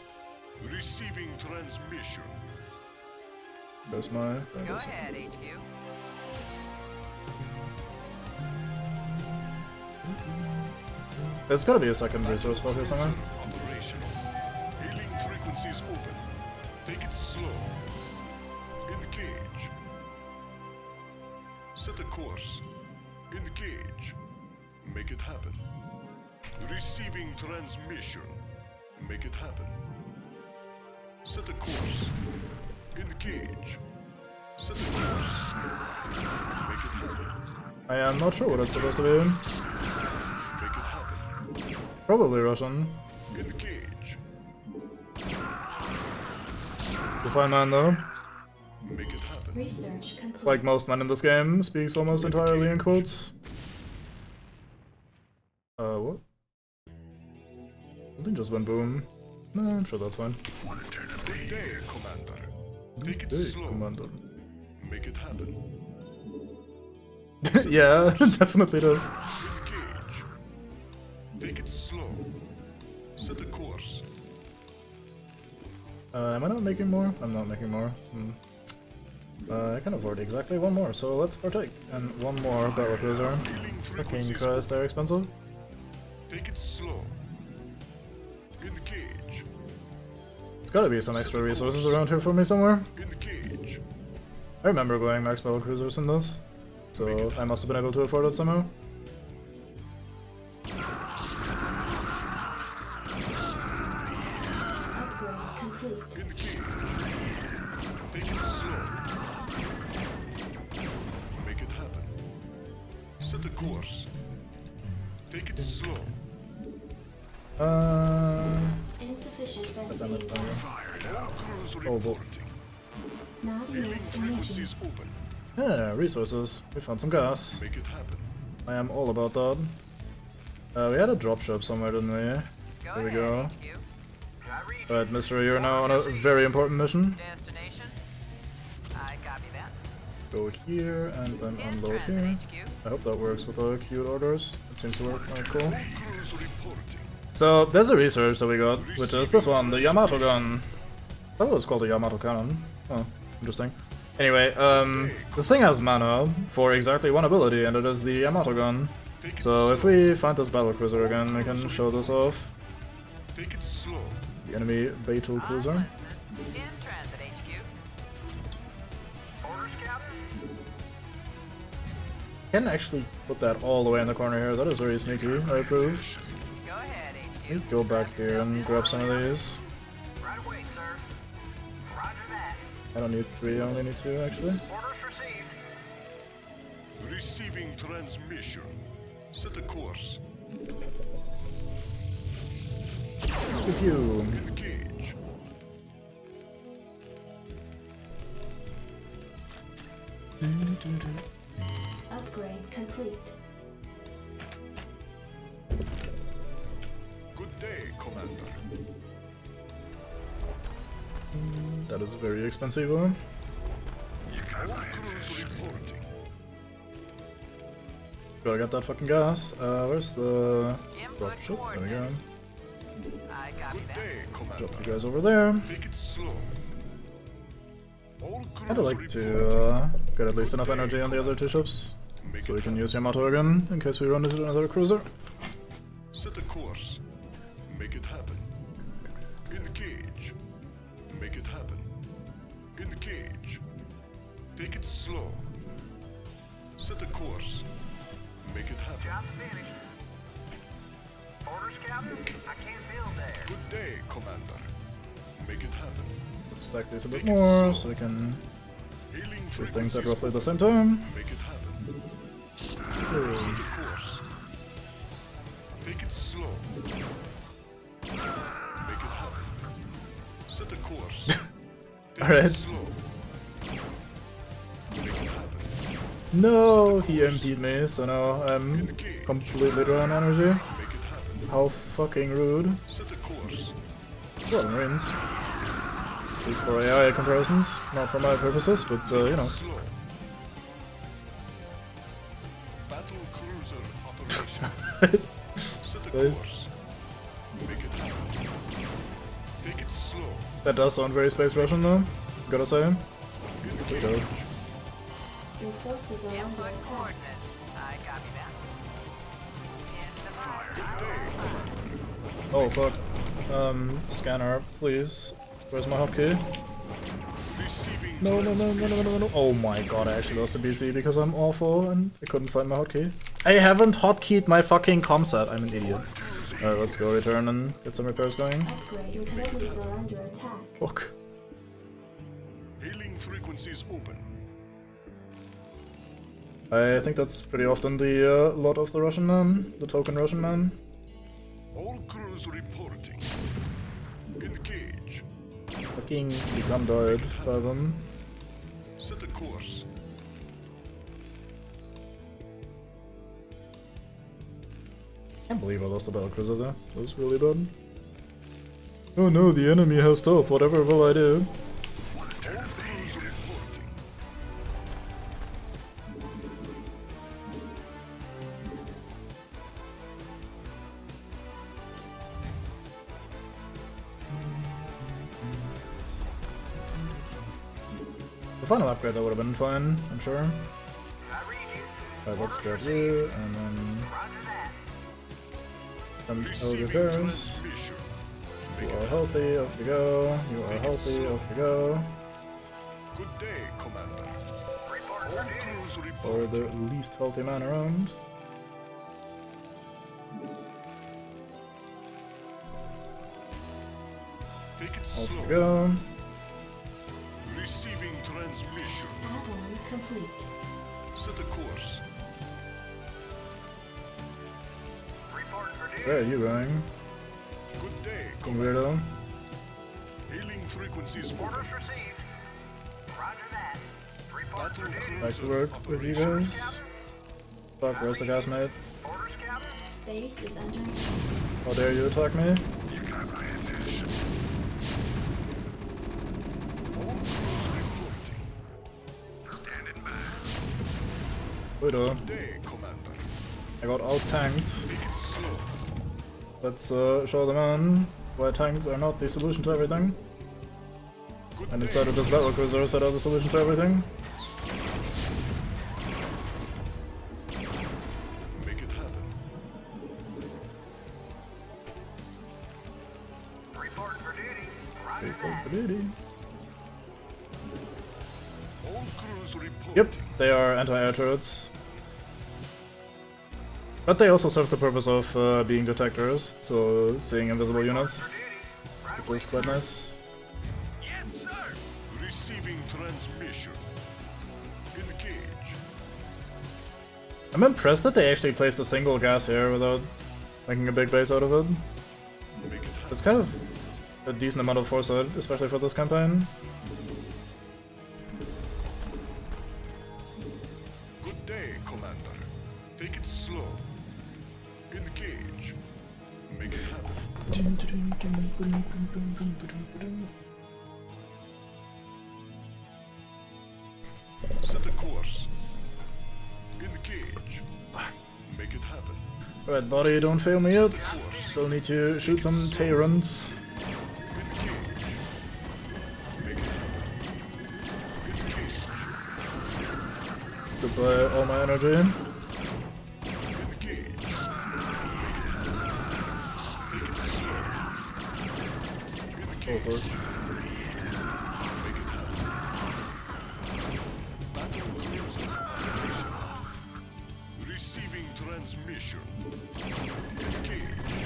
Receiving transmission. There's my... Go ahead, HQ. There's gotta be a second resource spot here somewhere. Operational. Hailing frequencies open. Take it slow. Engage. Set a course. Engage. Make it happen. Receiving transmission. Make it happen. Set a course. Engage. Set a course. Make it happen. I am not sure what it's supposed to be. Make it happen. Probably Russian. Engage. The fine man though. Make it happen. Research complete. Like most men in this game, speaks almost entirely in quotes. What? Something just went boom. No, I'm sure that's fine. Good day, Commander. Take it Hey, slow. Commander. Make it happen. Yeah, definitely does. Engage. Take it slow. Set a course. Am I not making more? I'm not making more. I can afford exactly one more, so let's partake. And one more battlecruiser. Fucking Christ, they're expensive. Take it slow. Engage. There's gotta be some extra resources around here for me somewhere. Engage. I remember going max battlecruisers in this, so I must have been able to afford it somehow. Set a course. Take it slow. Insufficient Damn Vespene it, gas. Crews Oh, reporting. Not Healing enough energy. frequencies open. Yeah, resources. We found some gas. Make it happen. I am all about that. We had a dropship somewhere, didn't we? There we go. Alright, Mystery, you're now on a very important mission. Destination? I copy that. Go here and then unload here. I hope that works with the queued orders. It seems to work. Alright, cool. Crews reporting. So, there's a research that we got, which is this one, the Yamato gun. I thought it was called the Yamato cannon. Oh, interesting. Anyway, this thing has mana for exactly one ability, and it is the Yamato gun. So if we find this battlecruiser again, we can show this off. Take it slow. The enemy battle cruiser. In transit HQ. Orders, Captain? Can actually put that all the way in the corner here. That is very sneaky. I approve. Go ahead, HQ. Let me go back here and grab some of these. Right away, sir. Roger that. I don't need 3, I only need 2 actually. Orders received. Receiving transmission. Set a course. Pew. Engage. Upgrade complete. Good day, Commander. That is very expensive. Huh? Crews reporting. Gotta get that fucking gas. Where's the Input dropship? There we go. coordinates. I copy Good that. day, Commander. Drop you guys over there. Take it slow. All I'd crews like to get at least enough energy on the other 2 ships, Make so it we can happen. use Yamato again in case we run into another cruiser. Set a course. Make it happen. Engage. Make it happen. Engage. Take it slow. Set a course. Make it happen. Job finished. Orders, Captain? I can't build there. Good day, Commander. Make it happen. Let's stack these a bit more so we can Healing shoot things at frequencies roughly the open. same time. Make it happen. Okay. Set a course. Take it slow. Make it happen. Set a course. Take Alright. it slow. Make it happen. No, he MP'd me, so now I'm completely dry on energy. Make it happen. How fucking rude. Set a course. Well, Marines. At least for AI comparisons, not for my purposes, but you know. Slow. Battle cruiser operation. Set a Nice. course. Make it happen. Take it slow. That does sound very Space Russian though, gotta say. Engage. Your forces are under Input attack. coordinates. I copy that. In the fire. Oh fuck. Scanner, please. Where's my hotkey? Receiving No, no, no, no, no, no, no. Oh my god, I actually lost a BC because I'm awful and I couldn't find my hotkey. I haven't hotkeyed my fucking comset, I'm an idiot. Alright, let's go return and get some repairs going. Upgrade. Your forces are under attack. Fuck. Hailing frequencies open. I think that's pretty often the lot of the Russian man, the token Russian man. All crews reporting. Engage. Fucking become died by them. Set a course. Can't believe I lost a battlecruiser there. That was really bad. Oh no, the enemy has stealth. Whatever will I do? All crews reporting. The final upgrade that would have been fine, I'm sure. I read you. Alright, let's grab you, and then Roger that. some Receiving repairs. transmission. You Make are it healthy, off you go. You are healthy, off you go. Good day, Commander. Report All for duty. crews Or reporting. the least healthy man around. Take it Off slow. you go. Receiving transmission. Add-on complete. Set a course. Where are you going? Good day, Weirdo. Hailing frequencies Orders received. Roger that. Report for duty. Back to work with you guys. Fuck, where's the gas mate? Orders, Captain. Base is under attack. How dare you attack me? You got my attention. All crews reporting. Standing by. Weirdo. Good day, Commander. I got out-tanked. Take it slow. Let's show the man why tanks are not the solution to everything. Good And day. instead of this battle cruiser that are the solution to everything. Make it happen. Report for duty. Roger Report that. for duty. All crews reporting. Yep, they are anti-air turrets. But they also serve the purpose of being detectors, so seeing invisible units, which is quite nice. Yes, sir. Receiving transmission. Engage. I'm impressed that they actually placed a single gas here without making a big base out of it. Make it happen. It's kind of a decent amount of foresight, especially for this campaign. Good day, Commander. Take it slow. Engage. Make it happen. Set a course. Engage. Make it happen. Alright, body, don't fail me yet. Still need to shoot some Terrans. Engage. Make it happen. Engage. Goodbye, all my energy. Engage. Make it slow. Go for it. Make it happen. Battle cruiser operation. Receiving transmission. Engage.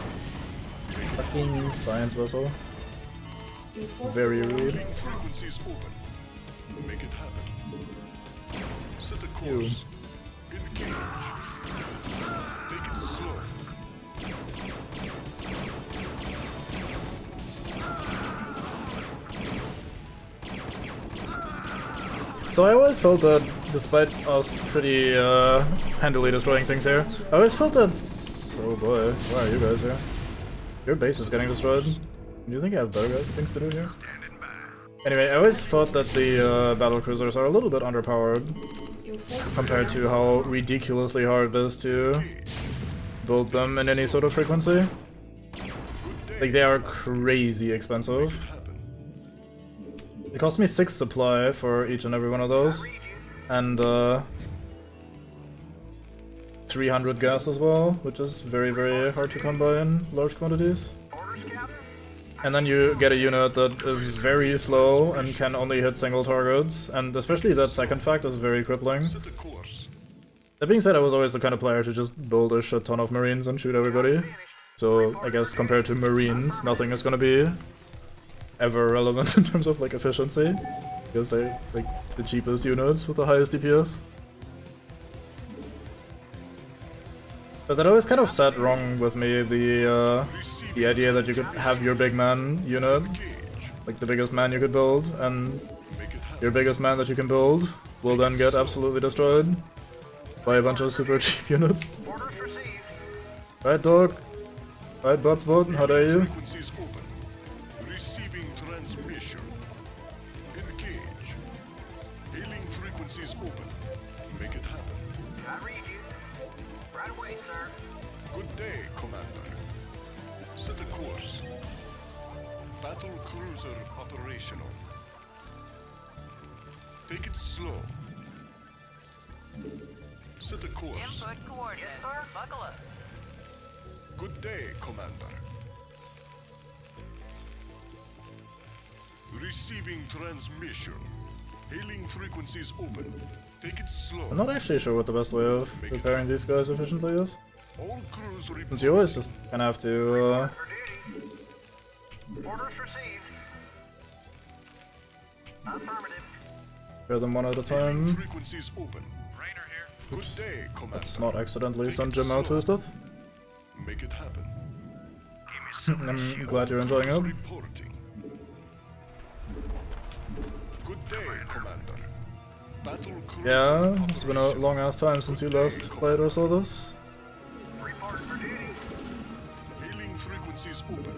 Fucking science vessel. Your forces Very are under rude. attack. Frequencies open. Make it happen. Set a course. Engage. Take it slow. So I always felt that, despite us pretty handily destroying things here, I always felt that... Oh boy, why are you guys here? Your base is getting destroyed. Do you think you have better things to do here? Anyway, I always thought that the battle cruisers are a little bit underpowered Your forces compared are to how ridiculously hard it is to build them in any sort of frequency. Like, they are crazy expensive. It cost me 6 supply for each and every one of those, and 300 gas as well, which is very, very hard to come by in large quantities. And then you get a unit that is very slow and can only hit single targets, and especially that second fact is very crippling. Set a course. That being said, I was always the kind of player to just build a shit ton of marines and shoot everybody. So I guess compared to marines, nothing is gonna be ever relevant in terms of like efficiency, because they're like the cheapest units with the highest DPS. But that always kind of sat wrong with me, the idea that you could have your big man unit, like the biggest man you could build, and your biggest man that you can build will then get absolutely destroyed by a bunch of super cheap units. Right, dog? Right, Botsbot? How dare you? Frequencies open. Receiving transmission. Engage. Hailing frequencies open. Make it happen. I read you. Right away, sir. Good day, Commander. Set a course. Battle cruiser operational. Take it slow. Set a course. Input coordinates. Yes, sir. Buckle up. Good day, Commander. Receiving transmission. Hailing frequencies open. Take it slow. I'm not actually sure what the best way of repairing these guys efficiently is. All crews report. Since you always just kind of have to For duty. Orders received. Affirmative. repair them one at a Hailing time. frequencies open. Rainer here. Good day, Commander. Let's not accidentally send Jim out to his death. Make it happen. I'm glad you're enjoying it. Reporting. Good day, Commander. Battle cruiser Yeah, it's been a long ass time since you last played or saw this. hailing frequencies open.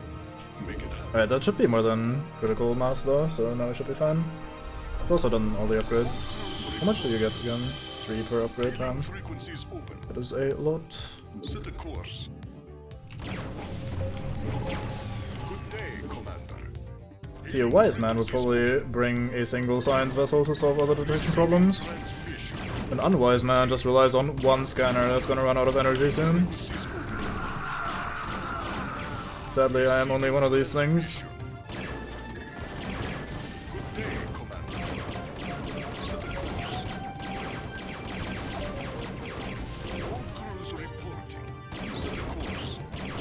Make it happen. Alright, that should be more than critical mass though, so now we should be fine. I've also done all the upgrades. How much do you get again? 3 per upgrade, man. Frequencies open. That is a lot. Set a course. Good day, Commander. See, a wise man would probably bring a single science vessel to solve other detection problems. An unwise man just relies on one scanner that's gonna run out of energy soon. Sadly, I am only one of these things.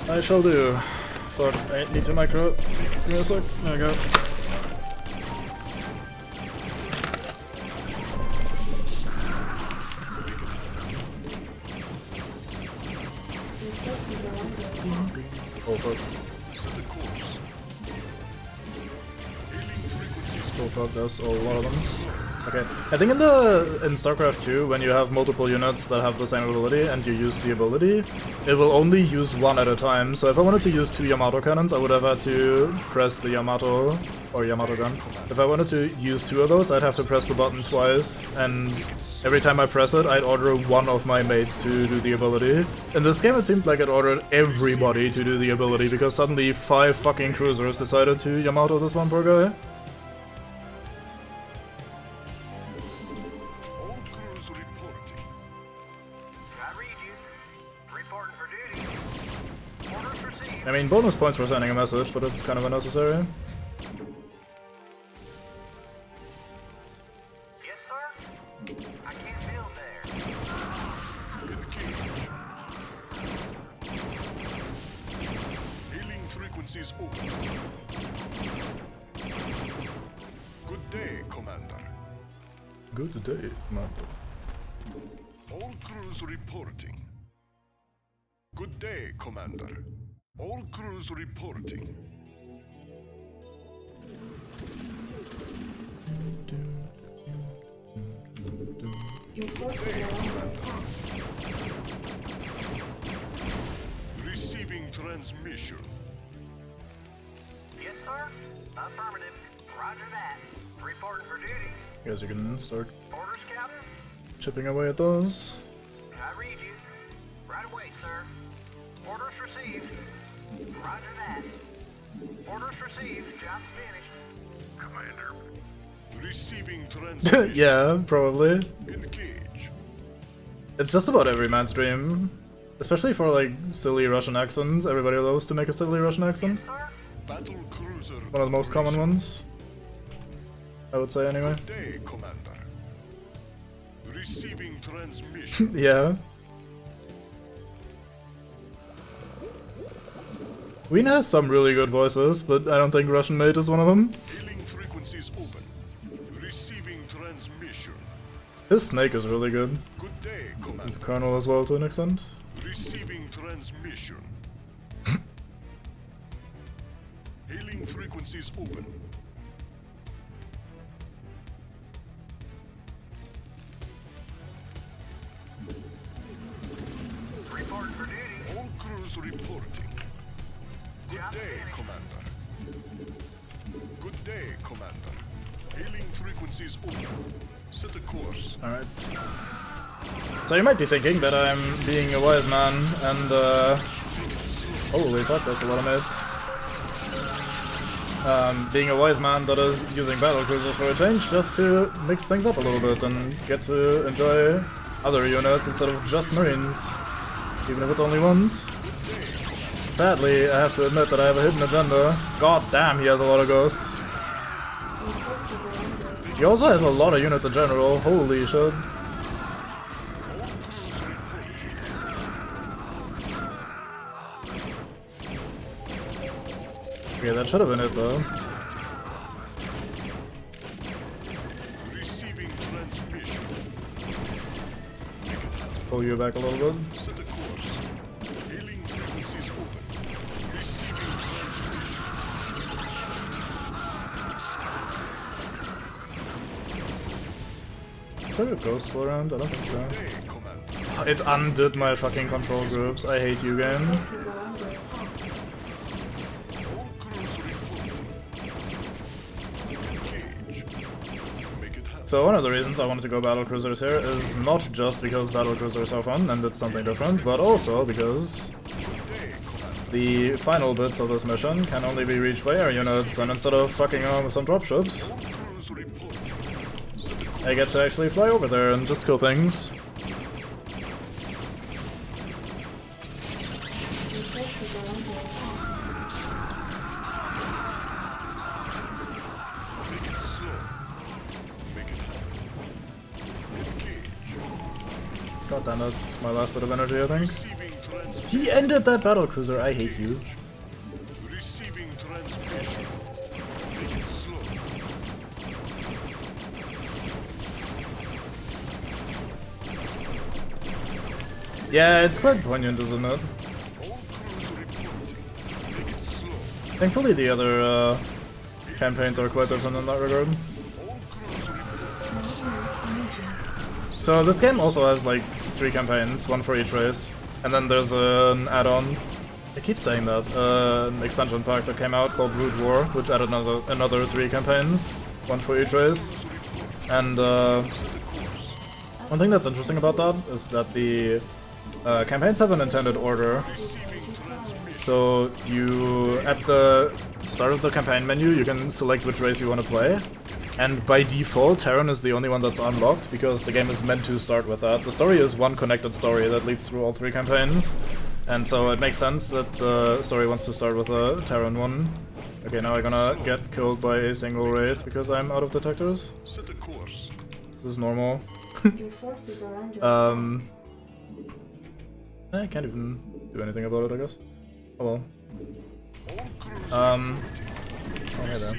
I shall do. Fuck, I need to micro. Give me a sec. There we go. Oh fuck. Oh fuck, there's a lot of them. Okay, I think in StarCraft 2, when you have multiple units that have the same ability and you use the ability, it will only use one at a time. So if I wanted to use 2 Yamato cannons, I would have had to press the Yamato gun. If I wanted to use 2 of those, I'd have to press the button twice, and every time I press it, I'd order one of my mates to do the ability. In this game, it seemed like it ordered everybody to do the ability, because suddenly 5 fucking cruisers decided to Yamato this one poor guy. I mean, bonus points for sending a message, but it's kind of unnecessary. Yes, sir? I can't build there. Hailing frequencies open. Good day, Commander. Good day, Commander. All crews reporting. Good day, Commander. All crews reporting. Your forces are under attack. Receiving transmission. Yes, sir? Affirmative. Roger that. Reporting for duty. Guess you can start Orders, Captain? chipping away at those. I read you. Right away, sir. Orders received. Roger that. Orders received. Job finished. Commander. Receiving transmission. Yeah, probably. Engage. It's just about every man's dream. Especially for, like, silly Russian accents. Everybody loves to make a silly Russian accent. Battle cruiser. One of the most common ones. I would say, anyway. Good day, Commander. Receiving transmission. Yeah. Wien has some really good voices, but I don't think Russian Mate is one of them. Hailing frequencies open. Receiving transmission. His Snake is really good. Good day, And Commander. the Colonel as well, to an extent. Receiving transmission. Hailing frequencies open. Reporting for duty. All crews reporting. Good day, Commander. Good day, Commander. Hailing frequencies open. Set a course. Alright. So you might be thinking that I'm being a wise man, and holy fuck, that's a lot of mates. Being a wise man that is using battle cruisers for a change, just to mix things up a little bit and get to enjoy other units instead of just Marines, even if it's only ones. Sadly, I have to admit that I have a hidden agenda. God damn, he has a lot of ghosts. Your forces are under attack. He also has a lot of units in general, holy shit. Okay, that should have been it though. Receiving transmission. Let's pull you back a little bit. Set a course. Hailing frequencies open. Receiving Is there a ghost still around? I don't think so. It undid my fucking control groups. I hate you, game. Forces are under attack. So one of the reasons I wanted to go battlecruisers here is not just because battlecruisers are fun and it's something different, but also because the final bits of this mission can only be reached by air units, and instead of fucking around with some dropships, I get to actually fly over there and just kill things. Your forces are under attack. God damn it, it's my last bit of energy, I think. He ended that battlecruiser, I hate you. Receiving transmission. Make it slow. Yeah, it's quite poignant, isn't it? Thankfully the other campaigns are quite different in that regard. So this game also has like 3 campaigns, 1 for each race, and then there's an add-on, I keep saying that, an expansion pack that came out called Root War, which added another 3 campaigns, 1 for each race. And one thing that's interesting about that is that the campaigns have an intended order. So you, at the start of the campaign menu, you can select which race you want to play. And by default, Terran is the only one that's unlocked, because the game is meant to start with that. The story is one connected story that leads through all 3 campaigns. And so it makes sense that the story wants to start with a Terran one. Okay, now I'm gonna get killed by a single wraith because I'm out of detectors. Set a course. This is normal. Your forces are under attack. I can't even do anything about it, I guess. Oh well. Okay then.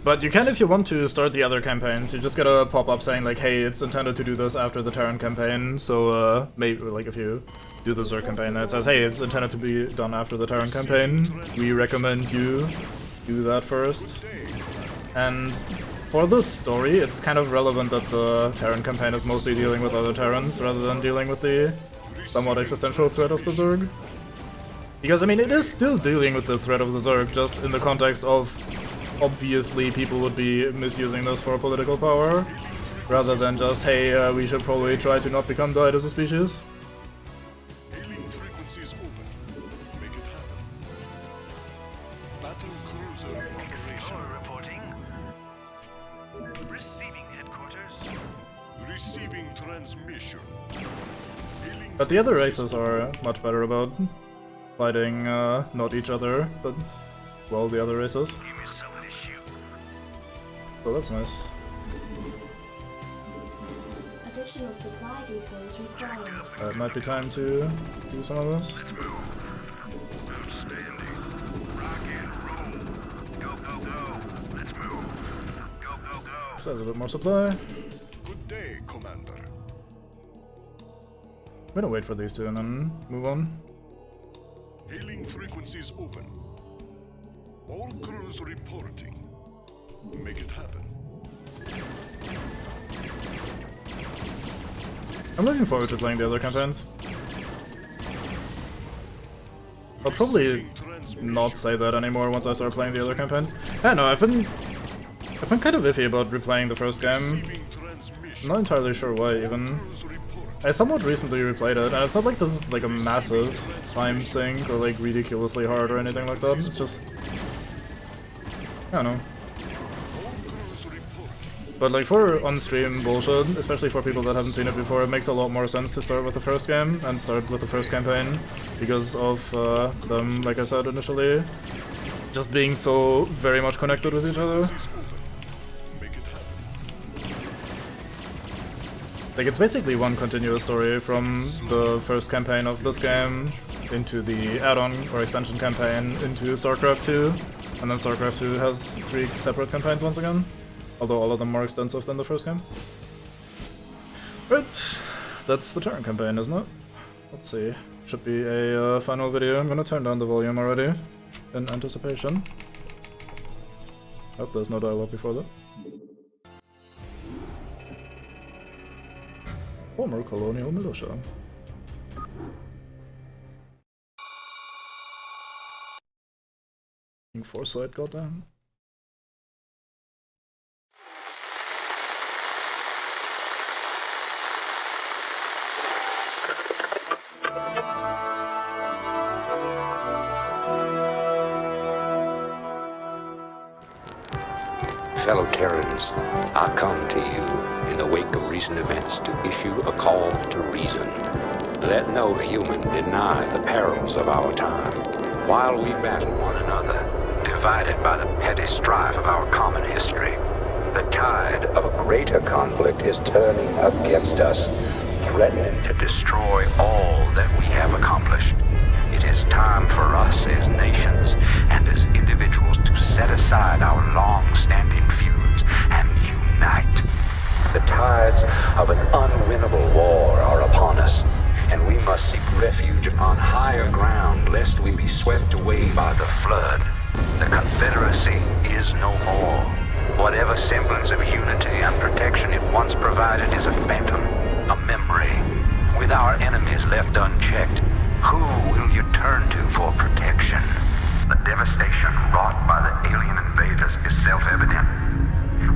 But you can if you want to start the other campaigns. You just get a pop-up saying like, hey, it's intended to do this after the Terran campaign. So maybe like if you do the Zerg campaign, it says, hey, it's intended to be done after the Terran campaign. We recommend you do that first. And for this story, it's kind of relevant that the Terran campaign is mostly dealing with other Terrans rather than dealing with the somewhat existential threat of the Zerg. Because, I mean, it is still dealing with the threat of the Zerg, just in the context of obviously people would be misusing this for political power, rather than just, hey, we should probably try to not become died as a species. Hailing frequencies open. Make it happen. Battle cruiser operation. Reporting. Receiving headquarters. Receiving transmission. But the other races are much better about fighting not each other, but, well, the other races. So that's nice. Additional supply depots required. It might be time to do some of this. Let's move. Outstanding. Rock and roll. Go, go, go. Let's move. Go, go, go. So there's a bit more supply. Good day, Commander. I'm gonna wait for these two and then move on. Hailing frequencies open. All crews reporting. Make it happen. I'm looking forward to playing the other campaigns. I'll probably not say that anymore once I start playing the other campaigns. I don't know, I've been kind of iffy about replaying the first game. I'm not entirely sure why even. I somewhat recently replayed it, and it's not like this is like a massive time sink or like ridiculously hard or anything like that. It's just, I don't know. But like for on-stream bullshit, especially for people that haven't seen it before, it makes a lot more sense to start with the first game and start with the first campaign because of them, like I said initially, just being so very much connected with each other. Like it's basically one continuous story from the first campaign of this game into the add-on or expansion campaign into StarCraft 2, and then StarCraft 2 has 3 separate campaigns once again. Although all of them more extensive than the first game. Right, that's the Terran campaign, isn't it? Let's see. Should be a final video. I'm gonna turn down the volume already, in anticipation. Oh, there's no dialogue before that. Former colonial militia. Foresight, goddamn. Fellow Terrans, I come to you in the wake of recent events to issue a call to reason. Let no human deny the perils of our time. While we battle one another, divided by the petty strife of our common history, the tide of a greater conflict is turning against us, threatening to destroy all that we have accomplished. It is time for us as nations and as individuals to set aside our long-standing feuds and unite. The tides of an unwinnable war are upon us, and we must seek refuge upon higher ground lest we be swept away by the flood. The Confederacy is no more. Whatever semblance of unity and protection it once provided is a phantom, a memory. With our enemies left unchecked, who will you turn to for protection? The devastation wrought by the alien invaders is self-evident.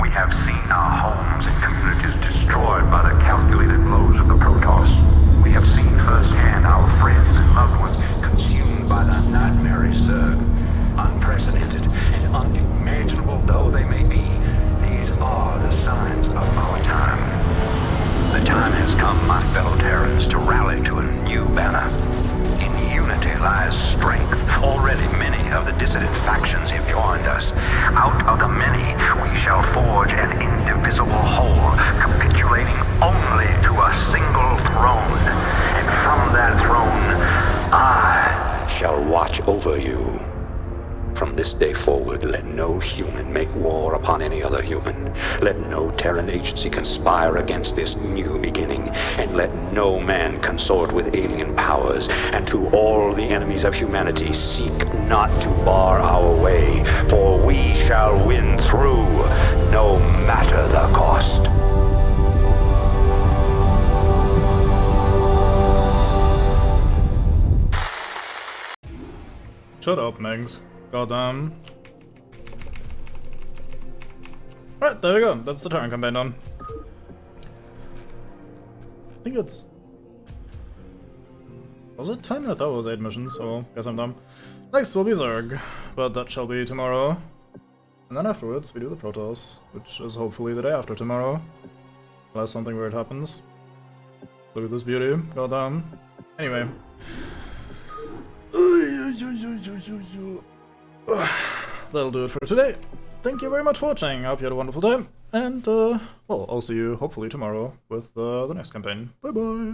We have seen our homes and communities destroyed by the calculated blows of the Protoss. We have seen firsthand our friends and loved ones consumed by the nightmarish Zerg. Unprecedented and unimaginable though they may be, these are the signs of our time. The time has come, my fellow Terrans, to rally to a new banner. In unity lies strength. Already many of the dissident factions have joined us. Out of the many, we shall forge an indivisible whole, capitulating only to a single throne. And from that throne, I shall watch over you. From this day forward, let no human make war upon any other human. Let no Terran agency conspire against this new beginning, and let no man consort with alien powers. And to all the enemies of humanity, seek not to bar our way, for we shall win through, no matter the cost. Shut up, Megs. Goddamn. Alright, there we go. That's the Terran campaign done. I think it's... Was it 10? I thought it was 8 missions, so guess I'm dumb. Next will be Zerg, but that shall be tomorrow. And then afterwards we do the Protoss, which is hopefully the day after tomorrow. Unless something weird happens. Look at this beauty. Goddamn. Anyway. That'll do it for today. Thank you very much for watching. I hope you had a wonderful time. And, well, I'll see you hopefully tomorrow with the next campaign. Bye bye.